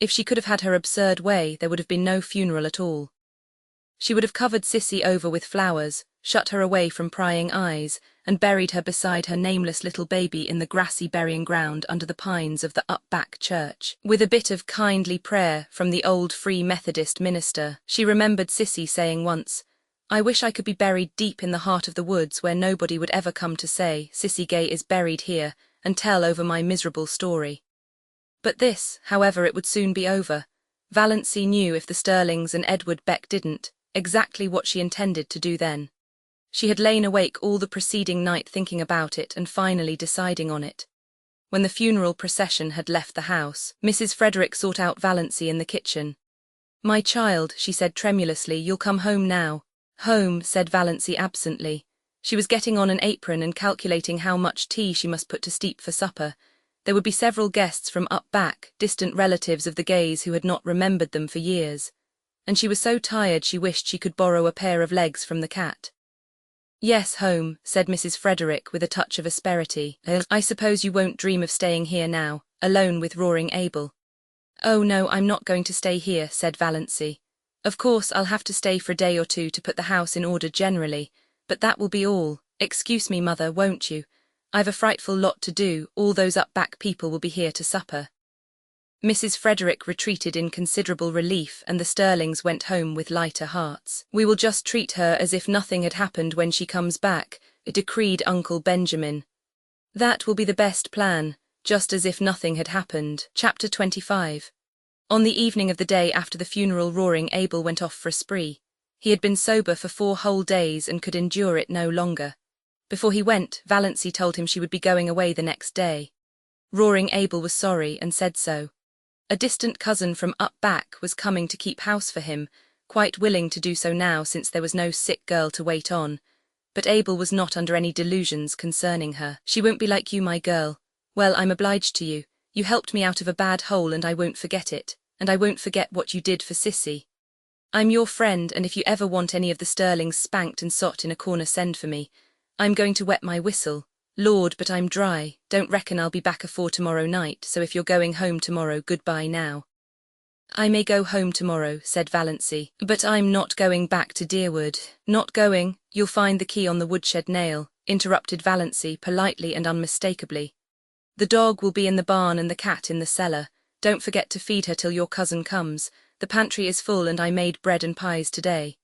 Speaker 1: If she could have had her absurd way, there would have been no funeral at all. She would have covered Cissy over with flowers, shut her away from prying eyes, and buried her beside her nameless little baby in the grassy burying ground under the pines of the up-back church. With a bit of kindly prayer from the old Free Methodist minister, she remembered Cissy saying once, "I wish I could be buried deep in the heart of the woods where nobody would ever come to say, 'Cissy Gay is buried here,' and tell over my miserable story." But this, however, it would soon be over. Valancy knew if the Stirlings and Edward Beck didn't, exactly what she intended to do then. She had lain awake all the preceding night thinking about it and finally deciding on it. When the funeral procession had left the house, Mrs. Frederick sought out Valancy in the kitchen. "My child," she said tremulously, "you'll come home now." "Home," said Valancy absently. She was getting on an apron and calculating how much tea she must put to steep for supper. There would be several guests from up back, distant relatives of the Gays who had not remembered them for years. And she was so tired she wished she could borrow a pair of legs from the cat. "Yes, home," said Mrs. Frederick with a touch of asperity. "I suppose you won't dream of staying here now, alone with Roaring Abel." "Oh no, I'm not going to stay here," said Valancy. "Of course I'll have to stay for a day or two to put the house in order generally, but that will be all. Excuse me, mother, won't you? I've a frightful lot to do. All those up-back people will be here to supper." Mrs. Frederick retreated in considerable relief, and the Stirlings went home with lighter hearts. "We will just treat her as if nothing had happened when she comes back," decreed Uncle Benjamin. "That will be the best plan, just as if nothing had happened." Chapter 25. On the evening of the day after the funeral, Roaring Abel went off for a spree. He had been sober for 4 whole days and could endure it no longer. Before he went, Valancy told him she would be going away the next day. Roaring Abel was sorry and said so. A distant cousin from up back was coming to keep house for him, quite willing to do so now since there was no sick girl to wait on. But Abel was not under any delusions concerning her. "She won't be like you, my girl. Well, I'm obliged to you. You helped me out of a bad hole and I won't forget it, and I won't forget what you did for Cissy. I'm your friend, and if you ever want any of the Stirlings spanked and sot in a corner, send for me. I'm going to wet my whistle. Lord, but I'm dry. Don't reckon I'll be back afore tomorrow night, so if you're going home tomorrow, goodbye now." "I may go home tomorrow," said Valancy, "but I'm not going back to Deerwood." "Not going? You'll find the key on the woodshed nail," interrupted Valancy politely and unmistakably. "The dog will be in the barn and the cat in the cellar. Don't forget to feed her till your cousin comes. The pantry is full and I made bread and pies today.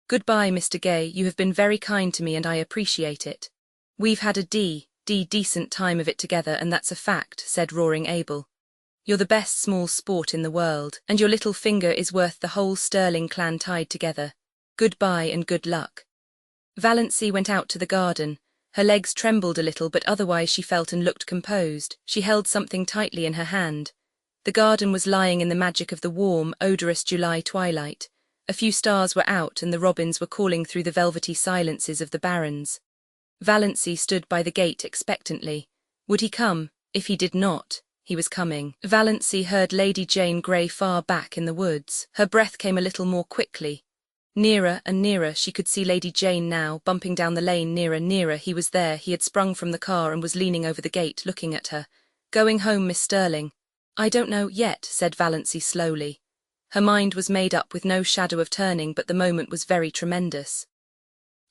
Speaker 1: Goodbye, Mr. Gay, you have been very kind to me and I appreciate it. We've had a decent time of it together, and that's a fact," said Roaring Abel. "You're the best small sport in the world, and your little finger is worth the whole Stirling clan tied together. Goodbye and good luck." Valancy went out to the garden. Her legs trembled a little, but otherwise she felt and looked composed. She held something tightly in her hand. The garden was lying in the magic of the warm, odorous July twilight. A few stars were out and the robins were calling through the velvety silences of the barrens. Valancy stood by the gate expectantly. Would he come? If he did not, he was coming. Valancy heard Lady Jane Grey far back in the woods. Her breath came a little more quickly. Nearer and nearer, she could see Lady Jane now, bumping down the lane. Nearer, nearer, he was there. He had sprung from the car and was leaning over the gate, looking at her. "Going home, Miss Stirling?" "I don't know yet," said Valancy slowly. Her mind was made up with no shadow of turning, but the moment was very tremendous.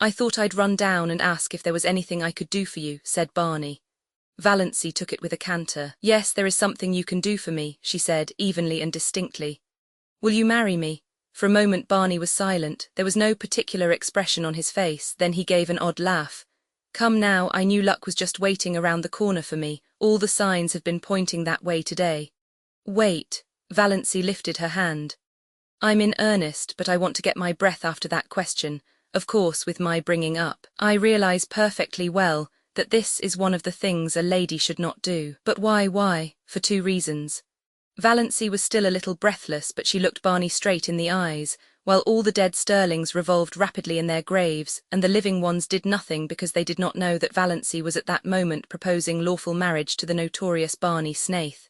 Speaker 1: "I thought I'd run down and ask if there was anything I could do for you," said Barney. Valancy took it with a canter. "Yes, there is something you can do for me," she said, evenly and distinctly. "Will you marry me?" For a moment Barney was silent. There was no particular expression on his face. Then he gave an odd laugh. "Come now, I knew luck was just waiting around the corner for me. All the signs have been pointing that way today." "Wait." Valancy lifted her hand. "I'm in earnest, but I want to get my breath after that question. Of course, with my bringing up, I realize perfectly well that this is one of the things a lady should not do. But why? Why? For 2 reasons. Valancy was still a little breathless, but she looked Barney straight in the eyes, while all the dead Stirlings revolved rapidly in their graves, and the living ones did nothing because they did not know that Valancy was at that moment proposing lawful marriage to the notorious Barney Snaith.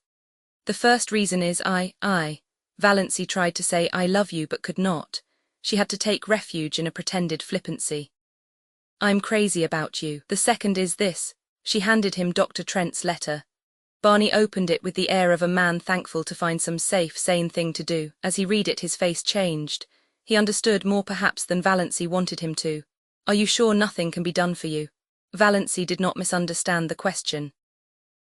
Speaker 1: "The first reason is I. Valancy tried to say "I love you" but could not. She had to take refuge in a pretended flippancy. "I'm crazy about you. The second is this." She handed him Dr. Trent's letter. Barney opened it with the air of a man thankful to find some safe, sane thing to do. As he read it, his face changed. He understood more perhaps than Valancy wanted him to. "Are you sure nothing can be done for you?" Valancy did not misunderstand the question.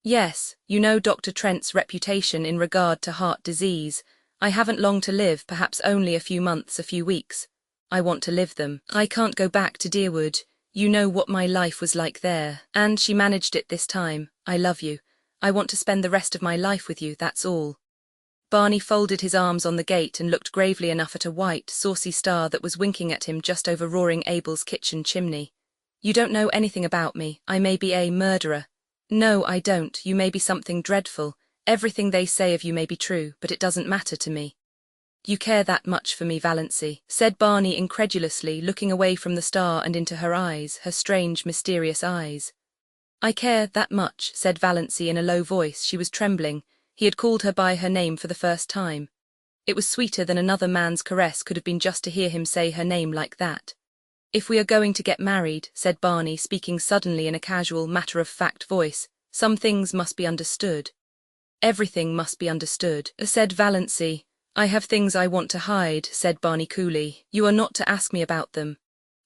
Speaker 1: "Yes, you know Dr. Trent's reputation in regard to heart disease. I haven't long to live, perhaps only a few months, a few weeks. I want to live them. I can't go back to Deerwood. You know what my life was like there. And she managed it this time. I love you. I want to spend the rest of my life with you, that's all." Barney folded his arms on the gate and looked gravely enough at a white, saucy star that was winking at him just over roaring Abel's kitchen chimney. "You don't know anything about me. I may be a murderer." "No, I don't. You may be something dreadful. Everything they say of you may be true, but it doesn't matter to me." "You care that much for me, Valancy?" said Barney incredulously, looking away from the star and into her eyes, her strange, mysterious eyes. "I care that much," said Valancy in a low voice. She was trembling. He had called her by her name for the first time. It was sweeter than another man's caress could have been just to hear him say her name like that. "If we are going to get married," said Barney, speaking suddenly in a casual, matter-of-fact voice, "some things must be understood." "Everything must be understood," said Valancy. "I have things I want to hide," said Barney coolly. "You are not to ask me about them."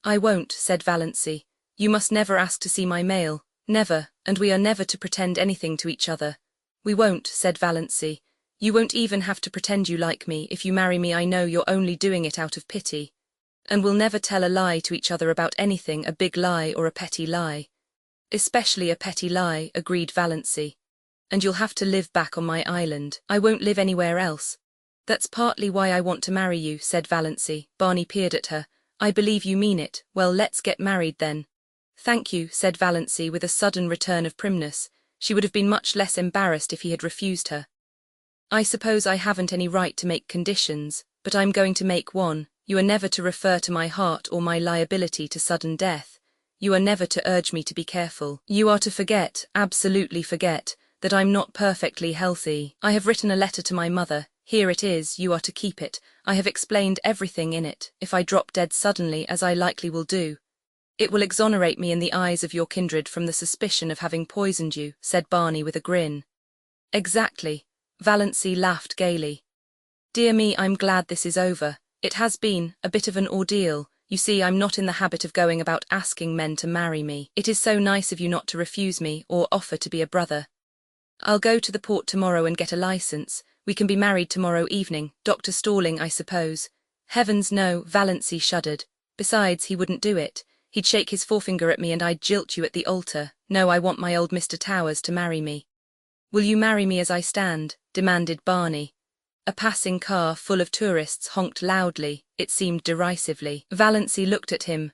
Speaker 1: "I won't," said Valancy. "You must never ask to see my mail. Never, and we are never to pretend anything to each other." "We won't," said Valancy. "You won't even have to pretend you like me. If you marry me, I know you're only doing it out of pity. And we'll never tell a lie to each other about anything, a big lie or a petty lie." "Especially a petty lie," agreed Valancy. "And you'll have to live back on my island. I won't live anywhere else." "That's partly why I want to marry you," said Valancy. Barney peered at her. "I believe you mean it. Well, let's get married then." "Thank you," said Valancy with a sudden return of primness. She would have been much less embarrassed if he had refused her. "I suppose I haven't any right to make conditions, but I'm going to make one. You are never to refer to my heart or my liability to sudden death. You are never to urge me to be careful. You are to forget, absolutely forget, that I'm not perfectly healthy. I have written a letter to my mother. Here it is. You are to keep it. I have explained everything in it. If I drop dead suddenly, as I likely will do, it will exonerate me in the eyes of your kindred from the suspicion of having poisoned you," said Barney with a grin. "Exactly." Valancy laughed gaily. "Dear me, I'm glad this is over. It has been a bit of an ordeal. You see, I'm not in the habit of going about asking men to marry me. It is so nice of you not to refuse me or offer to be a brother. I'll go to the port tomorrow and get a license. We can be married tomorrow evening. Dr. Stirling, I suppose." "Heavens, no," Valancy shuddered. "Besides, he wouldn't do it. He'd shake his forefinger at me and I'd jilt you at the altar. No, I want my old Mr. Towers to marry me." "Will you marry me as I stand?" demanded Barney. A passing car full of tourists honked loudly, it seemed derisively. Valancy looked at him.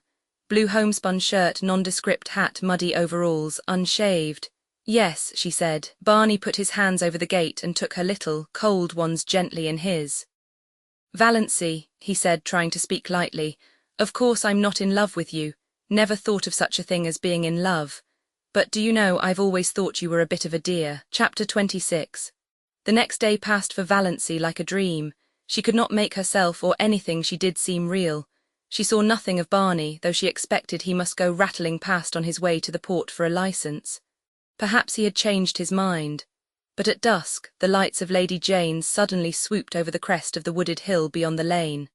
Speaker 1: Blue homespun shirt, nondescript hat, muddy overalls, unshaved. "Yes," she said. Barney put his hands over the gate and took her little, cold ones gently in his. "Valancy," he said, trying to speak lightly, "of course I'm not in love with you. Never thought of such a thing as being in love. But do you know, I've always thought you were a bit of a dear." Chapter 26. The next day passed for Valancy like a dream. She could not make herself or anything she did seem real. She saw nothing of Barney, though she expected he must go rattling past on his way to the port for a license. Perhaps he had changed his mind. But at dusk, the lights of Lady Jane's suddenly swooped over the crest of the wooded hill beyond the lane.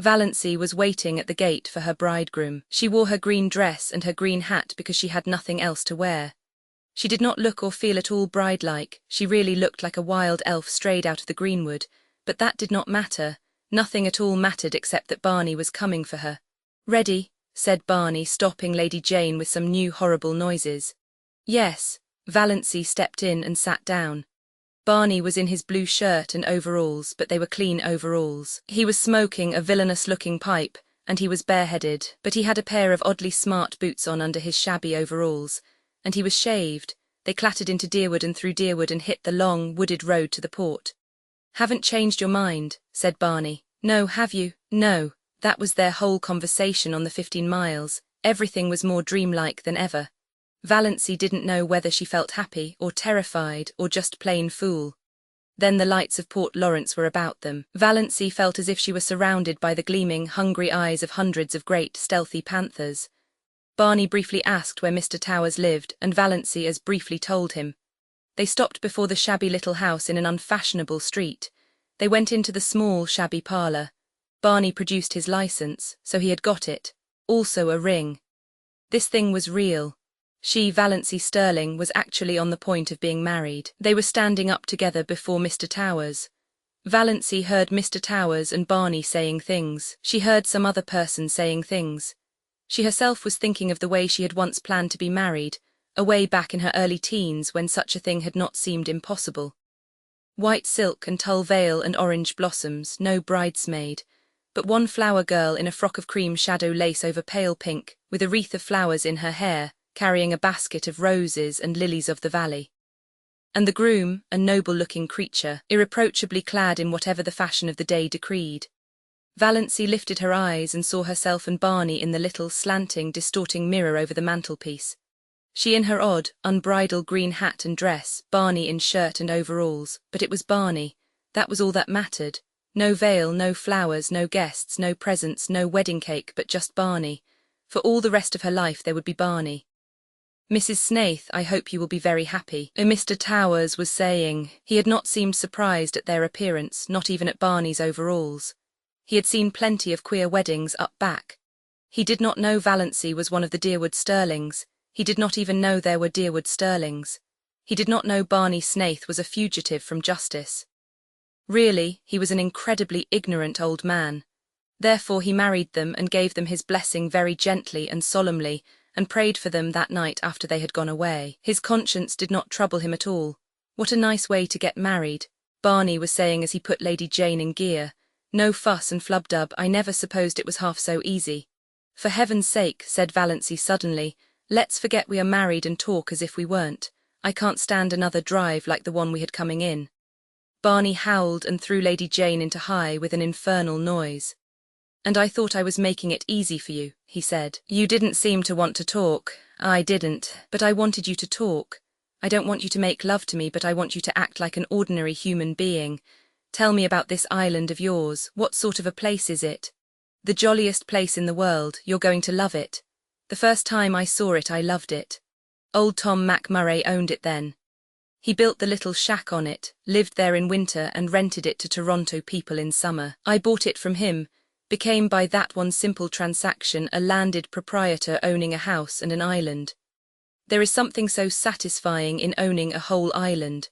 Speaker 1: Valancy was waiting at the gate for her bridegroom. She wore her green dress and her green hat because she had nothing else to wear. She did not look or feel at all bride-like, she really looked like a wild elf strayed out of the greenwood, but that did not matter, nothing at all mattered except that Barney was coming for her. "Ready?" said Barney, stopping Lady Jane with some new horrible noises. "Yes." Valancy stepped in and sat down. Barney was in his blue shirt and overalls, but they were clean overalls. He was smoking a villainous-looking pipe, and he was bareheaded, but he had a pair of oddly smart boots on under his shabby overalls, and he was shaved. They clattered into Deerwood and through Deerwood and hit the long, wooded road to the port. "Haven't changed your mind," said Barney. "No, have you?" "No." That was their whole conversation on the 15 miles. Everything was more dreamlike than ever. Valancy didn't know whether she felt happy, or terrified, or just plain fool. Then the lights of Port Lawrence were about them. Valancy felt as if she were surrounded by the gleaming, hungry eyes of hundreds of great, stealthy panthers. Barney briefly asked where Mr. Towers lived, and Valancy as briefly told him. They stopped before the shabby little house in an unfashionable street. They went into the small, shabby parlour. Barney produced his licence, so he had got it. Also a ring. This thing was real. She, Valancy Stirling, was actually on the point of being married. They were standing up together before Mr. Towers. Valancy heard Mr. Towers and Barney saying things. She heard some other person saying things. She herself was thinking of the way she had once planned to be married, away back in her early teens when such a thing had not seemed impossible. White silk and tulle veil and orange blossoms, no bridesmaid, but one flower girl in a frock of cream shadow lace over pale pink, with a wreath of flowers in her hair, carrying a basket of roses and lilies of the valley. And the groom, a noble-looking creature, irreproachably clad in whatever the fashion of the day decreed. Valancy lifted her eyes and saw herself and Barney in the little, slanting, distorting mirror over the mantelpiece. She in her odd, unbridled green hat and dress, Barney in shirt and overalls, but it was Barney. That was all that mattered. No veil, no flowers, no guests, no presents, no wedding cake, but just Barney. For all the rest of her life there would be Barney. "Mrs. Snaith, I hope you will be very happy," Mr. Towers was saying. He had not seemed surprised at their appearance, not even at Barney's overalls. He had seen plenty of queer weddings up back. He did not know Valancy was one of the Deerwood Stirlings. He did not even know there were Deerwood Stirlings. He did not know Barney Snaith was a fugitive from justice. Really, he was an incredibly ignorant old man. Therefore he married them and gave them his blessing very gently and solemnly, and prayed for them that night after they had gone away. His conscience did not trouble him at all. "What a nice way to get married," Barney was saying as he put Lady Jane in gear. "No fuss and flubdub, I never supposed it was half so easy." "For heaven's sake," said Valancy suddenly, "let's forget we are married and talk as if we weren't. I can't stand another drive like the one we had coming in." Barney howled and threw Lady Jane into high with an infernal noise. "And I thought I was making it easy for you," he said. "You didn't seem to want to talk." "I didn't, but I wanted you to talk. I don't want you to make love to me, but I want you to act like an ordinary human being. Tell me about this island of yours. What sort of a place is it?" "The jolliest place in the world. You're going to love it. The first time I saw it I loved it. Old Tom McMurray owned it then. He built the little shack on it, lived there in winter and rented it to Toronto people in summer. I bought it from him, became by that one simple transaction a landed proprietor owning a house and an island. There is something so satisfying in owning a whole island.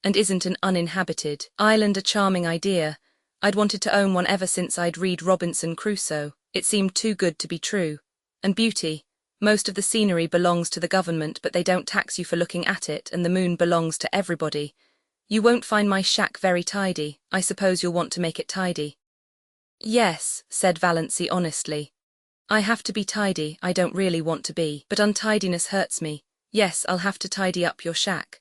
Speaker 1: And isn't an uninhabited island a charming idea? I'd wanted to own one ever since I'd read Robinson Crusoe. It seemed too good to be true. And beauty. Most of the scenery belongs to the government, but they don't tax you for looking at it, and the moon belongs to everybody. You won't find my shack very tidy. I suppose you'll want to make it tidy." "Yes," said Valancy honestly. "I have to be tidy, I don't really want to be, but untidiness hurts me. Yes, I'll have to tidy up your shack."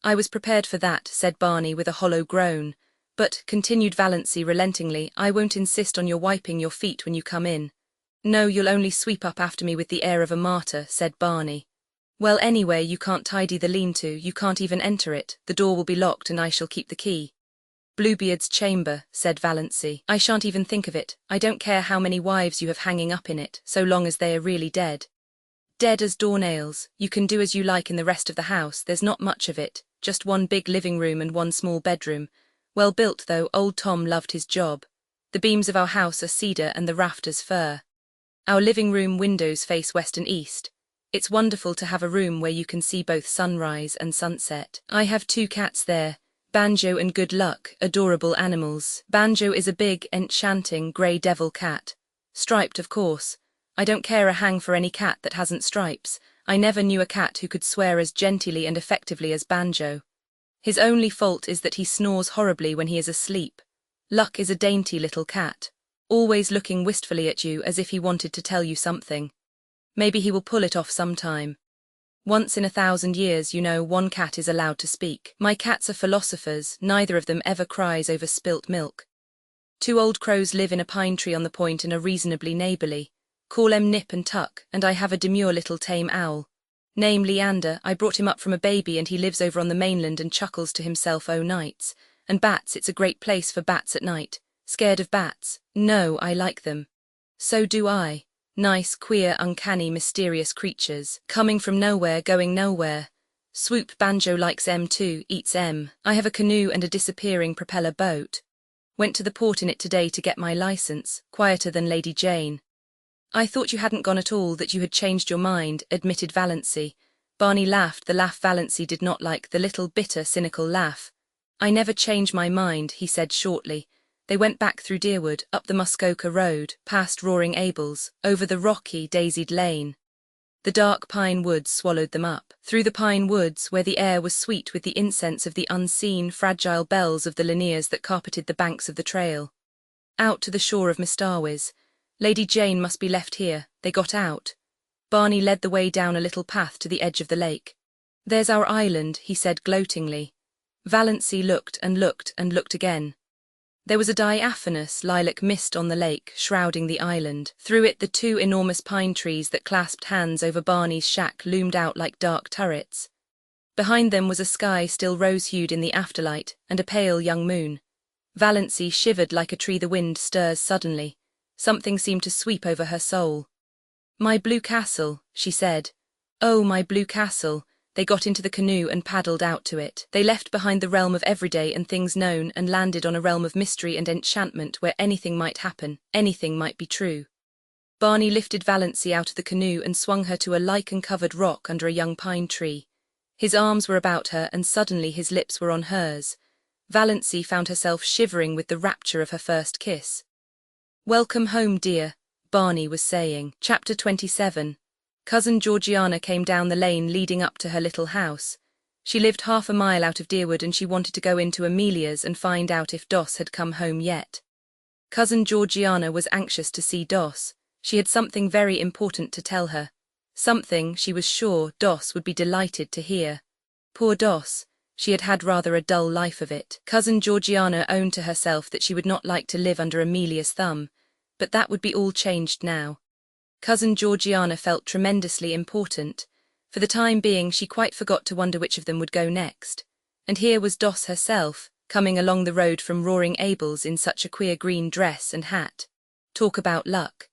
Speaker 1: "I was prepared for that," said Barney with a hollow groan. "But," continued Valancy relentingly, "I won't insist on your wiping your feet when you come in." "No, you'll only sweep up after me with the air of a martyr," said Barney. "Well, anyway, you can't tidy the lean-to, you can't even enter it. The door will be locked and I shall keep the key." Bluebeard's chamber, said Valancy. I shan't even think of it. I don't care how many wives you have hanging up in it, so long as they are really dead. Dead as doornails. You can do as you like in the rest of the house, there's not much of it, just one big living room and one small bedroom. Well built though, old Tom loved his job. The beams of our house are cedar and the rafters fir. Our living room windows face west and east. It's wonderful to have a room where you can see both sunrise and sunset. I have 2 cats there, Banjo and Good Luck, adorable animals. Banjo is a big, enchanting, grey devil cat. Striped, of course. I don't care a hang for any cat that hasn't stripes. I never knew a cat who could swear as genteelly and effectively as Banjo. His only fault is that he snores horribly when he is asleep. Luck is a dainty little cat, always looking wistfully at you as if he wanted to tell you something. Maybe he will pull it off sometime. Once in 1,000 years, you know, one cat is allowed to speak. My cats are philosophers, neither of them ever cries over spilt milk. 2 old crows live in a pine tree on the point and are reasonably neighbourly. Call 'em Nip and Tuck, and I have a demure little tame owl. Name Leander. I brought him up from a baby and he lives over on the mainland and chuckles to himself o' nights. And bats, it's a great place for bats at night. Scared of bats? No, I like them. So do I. Nice, queer, uncanny, mysterious creatures, coming from nowhere, going nowhere. Swoop. Banjo likes 'em too, eats 'em. I have a canoe and a disappearing propeller boat. Went to the port in it today to get my license, quieter than Lady Jane. I thought you hadn't gone at all, that you had changed your mind, admitted Valancy. Barney laughed, the laugh Valancy did not like, the little bitter, cynical laugh. I never change my mind, he said shortly. They went back through Deerwood, up the Muskoka Road, past Roaring Abel's, over the rocky, daisied lane. The dark pine woods swallowed them up. Through the pine woods, where the air was sweet with the incense of the unseen, fragile bells of the linears that carpeted the banks of the trail. Out to the shore of Mistawis. Lady Jane must be left here. They got out. Barney led the way down a little path to the edge of the lake. There's our island, he said gloatingly. Valancy looked and looked and looked again. There was a diaphanous lilac mist on the lake, shrouding the island. Through it the 2 enormous pine trees that clasped hands over Barney's shack loomed out like dark turrets. Behind them was a sky still rose-hued in the afterlight, and a pale young moon. Valancy shivered like a tree the wind stirs suddenly. Something seemed to sweep over her soul. My blue castle, she said. Oh, my blue castle. They got into the canoe and paddled out to it. They left behind the realm of everyday and things known and landed on a realm of mystery and enchantment where anything might happen, anything might be true. Barney lifted Valancy out of the canoe and swung her to a lichen-covered rock under a young pine tree. His arms were about her and suddenly his lips were on hers. Valancy found herself shivering with the rapture of her first kiss. Welcome home, dear, Barney was saying. Chapter 27. Cousin Georgiana came down the lane leading up to her little house. She lived half a mile out of Deerwood and she wanted to go into Amelia's and find out if Doss had come home yet. Cousin Georgiana was anxious to see Doss. She had something very important to tell her. Something, she was sure, Doss would be delighted to hear. Poor Doss. She had had rather a dull life of it. Cousin Georgiana owned to herself that she would not like to live under Amelia's thumb, but that would be all changed now. Cousin Georgiana felt tremendously important. For the time being she quite forgot to wonder which of them would go next. And here was Doss herself, coming along the road from Roaring Abel's in such a queer green dress and hat. Talk about luck.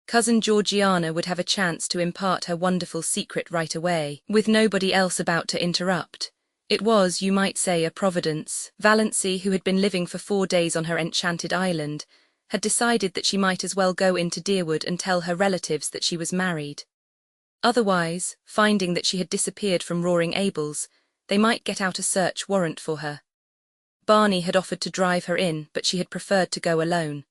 Speaker 1: Cousin Georgiana would have a chance to impart her wonderful secret right away, with nobody else about to interrupt. It was, you might say, a providence. Valancy, who had been living for 4 days on her enchanted island, had decided that she might as well go into Deerwood and tell her relatives that she was married. Otherwise, finding that she had disappeared from Roaring Abel's, they might get out a search warrant for her. Barney had offered to drive her in, but she had preferred to go alone.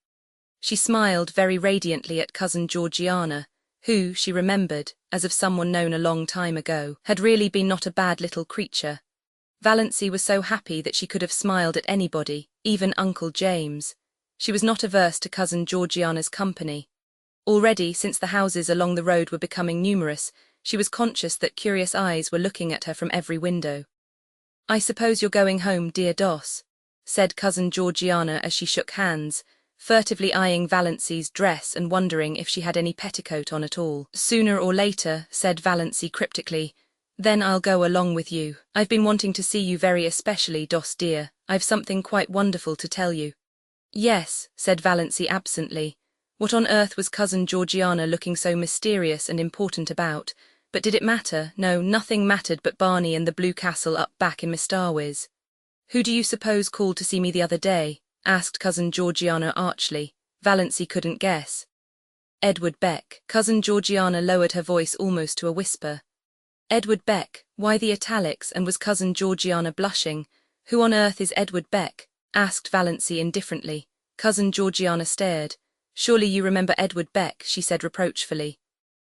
Speaker 1: She smiled very radiantly at Cousin Georgiana, who, she remembered, as of someone known a long time ago, had really been not a bad little creature. Valancy was so happy that she could have smiled at anybody, even Uncle James. She was not averse to Cousin Georgiana's company. Already, since the houses along the road were becoming numerous, she was conscious that curious eyes were looking at her from every window. I suppose you're going home, dear Doss, said Cousin Georgiana as she shook hands, furtively eyeing Valancy's dress and wondering if she had any petticoat on at all. Sooner or later, said Valancy cryptically. Then I'll go along with you. I've been wanting to see you very especially, Doss dear. I've something quite wonderful to tell you. Yes, said Valancy absently. What on earth was Cousin Georgiana looking so mysterious and important about? But did it matter? No, nothing mattered but Barney and the Blue Castle up back in Mistarwiz. Who do you suppose called to see me the other day? Asked Cousin Georgiana archly. Valancy couldn't guess. Edward Beck. Cousin Georgiana lowered her voice almost to a whisper. Edward Beck, why the italics, and was Cousin Georgiana blushing? Who on earth is Edward Beck? Asked Valancy indifferently. Cousin Georgiana stared. Surely you remember Edward Beck, she said reproachfully.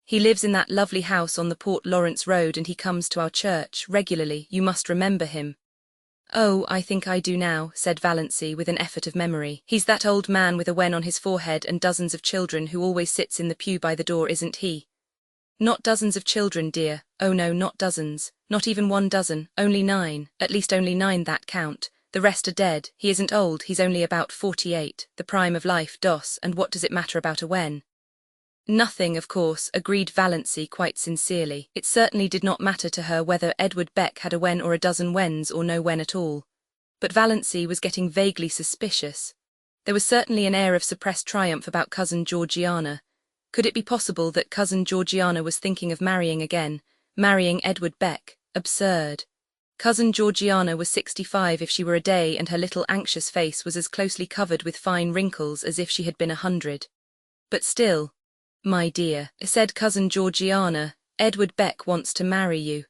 Speaker 1: He lives in that lovely house on the Port Lawrence Road and he comes to our church regularly. You must remember him. Oh, I think I do now, said Valancy with an effort of memory. He's that old man with a wen on his forehead and dozens of children who always sits in the pew by the door, isn't he? Not dozens of children, dear. Oh no, not dozens. Not even 1 dozen. Only 9. At least only 9 that count. The rest are dead. He isn't old, he's only about 48. The prime of life, Doss, and what does it matter about a wen? Nothing, of course, agreed Valancy quite sincerely. It certainly did not matter to her whether Edward Beck had a wen or a dozen wens or no wen at all. But Valancy was getting vaguely suspicious. There was certainly an air of suppressed triumph about Cousin Georgiana. Could it be possible that Cousin Georgiana was thinking of marrying again? Marrying Edward Beck? Absurd. Cousin Georgiana was 65 if she were a day, and her little anxious face was as closely covered with fine wrinkles as if she had been 100. But still, my dear, said Cousin Georgiana, Edward Beck wants to marry you.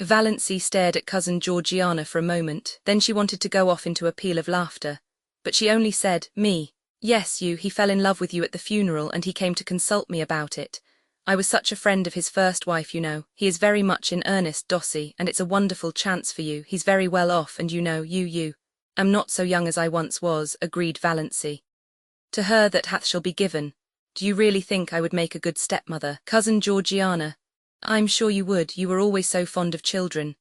Speaker 1: Valancy stared at Cousin Georgiana for a moment, then she wanted to go off into a peal of laughter. But she only said, me. Yes, you, he fell in love with you at the funeral and he came to consult me about it. I was such a friend of his first wife, you know. He is very much in earnest, Dossie, and it's a wonderful chance for you. He's very well off and you know, you. Am not so young as I once was, agreed Valancy. To her that hath shall be given. Do you really think I would make a good stepmother, Cousin Georgiana? I'm sure you would, you were always so fond of children.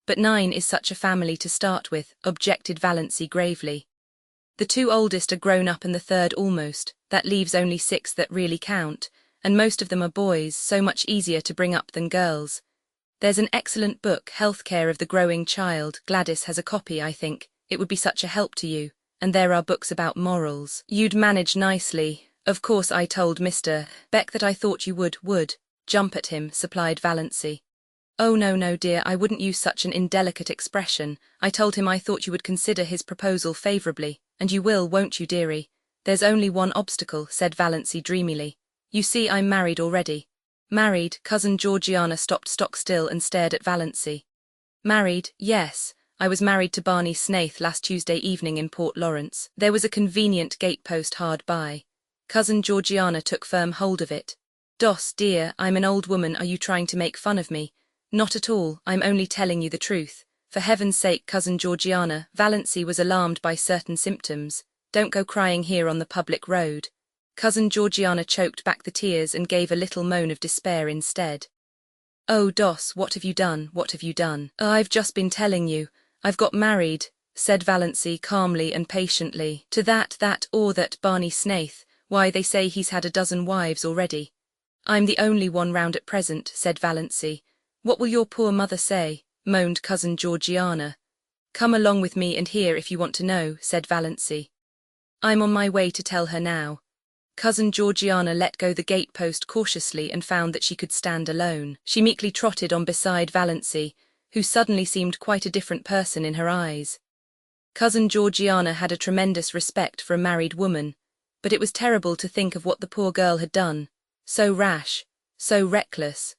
Speaker 1: But 9 is such a family to start with, objected Valancy gravely. The 2 oldest are grown up and the 3rd almost. That leaves only 6 that really count. And most of them are boys, so much easier to bring up than girls. There's an excellent book, Healthcare of the Growing Child. Gladys has a copy, I think. It would be such a help to you. And there are books about morals. You'd manage nicely. Of course I told Mr. Beck that I thought you would jump at him, supplied Valancy. Oh no, dear, I wouldn't use such an indelicate expression. I told him I thought you would consider his proposal favourably. And you will, won't you, dearie? There's only one obstacle, said Valancy dreamily. You see, I'm married already. Married? Cousin Georgiana stopped stock still and stared at Valancy. Married? Yes. I was married to Barney Snaith last Tuesday evening in Port Lawrence. There was a convenient gatepost hard by. Cousin Georgiana took firm hold of it. Doss, dear, I'm an old woman. Are you trying to make fun of me? Not at all. I'm only telling you the truth. For heaven's sake, Cousin Georgiana, Valancy was alarmed by certain symptoms. Don't go crying here on the public road. Cousin Georgiana choked back the tears and gave a little moan of despair instead. Oh, Doss, what have you done? What have you done? I've just been telling you. I've got married, said Valancy calmly and patiently, to that Barney Snaith. Why, they say he's had a dozen wives already. I'm the only one round at present, said Valancy. What will your poor mother say? Moaned Cousin Georgiana. Come along with me and hear if you want to know, said Valancy. I'm on my way to tell her now. Cousin Georgiana let go the gatepost cautiously and found that she could stand alone. She meekly trotted on beside Valancy, who suddenly seemed quite a different person in her eyes. Cousin Georgiana had a tremendous respect for a married woman, but it was terrible to think of what the poor girl had done. So rash, so reckless.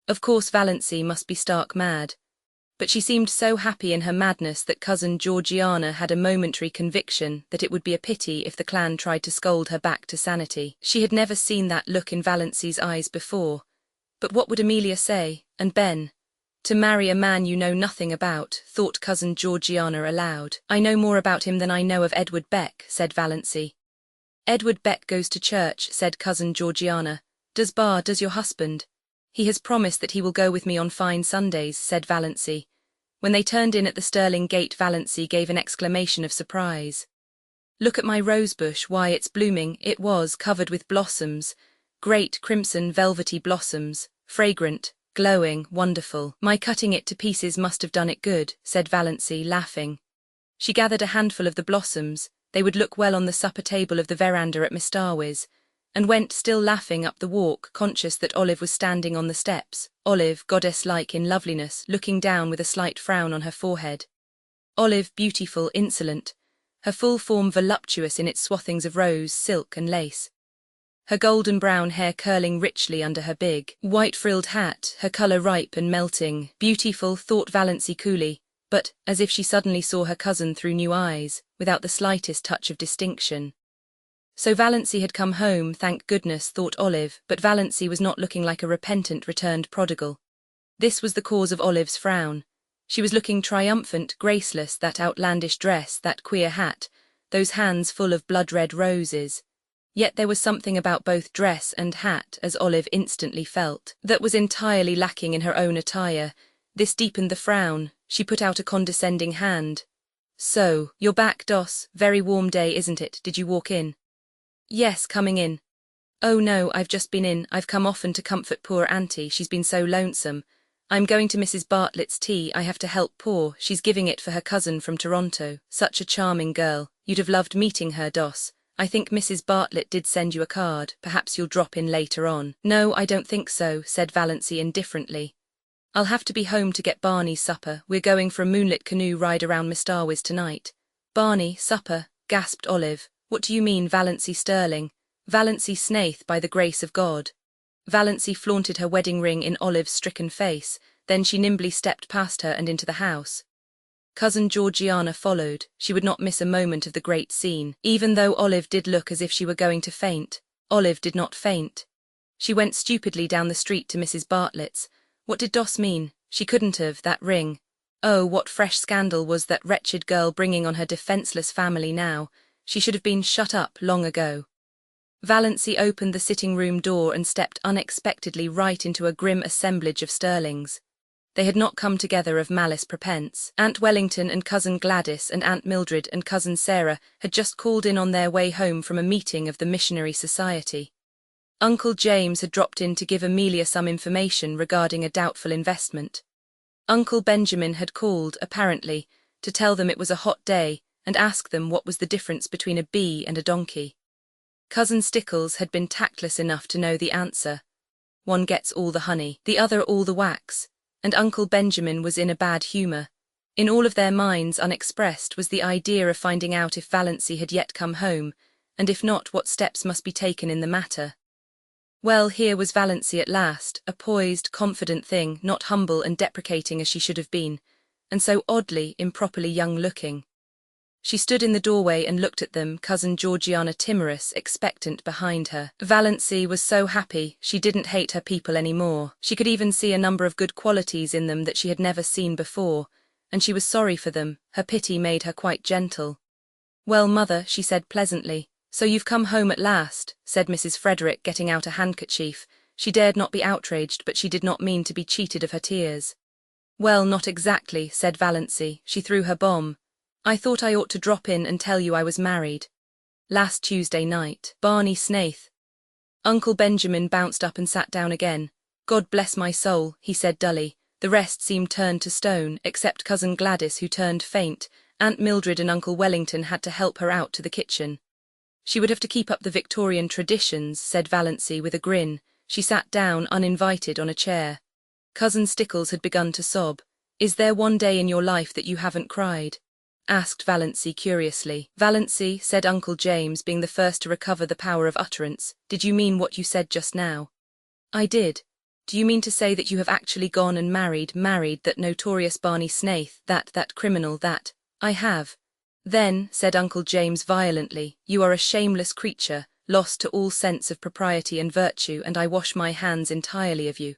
Speaker 1: Of course Valancy must be stark mad. But she seemed so happy in her madness that Cousin Georgiana had a momentary conviction that it would be a pity if the clan tried to scold her back to sanity. She had never seen that look in Valancy's eyes before. But what would Amelia say, and Ben? To marry a man you know nothing about, thought Cousin Georgiana aloud. I know more about him than I know of Edward Beck, said Valancy. Edward Beck goes to church, said Cousin Georgiana. Does your husband? He has promised that he will go with me on fine Sundays, said Valancy. When they turned in at the Stirling gate, Valancy gave an exclamation of surprise. Look at my rosebush, why it's blooming. It was covered with blossoms, great crimson velvety blossoms, fragrant, glowing, wonderful. My cutting it to pieces must have done it good, said Valancy, laughing. She gathered a handful of the blossoms, they would look well on the supper table of the veranda at Miss Darwy's, and went, still laughing, up the walk, conscious that Olive was standing on the steps, Olive, goddess-like in loveliness, looking down with a slight frown on her forehead. Olive, beautiful, insolent, her full form voluptuous in its swathings of rose, silk and lace. Her golden brown hair curling richly under her big, white-frilled hat, her colour ripe and melting. Beautiful, thought Valancy coolly, but, as if she suddenly saw her cousin through new eyes, without the slightest touch of distinction. So Valancy had come home, thank goodness, thought Olive, but Valancy was not looking like a repentant returned prodigal. This was the cause of Olive's frown. She was looking triumphant, graceless, that outlandish dress, that queer hat, those hands full of blood-red roses. Yet there was something about both dress and hat, as Olive instantly felt, that was entirely lacking in her own attire. This deepened the frown. She put out a condescending hand. "So, you're back, Doss. Very warm day, isn't it? Did you walk in?" "Yes, coming in." "Oh no, I've just been in. I've come often to comfort poor Auntie, she's been so lonesome. I'm going to Mrs. Bartlett's tea. I have to help poor, she's giving it for her cousin from Toronto. Such a charming girl. You'd have loved meeting her, Doss. I think Mrs. Bartlett did send you a card. Perhaps you'll drop in later on." "No, I don't think so," said Valancy indifferently. "I'll have to be home to get Barney's supper. We're going for a moonlit canoe ride around Miss Darwy's tonight." "Barney, supper?" gasped Olive. "What do you mean, Valancy Stirling?" "Valancy Snaith, by the grace of God." Valancy flaunted her wedding ring in Olive's stricken face, then she nimbly stepped past her and into the house. Cousin Georgiana followed. She would not miss a moment of the great scene. Even though Olive did look as if she were going to faint, Olive did not faint. She went stupidly down the street to Mrs. Bartlett's. What did Doss mean? She couldn't have, that ring. Oh, what fresh scandal was that wretched girl bringing on her defenceless family now? She should have been shut up long ago. Valancy opened the sitting-room door and stepped unexpectedly right into a grim assemblage of Stirlings. They had not come together of malice prepense. Aunt Wellington and Cousin Gladys and Aunt Mildred and Cousin Sarah had just called in on their way home from a meeting of the Missionary Society. Uncle James had dropped in to give Amelia some information regarding a doubtful investment. Uncle Benjamin had called, apparently, to tell them it was a hot day and ask them what was the difference between a bee and a donkey. Cousin Stickles had been tactless enough to know the answer. One gets all the honey, the other all the wax, and Uncle Benjamin was in a bad humour. In all of their minds, unexpressed, was the idea of finding out if Valancy had yet come home, and if not, what steps must be taken in the matter. Well, here was Valancy at last, a poised, confident thing, not humble and deprecating as she should have been, and so oddly, improperly young-looking. She stood in the doorway and looked at them, Cousin Georgiana timorous, expectant behind her. Valancy was so happy, she didn't hate her people any more. She could even see a number of good qualities in them that she had never seen before, and she was sorry for them. Her pity made her quite gentle. "Well, Mother," she said pleasantly. "So you've come home at last," said Mrs. Frederick, getting out a handkerchief. She dared not be outraged, but she did not mean to be cheated of her tears. "Well, not exactly," said Valancy. She threw her bomb. "I thought I ought to drop in and tell you I was married. Last Tuesday night. Barney Snaith." Uncle Benjamin bounced up and sat down again. "God bless my soul," he said dully. The rest seemed turned to stone, except Cousin Gladys, who turned faint. Aunt Mildred and Uncle Wellington had to help her out to the kitchen. "She would have to keep up the Victorian traditions," said Valancy with a grin. She sat down, uninvited, on a chair. Cousin Stickles had begun to sob. "Is there one day in your life that you haven't cried?" asked Valancy curiously. "Valancy," said Uncle James, being the first to recover the power of utterance, "did you mean what you said just now?" "I did. Do you mean to say that you have actually gone and married that notorious Barney Snaith, that criminal, that—" "I have." "Then," said Uncle James violently, "you are a shameless creature, lost to all sense of propriety and virtue, and I wash my hands entirely of you.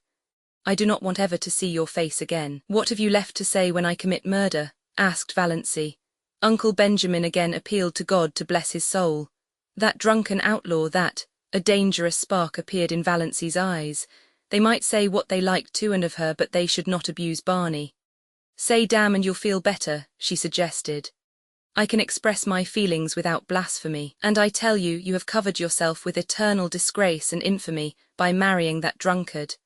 Speaker 1: I do not want ever to see your face again." "What have you left to say when I commit murder?" asked Valancy. Uncle Benjamin again appealed to God to bless his soul. "That drunken outlaw, that—" A dangerous spark appeared in Valancy's eyes. They might say what they liked to and of her, but they should not abuse Barney. "Say damn and you'll feel better," she suggested. "I can express my feelings without blasphemy, and I tell you, you have covered yourself with eternal disgrace and infamy by marrying that drunkard.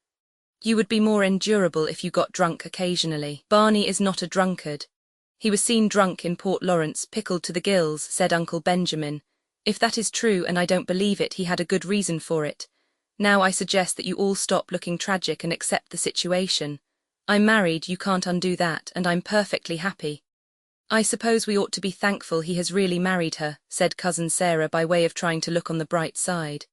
Speaker 1: You would be more endurable if you got drunk occasionally. Barney is not a drunkard. He was seen drunk in Port Lawrence, pickled to the gills, said Uncle Benjamin. If that is true, and I don't believe it, he had a good reason for it. Now I suggest that you all stop looking tragic and accept the situation. I'm married, you can't undo that, and I'm perfectly happy. I suppose we ought to be thankful he has really married her, said Cousin Sarah by way of trying to look on the bright side.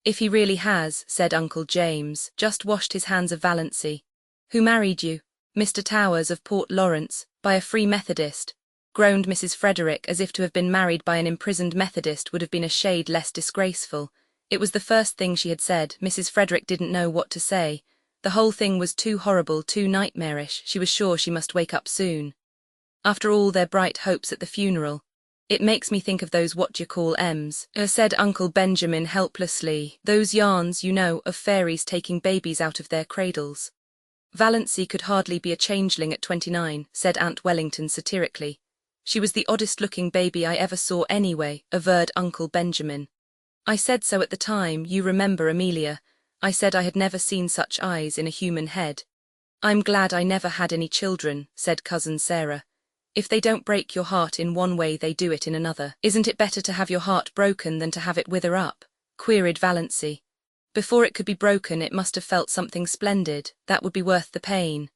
Speaker 1: If he really has, said Uncle James, just washed his hands of Valancy. Who married you? Mr. Towers of Port Lawrence, by a Free Methodist, groaned Mrs. Frederick, as if to have been married by an imprisoned Methodist would have been a shade less disgraceful. It was the first thing she had said. Mrs. Frederick didn't know what to say. The whole thing was too horrible, too nightmarish. She was sure she must wake up soon. After all their bright hopes at the funeral. It makes me think of those what-you-call-ems, said Uncle Benjamin helplessly. Those yarns, you know, of fairies taking babies out of their cradles. Valancy could hardly be a changeling at 29, said Aunt Wellington satirically. She was the oddest-looking baby I ever saw anyway, averred Uncle Benjamin. I said so at the time, you remember, Amelia. I said I had never seen such eyes in a human head. I'm glad I never had any children, said Cousin Sarah. If they don't break your heart in one way, they do it in another. Isn't it better to have your heart broken than to have it wither up? Queried Valancy. Before it could be broken, it must have felt something splendid, that would be worth the pain.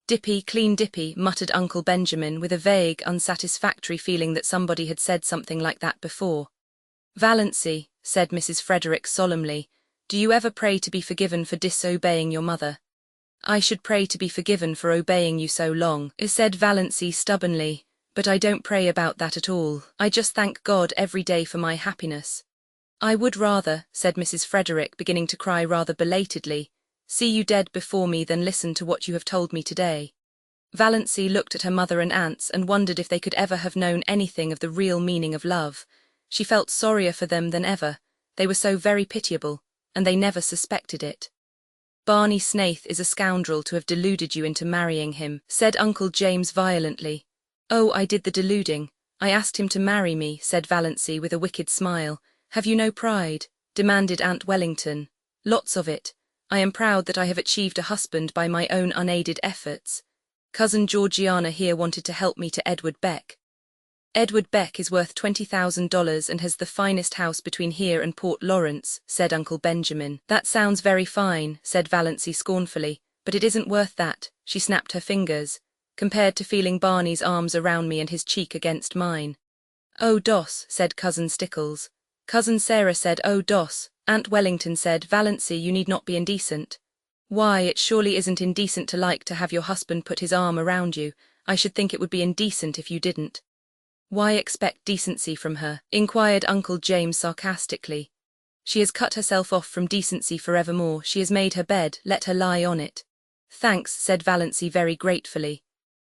Speaker 1: Dippy, clean dippy, muttered Uncle Benjamin with a vague, unsatisfactory feeling that somebody had said something like that before. Valancy, said Mrs. Frederick solemnly, do you ever pray to be forgiven for disobeying your mother? I should pray to be forgiven for obeying you so long, said Valancy stubbornly, but I don't pray about that at all. I just thank God every day for my happiness. I would rather, said Mrs. Frederick, beginning to cry rather belatedly, see you dead before me than listen to what you have told me today. Valancy looked at her mother and aunts and wondered if they could ever have known anything of the real meaning of love. She felt sorrier for them than ever. They were so very pitiable, and they never suspected it. Barney Snaith is a scoundrel to have deluded you into marrying him, said Uncle James violently. Oh, I did the deluding. I asked him to marry me, said Valancy with a wicked smile. Have you no pride? Demanded Aunt Wellington. Lots of it. I am proud that I have achieved a husband by my own unaided efforts. Cousin Georgiana here wanted to help me to Edward Beck. Edward Beck is worth $20,000 and has the finest house between here and Port Lawrence, said Uncle Benjamin. That sounds very fine, said Valancy scornfully, but it isn't worth that, she snapped her fingers, compared to feeling Barney's arms around me and his cheek against mine. Oh, Doss, said Cousin Stickles. Cousin Sarah said, oh, Doss. Aunt Wellington said, Valancy, you need not be indecent. Why, it surely isn't indecent to like to have your husband put his arm around you. I should think it would be indecent if you didn't. Why expect decency from her? Inquired Uncle James sarcastically. She has cut herself off from decency forevermore. She has made her bed, let her lie on it. Thanks, said Valancy very gratefully.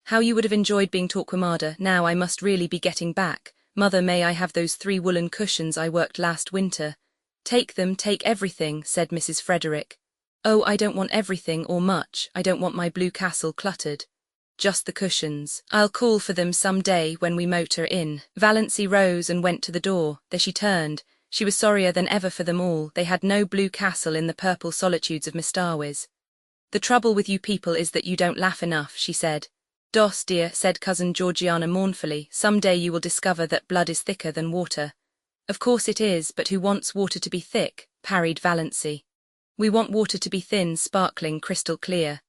Speaker 1: How you would have enjoyed being Torquemada. Now I must really be getting back. Mother, may I have those 3 woolen cushions I worked last winter? Take them, take everything, said Mrs. Frederick. Oh, I don't want everything or much. I don't want my blue castle cluttered. Just the cushions. I'll call for them some day when we motor in. Valancy rose and went to the door. There she turned. She was sorrier than ever for them all. They had no blue castle in the purple solitudes of Mistawis. The trouble with you people is that you don't laugh enough, she said. Doss, dear, said Cousin Georgiana mournfully, some day you will discover that blood is thicker than water. Of course it is, but who wants water to be thick? Parried Valancy. We want water to be thin, sparkling, crystal clear.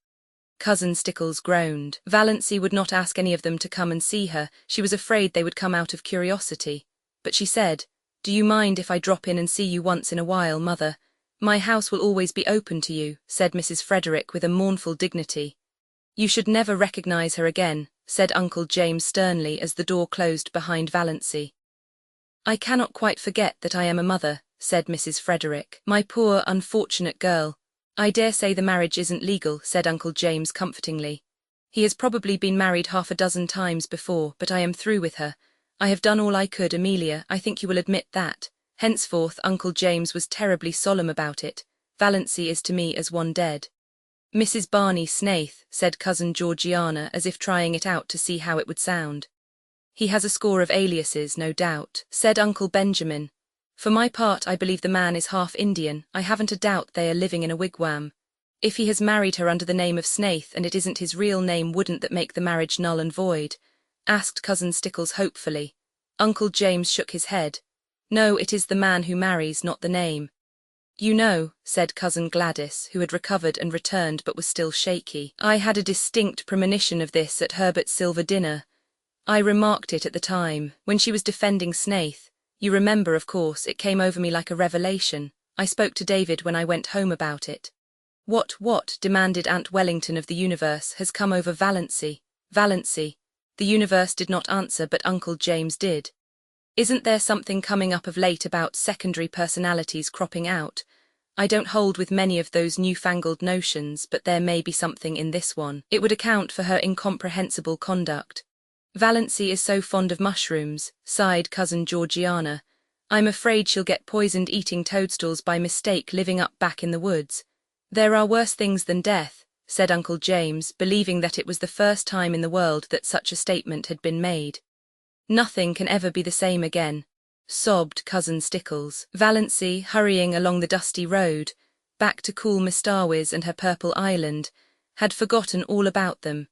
Speaker 1: Cousin Stickles groaned. Valancy would not ask any of them to come and see her. She was afraid they would come out of curiosity. But she said, do you mind if I drop in and see you once in a while, Mother? My house will always be open to you, said Mrs. Frederick with a mournful dignity. You should never recognize her again, said Uncle James sternly as the door closed behind Valancy. I cannot quite forget that I am a mother, said Mrs. Frederick. My poor, unfortunate girl. I dare say the marriage isn't legal, said Uncle James comfortingly. He has probably been married 6 times before, but I am through with her. I have done all I could, Amelia, I think you will admit that. Henceforth Uncle James was terribly solemn about it. Valancy is to me as one dead. Mrs. Barney Snaith, said Cousin Georgiana, as if trying it out to see how it would sound. He has a score of aliases, no doubt, said Uncle Benjamin. For my part, I believe the man is half Indian. I haven't a doubt they are living in a wigwam. If he has married her under the name of Snaith and it isn't his real name, wouldn't that make the marriage null and void? asked Cousin Stickles hopefully. Uncle James shook his head. No, it is the man who marries, not the name. You know, said Cousin Gladys, who had recovered and returned but was still shaky. I had a distinct premonition of this at Herbert's silver dinner. I remarked it at the time, when she was defending Snaith. You remember, of course, it came over me like a revelation. I spoke to David when I went home about it. What, demanded Aunt Wellington of the universe, has come over Valancy? Valancy. The universe did not answer, but Uncle James did. Isn't there something coming up of late about secondary personalities cropping out? I don't hold with many of those newfangled notions, but there may be something in this one. It would account for her incomprehensible conduct. Valancy is so fond of mushrooms, sighed Cousin Georgiana. I'm afraid she'll get poisoned eating toadstools by mistake living up back in the woods. There are worse things than death, said Uncle James, believing that it was the first time in the world that such a statement had been made. Nothing can ever be the same again, sobbed Cousin Stickles. Valancy, hurrying along the dusty road, back to cool Mistawis and her purple island, had forgotten all about them,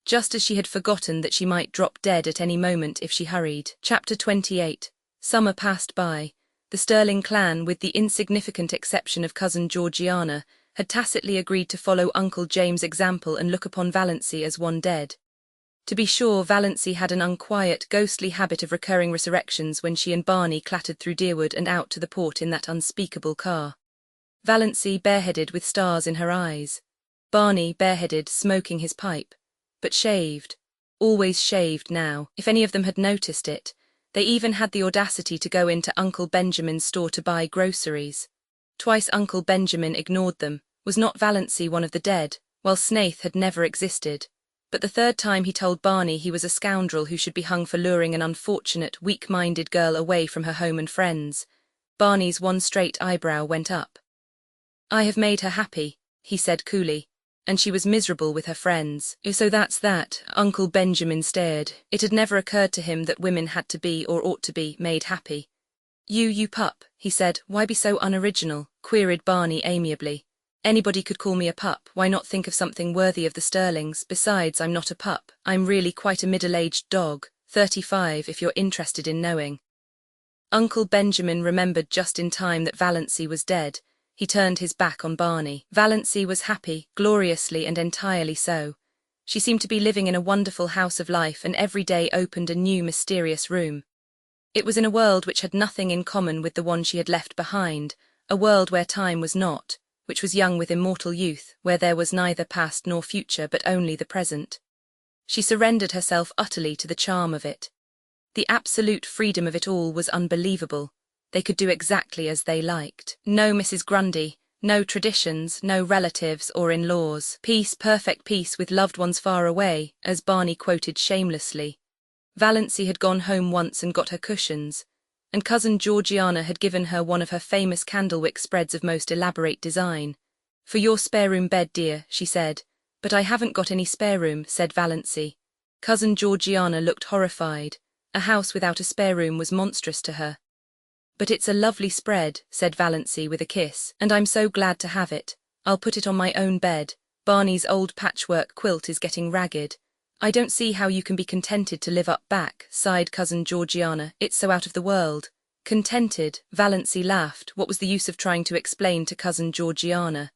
Speaker 1: just as she had forgotten that she might drop dead at any moment if she hurried. Chapter 28. Summer passed by. The Stirling clan, with the insignificant exception of Cousin Georgiana, had tacitly agreed to follow Uncle James' example and look upon Valancy as one dead. To be sure, Valancy had an unquiet, ghostly habit of recurring resurrections when she and Barney clattered through Deerwood and out to the port in that unspeakable car. Valancy bareheaded with stars in her eyes. Barney bareheaded, smoking his pipe. But shaved. Always shaved now. If any of them had noticed it, they even had the audacity to go into Uncle Benjamin's store to buy groceries. Twice Uncle Benjamin ignored them. Was not Valancy one of the dead, while Snaith had never existed? But the third time he told Barney he was a scoundrel who should be hung for luring an unfortunate, weak-minded girl away from her home and friends. Barney's one straight eyebrow went up. I have made her happy, he said coolly, and she was miserable with her friends. So that's that, Uncle Benjamin stared. It had never occurred to him that women had to be, or ought to be, made happy. You pup, he said. Why be so unoriginal? Queried Barney amiably. Anybody could call me a pup, why not think of something worthy of the Stirlings? Besides, I'm not a pup, I'm really quite a middle-aged dog, 35 if you're interested in knowing. Uncle Benjamin remembered just in time that Valancy was dead. He turned his back on Barney. Valancy was happy, gloriously and entirely so. She seemed to be living in a wonderful house of life, and every day opened a new mysterious room. It was in a world which had nothing in common with the one she had left behind, a world where time was not, which was young with immortal youth, where there was neither past nor future but only the present. She surrendered herself utterly to the charm of it. The absolute freedom of it all was unbelievable. They could do exactly as they liked. No Mrs. Grundy, no traditions, no relatives or in-laws. Peace, perfect peace with loved ones far away, as Barney quoted shamelessly. Valancy had gone home once and got her cushions, and Cousin Georgiana had given her one of her famous candlewick spreads of most elaborate design. For your spare-room bed, dear, she said. But I haven't got any spare room, said Valancy. Cousin Georgiana looked horrified. A house without a spare room was monstrous to her. But it's a lovely spread, said Valancy with a kiss, and I'm so glad to have it. I'll put it on my own bed. Barney's old patchwork quilt is getting ragged. I don't see how you can be contented to live up back, sighed Cousin Georgiana. It's so out of the world. Contented, Valancy laughed. What was the use of trying to explain to Cousin Georgiana?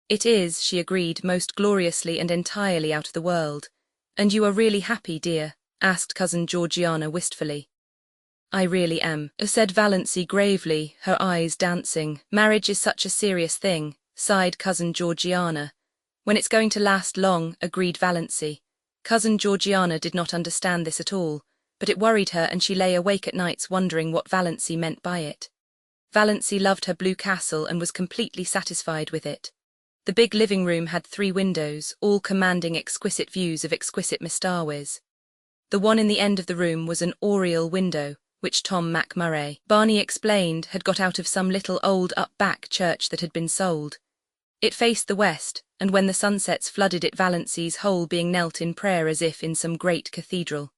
Speaker 1: It is, she agreed, most gloriously and entirely out of the world. And you are really happy, dear? Asked Cousin Georgiana wistfully. I really am, said Valancy gravely, her eyes dancing. Marriage is such a serious thing, sighed Cousin Georgiana. When it's going to last long, agreed Valancy. Cousin Georgiana did not understand this at all, but it worried her and she lay awake at nights wondering what Valancy meant by it. Valancy loved her blue castle and was completely satisfied with it. The big living room had 3 windows, all commanding exquisite views of exquisite Mistawis. The one in the end of the room was an oriel window, which Tom MacMurray, Barney explained, had got out of some little old up-back church that had been sold. It faced the west, and when the sunsets flooded it, Valancy's whole being knelt in prayer as if in some great cathedral.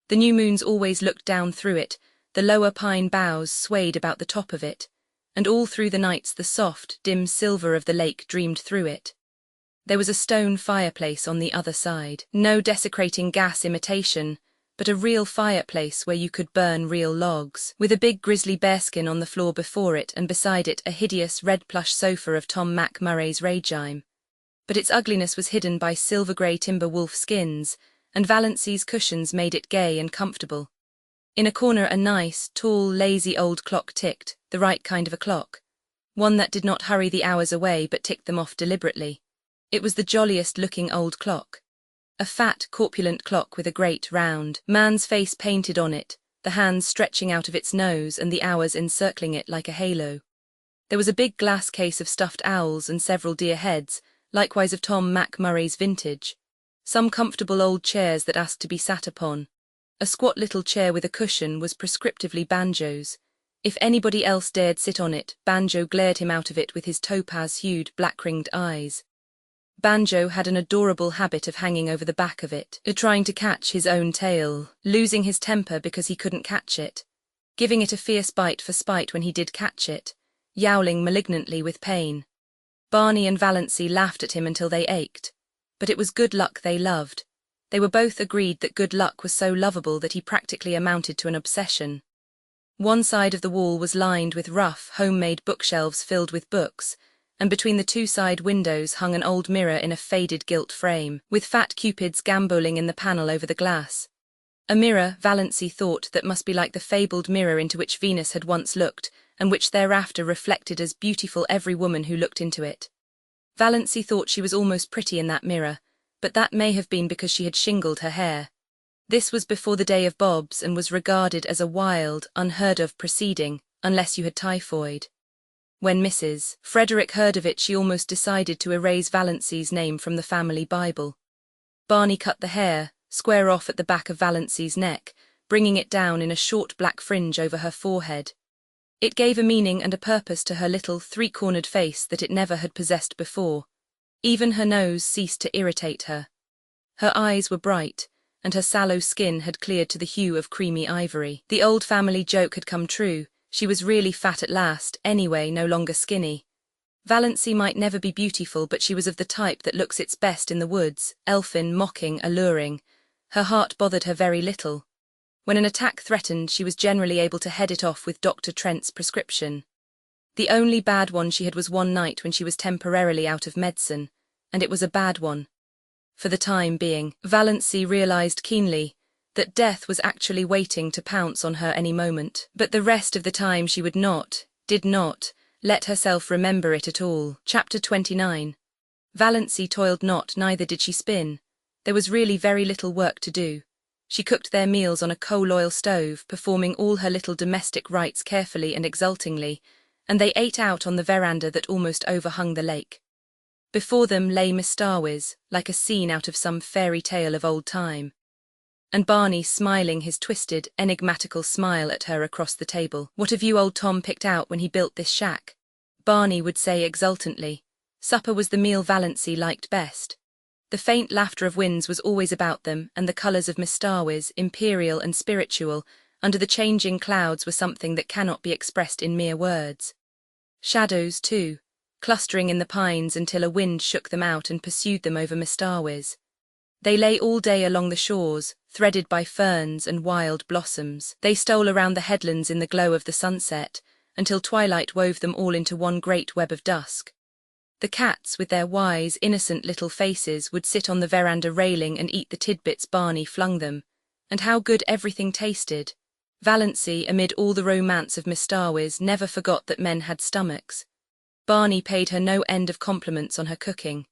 Speaker 1: The new moons always looked down through it, the lower pine boughs swayed about the top of it, and all through the nights the soft, dim silver of the lake dreamed through it. There was a stone fireplace on the other side, no desecrating gas imitation, but a real fireplace where you could burn real logs, with a big grizzly bearskin on the floor before it and beside it a hideous red plush sofa of Tom MacMurray's Regime. But its ugliness was hidden by silver-grey timber wolf skins, and Valancy's cushions made it gay and comfortable. In a corner a nice, tall, lazy old clock ticked, the right kind of a clock. One that did not hurry the hours away but ticked them off deliberately. It was the jolliest-looking old clock. A fat, corpulent clock with a great, round man's face painted on it, the hands stretching out of its nose and the hours encircling it like a halo. There was a big glass case of stuffed owls and several deer heads, likewise of Tom MacMurray's vintage. Some comfortable old chairs that asked to be sat upon. A squat little chair with a cushion was prescriptively Banjo's. If anybody else dared sit on it, Banjo glared him out of it with his topaz-hued, black-ringed eyes. Banjo had an adorable habit of hanging over the back of it, trying to catch his own tail, losing his temper because he couldn't catch it, giving it a fierce bite for spite when he did catch it, yowling malignantly with pain. Barney and Valancy laughed at him until they ached. But it was Good Luck they loved. They were both agreed that Good Luck was so lovable that he practically amounted to an obsession. One side of the wall was lined with rough, homemade bookshelves filled with books, and between the two side windows hung an old mirror in a faded gilt frame, with fat cupids gamboling in the panel over the glass. A mirror, Valancy thought, that must be like the fabled mirror into which Venus had once looked, and which thereafter reflected as beautiful every woman who looked into it. Valancy thought she was almost pretty in that mirror, but that may have been because she had shingled her hair. This was before the day of bobs and was regarded as a wild, unheard-of proceeding, unless you had typhoid. When Mrs. Frederick heard of it, she almost decided to erase Valancy's name from the family Bible. Barney cut the hair, square off at the back of Valancy's neck, bringing it down in a short black fringe over her forehead. It gave a meaning and a purpose to her little three-cornered face that it never had possessed before. Even her nose ceased to irritate her. Her eyes were bright, and her sallow skin had cleared to the hue of creamy ivory. The old family joke had come true. She was really fat at last, anyway, no longer skinny. Valancy might never be beautiful, but she was of the type that looks its best in the woods, elfin, mocking, alluring. Her heart bothered her very little. When an attack threatened, she was generally able to head it off with Dr. Trent's prescription. The only bad one she had was one night when she was temporarily out of medicine, and it was a bad one. For the time being, Valancy realized keenly that death was actually waiting to pounce on her any moment, but the rest of the time she did not, let herself remember it at all. Chapter 29. Valancy toiled not, neither did she spin. There was really very little work to do. She cooked their meals on a coal-oil stove, performing all her little domestic rites carefully and exultingly, and they ate out on the veranda that almost overhung the lake. Before them lay Miss Starwiz, like a scene out of some fairy tale of old time, and Barney smiling his twisted, enigmatical smile at her across the table. "What have you old Tom picked out when he built this shack?" Barney would say exultantly. Supper was the meal Valancy liked best. The faint laughter of winds was always about them, and the colours of Miss Starwiz, imperial and spiritual, under the changing clouds were something that cannot be expressed in mere words. Shadows, too, clustering in the pines until a wind shook them out and pursued them over Miss Starwiz. They lay all day along the shores, threaded by ferns and wild blossoms. They stole around the headlands in the glow of the sunset, until twilight wove them all into one great web of dusk. The cats, with their wise, innocent little faces, would sit on the veranda railing and eat the tidbits Barney flung them. And how good everything tasted! Valancy, amid all the romance of Miss Starwiz, never forgot that men had stomachs. Barney paid her no end of compliments on her cooking.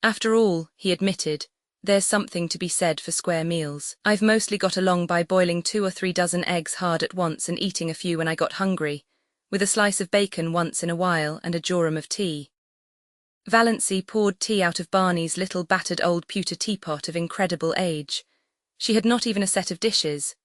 Speaker 1: After all, he admitted, there's something to be said for square meals. I've mostly got along by boiling 2 or 3 dozen eggs hard at once and eating a few when I got hungry, with a slice of bacon once in a while and a jorum of tea. Valancy poured tea out of Barney's little battered old pewter teapot of incredible age. She had not even a set of dishes,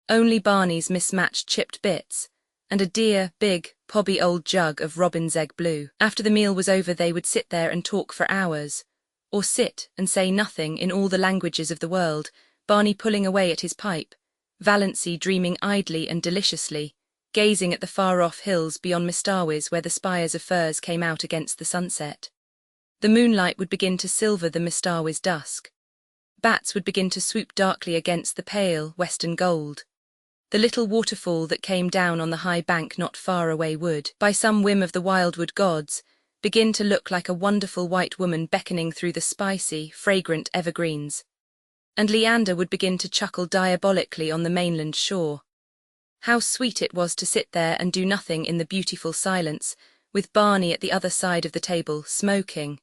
Speaker 1: only Barney's mismatched chipped bits, and a dear, big, pobby old jug of robin's egg blue. After the meal was over they would sit there and talk for hours, or sit and say nothing in all the languages of the world, Barney pulling away at his pipe, Valancy dreaming idly and deliciously, gazing at the far-off hills beyond Miss Starwiz where the spires of firs came out against the sunset. The moonlight would begin to silver the Miss Starwiz dusk. Bats would begin to swoop darkly against the pale, western gold. The little waterfall that came down on the high bank not far away would, by some whim of the wildwood gods, begin to look like a wonderful white woman beckoning through the spicy, fragrant evergreens. And Leander would begin to chuckle diabolically on the mainland shore. How sweet it was to sit there and do nothing in the beautiful silence, with Barney at the other side of the table, smoking.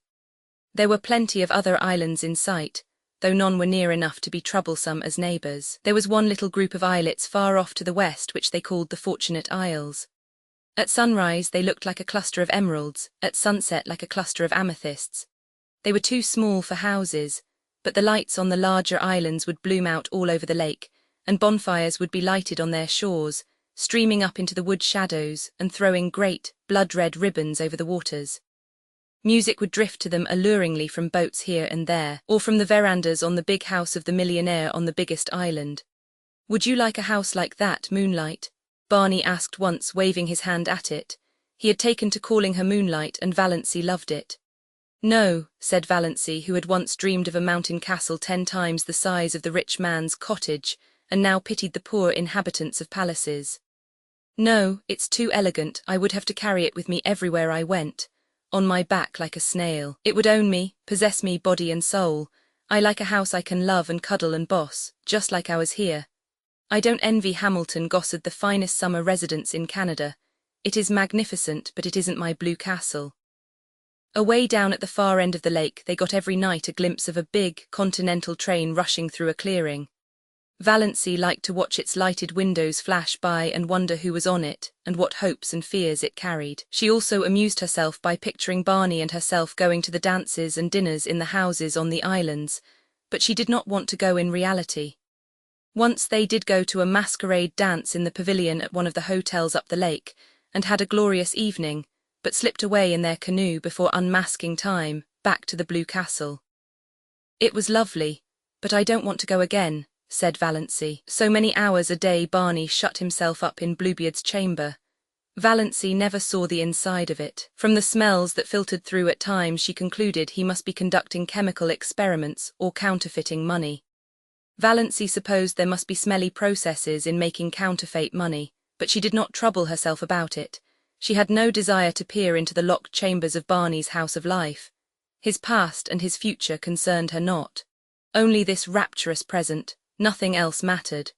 Speaker 1: There were plenty of other islands in sight, though none were near enough to be troublesome as neighbours. There was one little group of islets far off to the west which they called the Fortunate Isles. At sunrise they looked like a cluster of emeralds, at sunset like a cluster of amethysts. They were too small for houses, but the lights on the larger islands would bloom out all over the lake, and bonfires would be lighted on their shores, streaming up into the wood shadows and throwing great, blood-red ribbons over the waters. Music would drift to them alluringly from boats here and there, or from the verandas on the big house of the millionaire on the biggest island. "Would you like a house like that, Moonlight?" Barney asked once, waving his hand at it. He had taken to calling her Moonlight, and Valancy loved it. "No," said Valancy, who had once dreamed of a mountain castle 10 times the size of the rich man's cottage, and now pitied the poor inhabitants of palaces. "No, it's too elegant. I would have to carry it with me everywhere I went, on my back like a snail. It would own me, possess me body and soul. I like a house I can love and cuddle and boss, just like ours here. I don't envy Hamilton Gossard, the finest summer residence in Canada. It is magnificent, but it isn't my blue castle." Away down at the far end of the lake they got every night a glimpse of a big, continental train rushing through a clearing. Valancy liked to watch its lighted windows flash by and wonder who was on it, and what hopes and fears it carried. She also amused herself by picturing Barney and herself going to the dances and dinners in the houses on the islands, but she did not want to go in reality. Once they did go to a masquerade dance in the pavilion at one of the hotels up the lake, and had a glorious evening, but slipped away in their canoe before unmasking time, back to the Blue Castle. "It was lovely, but I don't want to go again," said Valancy. So many hours a day Barney shut himself up in Bluebeard's chamber. Valancy never saw the inside of it. From the smells that filtered through at times she concluded he must be conducting chemical experiments or counterfeiting money. Valancy supposed there must be smelly processes in making counterfeit money, but she did not trouble herself about it. She had no desire to peer into the locked chambers of Barney's house of life. His past and his future concerned her not. Only this rapturous present, nothing else mattered.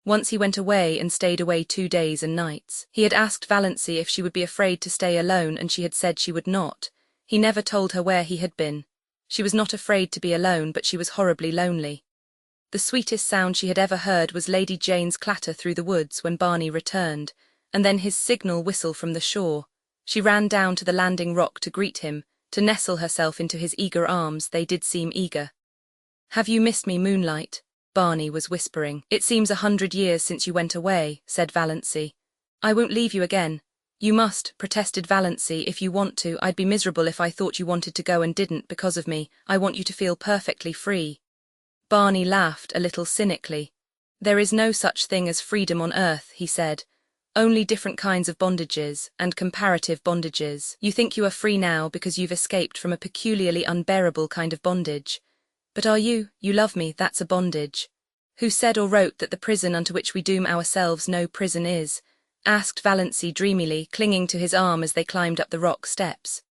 Speaker 1: Once he went away and stayed away 2 days and nights. He had asked Valancy if she would be afraid to stay alone, and she had said she would not. He never told her where he had been. She was not afraid to be alone, but she was horribly lonely. The sweetest sound she had ever heard was Lady Jane's clatter through the woods when Barney returned, and then his signal whistle from the shore. She ran down to the landing rock to greet him, to nestle herself into his eager arms. They did seem eager. "Have you missed me, Moonlight?" Barney was whispering. "It seems 100 years since you went away," said Valancy. "I won't leave you again." "You must," protested Valancy, "if you want to. I'd be miserable if I thought you wanted to go and didn't because of me. I want you to feel perfectly free." Barney laughed a little cynically. "There is no such thing as freedom on earth," he said. "Only different kinds of bondages, and comparative bondages. You think you are free now because you've escaped from a peculiarly unbearable kind of bondage. But are you? You love me, that's a bondage." "Who said or wrote that the prison unto which we doom ourselves no prison is?" asked Valancy dreamily, clinging to his arm as they climbed up the rock steps.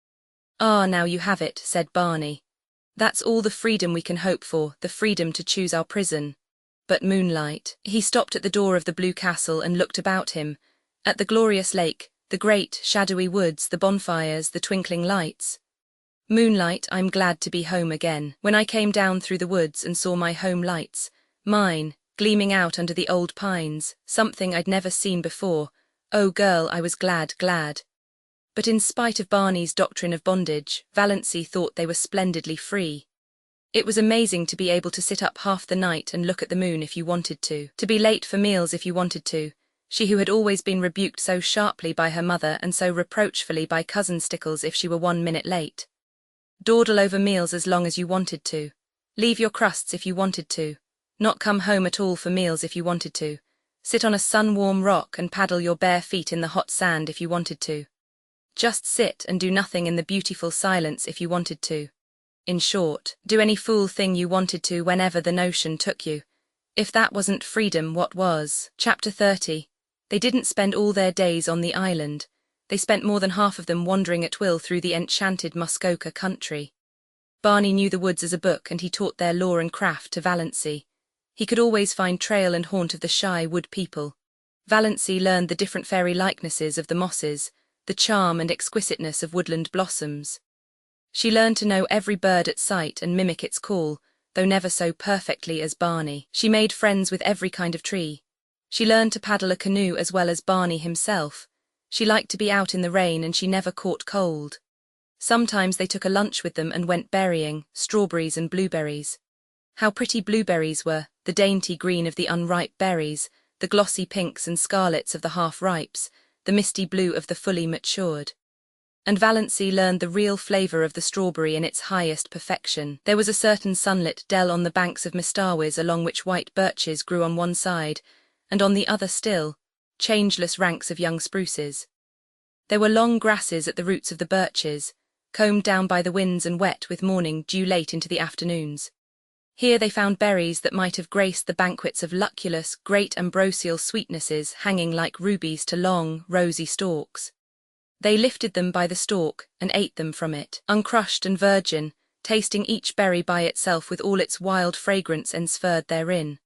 Speaker 1: "Ah, now you have it," said Barney. "That's all the freedom we can hope for, the freedom to choose our prison. But Moonlight—" He stopped at the door of the Blue Castle and looked about him, at the glorious lake, the great, shadowy woods, the bonfires, the twinkling lights. "Moonlight, I'm glad to be home again. When I came down through the woods and saw my home lights, mine, gleaming out under the old pines, something I'd never seen before, oh girl, I was glad. But in spite of Barney's doctrine of bondage, Valancy thought they were splendidly free. It was amazing to be able to sit up half the night and look at the moon if you wanted to be late for meals if you wanted to, she who had always been rebuked so sharply by her mother and so reproachfully by Cousin Stickles if she were 1 minute late. Dawdle over meals as long as you wanted to. Leave your crusts if you wanted to. Not come home at all for meals if you wanted to. Sit on a sun-warm rock and paddle your bare feet in the hot sand if you wanted to. Just sit and do nothing in the beautiful silence if you wanted to. in short, do any fool thing you wanted to whenever the notion took you. If that wasn't freedom, what was? Chapter 30. They didn't spend all their days on the island. They spent more than half of them wandering at will through the enchanted Muskoka country. Barney knew the woods as a book, and he taught their lore and craft to Valancy. He could always find trail and haunt of the shy wood people. Valancy learned the different fairy likenesses of the mosses, the charm and exquisiteness of woodland blossoms. She learned to know every bird at sight and mimic its call, though never so perfectly as Barney. She made friends with every kind of tree. She learned to paddle a canoe as well as Barney himself. She liked to be out in the rain, and she never caught cold. Sometimes they took a lunch with them and went berrying, strawberries and blueberries. How pretty blueberries were, the dainty green of the unripe berries, the glossy pinks and scarlets of the half-ripes, the misty blue of the fully matured. And Valancy learned the real flavour of the strawberry in its highest perfection. There was a certain sunlit dell on the banks of Mistawis along which white birches grew on one side, and on the other still, changeless ranks of young spruces. There were long grasses at the roots of the birches, combed down by the winds and wet with morning dew late into the afternoons. Here they found berries that might have graced the banquets of Lucullus, great ambrosial sweetnesses hanging like rubies to long, rosy stalks. They lifted them by the stalk and ate them from it, uncrushed and virgin, tasting each berry by itself with all its wild fragrance ensferred therein.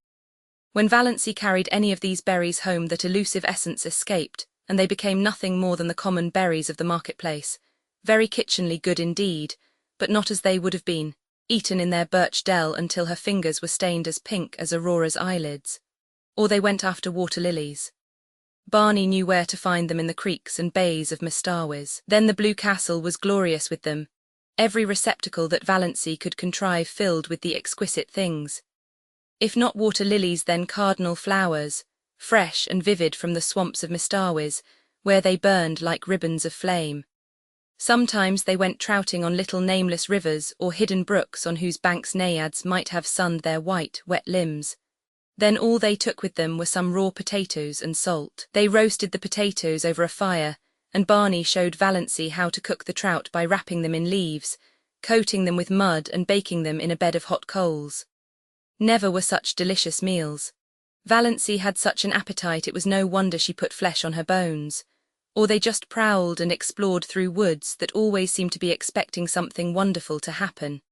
Speaker 1: When Valancy carried any of these berries home, that elusive essence escaped, and they became nothing more than the common berries of the marketplace, very kitchenly good indeed, but not as they would have been, eaten in their birch dell until her fingers were stained as pink as Aurora's eyelids. Or they went after water lilies. Barney knew where to find them in the creeks and bays of Mistawis. Then the Blue Castle was glorious with them, every receptacle that Valancy could contrive filled with the exquisite things. If not water lilies, then cardinal flowers, fresh and vivid from the swamps of Mistawis, where they burned like ribbons of flame. Sometimes they went trouting on little nameless rivers or hidden brooks on whose banks naiads might have sunned their white, wet limbs. Then all they took with them were some raw potatoes and salt. They roasted the potatoes over a fire, and Barney showed Valancy how to cook the trout by wrapping them in leaves, coating them with mud and baking them in a bed of hot coals. Never were such delicious meals. Valancy had such an appetite it was no wonder she put flesh on her bones. Or they just prowled and explored through woods that always seemed to be expecting something wonderful to happen.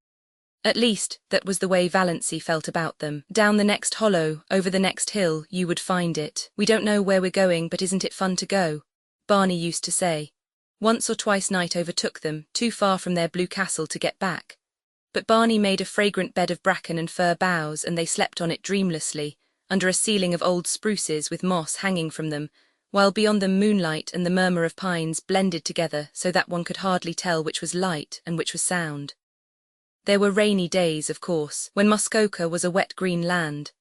Speaker 1: At least, that was the way Valancy felt about them. Down the next hollow, over the next hill, you would find it. We don't know where we're going, but isn't it fun to go? Barney used to say. Once or twice night overtook them, too far from their Blue Castle to get back. But Barney made a fragrant bed of bracken and fir boughs, and they slept on it dreamlessly, under a ceiling of old spruces with moss hanging from them, while beyond them moonlight and the murmur of pines blended together so that one could hardly tell which was light and which was sound. There were rainy days, of course, when Muskoka was a wet green land.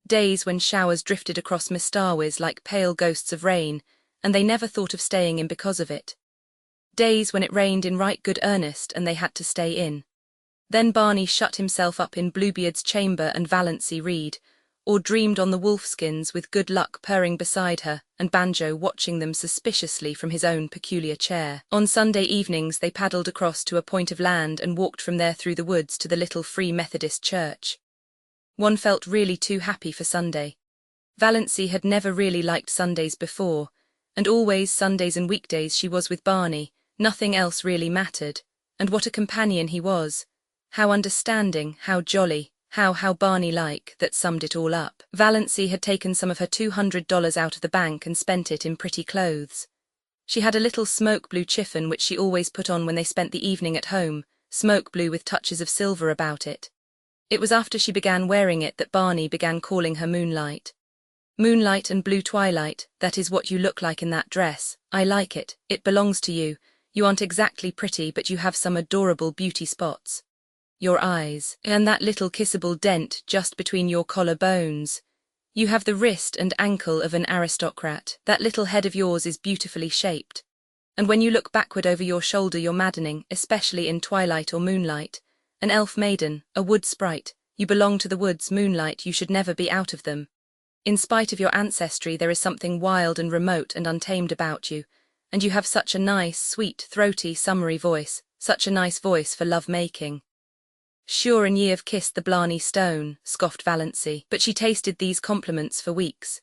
Speaker 1: Days when showers drifted across Mistawis like pale ghosts of rain, and they never thought of staying in because of it. Days when it rained in right good earnest and they had to stay in. Then Barney shut himself up in Bluebeard's chamber and Valancy read, or dreamed on the wolfskins with Good Luck purring beside her and Banjo watching them suspiciously from his own peculiar chair. On Sunday evenings they paddled across to a point of land and walked from there through the woods to the little Free Methodist church. One felt really too happy for Sunday. Valancy had never really liked Sundays before, and always Sundays and weekdays she was with Barney, nothing else really mattered, and what a companion he was. How understanding, how jolly, how Barney-like, that summed it all up. Valancy had taken some of her $200 out of the bank and spent it in pretty clothes. She had a little smoke blue chiffon which she always put on when they spent the evening at home, smoke blue with touches of silver about it. It was after she began wearing it that Barney began calling her Moonlight. Moonlight and blue twilight, that is what you look like in that dress. I like it, it belongs to you. You aren't exactly pretty, but you have some adorable beauty spots. Your eyes, and that little kissable dent just between your collar bones. You have the wrist and ankle of an aristocrat. That little head of yours is beautifully shaped. And when you look backward over your shoulder you're maddening, especially in twilight or moonlight. An elf maiden, a wood sprite, you belong to the woods, Moonlight, you should never be out of them. In spite of your ancestry there is something wild and remote and untamed about you, and you have such a nice, sweet, throaty, summery voice, such a nice voice for love-making. "Sure and ye have kissed the Blarney Stone," scoffed Valancy, but she tasted these compliments for weeks.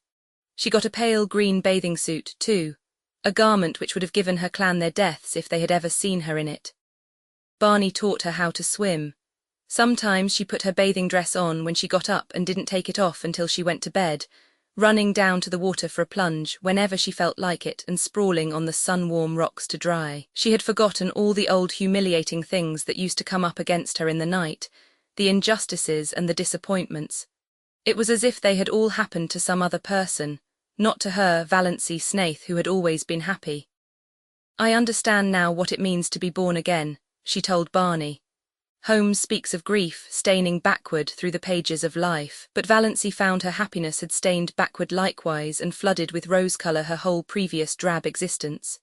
Speaker 1: She got a pale green bathing suit, too, a garment which would have given her clan their deaths if they had ever seen her in it. Barney taught her how to swim. Sometimes she put her bathing dress on when she got up and didn't take it off until she went to bed, running down to the water for a plunge whenever she felt like it and sprawling on the sun-warm rocks to dry. She had forgotten all the old humiliating things that used to come up against her in the night, the injustices and the disappointments. It was as if they had all happened to some other person, not to her, Valancy Snaith, who had always been happy. "I understand now what it means to be born again," she told Barney. Holmes speaks of grief staining backward through the pages of life, but Valancy found her happiness had stained backward likewise and flooded with rose-colour her whole previous drab existence.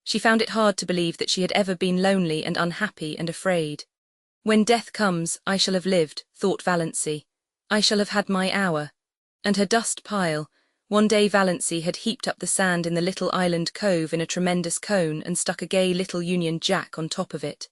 Speaker 1: She found it hard to believe that she had ever been lonely and unhappy and afraid. "When death comes, I shall have lived," thought Valancy. "I shall have had my hour." And her dust pile. One day Valancy had heaped up the sand in the little island cove in a tremendous cone and stuck a gay little Union Jack on top of it.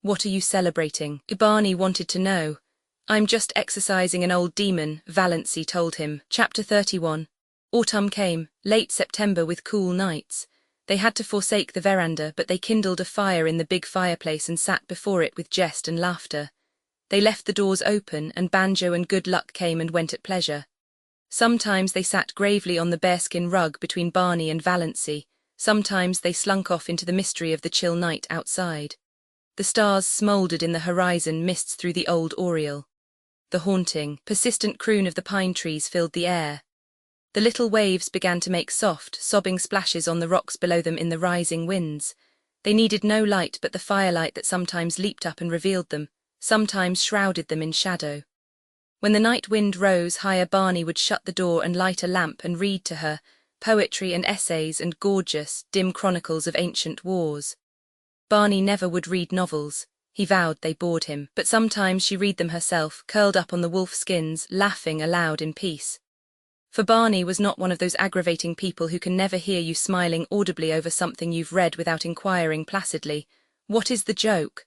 Speaker 1: "What are you celebrating?" Barney wanted to know. "I'm just exercising an old demon," Valancy told him. Chapter 31. Autumn came, late September with cool nights. They had to forsake the veranda, but they kindled a fire in the big fireplace and sat before it with jest and laughter. They left the doors open, and Banjo and Good Luck came and went at pleasure. Sometimes they sat gravely on the bearskin rug between Barney and Valancy. Sometimes they slunk off into the mystery of the chill night outside. The stars smouldered in the horizon mists through the old oriel. The haunting, persistent croon of the pine trees filled the air. The little waves began to make soft, sobbing splashes on the rocks below them in the rising winds. They needed no light but the firelight that sometimes leaped up and revealed them, sometimes shrouded them in shadow. When the night wind rose higher, Barney would shut the door and light a lamp and read to her, poetry and essays and gorgeous, dim chronicles of ancient wars. Barney never would read novels. He vowed they bored him, but sometimes she read them herself, curled up on the wolf skins, laughing aloud in peace. For Barney was not one of those aggravating people who can never hear you smiling audibly over something you've read without inquiring placidly, "What is the joke?"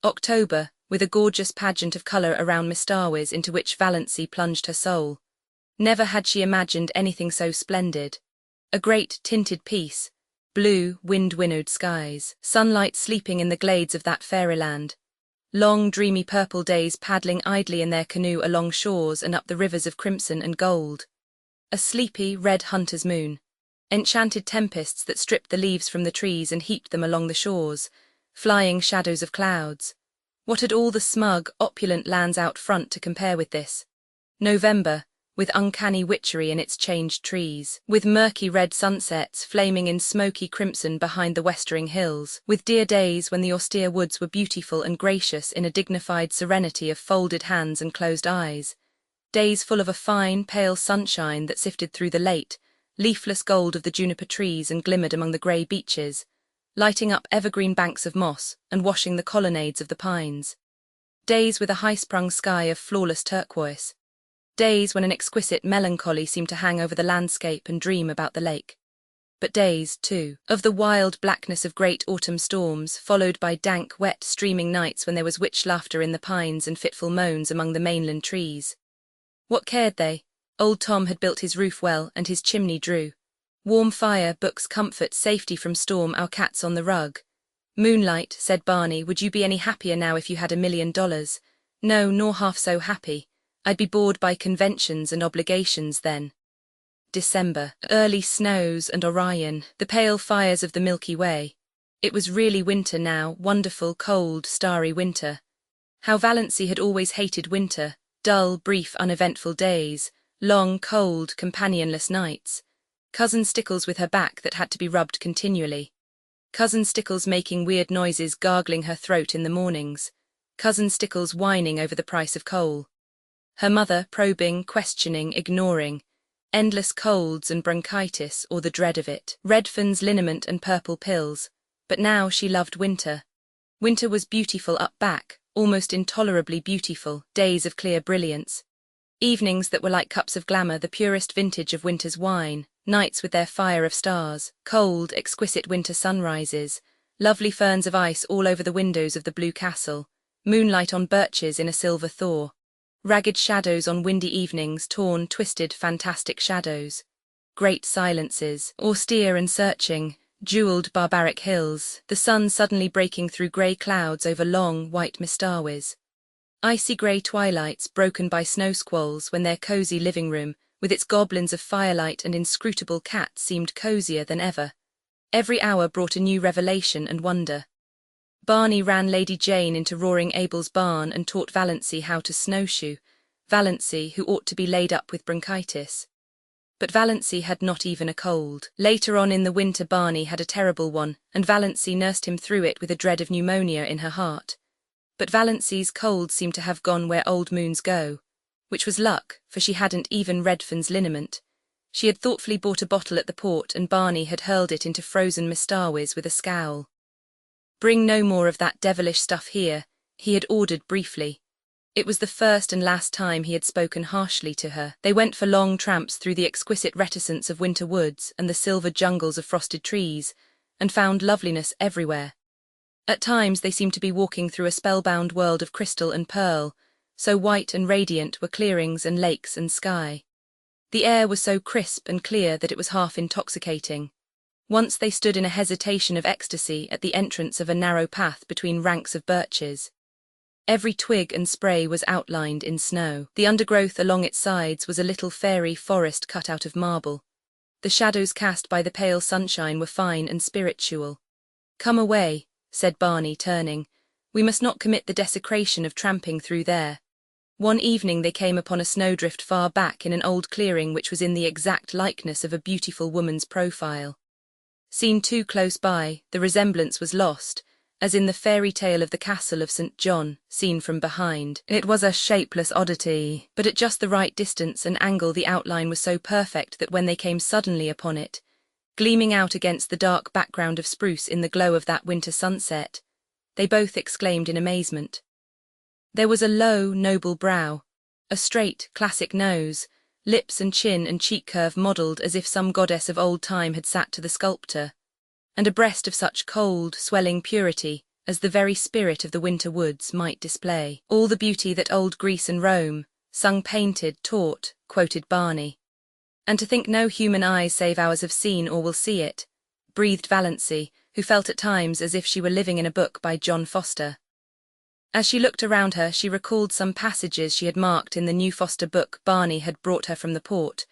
Speaker 1: October, with a gorgeous pageant of colour around Mistawis into which Valancy plunged her soul. Never had she imagined anything so splendid. A great tinted piece. Blue, wind-winnowed skies, sunlight sleeping in the glades of that fairyland. Long, dreamy purple days paddling idly in their canoe along shores and up the rivers of crimson and gold. A sleepy, red hunter's moon. Enchanted tempests that stripped the leaves from the trees and heaped them along the shores. Flying shadows of clouds. What had all the smug, opulent lands out front to compare with this? November, with uncanny witchery in its changed trees, with murky red sunsets flaming in smoky crimson behind the westering hills, with dear days when the austere woods were beautiful and gracious in a dignified serenity of folded hands and closed eyes, days full of a fine, pale sunshine that sifted through the late, leafless gold of the juniper trees and glimmered among the grey beeches, lighting up evergreen banks of moss and washing the colonnades of the pines. Days with a high-sprung sky of flawless turquoise. Days when an exquisite melancholy seemed to hang over the landscape and dream about the lake. But days, too, of the wild blackness of great autumn storms, followed by dank, wet, streaming nights when there was witch laughter in the pines and fitful moans among the mainland trees. What cared they? Old Tom had built his roof well, and his chimney drew. Warm fire, books, comfort, safety from storm, our cats on the rug. "Moonlight," said Barney, "would you be any happier now if you had $1 million? No, nor half so happy. I'd be bored by conventions and obligations then." December, early snows and Orion, the pale fires of the Milky Way. It was really winter now, wonderful, cold, starry winter. How Valancy had always hated winter, dull, brief, uneventful days, long, cold, companionless nights. Cousin Stickles with her back that had to be rubbed continually. Cousin Stickles making weird noises, gargling her throat in the mornings. Cousin Stickles whining over the price of coal. Her mother probing, questioning, ignoring. Endless colds and bronchitis, or the dread of it. Redfern's liniment and purple pills. But now she loved winter. Winter was beautiful up back, almost intolerably beautiful, days of clear brilliance. Evenings that were like cups of glamour, the purest vintage of winter's wine. Nights with their fire of stars, cold, exquisite winter sunrises. Lovely ferns of ice all over the windows of the blue castle. moonlight on birches in a silver thaw, ragged shadows on windy evenings, torn, twisted, fantastic shadows, great silences, austere and searching, jeweled barbaric hills, the sun suddenly breaking through grey clouds over long, white Mistawis. Icy grey twilights broken by snow squalls when their cosy living room, with its goblins of firelight and inscrutable cats, seemed cosier than ever. Every hour brought a new revelation and wonder. Barney ran Lady Jane into roaring Abel's barn and taught Valancy how to snowshoe, Valancy who ought to be laid up with bronchitis. But Valancy had not even a cold. Later on in the winter Barney had a terrible one, and Valancy nursed him through it with a dread of pneumonia in her heart. But Valancy's cold seemed to have gone where old moons go, which was luck, for she hadn't even Redfern's liniment. She had thoughtfully bought a bottle at the port, and Barney had hurled it into frozen Mistawis with a scowl. "Bring no more of that devilish stuff here," he had ordered briefly. It was the first and last time he had spoken harshly to her. They went for long tramps through the exquisite reticence of winter woods and the silver jungles of frosted trees, and found loveliness everywhere. At times they seemed to be walking through a spellbound world of crystal and pearl, so white and radiant were clearings and lakes and sky. The air was so crisp and clear that it was half intoxicating. Once they stood in a hesitation of ecstasy at the entrance of a narrow path between ranks of birches. Every twig and spray was outlined in snow. The undergrowth along its sides was a little fairy forest cut out of marble. The shadows cast by the pale sunshine were fine and spiritual. "Come away," said Barney, turning. "We must not commit the desecration of tramping through there." One evening they came upon a snowdrift far back in an old clearing which was in the exact likeness of a beautiful woman's profile. Seen too close by, the resemblance was lost, as in the fairy tale of the castle of St. John, seen from behind. It was a shapeless oddity, but at just the right distance and angle the outline was so perfect that when they came suddenly upon it, gleaming out against the dark background of spruce in the glow of that winter sunset, they both exclaimed in amazement. There was a low, noble brow, a straight, classic nose, lips and chin and cheek curve modelled as if some goddess of old time had sat to the sculptor, and a breast of such cold, swelling purity as the very spirit of the winter woods might display. "All the beauty that old Greece and Rome, sung, painted, taught," quoted Barney. "And to think no human eyes save ours have seen or will see it," breathed Valancy, who felt at times as if she were living in a book by John Foster. As she looked around her, she recalled some passages she had marked in the new Foster book Barney had brought her from the port,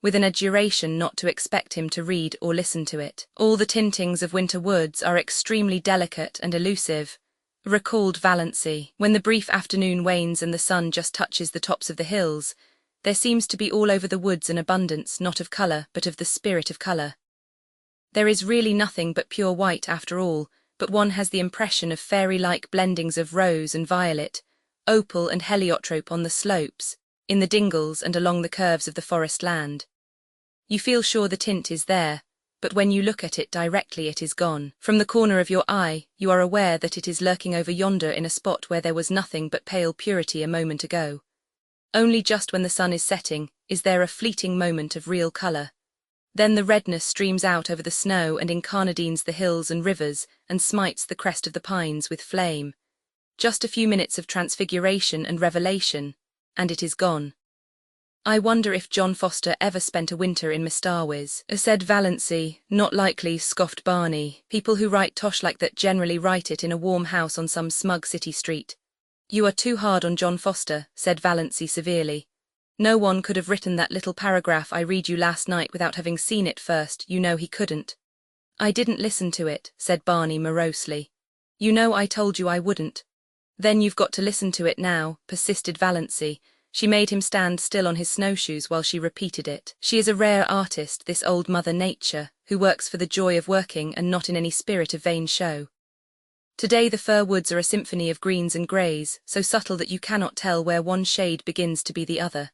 Speaker 1: with an adjuration not to expect him to read or listen to it. "All the tintings of winter woods are extremely delicate and elusive," recalled Valancy. "When the brief afternoon wanes and the sun just touches the tops of the hills, there seems to be all over the woods an abundance not of colour but of the spirit of colour. There is really nothing but pure white after all, but one has the impression of fairy-like blendings of rose and violet, opal and heliotrope on the slopes, in the dingles and along the curves of the forest land. You feel sure the tint is there, but when you look at it directly it is gone. From the corner of your eye, you are aware that it is lurking over yonder in a spot where there was nothing but pale purity a moment ago. Only just when the sun is setting is there a fleeting moment of real colour. Then the redness streams out over the snow and incarnadines the hills and rivers and smites the crest of the pines with flame. Just a few minutes of transfiguration and revelation, and it is gone." "I wonder if John Foster ever spent a winter in Mistawis," said Valancy. "Not likely," scoffed Barney. "People who write tosh like that generally write it in a warm house on some smug city street." "You are too hard on John Foster," said Valancy severely. "No one could have written that little paragraph I read you last night without having seen it first. You know he couldn't." "I didn't listen to it," said Barney morosely. "You know I told you I wouldn't." "Then you've got to listen to it now," persisted Valancy. She made him stand still on his snowshoes while she repeated it. "She is a rare artist, this old Mother Nature, who works for the joy of working and not in any spirit of vain show. Today the fir woods are a symphony of greens and greys, so subtle that you cannot tell where one shade begins to be the other.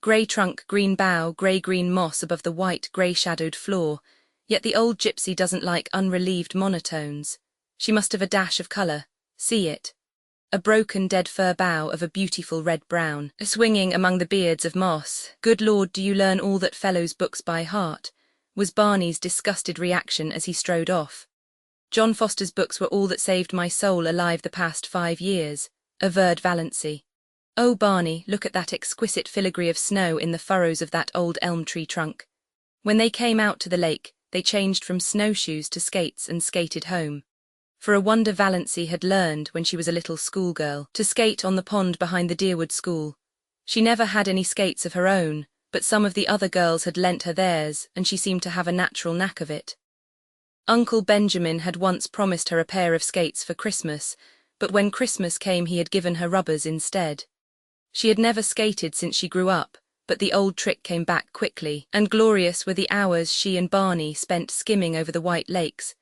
Speaker 1: Grey trunk, green bough, grey-green moss above the white, grey-shadowed floor, yet the old gypsy doesn't like unrelieved monotones. She must have a dash of colour. See it. A broken dead fir bough of a beautiful red-brown, swinging among the beards of moss. Good Lord, do you learn all that fellow's books by heart?" was Barney's disgusted reaction as he strode off. "John Foster's books were all that saved my soul alive the past 5 years. averred Valancy. "Oh, Barney, look at that exquisite filigree of snow in the furrows of that old elm tree trunk." When they came out to the lake, they changed from snowshoes to skates and skated home. For a wonder, Valancy had learned, when she was a little schoolgirl, to skate on the pond behind the Deerwood School. She never had any skates of her own, but some of the other girls had lent her theirs, and she seemed to have a natural knack of it. Uncle Benjamin had once promised her a pair of skates for Christmas, but when Christmas came he had given her rubbers instead. She had never skated since she grew up, but the old trick came back quickly, and glorious were the hours she and Barney spent skimming over the white lakes,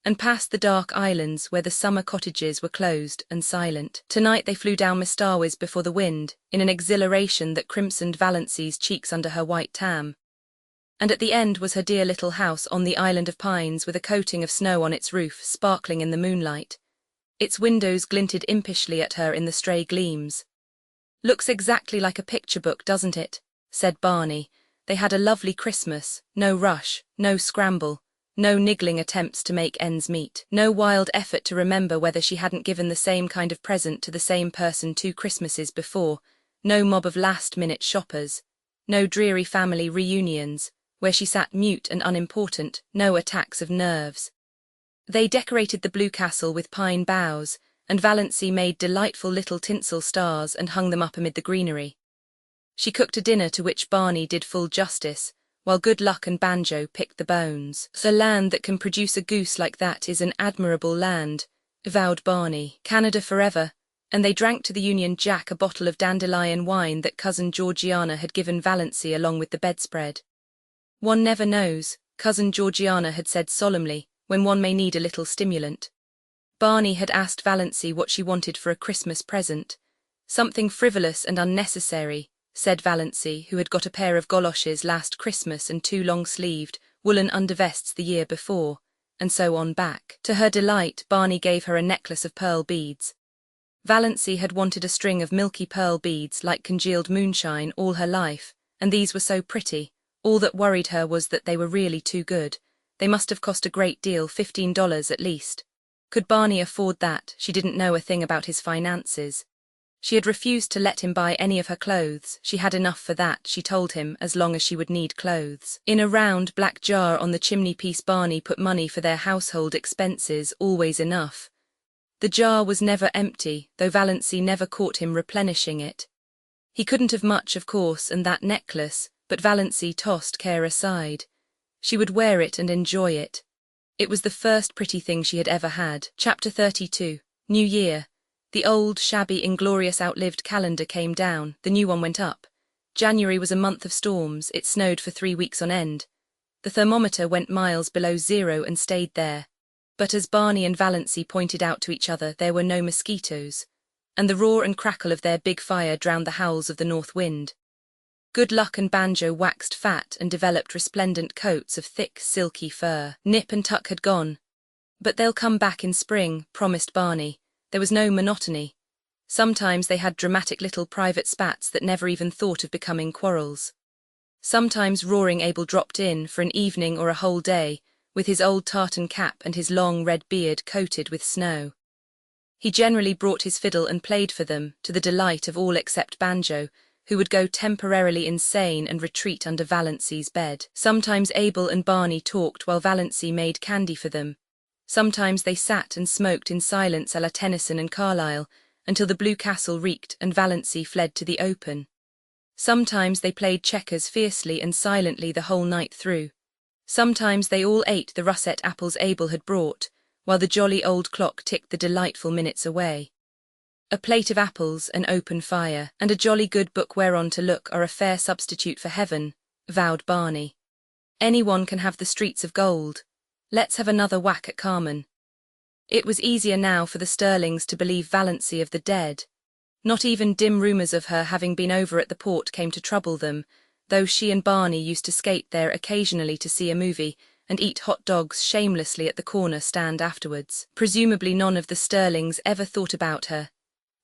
Speaker 1: and past the dark islands where the summer cottages were closed and silent. Tonight they flew down Mistawis before the wind, in an exhilaration that crimsoned Valancy's cheeks under her white tam. And at the end was her dear little house on the island of pines with a coating of snow on its roof, sparkling in the moonlight. Its windows glinted impishly at her in the stray gleams. "Looks exactly like a picture book, doesn't it?" said Barney. They had a lovely Christmas, no rush, no scramble, no niggling attempts to make ends meet, no wild effort to remember whether she hadn't given the same kind of present to the same person 2 Christmases before, no mob of last-minute shoppers, no dreary family reunions, where she sat mute and unimportant, no attacks of nerves. They decorated the Blue Castle with pine boughs, and Valancy made delightful little tinsel stars and hung them up amid the greenery. She cooked a dinner to which Barney did full justice, while Good Luck and Banjo picked the bones. "The land that can produce a goose like that is an admirable land," vowed Barney. "Canada forever," and they drank to the Union Jack a bottle of dandelion wine that Cousin Georgiana had given Valancy along with the bedspread. "One never knows," Cousin Georgiana had said solemnly, "when one may need a little stimulant." Barney had asked Valancy what she wanted for a Christmas present. "Something frivolous and unnecessary," said Valancy, who had got a pair of goloshes last Christmas and 2 long-sleeved, woolen undervests the year before, and so on back. To her delight, Barney gave her a necklace of pearl beads. Valancy had wanted a string of milky pearl beads like congealed moonshine all her life, and these were so pretty. All that worried her was that they were really too good. They must have cost a great deal, $15 at least. Could Barney afford that? She didn't know a thing about his finances. She had refused to let him buy any of her clothes. She had enough for that, she told him, as long as she would need clothes. In a round black jar on the chimney-piece Barney put money for their household expenses, always enough. The jar was never empty, though Valancy never caught him replenishing it. He couldn't have much, of course, and that necklace, but Valancy tossed care aside. She would wear it and enjoy it. It was the first pretty thing she had ever had. Chapter 32. New Year. The old, shabby, inglorious, outlived calendar came down, the new one went up. January was a month of storms, it snowed for 3 weeks on end. The thermometer went miles below zero and stayed there. But as Barney and Valancy pointed out to each other, there were no mosquitoes, and the roar and crackle of their big fire drowned the howls of the north wind. Good Luck and Banjo waxed fat and developed resplendent coats of thick, silky fur. Nip and Tuck had gone. "But they'll come back in spring," promised Barney. There was no monotony. Sometimes they had dramatic little private spats that never even thought of becoming quarrels. Sometimes Roaring Abel dropped in for an evening or a whole day, with his old tartan cap and his long red beard coated with snow. He generally brought his fiddle and played for them, to the delight of all except Banjo, who would go temporarily insane and retreat under Valancy's bed. Sometimes Abel and Barney talked while Valancy made candy for them. Sometimes they sat and smoked in silence a la Tennyson and Carlyle, until the Blue Castle reeked and Valancy fled to the open. Sometimes they played checkers fiercely and silently the whole night through. Sometimes they all ate the russet apples Abel had brought, while the jolly old clock ticked the delightful minutes away. A plate of apples, an open fire, and a jolly good book whereon to look are a fair substitute for heaven, vowed Barney. Anyone can have the streets of gold. Let's have another whack at Carmen. It was easier now for the Stirlings to believe Valancy of the dead. Not even dim rumours of her having been over at the port came to trouble them, though she and Barney used to skate there occasionally to see a movie, and eat hot dogs shamelessly at the corner stand afterwards. Presumably none of the Stirlings ever thought about her,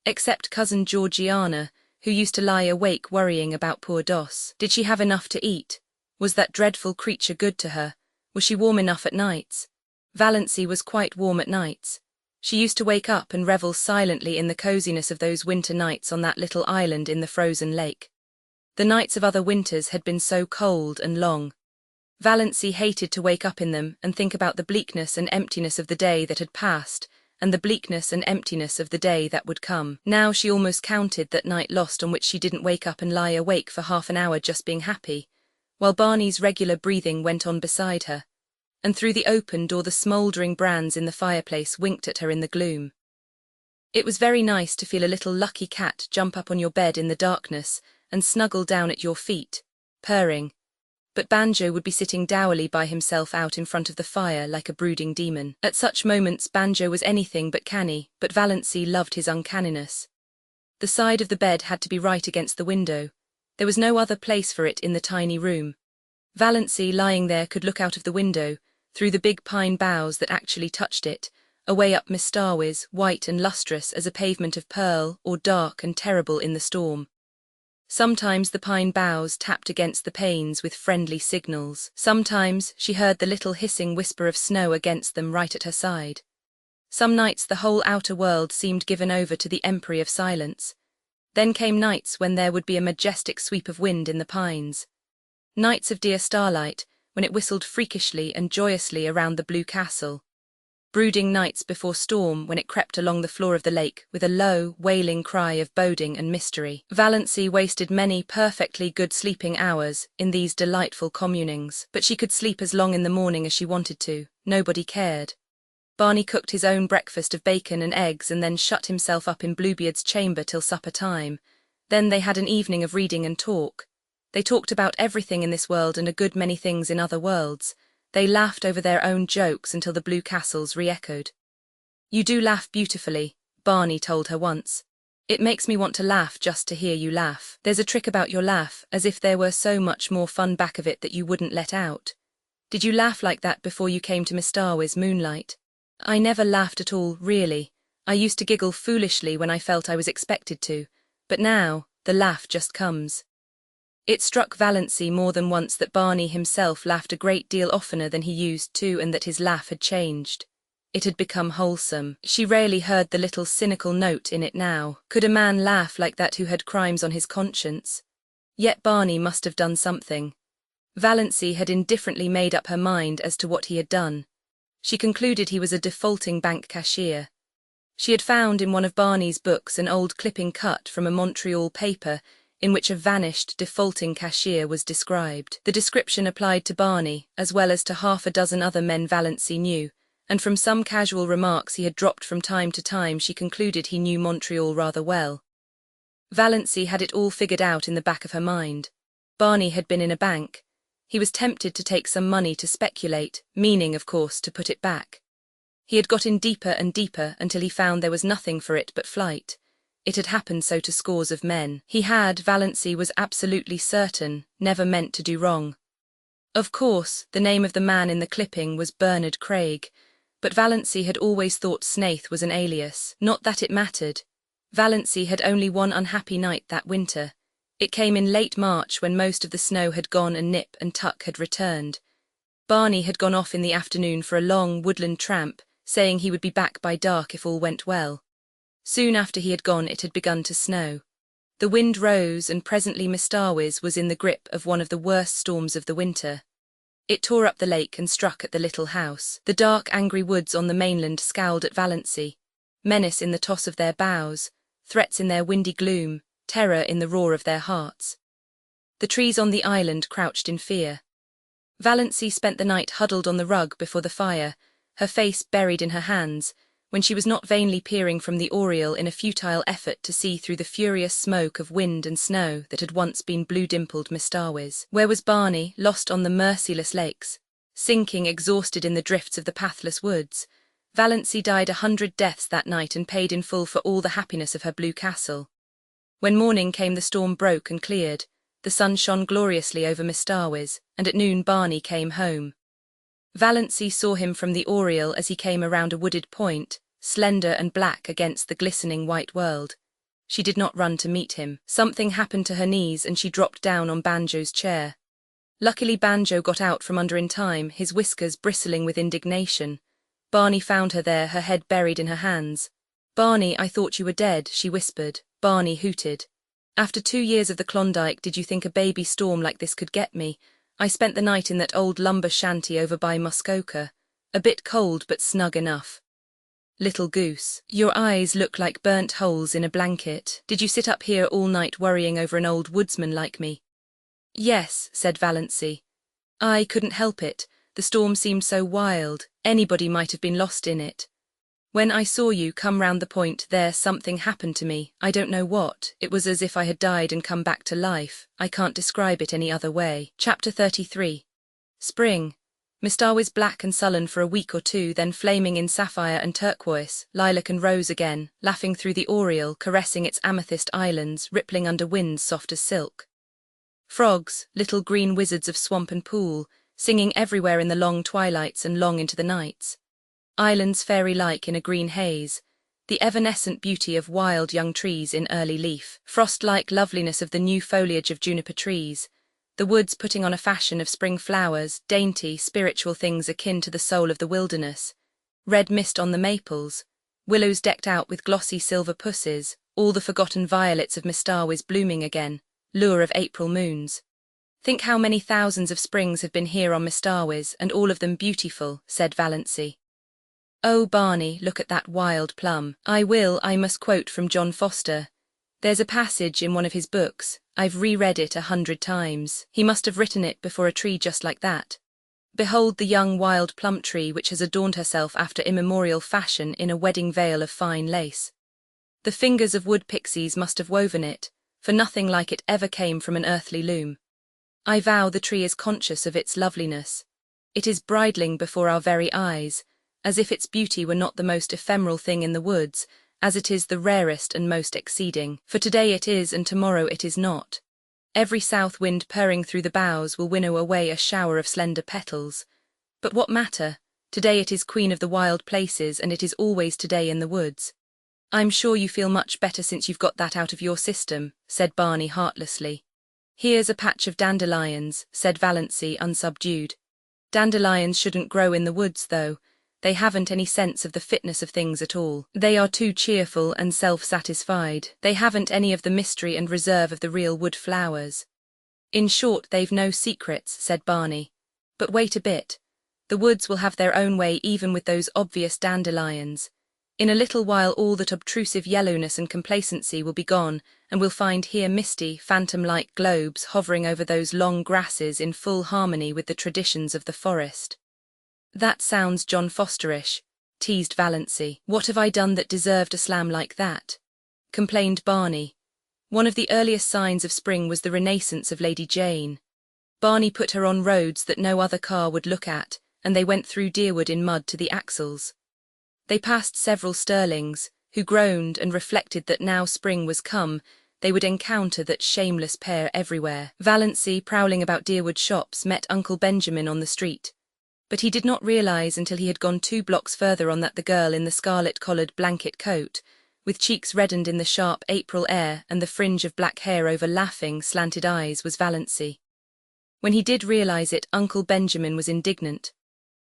Speaker 1: except Cousin Georgiana, who used to lie awake worrying about poor Doss. Did she have enough to eat? Was that dreadful creature good to her? Was she warm enough at nights? Valancy was quite warm at nights. She used to wake up and revel silently in the coziness of those winter nights on that little island in the frozen lake. The nights of other winters had been so cold and long. Valancy hated to wake up in them and think about the bleakness and emptiness of the day that had passed, and the bleakness and emptiness of the day that would come. Now she almost counted that night lost on which she didn't wake up and lie awake for half an hour just being happy, while Barney's regular breathing went on beside her, and through the open door the smouldering brands in the fireplace winked at her in the gloom. It was very nice to feel a little lucky cat jump up on your bed in the darkness and snuggle down at your feet, purring, but Banjo would be sitting dourly by himself out in front of the fire like a brooding demon. At such moments Banjo was anything but canny, but Valancy loved his uncanniness. The side of the bed had to be right against the window. There was no other place for it in the tiny room. Valancy, lying there, could look out of the window, through the big pine boughs that actually touched it, away up Mistawis, white and lustrous as a pavement of pearl, or dark and terrible in the storm. Sometimes the pine boughs tapped against the panes with friendly signals. Sometimes she heard the little hissing whisper of snow against them right at her side. Some nights the whole outer world seemed given over to the empery of silence. Then came nights when there would be a majestic sweep of wind in the pines. Nights of dear starlight, when it whistled freakishly and joyously around the blue castle. Brooding nights before storm when it crept along the floor of the lake with a low, wailing cry of boding and mystery. Valancy wasted many perfectly good sleeping hours in these delightful communings, but she could sleep as long in the morning as she wanted to. Nobody cared. Barney cooked his own breakfast of bacon and eggs and then shut himself up in Bluebeard's chamber till supper time. Then they had an evening of reading and talk. They talked about everything in this world and a good many things in other worlds. They laughed over their own jokes until the blue castles re-echoed. "You do laugh beautifully," Barney told her once. "It makes me want to laugh just to hear you laugh. There's a trick about your laugh, as if there were so much more fun back of it that you wouldn't let out. Did you laugh like that before you came to Mistawis Moonlight?" "I never laughed at all, really. I used to giggle foolishly when I felt I was expected to, but now, the laugh just comes." It struck Valancy more than once that Barney himself laughed a great deal oftener than he used to, and that his laugh had changed. It had become wholesome. She rarely heard the little cynical note in it now. Could a man laugh like that who had crimes on his conscience? Yet Barney must have done something. Valancy had indifferently made up her mind as to what he had done. She concluded he was a defaulting bank cashier. She had found in one of Barney's books an old clipping cut from a Montreal paper in which a vanished, defaulting cashier was described. The description applied to Barney, as well as to half a dozen other men Valancy knew, and from some casual remarks he had dropped from time to time she concluded he knew Montreal rather well. Valancy had it all figured out in the back of her mind. Barney had been in a bank. He was tempted to take some money to speculate, meaning, of course, to put it back. He had got in deeper and deeper until he found there was nothing for it but flight. It had happened so to scores of men. He had, Valancy was absolutely certain, never meant to do wrong. Of course, the name of the man in the clipping was Bernard Craig, but Valancy had always thought Snaith was an alias. Not that it mattered. Valancy had only one unhappy night that winter. It came in late March when most of the snow had gone and Nip and Tuck had returned. Barney had gone off in the afternoon for a long woodland tramp, saying he would be back by dark if all went well. Soon after he had gone it had begun to snow. The wind rose and presently Mistawis was in the grip of one of the worst storms of the winter. It tore up the lake and struck at the little house. The dark, angry woods on the mainland scowled at Valancy, menace in the toss of their boughs, threats in their windy gloom, terror in the roar of their hearts. The trees on the island crouched in fear. Valancy spent the night huddled on the rug before the fire, her face buried in her hands, when she was not vainly peering from the oriel in a futile effort to see through the furious smoke of wind and snow that had once been blue-dimpled Mistawis. Where was Barney, lost on the merciless lakes, sinking exhausted in the drifts of the pathless woods? Valancy died 100 deaths that night and paid in full for all the happiness of her blue castle. When morning came the storm broke and cleared, the sun shone gloriously over Mistawis, and at noon Barney came home. Valancy saw him from the oriel as he came around a wooded point, slender and black against the glistening white world. She did not run to meet him. Something happened to her knees and she dropped down on Banjo's chair. Luckily Banjo got out from under in time, his whiskers bristling with indignation. Barney found her there, her head buried in her hands. "Barney, I thought you were dead," she whispered. Barney hooted. "After 2 years of the Klondike, did you think a baby storm like this could get me? I spent the night in that old lumber shanty over by Muskoka. A bit cold but snug enough." "Little goose, your eyes look like burnt holes in a blanket. Did you sit up here all night worrying over an old woodsman like me?" "Yes," said Valancy. "I couldn't help it. The storm seemed so wild. Anybody might have been lost in it. When I saw you come round the point there, something happened to me. I don't know what. It was as if I had died and come back to life. I can't describe it any other way." Chapter 33. Spring. Mr. was black and sullen for a week or two, then flaming in sapphire and turquoise, lilac and rose again, laughing through the oriel, caressing its amethyst islands, rippling under winds soft as silk. Frogs, little green wizards of swamp and pool, singing everywhere in the long twilights and long into the nights. Islands fairy-like in a green haze, the evanescent beauty of wild young trees in early leaf, frost-like loveliness of the new foliage of juniper trees, the woods putting on a fashion of spring flowers, dainty, spiritual things akin to the soul of the wilderness, red mist on the maples, willows decked out with glossy silver pusses, all the forgotten violets of Mr. blooming again, lure of April moons. "Think how many thousands of springs have been here on Mr. and all of them beautiful," said Valancy. "Oh, Barney, look at that wild plum." I must quote from John Foster. There's a passage in one of his books. I've reread it 100 times. He must have written it before a tree just like that. "Behold the young wild plum tree which has adorned herself after immemorial fashion in a wedding veil of fine lace. The fingers of wood pixies must have woven it, for nothing like it ever came from an earthly loom. I vow the tree is conscious of its loveliness. It is bridling before our very eyes, as if its beauty were not the most ephemeral thing in the woods, as it is the rarest and most exceeding. For today it is and tomorrow it is not. Every south wind purring through the boughs will winnow away a shower of slender petals. But what matter? Today it is queen of the wild places, and it is always today in the woods." "I'm sure you feel much better since you've got that out of your system," said Barney heartlessly. "Here's a patch of dandelions," said Valancy unsubdued. "Dandelions shouldn't grow in the woods, though. They haven't any sense of the fitness of things at all. They are too cheerful and self-satisfied. They haven't any of the mystery and reserve of the real wood flowers. In short, they've no secrets," said Barney. "But wait a bit. The woods will have their own way even with those obvious dandelions. In a little while all that obtrusive yellowness and complacency will be gone, and we'll find here misty, phantom-like globes hovering over those long grasses in full harmony with the traditions of the forest." "That sounds John Fosterish," teased Valancy. "What have I done that deserved a slam like that?" complained Barney. One of the earliest signs of spring was the renaissance of Lady Jane. Barney put her on roads that no other car would look at, and they went through Deerwood in mud to the axles. They passed several Stirlings, who groaned and reflected that now spring was come, they would encounter that shameless pair everywhere. Valancy, prowling about Deerwood shops, met Uncle Benjamin on the street. But he did not realize until he had gone 2 blocks further on that the girl in the scarlet-collared blanket coat, with cheeks reddened in the sharp April air and the fringe of black hair over laughing, slanted eyes, was Valancy. When he did realize it, Uncle Benjamin was indignant.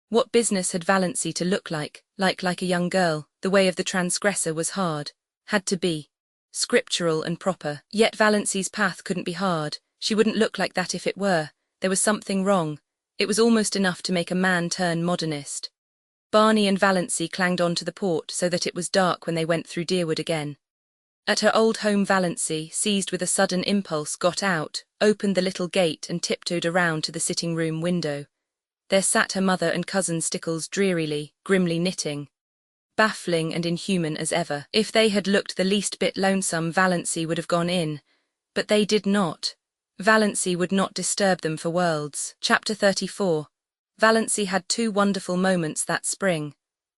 Speaker 1: What business had Valancy to look like a young girl? The way of the transgressor was hard, had to be, scriptural and proper. Yet Valancy's path couldn't be hard. She wouldn't look like that if it were. There was something wrong. It was almost enough to make a man turn modernist. Barney and Valancy clanged on to the port so that it was dark when they went through Deerwood again. At her old home, Valancy, seized with a sudden impulse, got out, opened the little gate and tiptoed around to the sitting-room window. There sat her mother and cousin Stickles drearily, grimly knitting. Baffling and inhuman as ever. If they had looked the least bit lonesome, Valancy would have gone in. But they did not. Valancy would not disturb them for worlds. Chapter 34. Valancy had 2 wonderful moments that spring.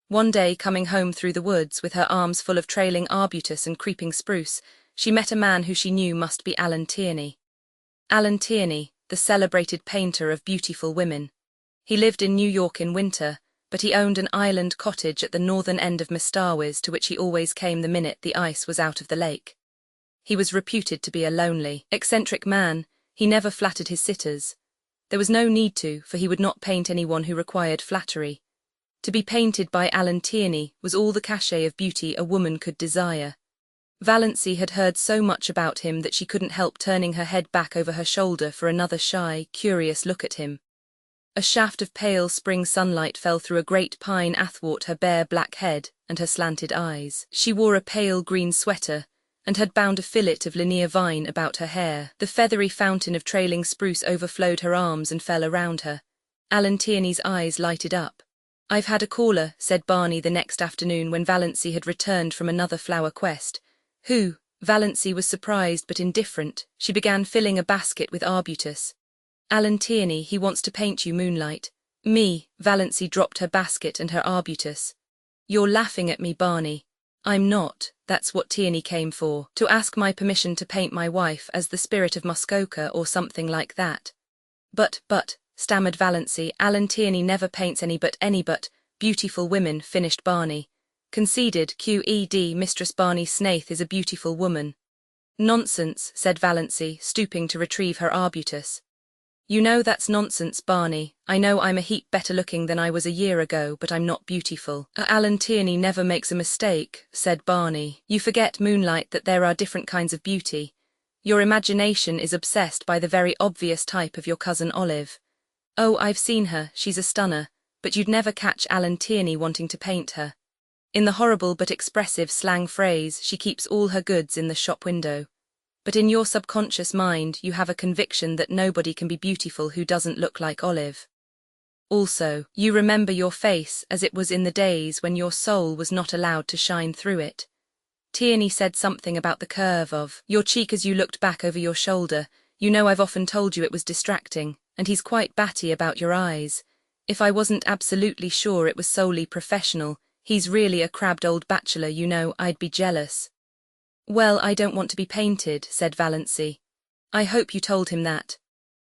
Speaker 1: One day, coming home through the woods, with her arms full of trailing arbutus and creeping spruce, she met a man who she knew must be Alan Tierney. Alan Tierney, the celebrated painter of beautiful women. He lived in New York in winter, but he owned an island cottage at the northern end of Mr. to which he always came the minute the ice was out of the lake. He was reputed to be a lonely, eccentric man. He never flattered his sitters. There was no need to, for he would not paint anyone who required flattery. To be painted by Alan Tierney was all the cachet of beauty a woman could desire. Valancy had heard so much about him that she couldn't help turning her head back over her shoulder for another shy, curious look at him. A shaft of pale spring sunlight fell through a great pine athwart her bare black head and her slanted eyes. She wore a pale green sweater and had bound a fillet of linear vine about her hair. The feathery fountain of trailing spruce overflowed her arms and fell around her. Alan Tierney's eyes lighted up. "I've had a caller," said Barney the next afternoon when Valancy had returned from another flower quest. "Who?" Valancy was surprised but indifferent. She began filling a basket with arbutus. "Alan Tierney, he wants to paint you, Moonlight." "Me?" Valancy dropped her basket and her arbutus. "You're laughing at me, Barney." "I'm not. That's what Tierney came for. To ask my permission to paint my wife as the spirit of Muskoka or something like that." But, stammered Valancy, "Alan Tierney never paints any but beautiful women," finished Barney. "Conceded, QED, Mistress Barney Snaith is a beautiful woman." "Nonsense," said Valancy, stooping to retrieve her arbutus. "You know that's nonsense, Barney. I know I'm a heap better looking than I was a year ago, but I'm not beautiful." "Alan Tierney never makes a mistake," said Barney. "You forget, Moonlight, that there are different kinds of beauty. Your imagination is obsessed by the very obvious type of your cousin Olive. Oh, I've seen her, she's a stunner, but you'd never catch Alan Tierney wanting to paint her. In the horrible but expressive slang phrase, she keeps all her goods in the shop window. But in your subconscious mind, you have a conviction that nobody can be beautiful who doesn't look like Olive. Also, you remember your face as it was in the days when your soul was not allowed to shine through it. Tierney said something about the curve of your cheek as you looked back over your shoulder. You know I've often told you it was distracting, and he's quite batty about your eyes. If I wasn't absolutely sure it was solely professional, he's really a crabbed old bachelor, you know, I'd be jealous." "Well, I don't want to be painted," said Valancy. "I hope you told him that."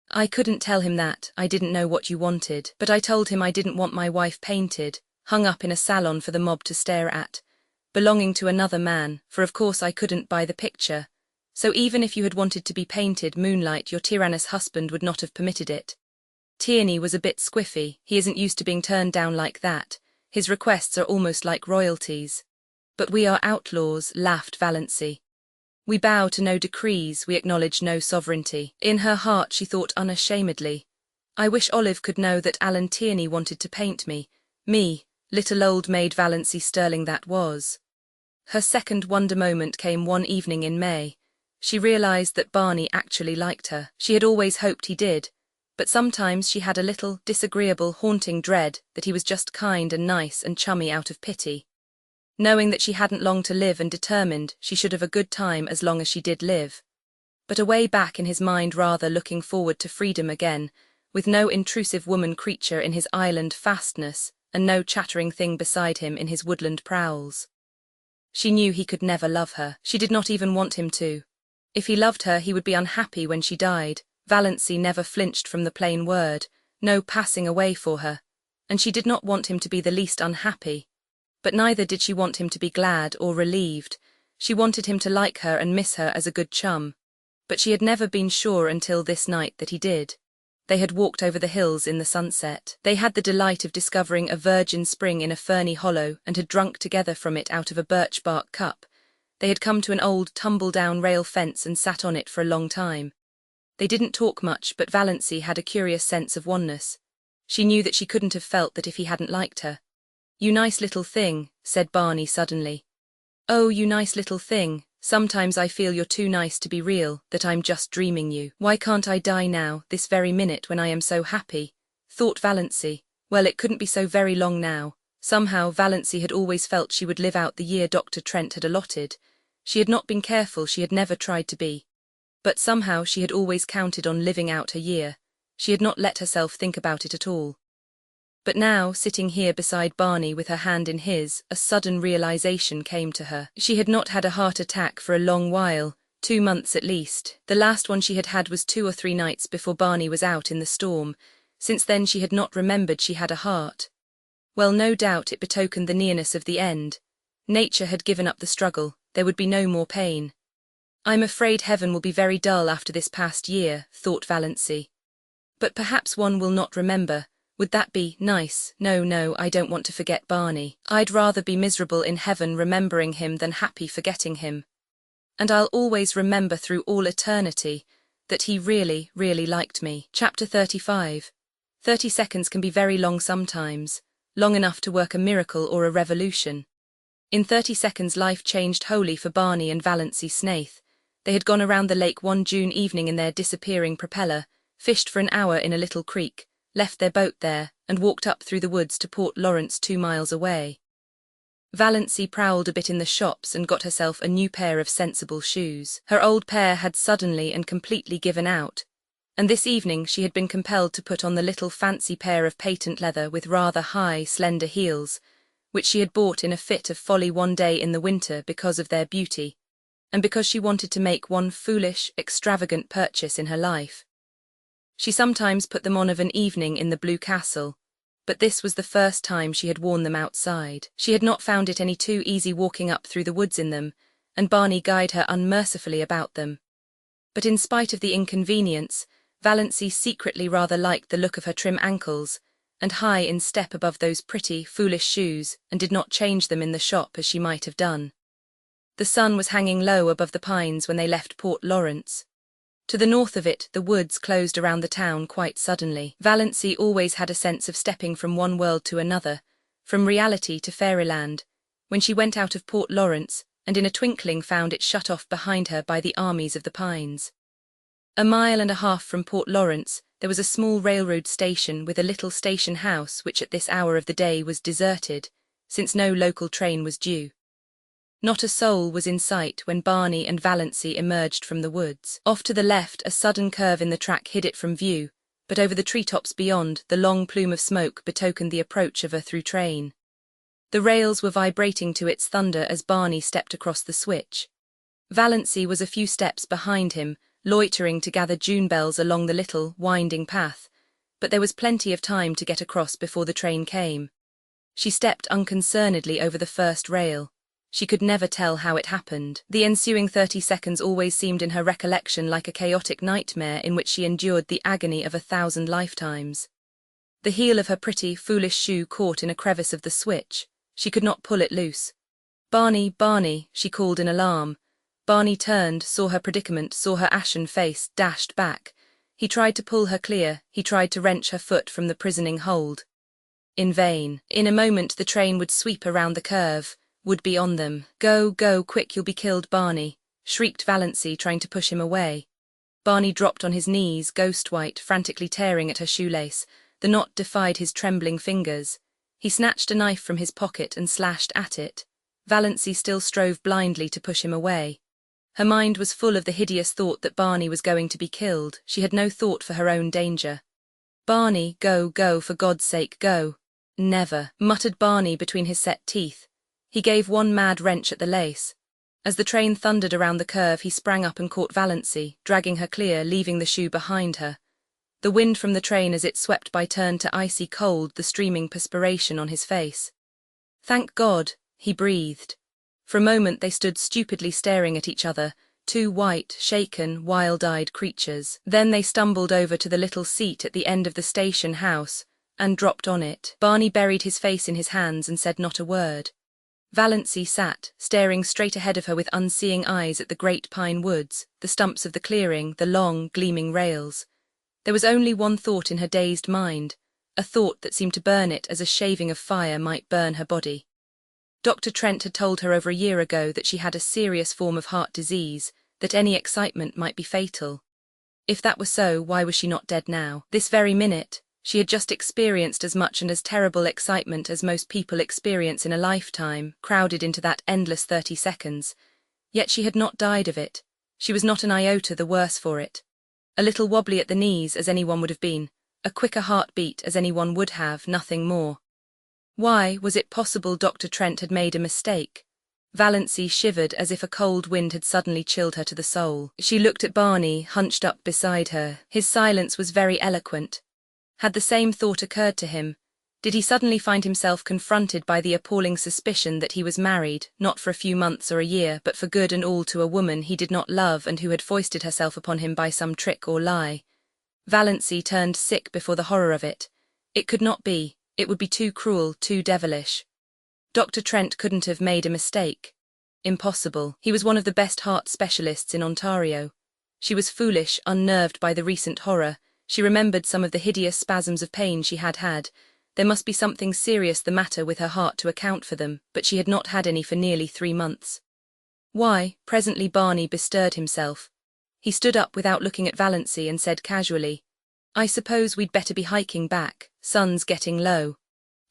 Speaker 1: "I couldn't tell him that, I didn't know what you wanted, but I told him I didn't want my wife painted, hung up in a salon for the mob to stare at, belonging to another man, for of course I couldn't buy the picture. So even if you had wanted to be painted, Moonlight, your tyrannous husband would not have permitted it." Tierney was a bit squiffy. He isn't used to being turned down like that. His requests are almost like royalties. "But we are outlaws," laughed Valancy. "We bow to no decrees, we acknowledge no sovereignty." In her heart she thought unashamedly, "I wish Olive could know that Alan Tierney wanted to paint me. Me, little old maid Valancy Stirling that was." Her second wonder moment came one evening in May. She realized that Barney actually liked her. She had always hoped he did, but sometimes she had a little, disagreeable, haunting dread that he was just kind and nice and chummy out of pity. Knowing that she hadn't long to live and determined she should have a good time as long as she did live. But away back in his mind rather looking forward to freedom again, with no intrusive woman creature in his island fastness and no chattering thing beside him in his woodland prowls. She knew he could never love her. She did not even want him to. If he loved her, he would be unhappy when she died. Valancy never flinched from the plain word, no passing away for her, and she did not want him to be the least unhappy. But neither did she want him to be glad or relieved. She wanted him to like her and miss her as a good chum. But she had never been sure until this night that he did. They had walked over the hills in the sunset. They had the delight of discovering a virgin spring in a ferny hollow and had drunk together from it out of a birch bark cup. They had come to an old tumble-down rail fence and sat on it for a long time. They didn't talk much, but Valancy had a curious sense of oneness. She knew that she couldn't have felt that if he hadn't liked her. "You nice little thing," said Barney suddenly. "Oh, you nice little thing. Sometimes I feel you're too nice to be real, that I'm just dreaming you. Why can't I die now, this very minute when I am so happy?" thought Valancy. Well, it couldn't be so very long now. Somehow Valancy had always felt she would live out the year Dr. Trent had allotted. She had not been careful, she had never tried to be. But somehow she had always counted on living out her year. She had not let herself think about it at all. But now, sitting here beside Barney with her hand in his, a sudden realization came to her. She had not had a heart attack for a long while, 2 months at least. The last one she had had was 2 or 3 nights before Barney was out in the storm. Since then she had not remembered she had a heart. Well, no doubt it betokened the nearness of the end. Nature had given up the struggle, there would be no more pain. "I'm afraid heaven will be very dull after this past year," thought Valancy. "But perhaps one will not remember. Would that be nice? No, I don't want to forget Barney. I'd rather be miserable in heaven remembering him than happy forgetting him. And I'll always remember through all eternity that he really, really liked me. Chapter 35. 30 seconds can be very long sometimes, long enough to work a miracle or a revolution. In 30 seconds life changed wholly for Barney and Valancy Snaith. They had gone around the lake one June evening in their disappearing propeller, fished for an hour in a little creek, left their boat there, and walked up through the woods to Port Lawrence 2 miles away. Valancy prowled a bit in the shops and got herself a new pair of sensible shoes. Her old pair had suddenly and completely given out, and this evening she had been compelled to put on the little fancy pair of patent leather with rather high, slender heels, which she had bought in a fit of folly one day in the winter because of their beauty, and because she wanted to make one foolish, extravagant purchase in her life. She sometimes put them on of an evening in the Blue Castle, but this was the first time she had worn them outside. She had not found it any too easy walking up through the woods in them, and Barney guyed her unmercifully about them. But in spite of the inconvenience, Valancy secretly rather liked the look of her trim ankles, and high in step above those pretty, foolish shoes, and did not change them in the shop as she might have done. The sun was hanging low above the pines when they left Port Lawrence. To the north of it, the woods closed around the town quite suddenly. Valancy always had a sense of stepping from one world to another, from reality to fairyland, when she went out of Port Lawrence, and in a twinkling found it shut off behind her by the armies of the pines. 1.5 miles from Port Lawrence, there was a small railroad station with a little station house which at this hour of the day was deserted, since no local train was due. Not a soul was in sight when Barney and Valancy emerged from the woods. Off to the left, a sudden curve in the track hid it from view, but over the treetops beyond, the long plume of smoke betokened the approach of a through train. The rails were vibrating to its thunder as Barney stepped across the switch. Valancy was a few steps behind him, loitering to gather June bells along the little, winding path, but there was plenty of time to get across before the train came. She stepped unconcernedly over the first rail. She could never tell how it happened. The ensuing 30 seconds always seemed in her recollection like a chaotic nightmare in which she endured the agony of 1,000 lifetimes. The heel of her pretty, foolish shoe caught in a crevice of the switch. She could not pull it loose. "Barney, Barney," she called in alarm. Barney turned, saw her predicament, saw her ashen face, dashed back. He tried to pull her clear, he tried to wrench her foot from the prisoning hold. In vain. In a moment the train would sweep around the curve, would be on them. "Go, go, quick, you'll be killed, Barney," shrieked Valancy, trying to push him away. Barney dropped on his knees, ghost-white, frantically tearing at her shoelace. The knot defied his trembling fingers. He snatched a knife from his pocket and slashed at it. Valancy still strove blindly to push him away. Her mind was full of the hideous thought that Barney was going to be killed. She had no thought for her own danger. "Barney, go, go, for God's sake, go." "Never," muttered Barney between his set teeth. He gave one mad wrench at the lace. As the train thundered around the curve, he sprang up and caught Valancy, dragging her clear, leaving the shoe behind her. The wind from the train as it swept by turned to icy cold, the streaming perspiration on his face. "Thank God," he breathed. For a moment they stood stupidly staring at each other, two white, shaken, wild-eyed creatures. Then they stumbled over to the little seat at the end of the station house, and dropped on it. Barney buried his face in his hands and said not a word. Valancy sat, staring straight ahead of her with unseeing eyes at the great pine woods, the stumps of the clearing, the long, gleaming rails. There was only one thought in her dazed mind, a thought that seemed to burn it as a shaving of fire might burn her body. Dr. Trent had told her over a year ago that she had a serious form of heart disease, that any excitement might be fatal. If that were so, why was she not dead now? This very minute, she had just experienced as much and as terrible excitement as most people experience in a lifetime, crowded into that endless 30 seconds. Yet she had not died of it. She was not an iota the worse for it. A little wobbly at the knees, as anyone would have been, a quicker heartbeat as anyone would have, nothing more. Why, was it possible Dr. Trent had made a mistake? Valancy shivered as if a cold wind had suddenly chilled her to the soul. She looked at Barney, hunched up beside her. His silence was very eloquent. Had the same thought occurred to him? Did he suddenly find himself confronted by the appalling suspicion that he was married, not for a few months or a year, but for good and all to a woman he did not love and who had foisted herself upon him by some trick or lie? Valancy turned sick before the horror of it. It could not be. It would be too cruel, too devilish. Dr. Trent couldn't have made a mistake. Impossible. He was one of the best heart specialists in Ontario. She was foolish, unnerved by the recent horror. She remembered some of the hideous spasms of pain she had had. There must be something serious the matter with her heart to account for them, but she had not had any for nearly 3 months. Why? Presently Barney bestirred himself. He stood up without looking at Valancy and said casually, "I suppose we'd better be hiking back. Sun's getting low.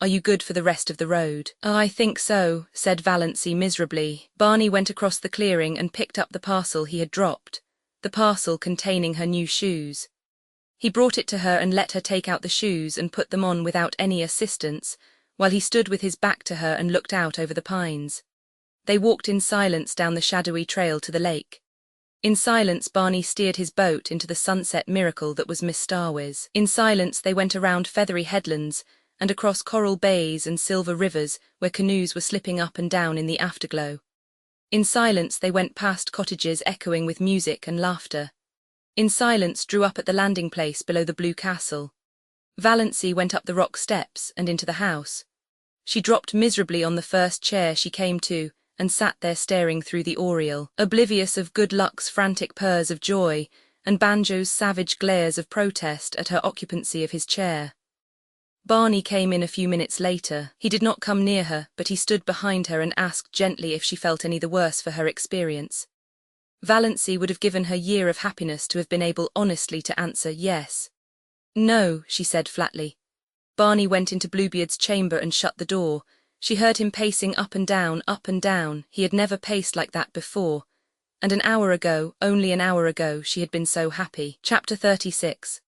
Speaker 1: Are you good for the rest of the road?" "I think so," said Valancy miserably. Barney went across the clearing and picked up the parcel he had dropped, the parcel containing her new shoes. He brought it to her and let her take out the shoes and put them on without any assistance, while he stood with his back to her and looked out over the pines. They walked in silence down the shadowy trail to the lake. In silence Barney steered his boat into the sunset miracle that was Miss Starwiz. In silence they went around feathery headlands and across coral bays and silver rivers where canoes were slipping up and down in the afterglow. In silence they went past cottages echoing with music and laughter. In silence drew up at the landing place below the blue castle. Valancy went up the rock steps and into the house. She dropped miserably on the first chair she came to and sat there staring through the oriel, oblivious of Good Luck's frantic purrs of joy and Banjo's savage glares of protest at her occupancy of his chair. Barney came in a few minutes later. He did not come near her, but he stood behind her and asked gently if she felt any the worse for her experience. Valancy would have given her year of happiness to have been able honestly to answer yes. "No," she said flatly. Barney went into Bluebeard's chamber and shut the door. She heard him pacing up and down, up and down. He had never paced like that before. And an hour ago, only an hour ago, she had been so happy. Chapter 36.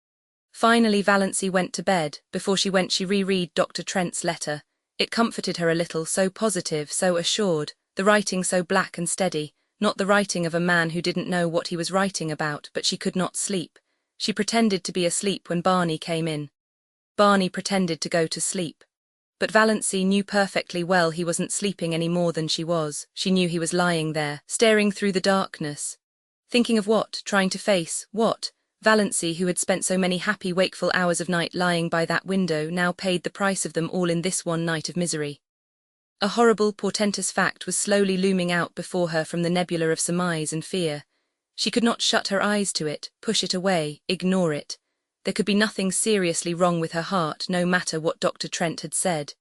Speaker 1: Finally Valancy went to bed. Before she went she reread Dr. Trent's letter. It comforted her a little, so positive, so assured, the writing so black and steady, not the writing of a man who didn't know what he was writing about, but she could not sleep. She pretended to be asleep when Barney came in. Barney pretended to go to sleep. But Valancy knew perfectly well he wasn't sleeping any more than she was. She knew he was lying there, staring through the darkness. Thinking of what? Trying to face what? Valancy, who had spent so many happy wakeful hours of night lying by that window, now paid the price of them all in this one night of misery. A horrible, portentous fact was slowly looming out before her from the nebula of surmise and fear. She could not shut her eyes to it, push it away, ignore it. There could be nothing seriously wrong with her heart, no matter what Dr. Trent had said.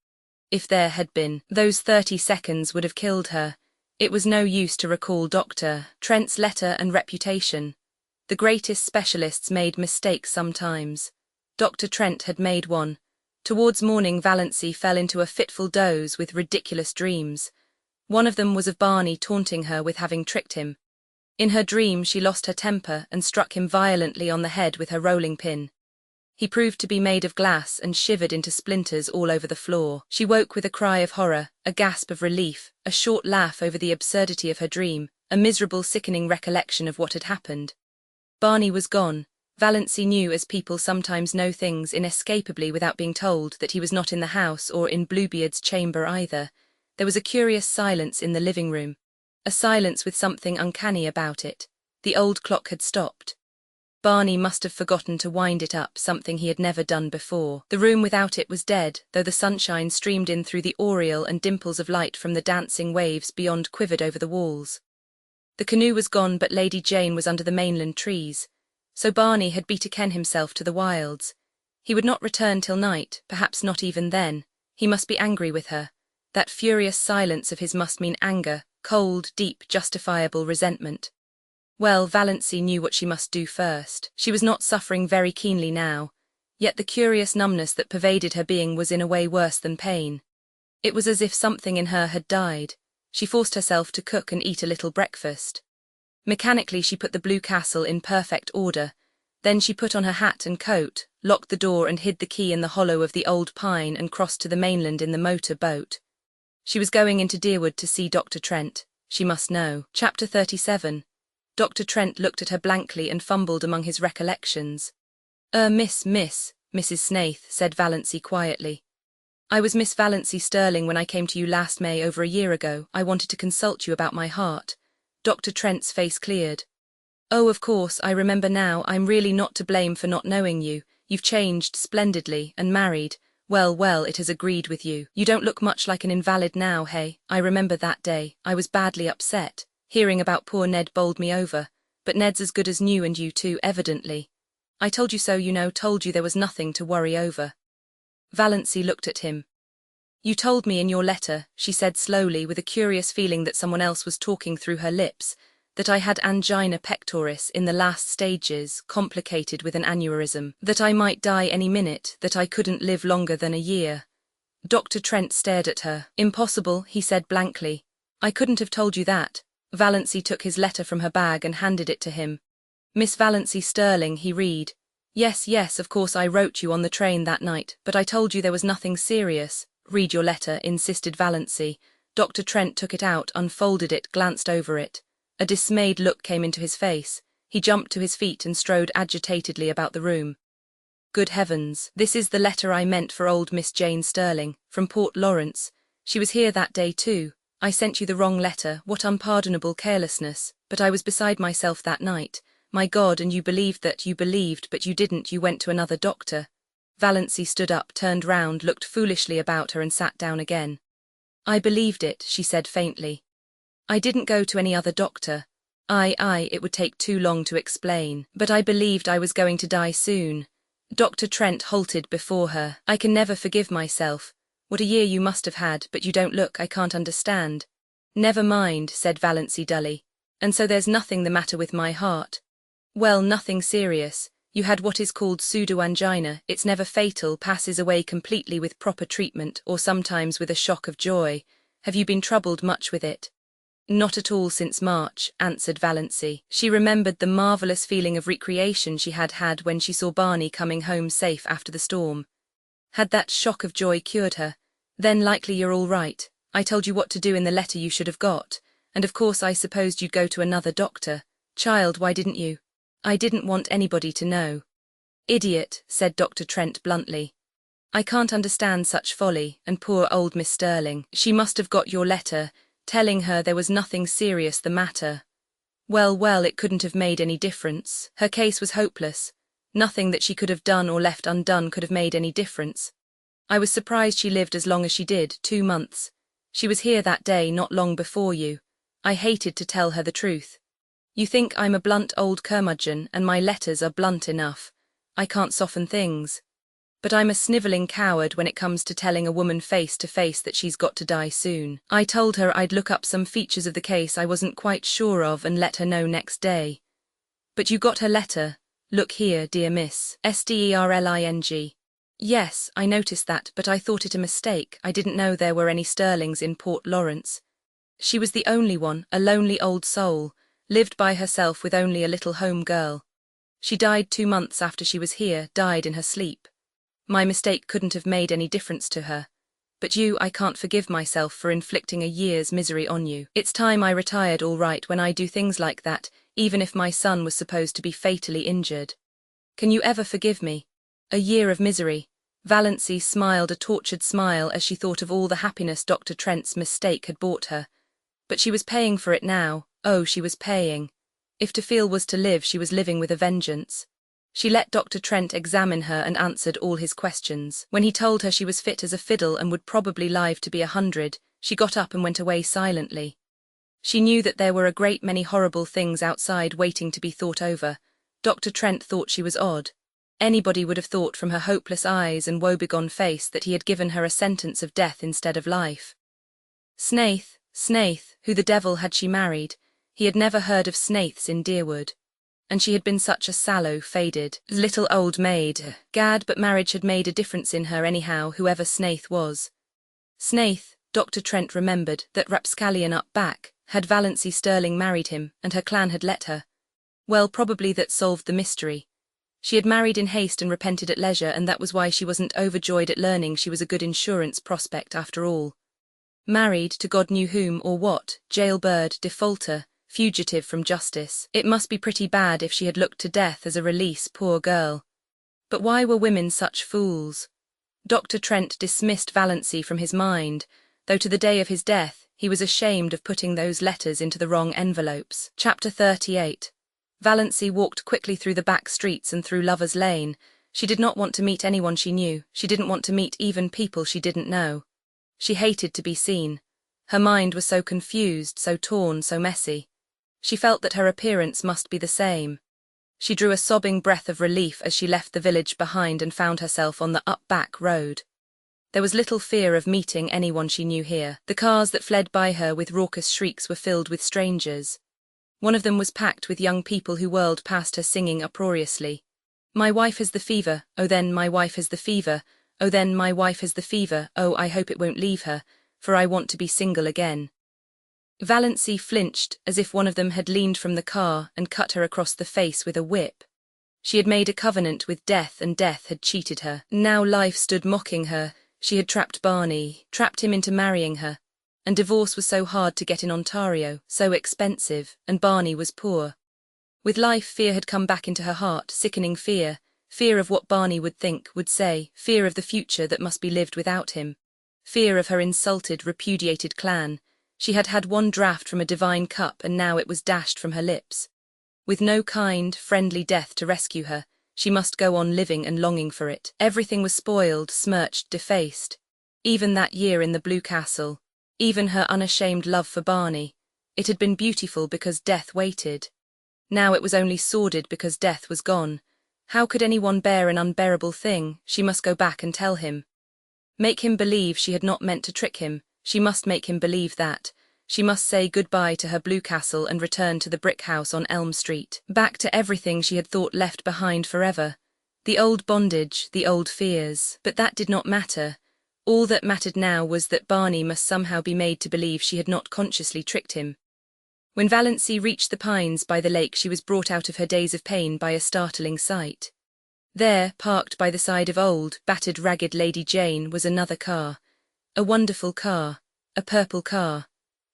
Speaker 1: If there had been, those 30 seconds would have killed her. It was no use to recall Dr. Trent's letter and reputation. The greatest specialists made mistakes sometimes. Dr. Trent had made one. Towards morning Valancy fell into a fitful doze with ridiculous dreams. One of them was of Barney taunting her with having tricked him. In her dream she lost her temper and struck him violently on the head with her rolling pin. He proved to be made of glass and shivered into splinters all over the floor. She woke with a cry of horror, a gasp of relief, a short laugh over the absurdity of her dream, a miserable sickening recollection of what had happened. Barney was gone. Valancy knew, as people sometimes know things inescapably without being told, that he was not in the house or in Bluebeard's chamber either. There was a curious silence in the living room. A silence with something uncanny about it. The old clock had stopped. Barney must have forgotten to wind it up, something he had never done before. The room without it was dead, though the sunshine streamed in through the oriel and dimples of light from the dancing waves beyond quivered over the walls. The canoe was gone, but Lady Jane was under the mainland trees. So Barney had betaken himself to the wilds. He would not return till night, perhaps not even then. He must be angry with her. That furious silence of his must mean anger, cold, deep, justifiable resentment. Well, Valancy knew what she must do first. She was not suffering very keenly now, yet the curious numbness that pervaded her being was in a way worse than pain. It was as if something in her had died. She forced herself to cook and eat a little breakfast. Mechanically she put the blue castle in perfect order. Then she put on her hat and coat, locked the door and hid the key in the hollow of the old pine and crossed to the mainland in the motor boat. She was going into Deerwood to see Dr. Trent. She must know. Chapter 37. Dr. Trent looked at her blankly and fumbled among his recollections. Mrs. Snaith," said Valancy quietly. "I was Miss Valancy Stirling when I came to you last May over a year ago. I wanted to consult you about my heart." Dr. Trent's face cleared. "Oh, of course, I remember now. I'm really not to blame for not knowing you. You've changed splendidly, and married. Well, well, it has agreed with you. You don't look much like an invalid now, hey? I remember that day. I was badly upset. Hearing about poor Ned bowled me over. But Ned's as good as new and you too, evidently. I told you so, you know, told you there was nothing to worry over. Valancy looked at him. You told me in your letter, she said slowly with a curious feeling that someone else was talking through her lips, that I had angina pectoris in the last stages, complicated with an aneurysm, that I might die any minute, that I couldn't live longer than a year. Dr. Trent stared at her. Impossible, he said blankly. I couldn't have told you that. Valancy took his letter from her bag and handed it to him. Miss Valancy Stirling, he read. Yes, yes, of course I wrote you on the train that night, but I told you there was nothing serious. Read your letter, insisted Valancy. Dr. Trent took it out, unfolded it, glanced over it. A dismayed look came into his face. He jumped to his feet and strode agitatedly about the room. Good heavens, this is the letter I meant for old Miss Jane Stirling, from Port Lawrence. She was here that day too. I sent you the wrong letter, what unpardonable carelessness, but I was beside myself that night. My God, and you believed that, you believed, but you didn't, you went to another doctor. Valancy stood up, turned round, looked foolishly about her and sat down again. I believed it, she said faintly. I didn't go to any other doctor. It would take too long to explain, but I believed I was going to die soon. Dr. Trent halted before her. I can never forgive myself. What a year you must have had, but you don't look, I can't understand. Never mind, said Valancy dully. And so there's nothing the matter with my heart? Well, nothing serious. You had what is called pseudo-angina. It's never fatal, passes away completely with proper treatment, or sometimes with a shock of joy. Have you been troubled much with it? Not at all since March, answered Valancy. She remembered the marvellous feeling of recreation she had had when she saw Barney coming home safe after the storm. Had that shock of joy cured her? Then likely you're all right. I told you what to do in the letter you should have got, and of course I supposed you'd go to another doctor. Child, why didn't you? I didn't want anybody to know. Idiot, said Dr. Trent bluntly. I can't understand such folly, and poor old Miss Stirling. She must have got your letter, telling her there was nothing serious the matter. Well, well, it couldn't have made any difference. Her case was hopeless. Nothing that she could have done or left undone could have made any difference. I was surprised she lived as long as she did, 2 months. She was here that day, not long before you. I hated to tell her the truth. You think I'm a blunt old curmudgeon, and my letters are blunt enough. I can't soften things. But I'm a snivelling coward when it comes to telling a woman face to face that she's got to die soon. I told her I'd look up some features of the case I wasn't quite sure of and let her know next day. But you got her letter. Look here, dear Miss Sterling. Yes, I noticed that, but I thought it a mistake. I didn't know there were any Stirlings in Port Lawrence. She was the only one, a lonely old soul, lived by herself with only a little home girl. She died 2 months after she was here, died in her sleep. My mistake couldn't have made any difference to her. But you, I can't forgive myself for inflicting a year's misery on you. It's time I retired, all right, when I do things like that, even if my son was supposed to be fatally injured. Can you ever forgive me? A year of misery. Valancy smiled a tortured smile as she thought of all the happiness Dr. Trent's mistake had bought her. But she was paying for it now. Oh, she was paying. If to feel was to live, she was living with a vengeance. She let Dr. Trent examine her and answered all his questions. When he told her she was fit as a fiddle and would probably live to be 100, she got up and went away silently. She knew that there were a great many horrible things outside waiting to be thought over. Dr. Trent thought she was odd. Anybody would have thought from her hopeless eyes and woebegone face that he had given her a sentence of death instead of life. Snaith, who the devil had she married? He had never heard of Snaiths in Deerwood. And she had been such a sallow, faded, little old maid. Gad, but marriage had made a difference in her anyhow, whoever Snaith was. Snaith, Dr. Trent remembered, that rapscallion up back, had Valancy Stirling married him, and her clan had let her. Well, probably that solved the mystery. She had married in haste and repented at leisure, and that was why she wasn't overjoyed at learning she was a good insurance prospect after all. Married to God knew whom or what, jailbird, defaulter, fugitive from justice. It must be pretty bad if she had looked to death as a release, poor girl. But why were women such fools? Dr. Trent dismissed Valancy from his mind, though to the day of his death he was ashamed of putting those letters into the wrong envelopes. Chapter 38. Valancy walked quickly through the back streets and through Lover's Lane. She did not want to meet anyone she knew, she didn't want to meet even people she didn't know. She hated to be seen. Her mind was so confused, so torn, so messy. She felt that her appearance must be the same. She drew a sobbing breath of relief as she left the village behind and found herself on the up-back road. There was little fear of meeting anyone she knew here. The cars that fled by her with raucous shrieks were filled with strangers. One of them was packed with young people who whirled past her singing uproariously. "My wife has the fever, oh then my wife has the fever, oh then my wife has the fever, oh I hope it won't leave her, for I want to be single again." Valancy flinched as if one of them had leaned from the car and cut her across the face with a whip. She had made a covenant with death and death had cheated her. Now life stood mocking her. She had trapped Barney, trapped him into marrying her. And divorce was so hard to get in Ontario, so expensive, and Barney was poor. With life, fear had come back into her heart, sickening fear. Fear of what Barney would think, would say, fear of the future that must be lived without him. Fear of her insulted, repudiated clan. She had had one draught from a divine cup and now it was dashed from her lips. With no kind, friendly death to rescue her, she must go on living and longing for it. Everything was spoiled, smirched, defaced. Even that year in the Blue Castle. Even her unashamed love for Barney. It had been beautiful because death waited. Now it was only sordid because death was gone. How could anyone bear an unbearable thing? She must go back and tell him. Make him believe she had not meant to trick him. She must make him believe that. She must say goodbye to her Blue Castle and return to the brick house on Elm Street. Back to everything she had thought left behind forever. The old bondage, the old fears. But that did not matter. All that mattered now was that Barney must somehow be made to believe she had not consciously tricked him. When Valancy reached the pines by the lake, she was brought out of her daze of pain by a startling sight. There, parked by the side of old, battered, ragged Lady Jane, was another car. A wonderful car. A purple car.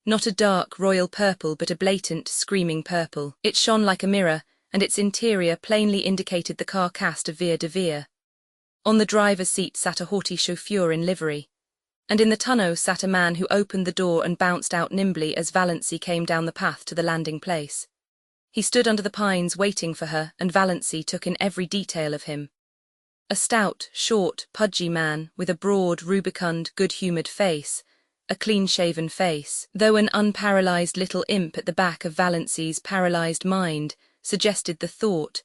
Speaker 1: Not a dark, royal purple, but a blatant, screaming purple. It shone like a mirror, and its interior plainly indicated the car cast of Vere de Vere. On the driver's seat sat a haughty chauffeur in livery. And in the tonneau sat a man who opened the door and bounced out nimbly as Valancy came down the path to the landing place. He stood under the pines waiting for her, and Valancy took in every detail of him. A stout, short, pudgy man, with a broad, rubicund, good-humoured face, a clean-shaven face, though an unparalysed little imp at the back of Valancy's paralysed mind suggested the thought.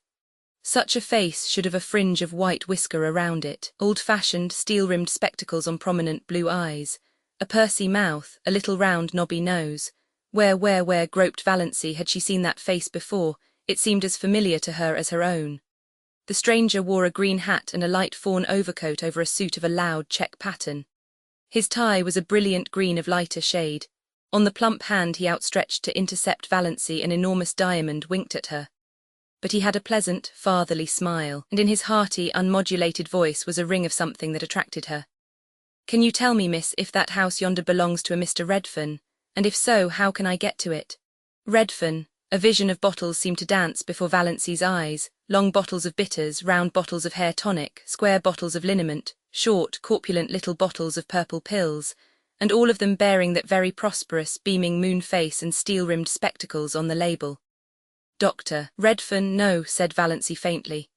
Speaker 1: Such a face should have a fringe of white whisker around it, old-fashioned, steel-rimmed spectacles on prominent blue eyes, a pursy mouth, a little round knobby nose. Where groped Valancy, had she seen that face before? It seemed as familiar to her as her own. The stranger wore a green hat and a light fawn overcoat over a suit of a loud check pattern. His tie was a brilliant green of lighter shade. On the plump hand he outstretched to intercept Valancy an enormous diamond winked at her. But he had a pleasant, fatherly smile, and in his hearty, unmodulated voice was a ring of something that attracted her. "Can you tell me, miss, if that house yonder belongs to a Mr. Redfern? And if so, how can I get to it?" Redfern. A vision of bottles seemed to dance before Valancy's eyes, long bottles of bitters, round bottles of hair tonic, square bottles of liniment, short, corpulent little bottles of purple pills, and all of them bearing that very prosperous, beaming moon face and steel-rimmed spectacles on the label. "Dr. Redfern, no," said Valancy faintly.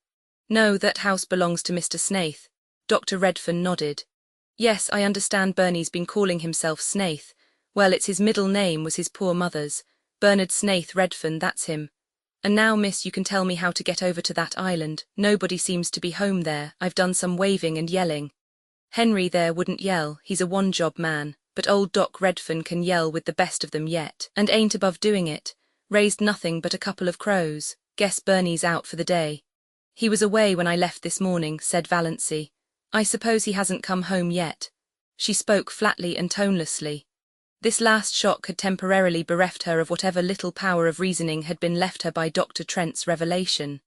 Speaker 1: "No, that house belongs to Mr. Snaith." Dr. Redfern nodded. "Yes, I understand Bernie's been calling himself Snaith. Well, it's his middle name was his poor mother's. Bernard Snaith Redfern, that's him. And now, miss, you can tell me how to get over to that island. Nobody seems to be home there. I've done some waving and yelling. Henry there wouldn't yell, he's a one-job man, but old Doc Redfern can yell with the best of them yet, and ain't above doing it. Raised nothing but a couple of crows. Guess Bernie's out for the day." "He was away when I left this morning," said Valancy. "I suppose he hasn't come home yet." She spoke flatly and tonelessly. This last shock had temporarily bereft her of whatever little power of reasoning had been left her by Dr. Trent's revelation.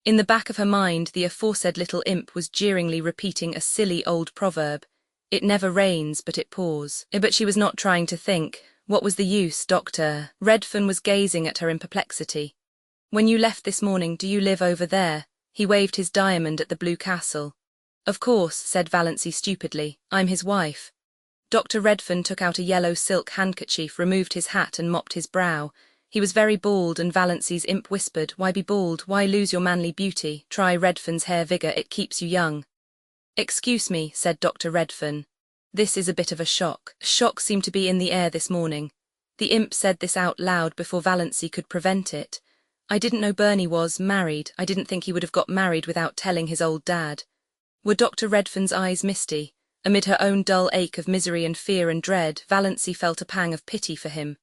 Speaker 1: In the back of her mind, the aforesaid little imp was jeeringly repeating a silly old proverb. It never rains, but it pours. But she was not trying to think. What was the use, Dr. Redfern was gazing at her in perplexity. "When you left this morning, do you live over there?" He waved his diamond at the Blue Castle. "Of course," said Valancy stupidly. "I'm his wife." Dr. Redfern took out a yellow silk handkerchief, removed his hat and mopped his brow. He was very bald, and Valancy's imp whispered, "Why be bald? Why lose your manly beauty? Try Redfern's hair vigour, it keeps you young." "Excuse me," said Dr. Redfern. "This is a bit of a shock. Shock seemed to be in the air this morning." The imp said this out loud before Valancy could prevent it. "I didn't know Bernie was married. I didn't think he would have got married without telling his old dad." Were Dr. Redfern's eyes misty? Amid her own dull ache of misery and fear and dread, Valancy felt a pang of pity for him.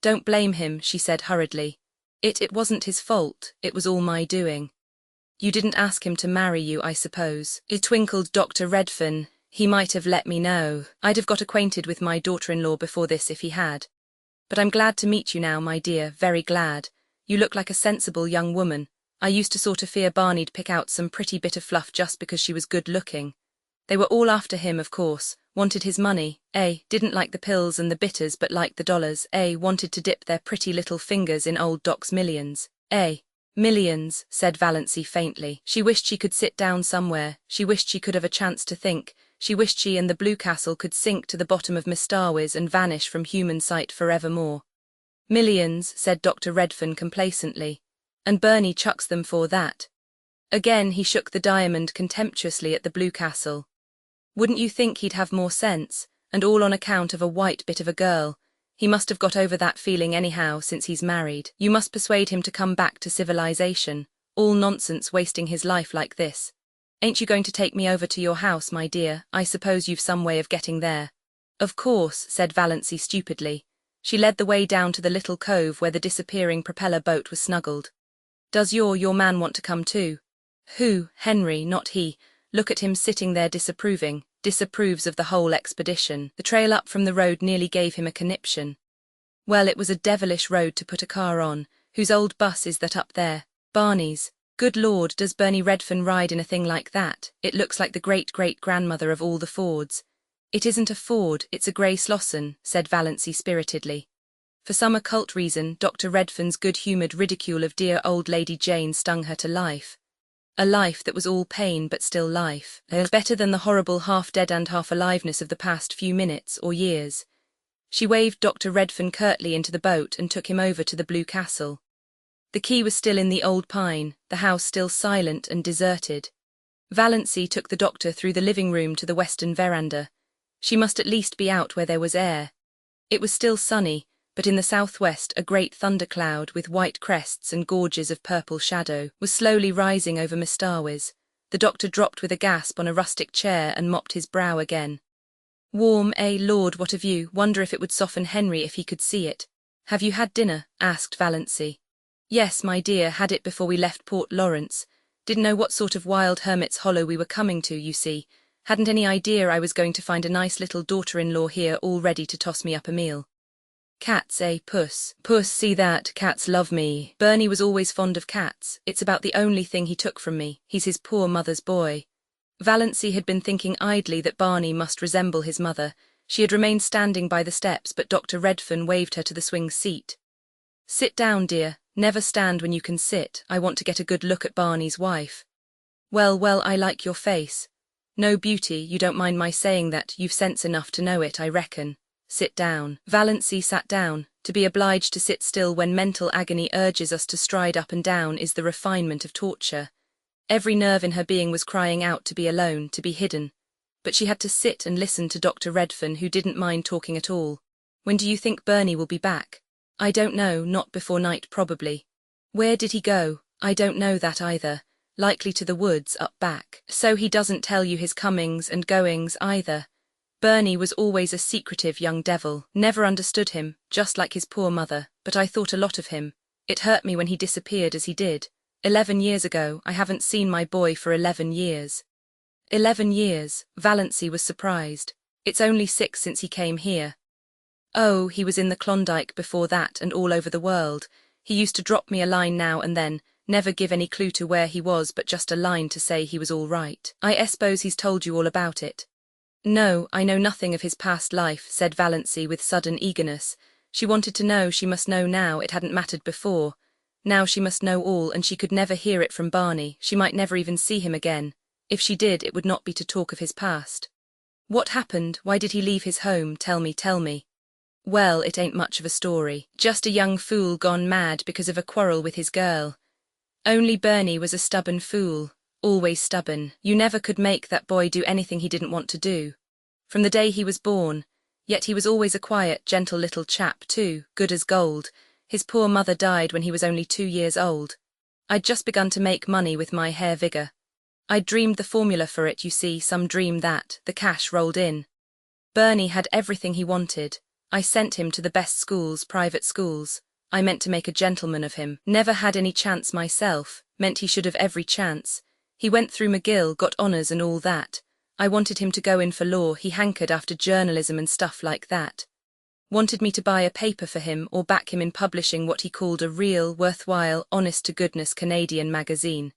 Speaker 1: "Don't blame him," she said hurriedly. It wasn't his fault, it was all my doing." "You didn't ask him to marry you, I suppose?" It twinkled Dr. Redfern. "He might have let me know. I'd have got acquainted with my daughter-in-law before this if he had. But I'm glad to meet you now, my dear, very glad. You look like a sensible young woman. I used to sort of fear Barney'd pick out some pretty bit of fluff just because she was good-looking. They were all after him, of course, wanted his money, didn't like the pills and the bitters but liked the dollars, wanted to dip their pretty little fingers in old Doc's millions, Millions, said Valancy faintly. She wished she could sit down somewhere, she wished she could have a chance to think, she wished she and the Blue Castle could sink to the bottom of Mistarwiz and vanish from human sight forevermore. "Millions," said Dr. Redfern complacently. "And Bernie chucks them for that." Again he shook the diamond contemptuously at the Blue Castle. "Wouldn't you think he'd have more sense, and all on account of a white bit of a girl? He must have got over that feeling anyhow since he's married. You must persuade him to come back to civilization. All nonsense wasting his life like this. Ain't you going to take me over to your house, my dear? I suppose you've some way of getting there." "Of course," said Valancy stupidly. She led the way down to the little cove where the disappearing propeller boat was snuggled. "Does your man want to come too?" "Who? Henry, not he. Look at him sitting there disapproving. Disapproves of the whole expedition. The trail up from the road nearly gave him a conniption." "Well, it was a devilish road to put a car on. Whose old bus is that up there?" "Barney's." "Good Lord, does Bernie Redfern ride in a thing like that? It looks like the great-great-grandmother of all the Fords." "It isn't a Ford, it's a grey Slosson," said Valancy spiritedly. For some occult reason, Dr. Redfern's good-humoured ridicule of dear old Lady Jane stung her to life. A life that was all pain but still life. Better than the horrible half-dead and half-aliveness of the past few minutes or years. She waved Dr. Redfern curtly into the boat and took him over to the Blue Castle. The key was still in the old pine, the house still silent and deserted. Valancy took the doctor through the living room to the western veranda. She must at least be out where there was air. It was still sunny, but in the southwest a great thundercloud with white crests and gorges of purple shadow was slowly rising over Mistarwiz. The doctor dropped with a gasp on a rustic chair and mopped his brow again. "Warm, Lord, what have you? Wonder if it would soften Henry if he could see it." "Have you had dinner?" asked Valancy. "Yes, my dear, had it before we left Port Lawrence. Didn't know what sort of wild hermit's hollow we were coming to, you see. Hadn't any idea I was going to find a nice little daughter-in-law here all ready to toss me up a meal." "Cats, puss? Puss, see that, cats love me. Bernie was always fond of cats. It's about the only thing he took from me. He's his poor mother's boy." Valancy had been thinking idly that Barney must resemble his mother. She had remained standing by the steps, but Dr. Redfern waved her to the swing seat. "Sit down, dear. Never stand when you can sit. I want to get a good look at Barney's wife." Well, I like your face. No beauty, you don't mind my saying that. You've sense enough to know it, I reckon. Sit down." Valancy sat down. To be obliged to sit still when mental agony urges us to stride up and down is the refinement of torture. Every nerve in her being was crying out to be alone, to be hidden. But she had to sit and listen to Dr. Redfern, who didn't mind talking at all. "When do you think Bernie will be back?" "I don't know, not before night probably." "Where did he go?" "I don't know that either. Likely to the woods up back." "So he doesn't tell you his comings and goings either." Bernie was always a secretive young devil. Never understood him, just like his poor mother, but I thought a lot of him. It hurt me when he disappeared as he did. 11 years ago, I haven't seen my boy for 11 years. 11 years, Valancy was surprised. It's only 6 since he came here. Oh, he was in the Klondike before that and all over the world. He used to drop me a line now and then, never give any clue to where he was but just a line to say he was all right. I suppose he's told you all about it." "No, I know nothing of his past life," said Valancy with sudden eagerness. She wanted to know, she must know now, it hadn't mattered before. Now she must know all, and she could never hear it from Barney. She might never even see him again. If she did, it would not be to talk of his past. "What happened? Why did he leave his home? Tell me, tell me." Well, it ain't much of a story. Just a young fool gone mad because of a quarrel with his girl. Only Bernie was a stubborn fool, always stubborn. You never could make that boy do anything he didn't want to do. From the day he was born, yet he was always a quiet, gentle little chap too, good as gold. His poor mother died when he was only 2 years old. I'd just begun to make money with my hair vigor. I'd dreamed the formula for it, you see, some dream that, the cash rolled in. Bernie had everything he wanted. I sent him to the best schools, private schools. I meant to make a gentleman of him. Never had any chance myself, meant he should have every chance. He went through McGill, got honours and all that. I wanted him to go in for law, he hankered after journalism and stuff like that. Wanted me to buy a paper for him or back him in publishing what he called a real, worthwhile, honest-to-goodness Canadian magazine.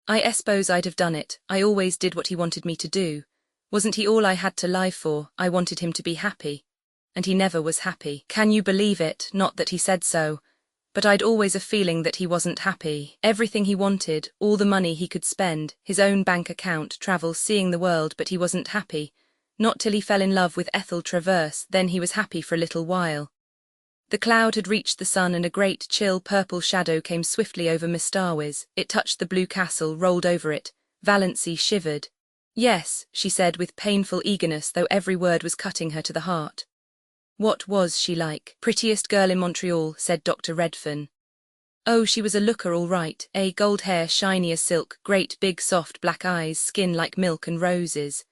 Speaker 1: I suppose I'd have done it. I always did what he wanted me to do. Wasn't he all I had to live for? I wanted him to be happy. And he never was happy. Can you believe it? Not that he said so. But I'd always a feeling that he wasn't happy. Everything he wanted, all the money he could spend, his own bank account, travel, seeing the world, but he wasn't happy. Not till he fell in love with Ethel Traverse, then he was happy for a little while. The cloud had reached the sun and a great, chill purple shadow came swiftly over Mistawis. It touched the blue castle, rolled over it. Valancy shivered. Yes, she said with painful eagerness, though every word was cutting her to the heart. What was she like? Prettiest girl in Montreal, said Dr. Redfern. Oh, she was a looker all right, gold hair shiny as silk, great big soft black eyes, skin like milk and roses.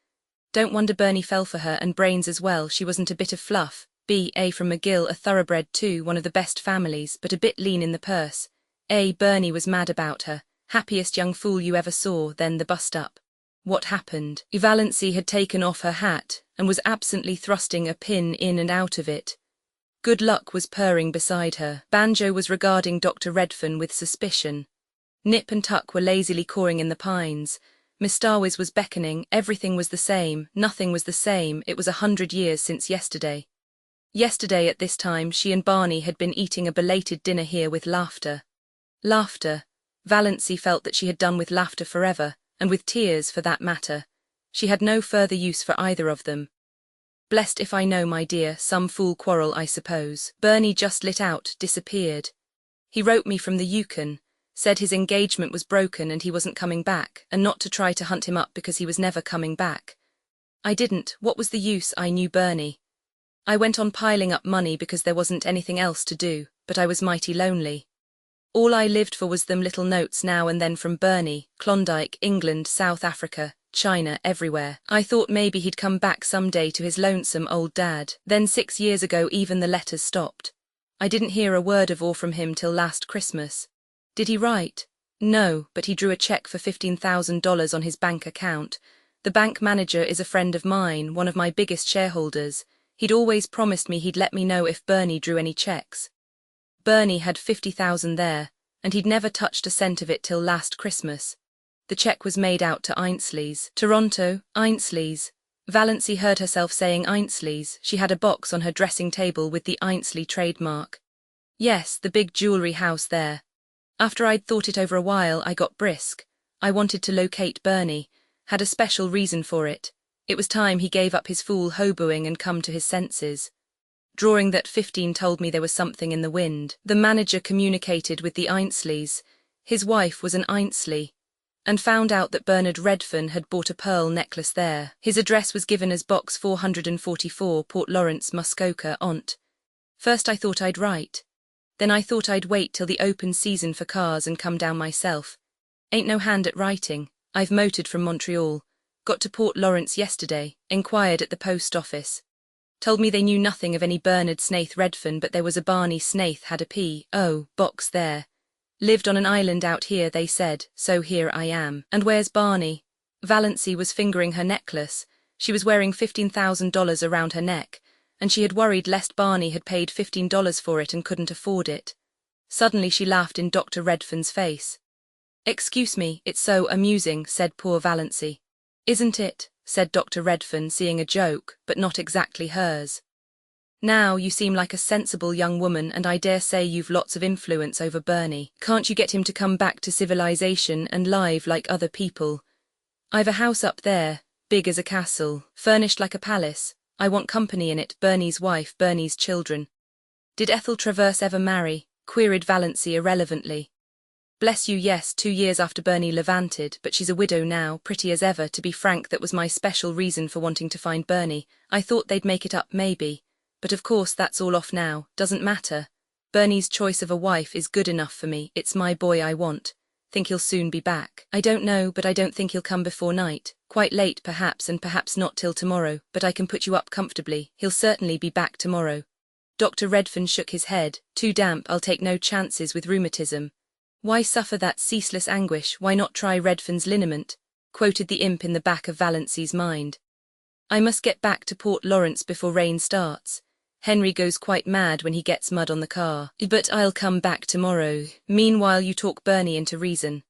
Speaker 1: Don't wonder Bernie fell for her, and brains as well, she wasn't a bit of fluff. B.A. from McGill, a thoroughbred too, one of the best families, but a bit lean in the purse. Bernie was mad about her. Happiest young fool you ever saw, then the bust-up. What happened? Valancy had taken off her hat, and was absently thrusting a pin in and out of it. Good Luck was purring beside her. Banjo was regarding Dr. Redfern with suspicion. Nip and Tuck were lazily cawing in the pines. Mistawis was beckoning. Everything was the same. Nothing was the same. It was 100 years since yesterday. Yesterday at this time she and Barney had been eating a belated dinner here with laughter. Laughter. Valancy felt that she had done with laughter forever, and with tears for that matter. She had no further use for either of them. Blessed if I know, my dear, some fool quarrel, I suppose. Bernie just lit out, disappeared. He wrote me from the Yukon, said his engagement was broken and he wasn't coming back, and not to try to hunt him up because he was never coming back. I didn't. What was the use? I knew Bernie. I went on piling up money because there wasn't anything else to do, but I was mighty lonely. All I lived for was them little notes now and then from Bernie, Klondike, England, South Africa, China, everywhere. I thought maybe he'd come back someday to his lonesome old dad. Then 6 years ago even the letters stopped. I didn't hear a word of or from him till last Christmas. Did he write? No, but he drew a check for $15,000 on his bank account. The bank manager is a friend of mine, one of my biggest shareholders. He'd always promised me he'd let me know if Bernie drew any checks. Bernie had $50,000 there, and he'd never touched a cent of it till last Christmas. The check was made out to Ainsley's. Toronto, Ainsley's. Valancy heard herself saying Ainsley's. She had a box on her dressing table with the Ainsley trademark. Yes, the big jewellery house there. After I'd thought it over a while, I got brisk. I wanted to locate Bernie, had a special reason for it. It was time he gave up his fool hoboing and come to his senses. Drawing that 15 told me there was something in the wind. The manager communicated with the Ainsleys. His wife was an Ainslie, and found out that Bernard Redfern had bought a pearl necklace there. His address was given as Box 444, Port Lawrence, Muskoka, Ont. First I thought I'd write. Then I thought I'd wait till the open season for cars and come down myself. Ain't no hand at writing. I've motored from Montreal. Got to Port Lawrence yesterday, enquired at the post office. Told me they knew nothing of any Bernard Snaith Redfern, but there was a Barney Snaith had a P.O. box there. Lived on an island out here, they said, so here I am. And where's Barney? Valancy was fingering her necklace. She was wearing $15,000 around her neck, and she had worried lest Barney had paid $15 for it and couldn't afford it. Suddenly she laughed in Dr. Redfern's face. Excuse me, it's so amusing, said poor Valancy. Isn't it? Said Dr. Redfern, seeing a joke, but not exactly hers. Now you seem like a sensible young woman, and I dare say you've lots of influence over Bernie. Can't you get him to come back to civilization and live like other people? I've a house up there, big as a castle, furnished like a palace. I want company in it, Bernie's wife, Bernie's children. Did Ethel Traverse ever marry? Queried Valancy irrelevantly. Bless you, yes, 2 years after Bernie levanted, but she's a widow now, pretty as ever. To be frank, that was my special reason for wanting to find Bernie. I thought they'd make it up, maybe. But of course that's all off now, doesn't matter. Bernie's choice of a wife is good enough for me, it's my boy I want. Think he'll soon be back? I don't know, but I don't think he'll come before night. Quite late perhaps, and perhaps not till tomorrow, but I can put you up comfortably. He'll certainly be back tomorrow. Dr. Redfern shook his head. Too damp, I'll take no chances with rheumatism. Why suffer that ceaseless anguish? Why not try Redfern's liniment? Quoted the imp in the back of Valancy's mind. I must get back to Port Lawrence before rain starts. Henry goes quite mad when he gets mud on the car. But I'll come back tomorrow. Meanwhile you talk Bernie into reason.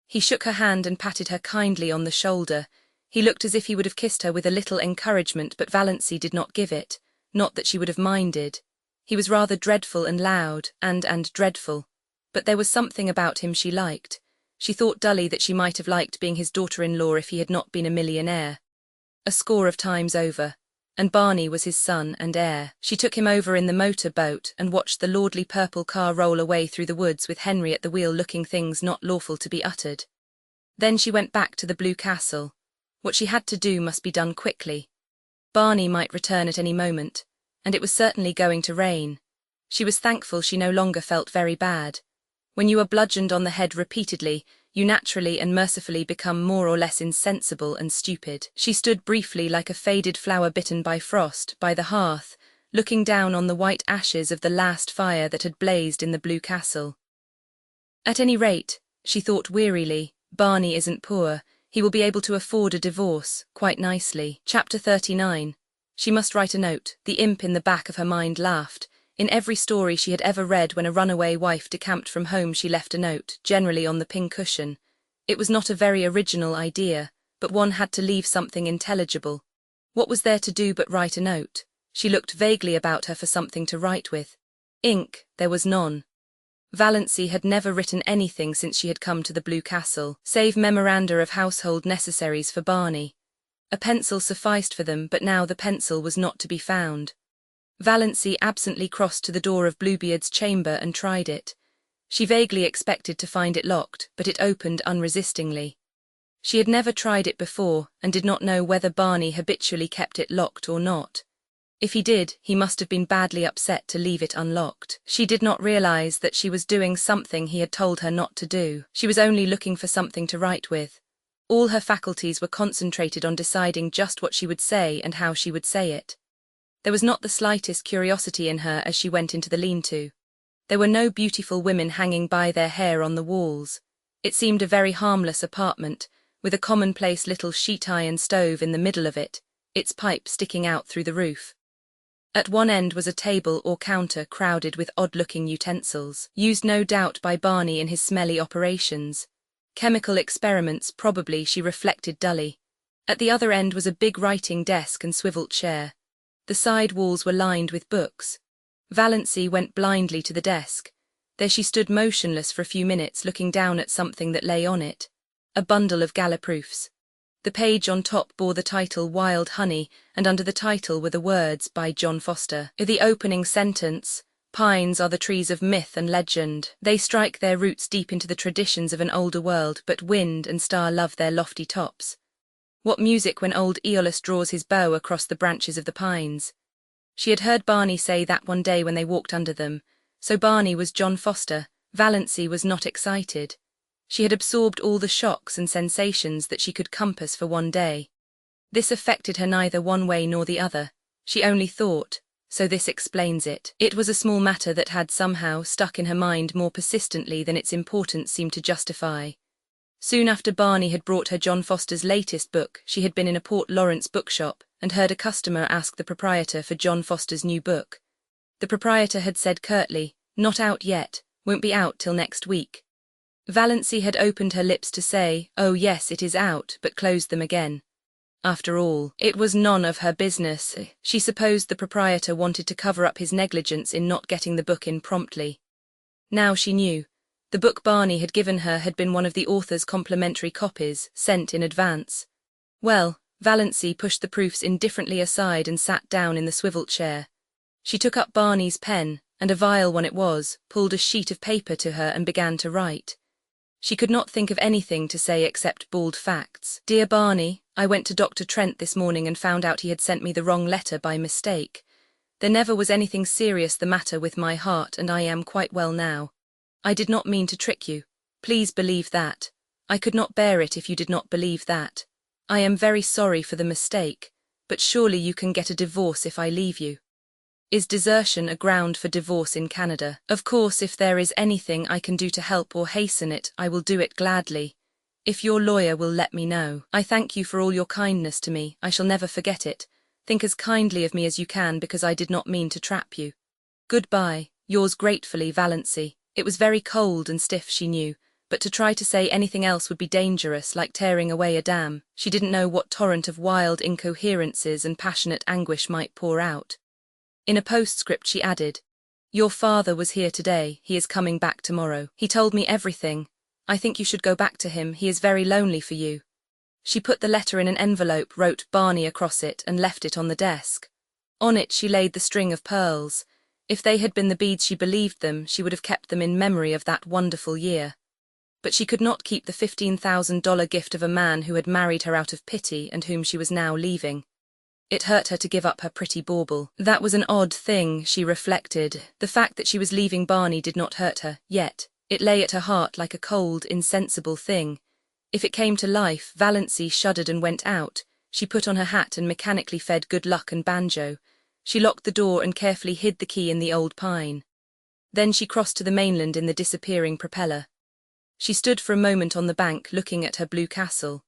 Speaker 1: He shook her hand and patted her kindly on the shoulder. He looked as if he would have kissed her with a little encouragement, but Valancy did not give it. Not that she would have minded. He was rather dreadful and loud, and dreadful. But there was something about him she liked. She thought dully that she might have liked being his daughter-in-law if he had not been a millionaire. A score of times over. And Barney was his son and heir. She took him over in the motor boat and watched the lordly purple car roll away through the woods with Henry at the wheel looking things not lawful to be uttered. Then she went back to the Blue Castle. What she had to do must be done quickly. Barney might return at any moment, and it was certainly going to rain. She was thankful she no longer felt very bad. When you are bludgeoned on the head repeatedly, you naturally and mercifully become more or less insensible and stupid. She stood briefly like a faded flower bitten by frost, by the hearth, looking down on the white ashes of the last fire that had blazed in the Blue Castle. At any rate, she thought wearily, Barney isn't poor, he will be able to afford a divorce, quite nicely. Chapter 39. She must write a note. The imp in the back of her mind laughed. In every story she had ever read, when a runaway wife decamped from home she left a note, generally on the pincushion. It was not a very original idea, but one had to leave something intelligible. What was there to do but write a note? She looked vaguely about her for something to write with. Ink, there was none. Valancy had never written anything since she had come to the Blue Castle, save memoranda of household necessaries for Barney. A pencil sufficed for them, but now the pencil was not to be found. Valancy absently crossed to the door of Bluebeard's chamber and tried it. She vaguely expected to find it locked, but it opened unresistingly. She had never tried it before, and did not know whether Barney habitually kept it locked or not. If he did, he must have been badly upset to leave it unlocked. She did not realize that she was doing something he had told her not to do. She was only looking for something to write with. All her faculties were concentrated on deciding just what she would say and how she would say it. There was not the slightest curiosity in her as she went into the lean-to. There were no beautiful women hanging by their hair on the walls. It seemed a very harmless apartment, with a commonplace little sheet-iron stove in the middle of it, its pipe sticking out through the roof. At one end was a table or counter crowded with odd-looking utensils, used no doubt by Barney in his smelly operations. Chemical experiments, probably, she reflected dully. At the other end was a big writing desk and swivel chair. The side walls were lined with books. Valancy went blindly to the desk. There she stood motionless for a few minutes, looking down at something that lay on it. A bundle of gala-proofs. The page on top bore the title Wild Honey, and under the title were the words by John Foster. The opening sentence, "Pines are the trees of myth and legend. They strike their roots deep into the traditions of an older world, but wind and star love their lofty tops. What music when old Aeolus draws his bow across the branches of the pines." She had heard Barney say that one day when they walked under them. So Barney was John Foster. Valancy was not excited. She had absorbed all the shocks and sensations that she could compass for one day. This affected her neither one way nor the other. She only thought, so this explains it. It was a small matter that had somehow stuck in her mind more persistently than its importance seemed to justify. Soon after Barney had brought her John Foster's latest book, she had been in a Port Lawrence bookshop and heard a customer ask the proprietor for John Foster's new book. The proprietor had said curtly, "Not out yet, won't be out till next week." Valancy had opened her lips to say, "Oh yes, it is out," but closed them again. After all, it was none of her business. She supposed the proprietor wanted to cover up his negligence in not getting the book in promptly. Now she knew. The book Barney had given her had been one of the author's complimentary copies, sent in advance. Well, Valancy pushed the proofs indifferently aside and sat down in the swivel chair. She took up Barney's pen, and a vile one it was, pulled a sheet of paper to her and began to write. She could not think of anything to say except bald facts. Dear Barney, I went to Dr. Trent this morning and found out he had sent me the wrong letter by mistake. There never was anything serious the matter with my heart, and I am quite well now. I did not mean to trick you. Please believe that. I could not bear it if you did not believe that. I am very sorry for the mistake, but surely you can get a divorce if I leave you. Is desertion a ground for divorce in Canada? Of course, if there is anything I can do to help or hasten it, I will do it gladly. If your lawyer will let me know. I thank you for all your kindness to me. I shall never forget it. Think as kindly of me as you can, because I did not mean to trap you. Goodbye, yours gratefully, Valancy. It was very cold and stiff, she knew, but to try to say anything else would be dangerous, like tearing away a dam. She didn't know what torrent of wild incoherences and passionate anguish might pour out. In a postscript she added, Your father was here today, he is coming back tomorrow. He told me everything. I think you should go back to him, he is very lonely for you. She put the letter in an envelope, wrote Barney across it, and left it on the desk. On it she laid the string of pearls. If they had been the beads she believed them, she would have kept them in memory of that wonderful year. But she could not keep the $15,000 gift of a man who had married her out of pity and whom she was now leaving. It hurt her to give up her pretty bauble. That was an odd thing, she reflected. The fact that she was leaving Barney did not hurt her, yet it lay at her heart like a cold, insensible thing. If it came to life, Valancy shuddered and went out. She put on her hat and mechanically fed Good Luck and Banjo. She locked the door and carefully hid the key in the old pine. Then she crossed to the mainland in the disappearing propeller. She stood for a moment on the bank looking at her blue castle.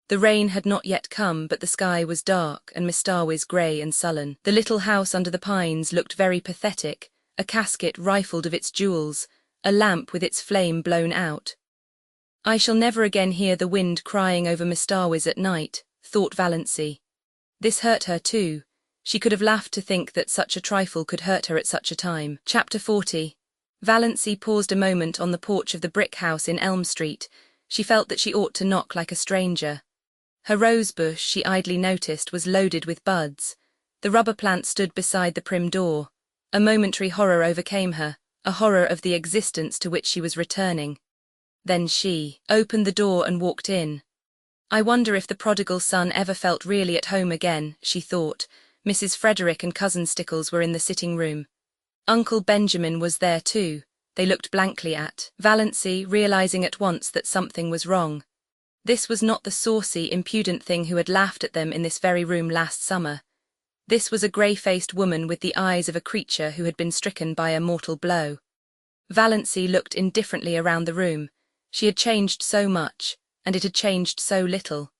Speaker 1: The rain had not yet come, but the sky was dark and Mistawis grey and sullen. The little house under the pines looked very pathetic, a casket rifled of its jewels, a lamp with its flame blown out. I shall never again hear the wind crying over Mistawis at night, thought Valancy. This hurt her too. She could have laughed to think that such a trifle could hurt her at such a time. Chapter 40. Valancy paused a moment on the porch of the brick house in Elm Street. She felt that she ought to knock like a stranger. Her rose bush, she idly noticed, was loaded with buds. The rubber plant stood beside the prim door. A momentary horror overcame her, a horror of the existence to which she was returning. Then she opened the door and walked in. I wonder if the prodigal son ever felt really at home again, she thought. Mrs. Frederick and Cousin Stickles were in the sitting room. Uncle Benjamin was there too. They looked blankly at Valancy, realizing at once that something was wrong. This was not the saucy, impudent thing who had laughed at them in this very room last summer. This was a grey-faced woman with the eyes of a creature who had been stricken by a mortal blow. Valancy looked indifferently around the room. She had changed so much, and it had changed so little.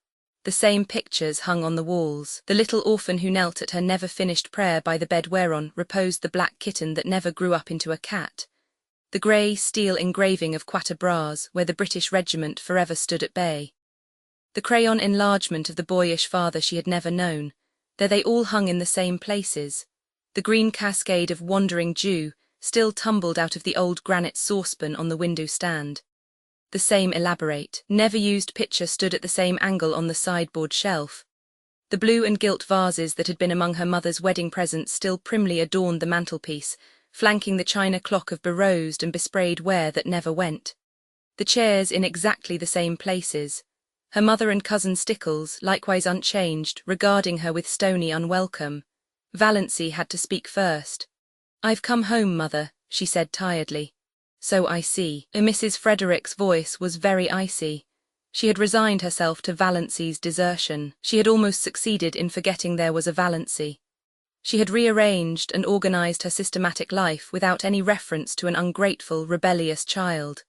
Speaker 1: The same pictures hung on the walls. The little orphan who knelt at her never-finished prayer by the bed whereon reposed the black kitten that never grew up into a cat. The grey steel engraving of Quatre Bras, where the British regiment forever stood at bay. The crayon enlargement of the boyish father she had never known. There they all hung in the same places. The green cascade of Wandering Jew still tumbled out of the old granite saucepan on the window stand. The same elaborate, never-used pitcher stood at the same angle on the sideboard shelf. The blue and gilt vases that had been among her mother's wedding presents still primly adorned the mantelpiece, flanking the china clock of berosed and besprayed ware that never went. The chairs in exactly the same places. Her mother and Cousin Stickles, likewise unchanged, regarding her with stony unwelcome. Valancy had to speak first. "I've come home, Mother," she said tiredly. "So I see." Mrs. Frederick's voice was very icy. She had resigned herself to Valancy's desertion. She had almost succeeded in forgetting there was a Valancy. She had rearranged and organized her systematic life without any reference to an ungrateful, rebellious child.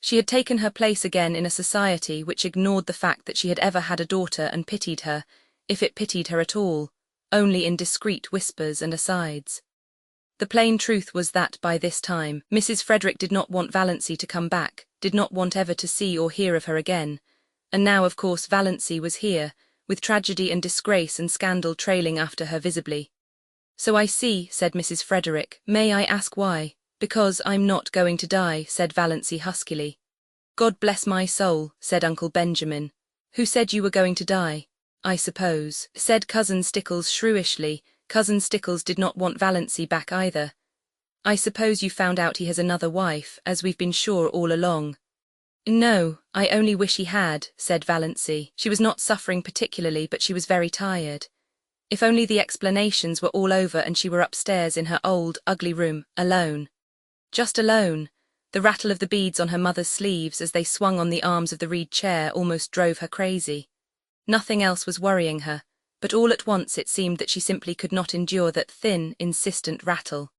Speaker 1: She had taken her place again in a society which ignored the fact that she had ever had a daughter and pitied her, if it pitied her at all, only in discreet whispers and asides. The plain truth was that by this time, Mrs. Frederick did not want Valancy to come back, did not want ever to see or hear of her again. And now, of course, Valancy was here, with tragedy and disgrace and scandal trailing after her visibly. "So I see," said Mrs. Frederick. "May I ask why?" "Because I'm not going to die," said Valancy huskily. "God bless my soul," said Uncle Benjamin. "Who said you were going to die?" I suppose, said Cousin Stickles shrewishly. Cousin Stickles did not want Valancy back either. I suppose you found out he has another wife, as we've been sure all along. No, I only wish he had, said Valancy. She was not suffering particularly, but she was very tired. If only the explanations were all over and she were upstairs in her old, ugly room, alone. Just alone. The rattle of the beads on her mother's sleeves as they swung on the arms of the reed chair almost drove her crazy. Nothing else was worrying her, but all at once it seemed that she simply could not endure that thin, insistent rattle.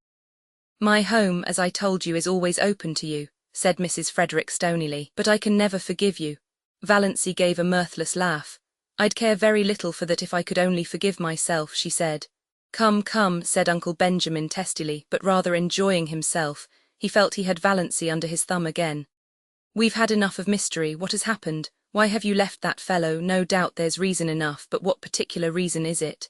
Speaker 1: My home, as I told you, is always open to you, said Mrs. Frederick stonily, but I can never forgive you. Valancy gave a mirthless laugh. I'd care very little for that if I could only forgive myself, she said. Come, come, said Uncle Benjamin testily, but rather enjoying himself. He felt he had Valancy under his thumb again. We've had enough of mystery. What has happened? Why have you left that fellow? No doubt there's reason enough, but what particular reason is it?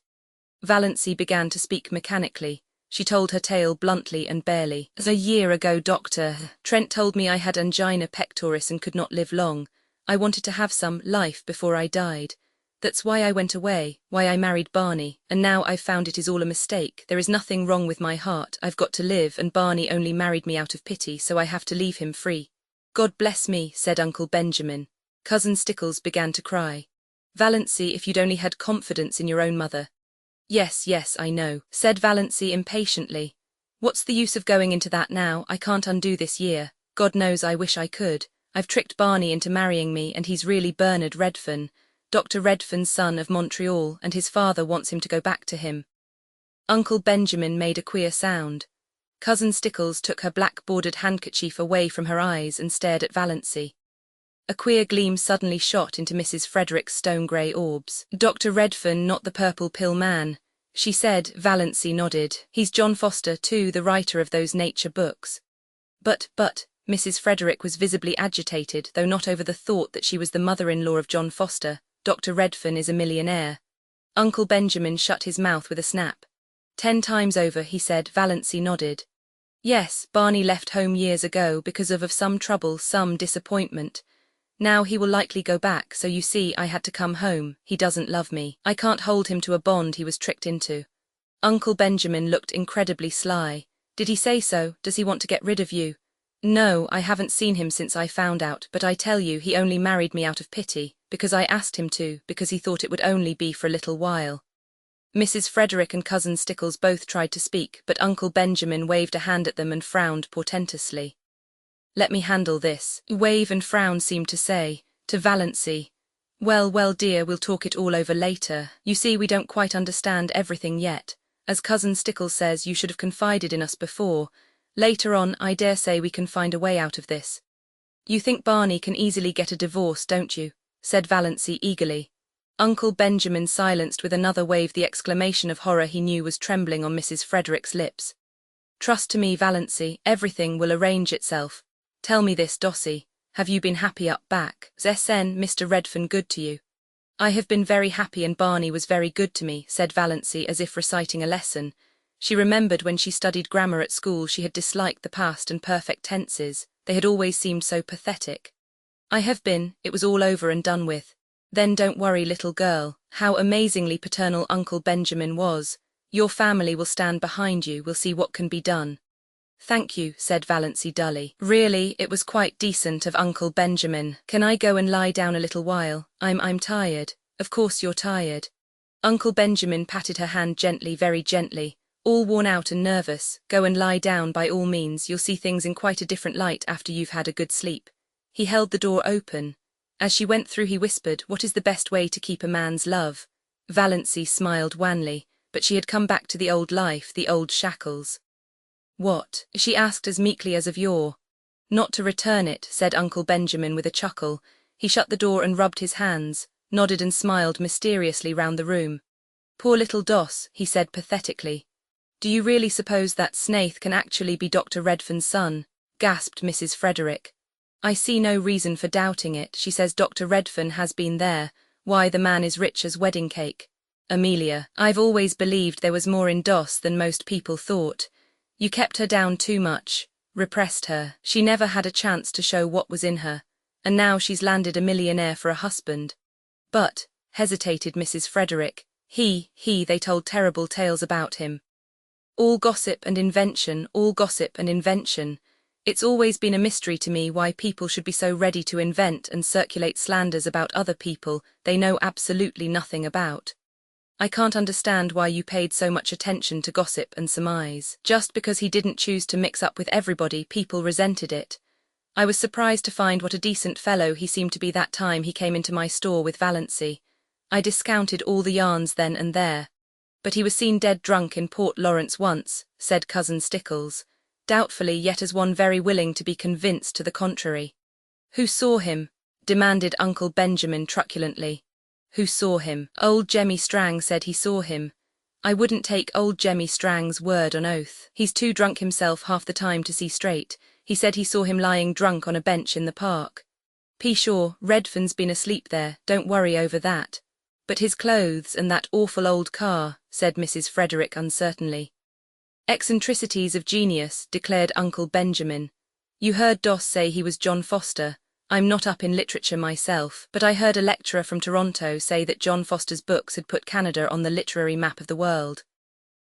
Speaker 1: Valancy began to speak mechanically. She told her tale bluntly and barely. As a year ago, Dr. Trent told me I had angina pectoris and could not live long. I wanted to have some life before I died. That's why I went away, why I married Barney, and now I've found it is all a mistake. There is nothing wrong with my heart. I've got to live, and Barney only married me out of pity, so I have to leave him free. God bless me, said Uncle Benjamin. Cousin Stickles began to cry. Valancy, if you'd only had confidence in your own mother. Yes, yes, I know, said Valancy impatiently. What's the use of going into that now? I can't undo this year. God knows I wish I could. I've tricked Barney into marrying me, and he's really Bernard Redfern, Dr. Redfern's son of Montreal, and his father wants him to go back to him. Uncle Benjamin made a queer sound. Cousin Stickles took her black-bordered handkerchief away from her eyes and stared at Valancy. A queer gleam suddenly shot into Mrs. Frederick's stone-grey orbs. Dr. Redfern, not the purple pill man, she said. Valancy nodded. He's John Foster, too, the writer of those nature books. But, Mrs. Frederick was visibly agitated, though not over the thought that she was the mother-in-law of John Foster. Dr. Redfern is a millionaire. Uncle Benjamin shut his mouth with a snap. 10 times over, he said. Valancy nodded. Yes, Barney left home years ago because of some trouble, some disappointment. Now he will likely go back, so you see I had to come home. He doesn't love me. I can't hold him to a bond he was tricked into. Uncle Benjamin looked incredibly sly. Did he say so? Does he want to get rid of you? No, I haven't seen him since I found out, but I tell you he only married me out of pity, because I asked him to, because he thought it would only be for a little while. Mrs. Frederick and Cousin Stickles both tried to speak, but Uncle Benjamin waved a hand at them and frowned portentously. Let me handle this. Wave and frown seemed to say, to Valancy. Well, dear, we'll talk it all over later. You see, we don't quite understand everything yet. As Cousin Stickles says, you should have confided in us before. Later on, I dare say we can find a way out of this. You think Barney can easily get a divorce, don't you? Said Valancy eagerly. Uncle Benjamin silenced with another wave the exclamation of horror he knew was trembling on Mrs. Frederick's lips. Trust to me, Valancy, everything will arrange itself. Tell me this, Dossie, have you been happy up back? Zn Mr. Redfern good to you? I have been very happy, and Barney was very good to me, said Valancy as if reciting a lesson. She remembered when she studied grammar at school she had disliked the past and perfect tenses. They had always seemed so pathetic. I have been, it was all over and done with. Then don't worry, little girl. How amazingly paternal Uncle Benjamin was. Your family will stand behind you, we'll see what can be done. Thank you, said Valancy dully. Really, it was quite decent of Uncle Benjamin. Can I go and lie down a little while? I'm tired. Of course you're tired. Uncle Benjamin patted her hand gently, very gently. All worn out and nervous, go and lie down by all means. You'll see things in quite a different light after you've had a good sleep. He held the door open. As she went through he whispered, what is the best way to keep a man's love? Valancy smiled wanly, but she had come back to the old life, the old shackles. What? She asked as meekly as of yore. Not to return it, said Uncle Benjamin with a chuckle. He shut the door and rubbed his hands, nodded and smiled mysteriously round the room. Poor little Doss, he said pathetically. Do you really suppose that Snaith can actually be Dr. Redfern's son? Gasped Mrs. Frederick. I see no reason for doubting it. She says Dr. Redfern has been there. Why, the man is rich as wedding cake. Amelia, I've always believed there was more in Doss than most people thought. You kept her down too much, repressed her. She never had a chance to show what was in her, and now she's landed a millionaire for a husband. But, hesitated Mrs. Frederick. They told terrible tales about him. All gossip and invention, all gossip and invention. It's always been a mystery to me why people should be so ready to invent and circulate slanders about other people they know absolutely nothing about. I can't understand why you paid so much attention to gossip and surmise. Just because he didn't choose to mix up with everybody, people resented it. I was surprised to find what a decent fellow he seemed to be that time he came into my store with Valancy. I discounted all the yarns then and there. But he was seen dead drunk in Port Lawrence once, said Cousin Stickles, doubtfully yet as one very willing to be convinced to the contrary. Who saw him? Demanded Uncle Benjamin truculently. Who saw him? Old Jemmy Strang said he saw him. I wouldn't take old Jemmy Strang's word on oath. He's too drunk himself half the time to see straight. He said he saw him lying drunk on a bench in the park. Pshaw, Redfern's been asleep there, don't worry over that. But his clothes and that awful old car, said Mrs. Frederick uncertainly. Eccentricities of genius, declared Uncle Benjamin. You heard Doss say he was John Foster. I'm not up in literature myself, but I heard a lecturer from Toronto say that John Foster's books had put Canada on the literary map of the world.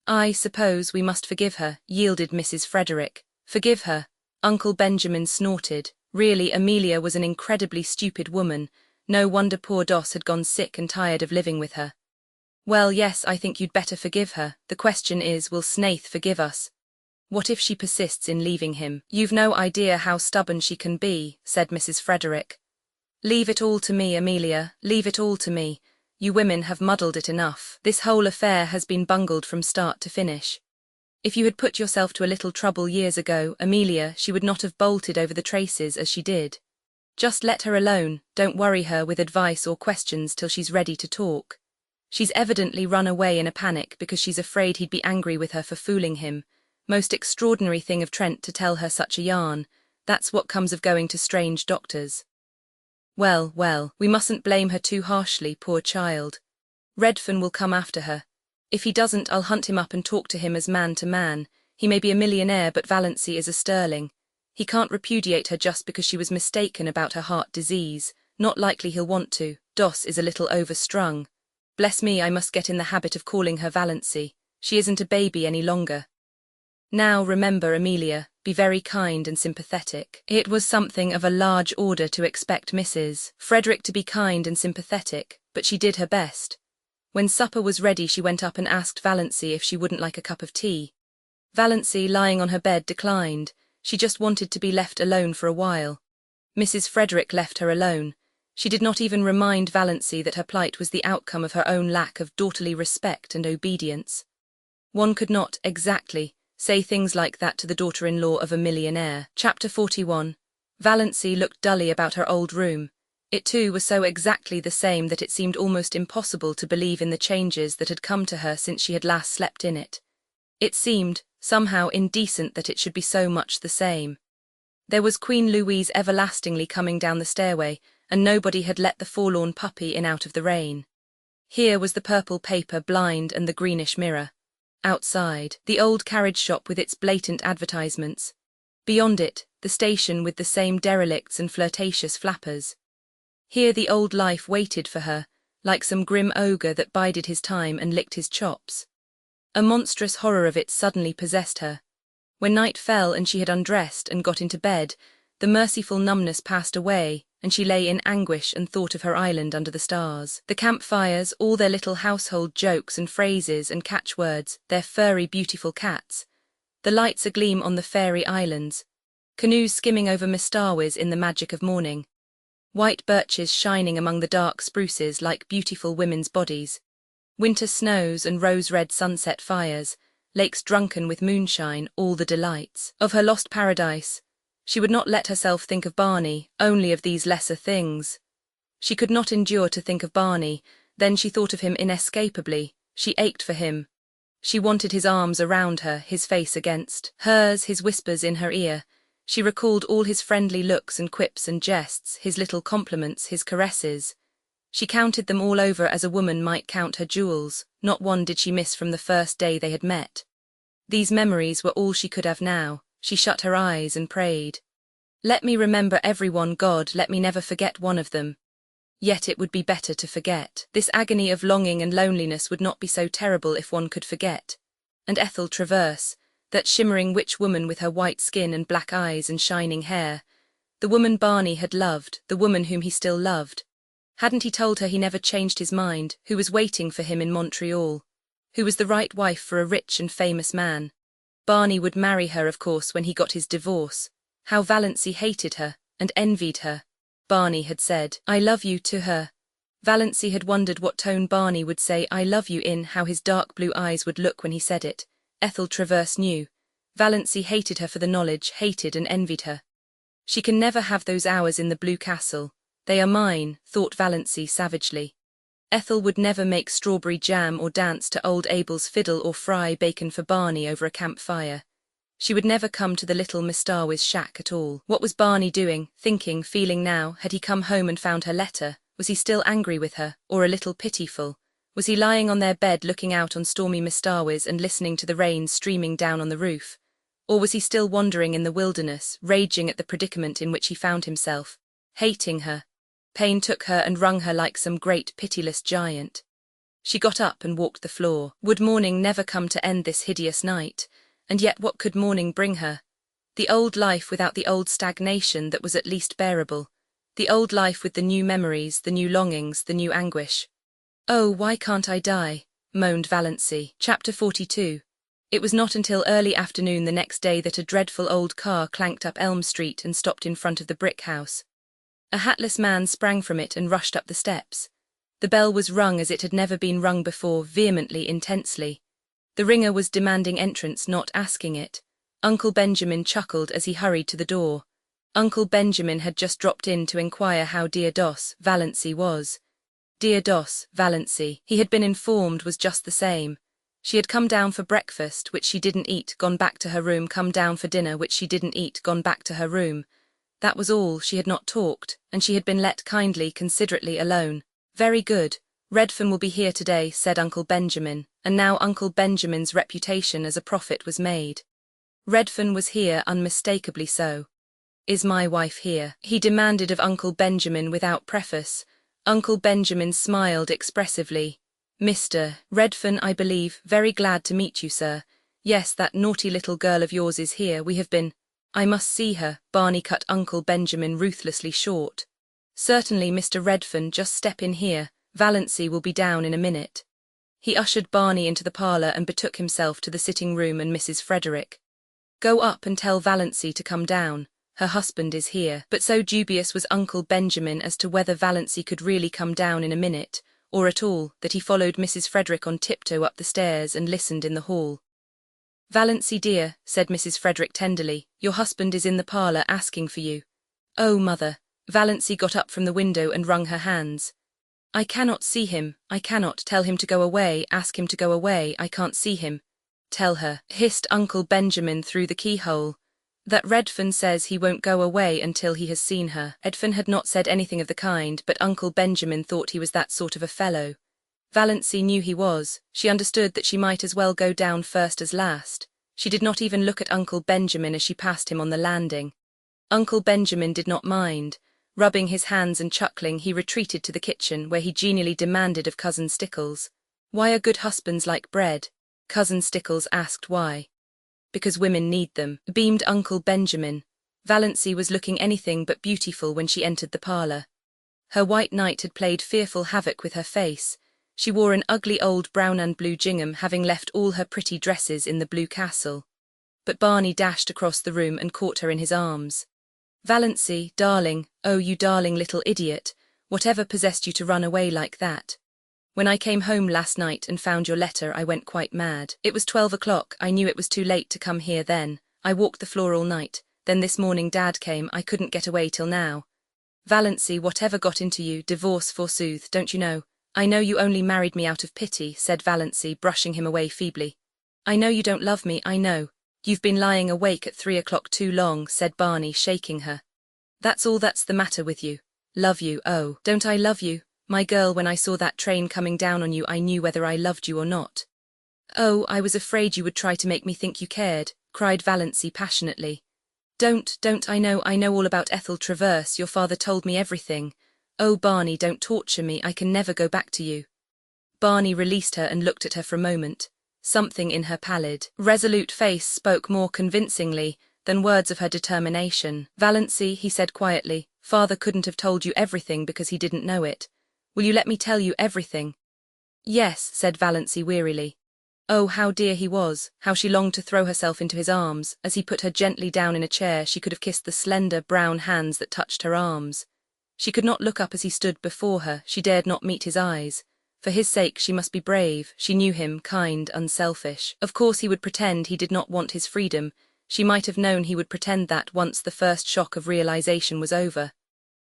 Speaker 1: I suppose we must forgive her, yielded Mrs. Frederick. Forgive her? Uncle Benjamin snorted. Really, Amelia was an incredibly stupid woman. No wonder poor Doss had gone sick and tired of living with her. Well, yes, I think you'd better forgive her. The question is, will Snaith forgive us? What if she persists in leaving him? You've no idea how stubborn she can be, said Mrs. Frederick. Leave it all to me, Amelia, leave it all to me. You women have muddled it enough. This whole affair has been bungled from start to finish. If you had put yourself to a little trouble years ago, Amelia, she would not have bolted over the traces as she did. Just let her alone, don't worry her with advice or questions till she's ready to talk. She's evidently run away in a panic because she's afraid he'd be angry with her for fooling him. Most extraordinary thing of Trent to tell her such a yarn. That's what comes of going to strange doctors. Well, we mustn't blame her too harshly, poor child. Redfern will come after her. If he doesn't, I'll hunt him up and talk to him as man to man. He may be a millionaire, but Valancy is a Stirling. He can't repudiate her just because she was mistaken about her heart disease. Not likely he'll want to. Doss is a little overstrung. Bless me, I must get in the habit of calling her Valancy. She isn't a baby any longer. Now remember, Amelia, be very kind and sympathetic. It was something of a large order to expect Mrs. Frederick to be kind and sympathetic, but she did her best. When supper was ready, she went up and asked Valancy if she wouldn't like a cup of tea. Valancy, lying on her bed, declined. She just wanted to be left alone for a while. Mrs. Frederick left her alone. She did not even remind Valancy that her plight was the outcome of her own lack of daughterly respect and obedience. One could not, exactly, say things like that to the daughter-in-law of a millionaire. Chapter 41. Valancy looked dully about her old room. It too was so exactly the same that it seemed almost impossible to believe in the changes that had come to her since she had last slept in it. It seemed, somehow, indecent that it should be so much the same. There was Queen Louise everlastingly coming down the stairway, and nobody had let the forlorn puppy in out of the rain. Here was the purple paper blind and the greenish mirror. Outside, the old carriage shop with its blatant advertisements. Beyond it, the station with the same derelicts and flirtatious flappers. Here the old life waited for her, like some grim ogre that bided his time and licked his chops. A monstrous horror of it suddenly possessed her. When night fell and she had undressed and got into bed, the merciful numbness passed away, and she lay in anguish and thought of her island under the stars. The campfires, all their little household jokes and phrases and catchwords, their furry beautiful cats. The lights agleam on the fairy islands. Canoes skimming over Mistawis in the magic of morning. White birches shining among the dark spruces like beautiful women's bodies. Winter snows and rose-red sunset fires. Lakes drunken with moonshine, all the delights of her lost paradise. She would not let herself think of Barney, only of these lesser things. She could not endure to think of Barney, then she thought of him inescapably. She ached for him. She wanted his arms around her, his face against hers, his whispers in her ear. She recalled all his friendly looks and quips and jests, his little compliments, his caresses. She counted them all over as a woman might count her jewels. Not one did she miss from the first day they had met. These memories were all she could have now. She shut her eyes and prayed. Let me remember everyone, God, let me never forget one of them. Yet it would be better to forget. This agony of longing and loneliness would not be so terrible if one could forget. And Ethel Traverse, that shimmering witch woman with her white skin and black eyes and shining hair, the woman Barney had loved, the woman whom he still loved. Hadn't he told her he never changed his mind, who was waiting for him in Montreal, who was the right wife for a rich and famous man? Barney would marry her, of course, when he got his divorce. How Valancy hated her, and envied her. Barney had said, "I love you" to her. Valancy had wondered what tone Barney would say "I love you" in, how his dark blue eyes would look when he said it. Ethel Traverse knew. Valancy hated her for the knowledge, hated and envied her. She can never have those hours in the Blue Castle. They are mine, thought Valancy savagely. Ethel would never make strawberry jam or dance to old Abel's fiddle or fry bacon for Barney over a campfire. She would never come to the little Miss Starway's shack at all. What was Barney doing, thinking, feeling now? Had he come home and found her letter? Was he still angry with her, or a little pitiful? Was he lying on their bed looking out on stormy Miss Starway's and listening to the rain streaming down on the roof? Or was he still wandering in the wilderness, raging at the predicament in which he found himself, hating her? Pain took her and wrung her like some great pitiless giant. She got up and walked the floor. Would morning never come to end this hideous night? And yet what could morning bring her? The old life without the old stagnation that was at least bearable. The old life with the new memories, the new longings, the new anguish. "Oh, why can't I die?" moaned Valancy. Chapter 42. It was not until early afternoon the next day that a dreadful old car clanked up Elm Street and stopped in front of the brick house. A hatless man sprang from it and rushed up the steps. The bell was rung as it had never been rung before, vehemently, intensely. The ringer was demanding entrance, not asking it. Uncle Benjamin chuckled as he hurried to the door. Uncle Benjamin had just dropped in to inquire how dear Doss, Valancy, was. Dear Doss, Valancy, he had been informed, was just the same. She had come down for breakfast, which she didn't eat, gone back to her room, come down for dinner, which she didn't eat, gone back to her room. That was all. She had not talked, and she had been let kindly, considerately alone. "Very good. Redfern will be here today," said Uncle Benjamin, and now Uncle Benjamin's reputation as a prophet was made. Redfern was here, unmistakably so. "Is my wife here?" he demanded of Uncle Benjamin without preface. Uncle Benjamin smiled expressively. "Mr. Redfern, I believe. Very glad to meet you, sir. Yes, that naughty little girl of yours is here. We have been—" "I must see her," Barney cut Uncle Benjamin ruthlessly short. "Certainly, Mr. Redfern, just step in here. Valancy will be down in a minute." He ushered Barney into the parlour and betook himself to the sitting room and Mrs. Frederick. "Go up and tell Valancy to come down. Her husband is here." But so dubious was Uncle Benjamin as to whether Valancy could really come down in a minute, or at all, that he followed Mrs. Frederick on tiptoe up the stairs and listened in the hall. "Valancy dear," said Mrs. Frederick tenderly, "your husband is in the parlour asking for you." "Oh, mother." Valancy got up from the window and wrung her hands. "I cannot see him, I cannot. Tell him to go away, ask him to go away, I can't see him." "Tell her," hissed Uncle Benjamin through the keyhole, "that Redfern says he won't go away until he has seen her." Redfern had not said anything of the kind, but Uncle Benjamin thought he was that sort of a fellow. Valancy knew he was. She understood that she might as well go down first as last. She did not even look at Uncle Benjamin as she passed him on the landing. Uncle Benjamin did not mind. Rubbing his hands and chuckling, he retreated to the kitchen, where he genially demanded of Cousin Stickles, "Why are good husbands like bread?" Cousin Stickles asked why. "Because women need them," beamed Uncle Benjamin. Valancy was looking anything but beautiful when she entered the parlour. Her white night had played fearful havoc with her face. She wore an ugly old brown and blue gingham, having left all her pretty dresses in the Blue Castle. But Barney dashed across the room and caught her in his arms. "Valancy, darling, oh, you darling little idiot, whatever possessed you to run away like that? When I came home last night and found your letter, I went quite mad. It was 12 o'clock, I knew it was too late to come here then. I walked the floor all night, then this morning Dad came, I couldn't get away till now. Valancy, whatever got into you? Divorce, forsooth, don't you know? I know you only married me out of pity," said Valancy, brushing him away feebly. "I know you don't love me, I know. You've been lying awake at 3 o'clock too long," said Barney, shaking her. "That's all that's the matter with you. Love you, oh, don't I love you? My girl, when I saw that train coming down on you, I knew whether I loved you or not." "Oh, I was afraid you would try to make me think you cared," cried Valancy passionately. Don't, I know all about Ethel Traverse, your father told me everything. "Oh, Barney, don't torture me, I can never go back to you." Barney released her and looked at her for a moment. Something in her pallid, resolute face spoke more convincingly than words of her determination. "Valancy," he said quietly, "Father couldn't have told you everything because he didn't know it. Will you let me tell you everything?" "Yes," said Valancy wearily. Oh, how dear he was, how she longed to throw herself into his arms. As he put her gently down in a chair, she could have kissed the slender, brown hands that touched her arms. She could not look up as he stood before her, she dared not meet his eyes. For his sake she must be brave, she knew him, kind, unselfish. Of course he would pretend he did not want his freedom. She might have known he would pretend that once the first shock of realization was over.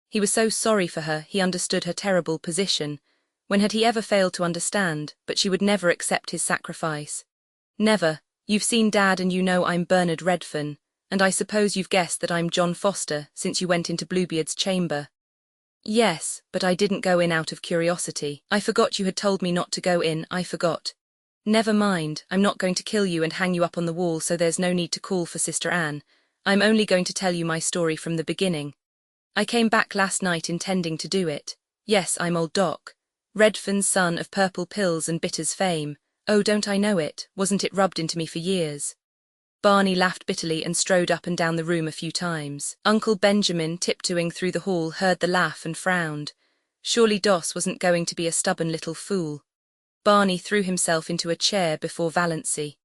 Speaker 1: He was so sorry for her, he understood her terrible position. When had he ever failed to understand? But she would never accept his sacrifice. Never. "You've seen Dad and you know I'm Bernard Redfern, and I suppose you've guessed that I'm John Foster since you went into Bluebeard's chamber." "Yes, but I didn't go in out of curiosity. I forgot you had told me not to go in, I forgot." "Never mind, I'm not going to kill you and hang you up on the wall, so there's no need to call for Sister Anne. I'm only going to tell you my story from the beginning. I came back last night intending to do it. Yes, I'm old Doc. Redfern's son of purple pills and bitters fame. Oh, don't I know it, wasn't it rubbed into me for years?" Barney laughed bitterly and strode up and down the room a few times. Uncle Benjamin, tiptoeing through the hall, heard the laugh and frowned. Surely Doss wasn't going to be a stubborn little fool. Barney threw himself into a chair before Valancy.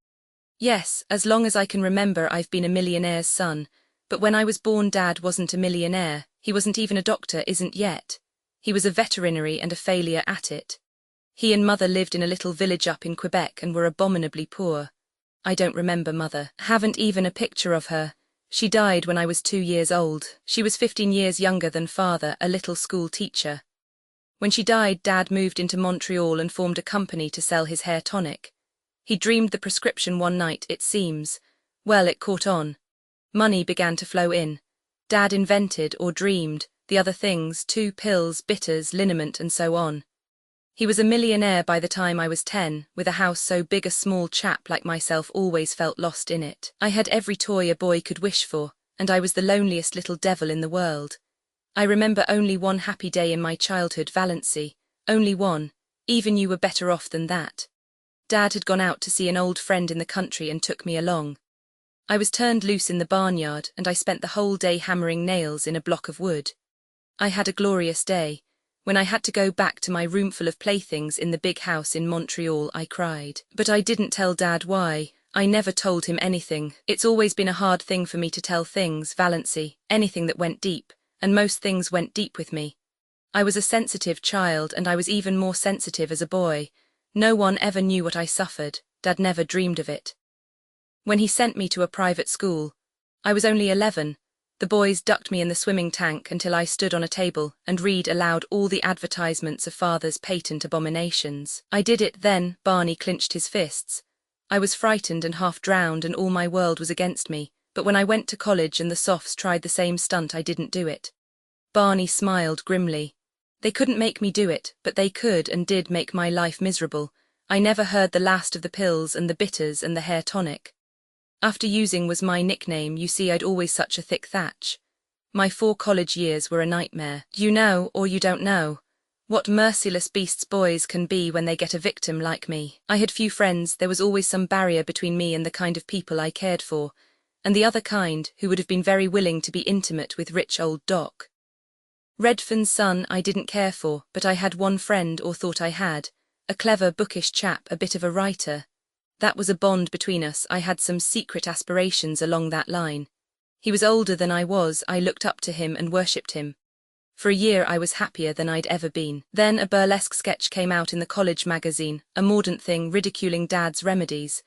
Speaker 1: "Yes, as long as I can remember I've been a millionaire's son, but when I was born Dad wasn't a millionaire, he wasn't even a doctor, isn't yet. He was a veterinary and a failure at it. He and Mother lived in a little village up in Quebec and were abominably poor. I don't remember Mother. Haven't even a picture of her. She died when I was 2 years old. She was 15 years younger than Father, a little school teacher. When she died, Dad moved into Montreal and formed a company to sell his hair tonic. He dreamed the prescription one night, it seems. Well, it caught on. Money began to flow in. Dad invented, or dreamed, the other things, too: pills, bitters, liniment, and so on. He was a millionaire by the time I was 10, with a house so big a small chap like myself always felt lost in it. I had every toy a boy could wish for, and I was the loneliest little devil in the world. I remember only one happy day in my childhood, Valancy. Only one. Even you were better off than that. Dad had gone out to see an old friend in the country and took me along. I was turned loose in the barnyard, and I spent the whole day hammering nails in a block of wood. I had a glorious day. When I had to go back to my roomful of playthings in the big house in Montreal, I cried. But I didn't tell Dad why. I never told him anything. It's always been a hard thing for me to tell things, Valancy, anything that went deep, and most things went deep with me. I was a sensitive child, and I was even more sensitive as a boy. No one ever knew what I suffered. Dad never dreamed of it. When he sent me to a private school, I was only 11. The boys ducked me in the swimming tank until I stood on a table and read aloud all the advertisements of Father's patent abominations. I did it then. Barney clenched his fists. I was frightened and half drowned, and all my world was against me, but when I went to college and the Sophs tried the same stunt, I didn't do it. Barney smiled grimly. They couldn't make me do it, but they could and did make my life miserable. I never heard the last of the pills and the bitters and the hair tonic. After using was my nickname, you see I'd always such a thick thatch. My 4 college years were a nightmare. You know, or you don't know, what merciless beasts boys can be when they get a victim like me. I had few friends, there was always some barrier between me and the kind of people I cared for, and the other kind, who would have been very willing to be intimate with rich old Doc. Redfern's son I didn't care for, but I had one friend, or thought I had, a clever, bookish chap, a bit of a writer. That was a bond between us. I had some secret aspirations along that line. He was older than I was, I looked up to him and worshipped him. For a year I was happier than I'd ever been. Then a burlesque sketch came out in the college magazine, a mordant thing ridiculing Dad's remedies.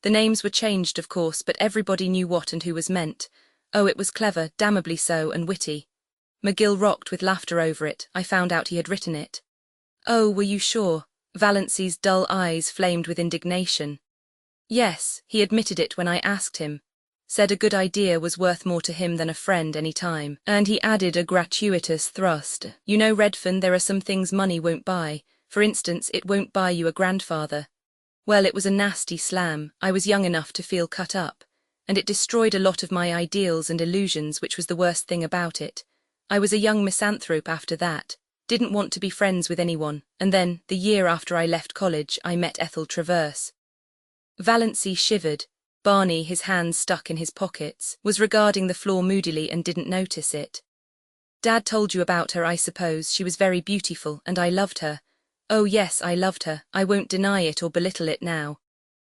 Speaker 1: The names were changed, of course, but everybody knew what and who was meant. Oh, it was clever, damnably so, and witty. McGill rocked with laughter over it. I found out he had written it. Oh, were you sure? Valancy's dull eyes flamed with indignation. Yes, he admitted it when I asked him. Said a good idea was worth more to him than a friend any time. And he added a gratuitous thrust. You know, Redfern, there are some things money won't buy. For instance, it won't buy you a grandfather. Well, it was a nasty slam. I was young enough to feel cut up. And it destroyed a lot of my ideals and illusions, which was the worst thing about it. I was a young misanthrope after that. Didn't want to be friends with anyone, and then, the year after I left college, I met Ethel Traverse. Valancy shivered. Barney, his hands stuck in his pockets, was regarding the floor moodily and didn't notice it. Dad told you about her, I suppose. She was very beautiful, and I loved her. Oh yes, I loved her. I won't deny it or belittle it now.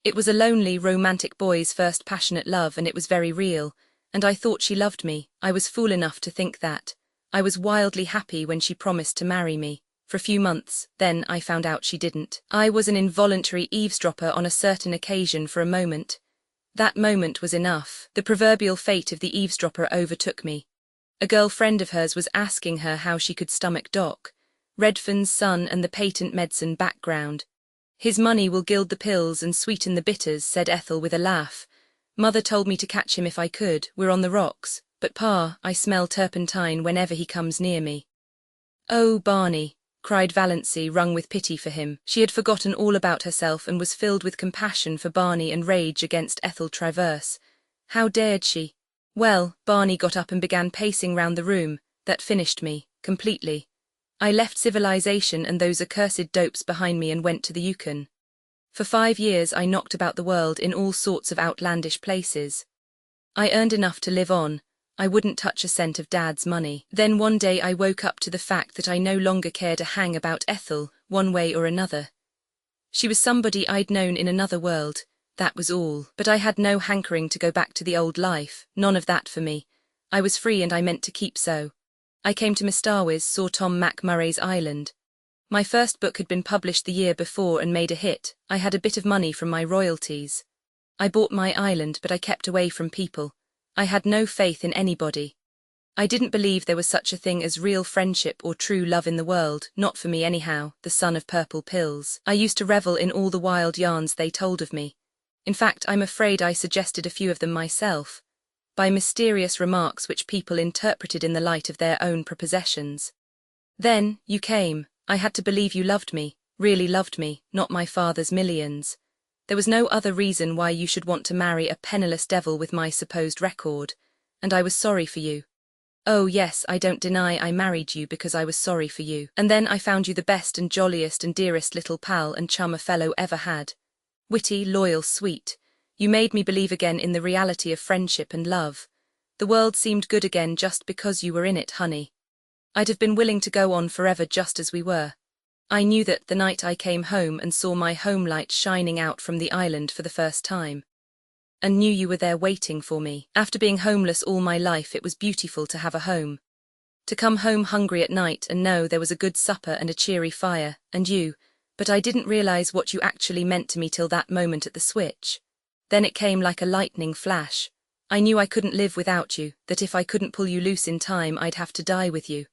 Speaker 1: It was a lonely, romantic boy's first passionate love, and it was very real, and I thought she loved me. I was fool enough to think that. I was wildly happy when she promised to marry me. For a few months, then I found out she didn't. I was an involuntary eavesdropper on a certain occasion for a moment. That moment was enough. The proverbial fate of the eavesdropper overtook me. A girl friend of hers was asking her how she could stomach Doc Redfern's son and the patent medicine background. His money will gild the pills and sweeten the bitters, said Ethel with a laugh. Mother told me to catch him if I could. We're on the rocks. But Pa, I smell turpentine whenever he comes near me. Oh, Barney, cried Valancy, wrung with pity for him. She had forgotten all about herself and was filled with compassion for Barney and rage against Ethel Traverse. How dared she? Well, Barney got up and began pacing round the room. That finished me, completely. I left civilization and those accursed dopes behind me and went to the Yukon. For 5 years I knocked about the world in all sorts of outlandish places. I earned enough to live on. I wouldn't touch a cent of Dad's money. Then one day I woke up to the fact that I no longer cared a hang about Ethel, one way or another. She was somebody I'd known in another world, that was all. But I had no hankering to go back to the old life, none of that for me. I was free and I meant to keep so. I came to Mistawis, saw Tom McMurray's Island. My first book had been published the year before and made a hit. I had a bit of money from my royalties. I bought my island, but I kept away from people. I had no faith in anybody. I didn't believe there was such a thing as real friendship or true love in the world, not for me anyhow, the son of purple pills. I used to revel in all the wild yarns they told of me. In fact, I'm afraid I suggested a few of them myself, by mysterious remarks which people interpreted in the light of their own prepossessions. Then, you came. I had to believe you loved me, really loved me, not my father's millions. There was no other reason why you should want to marry a penniless devil with my supposed record, and I was sorry for you. Oh yes, I don't deny I married you because I was sorry for you. And then I found you the best and jolliest and dearest little pal and chum a fellow ever had. Witty, loyal, sweet. You made me believe again in the reality of friendship and love. The world seemed good again just because you were in it, honey. I'd have been willing to go on forever just as we were. I knew that the night I came home and saw my home light shining out from the island for the first time. And knew you were there waiting for me. After being homeless all my life, it was beautiful to have a home. To come home hungry at night and know there was a good supper and a cheery fire, and you, but I didn't realize what you actually meant to me till that moment at the switch. Then it came like a lightning flash. I knew I couldn't live without you, that if I couldn't pull you loose in time I'd have to die with you.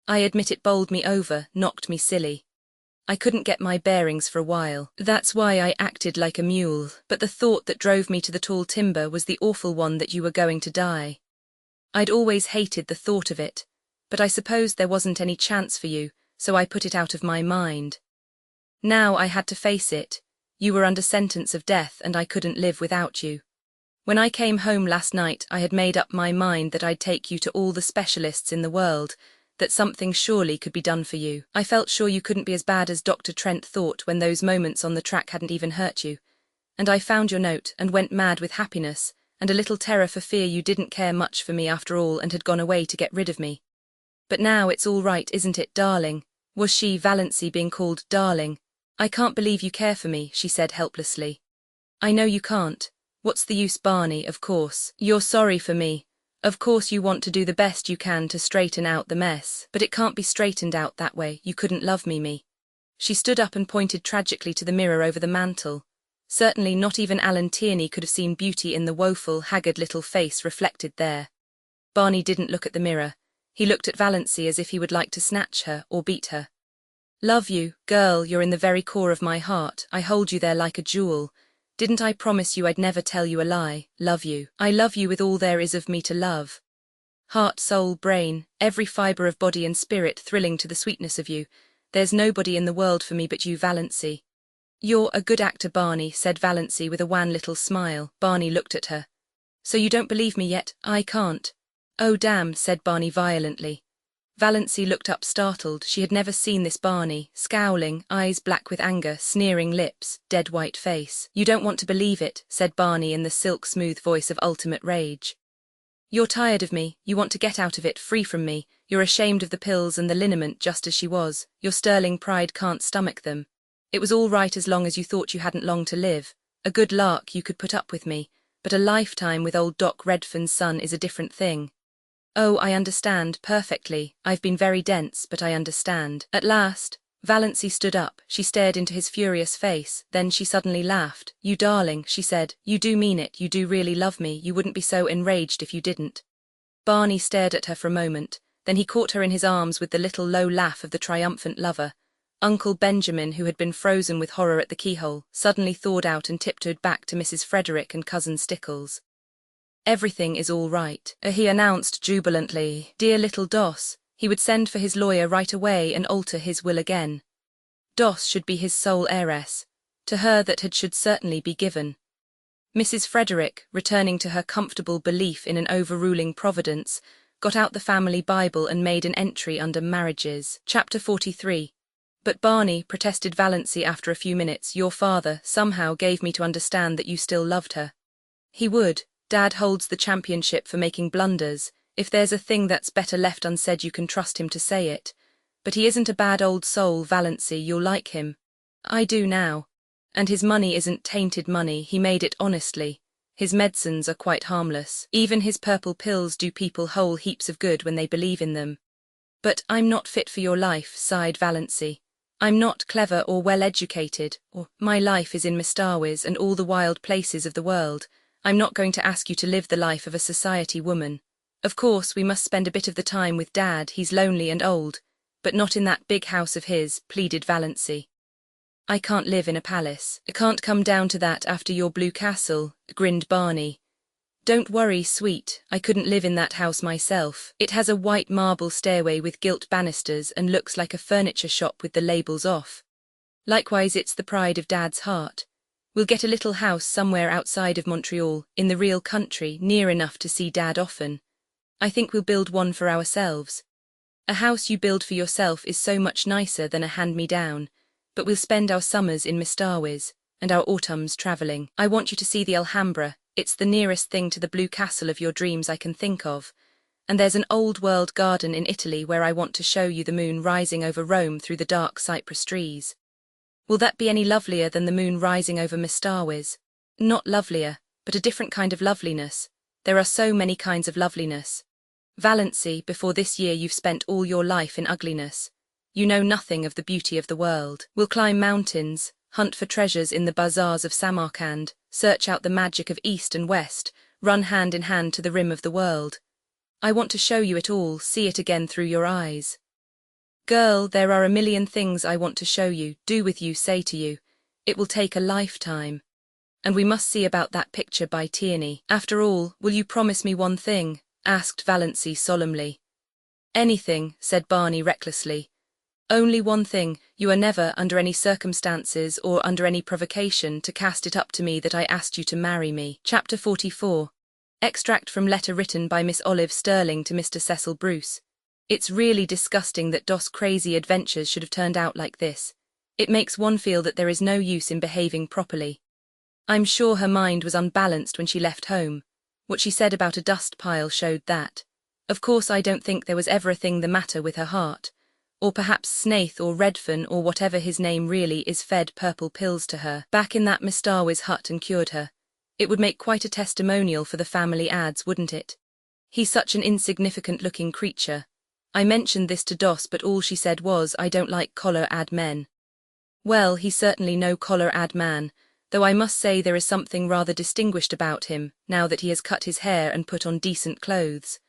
Speaker 1: I admit it bowled me over, knocked me silly. I couldn't get my bearings for a while. That's why I acted like a mule, but the thought that drove me to the tall timber was the awful one that you were going to die. I'd always hated the thought of it, but I supposed there wasn't any chance for you, so I put it out of my mind. Now I had to face it. You were under sentence of death and I couldn't live without you. When I came home last night I had made up my mind that I'd take you to all the specialists in the world, that something surely could be done for you. I felt sure you couldn't be as bad as Dr. Trent thought when those moments on the track hadn't even hurt you. And I found your note and went mad with happiness, and a little terror for fear you didn't care much for me after all and had gone away to get rid of me. But now it's all right, isn't it, darling? Was she, Valancy, being called darling? I can't believe you care for me, she said helplessly. I know you can't. What's the use, Barney? Of course. You're sorry for me. Of course you want to do the best you can to straighten out the mess, but it can't be straightened out that way. You couldn't love me. She stood up and pointed tragically to the mirror over the mantel. Certainly not even Alan Tierney could have seen beauty in the woeful, haggard little face reflected there. Barney didn't look at the mirror. He looked at Valancy as if he would like to snatch her or beat her. Love you, girl, you're in the very core of my heart. I hold you there like a jewel. Didn't I promise you I'd never tell you a lie? Love you. I love you with all there is of me to love. Heart, soul, brain, every fibre of body and spirit thrilling to the sweetness of you. There's nobody in the world for me but you, Valancy. You're a good actor, Barney, said Valancy with a wan little smile. Barney looked at her. So you don't believe me yet? I can't. Oh damn, said Barney violently. Valancy looked up startled. She had never seen this Barney, scowling, eyes black with anger, sneering lips, dead white face. "You don't want to believe it," said Barney in the silk-smooth voice of ultimate rage. "You're tired of me, you want to get out of it, free from me, you're ashamed of the pills and the liniment just as she was, your sterling pride can't stomach them. It was all right as long as you thought you hadn't long to live, a good lark you could put up with me, but a lifetime with old Doc Redfern's son is a different thing." "Oh, I understand, perfectly. I've been very dense, but I understand." At last, Valancy stood up. She stared into his furious face, then she suddenly laughed. "You darling," she said, "you do mean it, you do really love me, you wouldn't be so enraged if you didn't." Barney stared at her for a moment, then he caught her in his arms with the little low laugh of the triumphant lover. Uncle Benjamin, who had been frozen with horror at the keyhole, suddenly thawed out and tiptoed back to Mrs. Frederick and Cousin Stickles. "Everything is all right," he announced jubilantly. Dear little Doss, he would send for his lawyer right away and alter his will again. Doss should be his sole heiress. To her that should certainly be given. Mrs. Frederick, returning to her comfortable belief in an overruling providence, got out the family Bible and made an entry under marriages. Chapter 43. "But Barney," protested Valancy after a few minutes, "your father somehow gave me to understand that you still loved her." "He would. Dad holds the championship for making blunders. If there's a thing that's better left unsaid you can trust him to say it. But he isn't a bad old soul, Valancy, you'll like him. I do now. And his money isn't tainted money, he made it honestly. His medicines are quite harmless. Even his purple pills do people whole heaps of good when they believe in them." "But I'm not fit for your life," sighed Valancy. "I'm not clever or well-educated, or my life is in Mistawis and all the wild places of the world. I'm not going to ask you to live the life of a society woman. Of course, we must spend a bit of the time with Dad, he's lonely and old, but not in that big house of his," pleaded Valancy. "I can't live in a palace. I can't come down to that after your blue castle," grinned Barney. "Don't worry, sweet, I couldn't live in that house myself. It has a white marble stairway with gilt banisters and looks like a furniture shop with the labels off. Likewise, it's the pride of Dad's heart. We'll get a little house somewhere outside of Montreal, in the real country, near enough to see Dad often. I think we'll build one for ourselves. A house you build for yourself is so much nicer than a hand-me-down, but we'll spend our summers in Mistawis, and our autumns travelling. I want you to see the Alhambra, it's the nearest thing to the blue castle of your dreams I can think of. And there's an old-world garden in Italy where I want to show you the moon rising over Rome through the dark cypress trees. Will that be any lovelier than the moon rising over Mistawis? Not lovelier, but a different kind of loveliness. There are so many kinds of loveliness. Valancy, before this year you've spent all your life in ugliness. You know nothing of the beauty of the world. We'll climb mountains, hunt for treasures in the bazaars of Samarkand, search out the magic of East and West, run hand in hand to the rim of the world. I want to show you it all, see it again through your eyes. Girl, there are a million things I want to show you, do with you, say to you. It will take a lifetime. And we must see about that picture by Tierney. After all, will you promise me one thing? Asked Valancy solemnly. Anything, said Barney recklessly. Only one thing, you are never, under any circumstances or under any provocation, to cast it up to me that I asked you to marry me. Chapter 44. Extract from letter written by Miss Olive Stirling to Mr. Cecil Bruce. It's really disgusting that Doss' crazy adventures should have turned out like this. It makes one feel that there is no use in behaving properly. I'm sure her mind was unbalanced when she left home. What she said about a dust pile showed that. Of course I don't think there was ever a thing the matter with her heart. Or perhaps Snaith or Redfern or whatever his name really is fed purple pills to her back in that Mistawis hut and cured her. It would make quite a testimonial for the family ads, wouldn't it? He's such an insignificant-looking creature. I mentioned this to Doss, but all she said was, I don't like collar-ad men. Well, he's certainly no collar-ad man, though I must say there is something rather distinguished about him, now that he has cut his hair and put on decent clothes.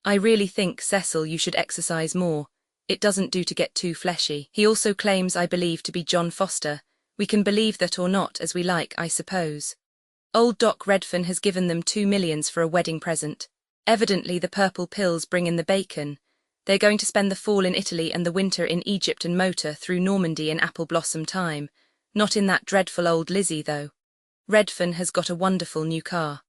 Speaker 1: I really think, Cecil, you should exercise more. It doesn't do to get too fleshy. He also claims, I believe, to be John Foster. We can believe that or not, as we like, I suppose. Old Doc Redfern has given them $2 million for a wedding present. Evidently the purple pills bring in the bacon. They're going to spend the fall in Italy and the winter in Egypt and motor through Normandy in apple blossom time. Not in that dreadful old Lizzie, though. Redfern has got a wonderful new car.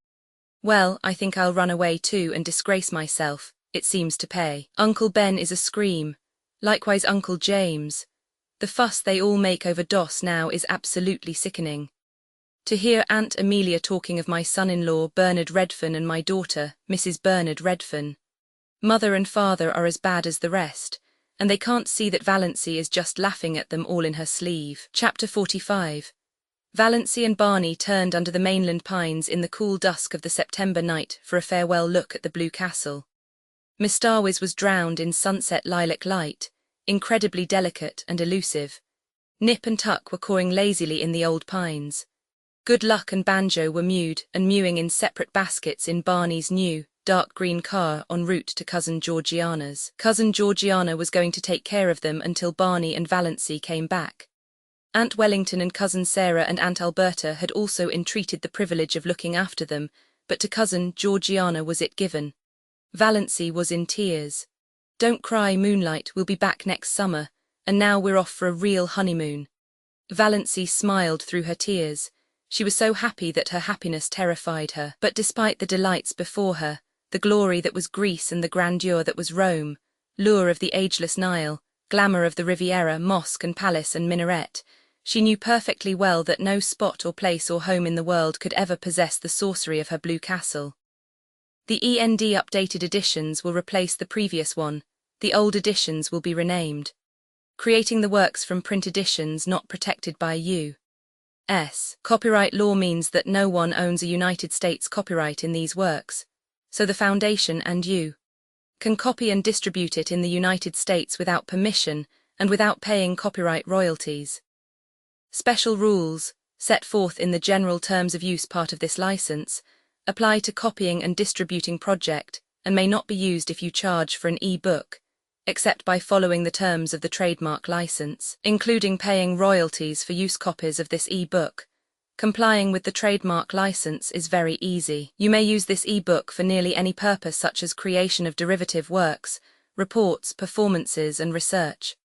Speaker 1: Well, I think I'll run away too and disgrace myself. it seems to pay. Uncle Ben is a scream. Likewise Uncle James. The fuss they all make over DOS now is absolutely sickening. To hear Aunt Amelia talking of my son-in-law Bernard Redfern and my daughter, Mrs. Bernard Redfern. Mother and father are as bad as the rest, and they can't see that Valancy is just laughing at them all in her sleeve. Chapter 45. Valancy and Barney turned under the mainland pines in the cool dusk of the September night for a farewell look at the Blue Castle. Miss Starwiz was drowned in sunset lilac light, incredibly delicate and elusive. Nip and Tuck were cawing lazily in the old pines. Good Luck and Banjo were mewed and mewing in separate baskets in Barney's new, dark green car en route to Cousin Georgiana's. Cousin Georgiana was going to take care of them until Barney and Valancy came back. Aunt Wellington and Cousin Sarah and Aunt Alberta had also entreated the privilege of looking after them, but to Cousin Georgiana was it given. Valancy was in tears. "Don't cry, Moonlight, we'll be back next summer, and now we're off for a real honeymoon." Valancy smiled through her tears. She was so happy that her happiness terrified her. But despite the delights before her, the glory that was Greece and the grandeur that was Rome, lure of the ageless Nile, glamour of the Riviera, mosque and palace and minaret, she knew perfectly well that no spot or place or home in the world could ever possess the sorcery of her Blue Castle. The END updated editions will replace the previous one, the old editions will be renamed. Creating the works from print editions not protected by U.S. copyright law means that no one owns a United States copyright in these works, so the Foundation and you can copy and distribute it in the United States without permission and without paying copyright royalties. Special rules, set forth in the General Terms of Use part of this license, apply to copying and distributing project and may not be used if you charge for an e-book, except by following the terms of the trademark license, including paying royalties for use copies of this e-book. Complying with the trademark license is very easy. You may use this e-book for nearly any purpose such as creation of derivative works, reports, performances and research.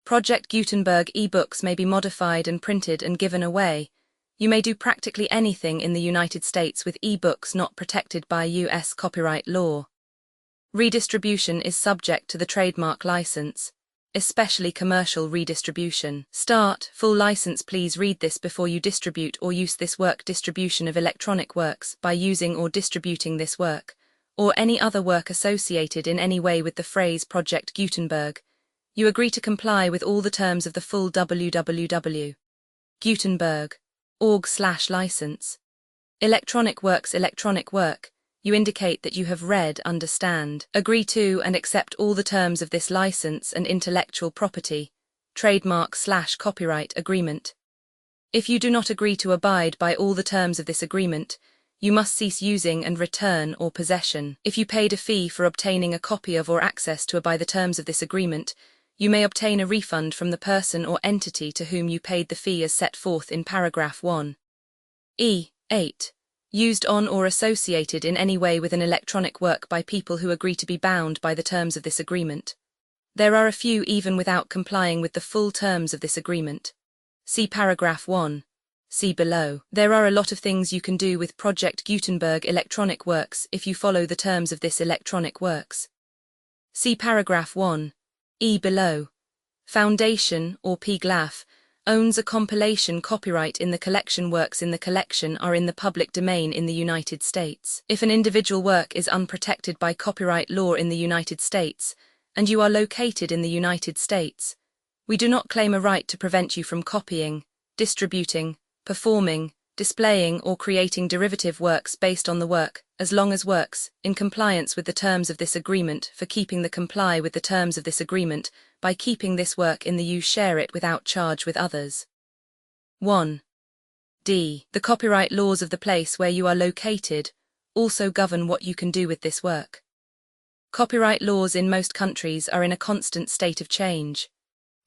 Speaker 1: Project Gutenberg e-books may be modified and printed and given away. You may do practically anything in the United States with e-books not protected by U.S. copyright law. Redistribution is subject to the trademark license, especially commercial redistribution. Start, full license. Please read this before you distribute or use this work. Distribution of electronic works by using or distributing this work, or any other work associated in any way with the phrase Project Gutenberg. You agree to comply with all the terms of the full www.gutenberg.org/license. Electronic works. Electronic work. You indicate that you have read, understand, agree to and accept all the terms of this license and intellectual property, trademark/copyright agreement. If you do not agree to abide by all the terms of this agreement, you must cease using and return or possession. If you paid a fee for obtaining a copy of or access to by the terms of this agreement, you may obtain a refund from the person or entity to whom you paid the fee as set forth in paragraph 1. E.8. Used on or associated in any way with an electronic work by people who agree to be bound by the terms of this agreement. There are a few even without complying with the full terms of this agreement. See paragraph 1. See below. There are a lot of things you can do with Project Gutenberg electronic works if you follow the terms of this electronic works. See paragraph 1. E below. Foundation, or PGLAF, owns a compilation copyright in the collection. Works in the collection are in the public domain in the United States. If an individual work is unprotected by copyright law in the United States, and you are located in the United States, we do not claim a right to prevent you from copying, distributing, performing, displaying or creating derivative works based on the work, as long as works, in compliance with the terms of this agreement, for keeping the comply with the terms of this agreement, by keeping this work in the you share it without charge with others. 1. D. The copyright laws of the place where you are located also govern what you can do with this work. Copyright laws in most countries are in a constant state of change.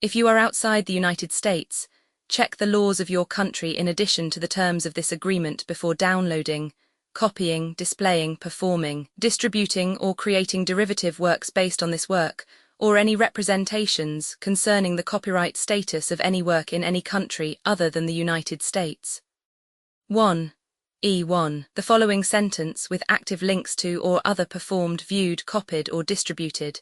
Speaker 1: If you are outside the United States, check the laws of your country in addition to the terms of this agreement before downloading, copying, displaying, performing, distributing or creating derivative works based on this work, or any representations concerning the copyright status of any work in any country other than the United States. 1. E1. The following sentence with active links to or other performed, viewed, copied, or distributed.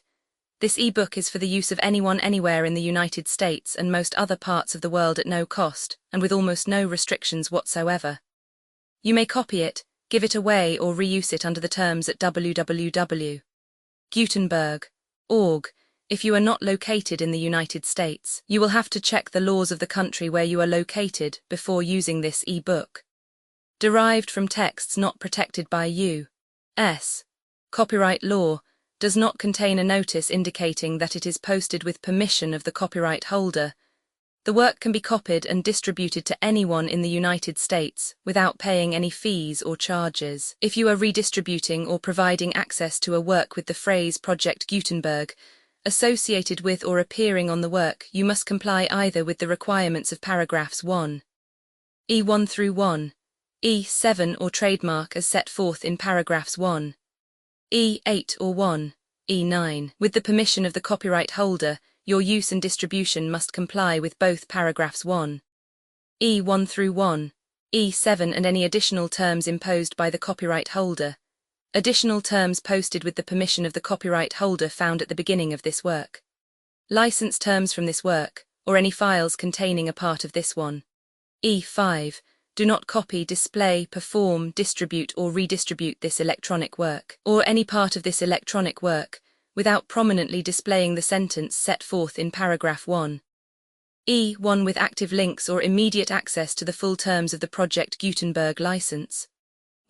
Speaker 1: This e-book is for the use of anyone anywhere in the United States and most other parts of the world at no cost and with almost no restrictions whatsoever. You may copy it, give it away, or reuse it under the terms at www.gutenberg.org. If you are not located in the United States, you will have to check the laws of the country where you are located before using this e-book. Derived from texts not protected by U.S. copyright law, does not contain a notice indicating that it is posted with permission of the copyright holder. The work can be copied and distributed to anyone in the United States without paying any fees or charges. If you are redistributing or providing access to a work with the phrase Project Gutenberg associated with or appearing on the work, you must comply either with the requirements of paragraphs 1, E1 through 1, E7 or trademark as set forth in paragraphs 1, E8 or 1, E9. With the permission of the copyright holder, your use and distribution must comply with both paragraphs 1, E1 through 1, E7 and any additional terms imposed by the copyright holder. Additional terms posted with the permission of the copyright holder found at the beginning of this work. License terms from this work, or any files containing a part of this one. E5. Do not copy, display, perform, distribute or redistribute this electronic work, or any part of this electronic work, without prominently displaying the sentence set forth in paragraph 1. E1 with active links or immediate access to the full terms of the Project Gutenberg license.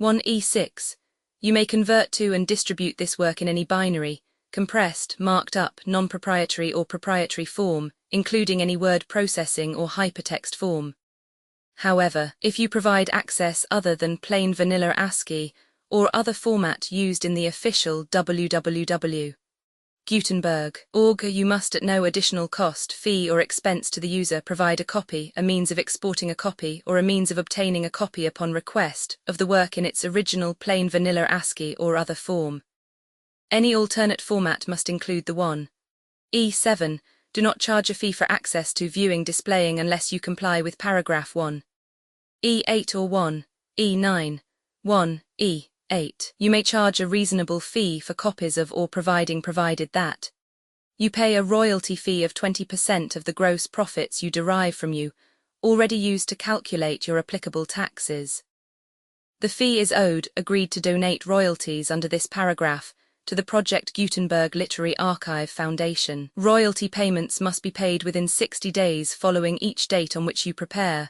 Speaker 1: 1E6. You may convert to and distribute this work in any binary, compressed, marked up, non-proprietary or proprietary form, including any word processing or hypertext form. However, if you provide access other than plain vanilla ASCII or other format used in the official www.gutenberg.org, you must at no additional cost, fee or expense to the user provide a copy, a means of exporting a copy, or a means of obtaining a copy upon request of the work in its original plain vanilla ASCII or other form. Any alternate format must include the 1. E7. Do not charge a fee for access to viewing displaying unless you comply with paragraph 1. E8 or 1. E9. 1. E8. You may charge a reasonable fee for copies of or provided that you pay a royalty fee of 20% of the gross profits you derive from you, already used to calculate your applicable taxes. The fee is owed, agreed to donate royalties under this paragraph to the Project Gutenberg Literary Archive Foundation. Royalty payments must be paid within 60 days following each date on which you prepare,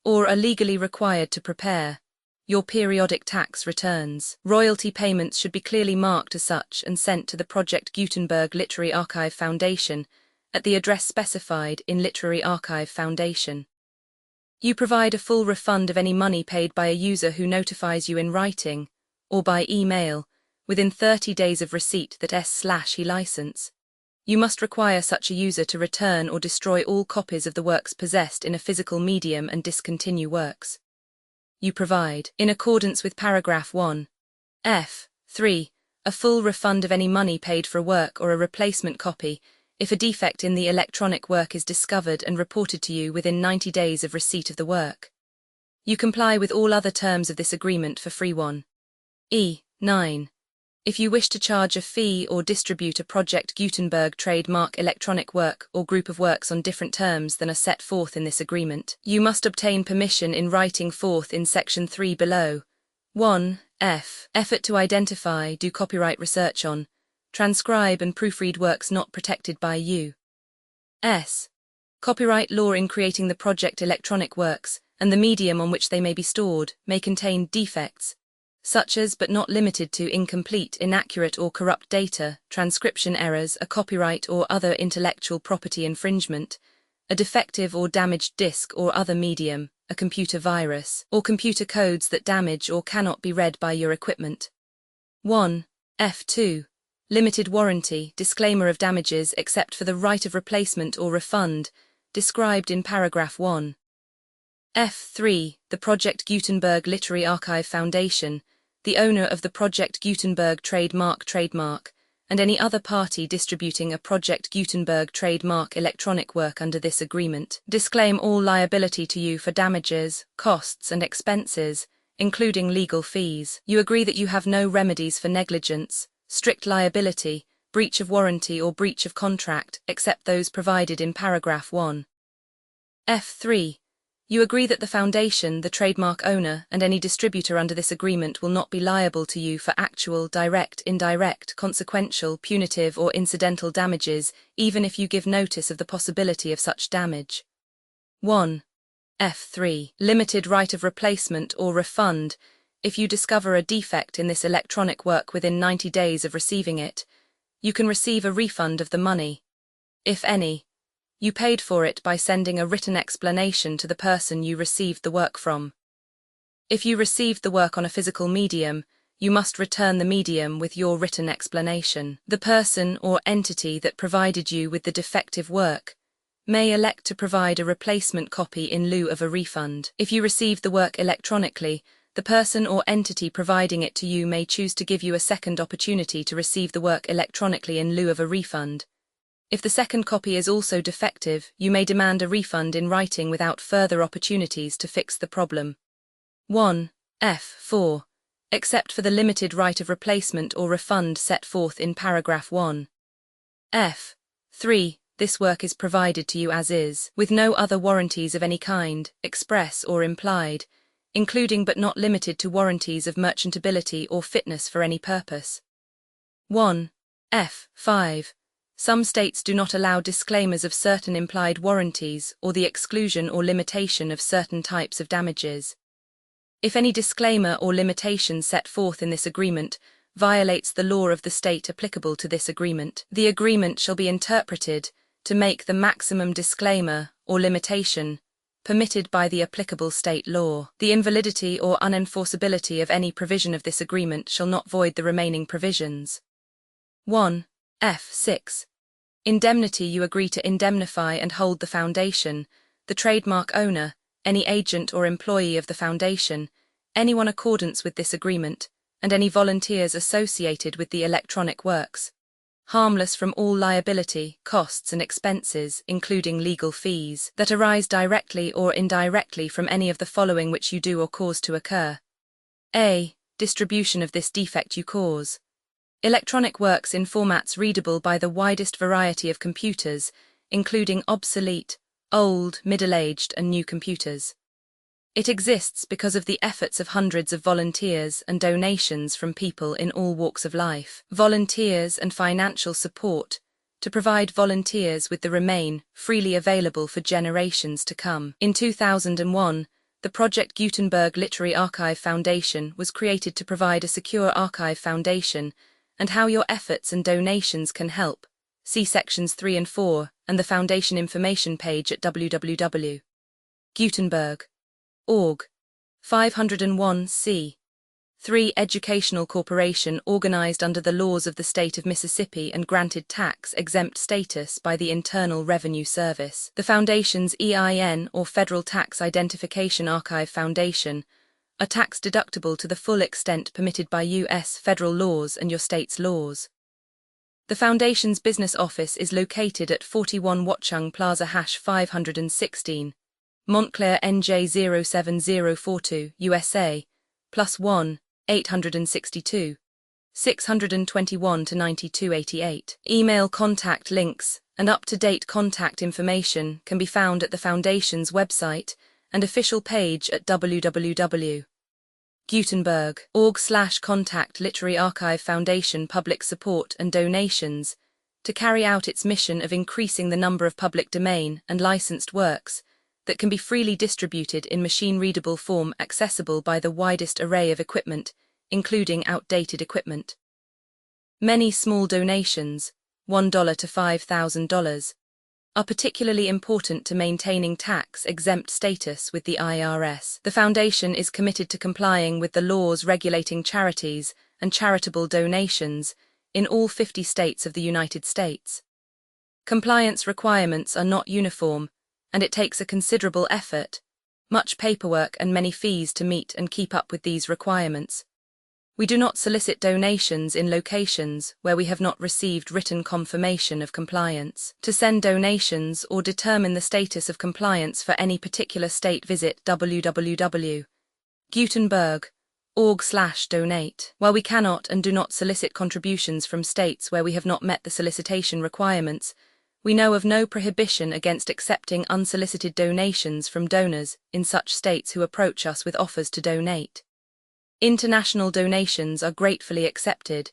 Speaker 1: or are legally required to prepare, your periodic tax returns. Royalty payments should be clearly marked as such and sent to the Project Gutenberg Literary Archive Foundation at the address specified in Literary Archive Foundation. You provide a full refund of any money paid by a user who notifies you in writing, or by email, within 30 days of receipt that /he license. You must require such a user to return or destroy all copies of the works possessed in a physical medium and discontinue works. You provide, in accordance with paragraph 1, F3, a full refund of any money paid for a work or a replacement copy if a defect in the electronic work is discovered and reported to you within 90 days of receipt of the work. You comply with all other terms of this agreement for free. 1. E9. If you wish to charge a fee or distribute a Project Gutenberg trademark electronic work or group of works on different terms than are set forth in this agreement, you must obtain permission in writing forth in section 3 below. 1. F. Effort to identify, do copyright research on, transcribe and proofread works not protected by U.S. copyright law in creating the project electronic works, and the medium on which they may be stored, may contain defects, such as but not limited to incomplete, inaccurate or corrupt data, transcription errors, a copyright or other intellectual property infringement, a defective or damaged disk or other medium, a computer virus, or computer codes that damage or cannot be read by your equipment. 1. F2. Limited warranty, disclaimer of damages except for the right of replacement or refund, described in paragraph 1. F3. The Project Gutenberg Literary Archive Foundation, the owner of the Project Gutenberg trademark, and any other party distributing a Project Gutenberg trademark electronic work under this agreement, disclaim all liability to you for damages, costs and expenses including legal fees. You agree that you have no remedies for negligence, strict liability, breach of warranty or breach of contract, except those provided in paragraph 1. F3. You agree that the foundation, the trademark owner, and any distributor under this agreement will not be liable to you for actual, direct, indirect, consequential, punitive, or incidental damages, even if you give notice of the possibility of such damage. 1. F3. Limited right of replacement or refund. If you discover a defect in this electronic work within 90 days of receiving it, you can receive a refund of the money, if any, you paid for it by sending a written explanation to the person you received the work from. If you received the work on a physical medium, you must return the medium with your written explanation. The person or entity that provided you with the defective work may elect to provide a replacement copy in lieu of a refund. If you received the work electronically, the person or entity providing it to you may choose to give you a second opportunity to receive the work electronically in lieu of a refund. If the second copy is also defective, you may demand a refund in writing without further opportunities to fix the problem. 1. F4. Except for the limited right of replacement or refund set forth in paragraph 1. F3. This work is provided to you as is, with no other warranties of any kind, express or implied, including but not limited to warranties of merchantability or fitness for any purpose. 1. F5. Some states do not allow disclaimers of certain implied warranties or the exclusion or limitation of certain types of damages. If any disclaimer or limitation set forth in this agreement violates the law of the state applicable to this agreement, the agreement shall be interpreted to make the maximum disclaimer or limitation permitted by the applicable state law. The invalidity or unenforceability of any provision of this agreement shall not void the remaining provisions. 1. F6. Indemnity. You agree to indemnify and hold the foundation, the trademark owner, any agent or employee of the foundation, anyone in accordance with this agreement, and any volunteers associated with the electronic works, harmless from all liability, costs and expenses, including legal fees, that arise directly or indirectly from any of the following which you do or cause to occur. A. Distribution of this defect you cause. Electronic works in formats readable by the widest variety of computers, including obsolete, old, middle-aged, and new computers. It exists because of the efforts of hundreds of volunteers and donations from people in all walks of life. Volunteers and financial support to provide volunteers with the remain freely available for generations to come. In 2001, the Project Gutenberg Literary Archive Foundation was created to provide a secure archive foundation, and how your efforts and donations can help. See sections 3 and 4 and the foundation information page at www.gutenberg.org. 501c. 3. Educational corporation organized under the laws of the state of Mississippi and granted tax-exempt status by the Internal Revenue Service. The foundation's EIN or Federal Tax Identification Archive Foundation are tax-deductible to the full extent permitted by U.S. federal laws and your state's laws. The Foundation's business office is located at 41 Watchung Plaza #516, Montclair NJ 07042, USA, +1, 862, 621-9288. Email contact links and up-to-date contact information can be found at the Foundation's website and official page at www.gutenberg.org/contact Literary Archive Foundation public support and donations to carry out its mission of increasing the number of public domain and licensed works that can be freely distributed in machine-readable form accessible by the widest array of equipment, including outdated equipment. Many small donations, $1 to $5,000, are particularly important to maintaining tax-exempt status with the IRS. The Foundation is committed to complying with the laws regulating charities and charitable donations in all 50 states of the United States. Compliance requirements are not uniform, and it takes a considerable effort, much paperwork and many fees to meet and keep up with these requirements. We do not solicit donations in locations where we have not received written confirmation of compliance. To send donations or determine the status of compliance for any particular state, visit www.gutenberg.org. Gutenberg.org/donate. While we cannot and do not solicit contributions from states where we have not met the solicitation requirements, we know of no prohibition against accepting unsolicited donations from donors in such states who approach us with offers to donate. International donations are gratefully accepted,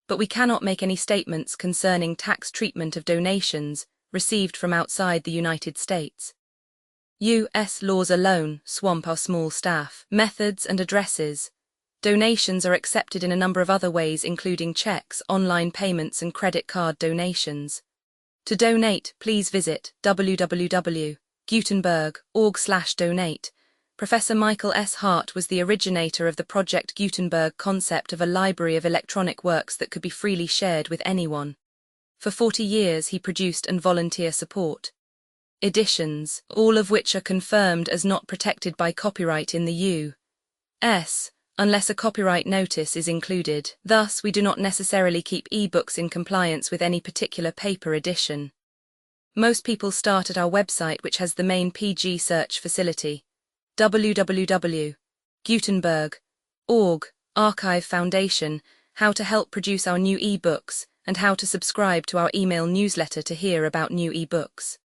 Speaker 1: but we cannot make any statements concerning tax treatment of donations received from outside the United States. U.S. laws alone swamp our small staff. Methods and addresses. Donations are accepted in a number of other ways, including checks, online payments, and credit card donations. To donate, please visit www.gutenberg.org/donate. Professor Michael S. Hart was the originator of the Project Gutenberg concept of a library of electronic works that could be freely shared with anyone. For 40 years he produced and volunteer support editions, all of which are confirmed as not protected by copyright in the U.S., unless a copyright notice is included. Thus, we do not necessarily keep e-books in compliance with any particular paper edition. Most people start at our website, which has the main PG search facility. www.gutenberg.org, Archive Foundation, how to help produce our new e-books, and how to subscribe to our email newsletter to hear about new e-books.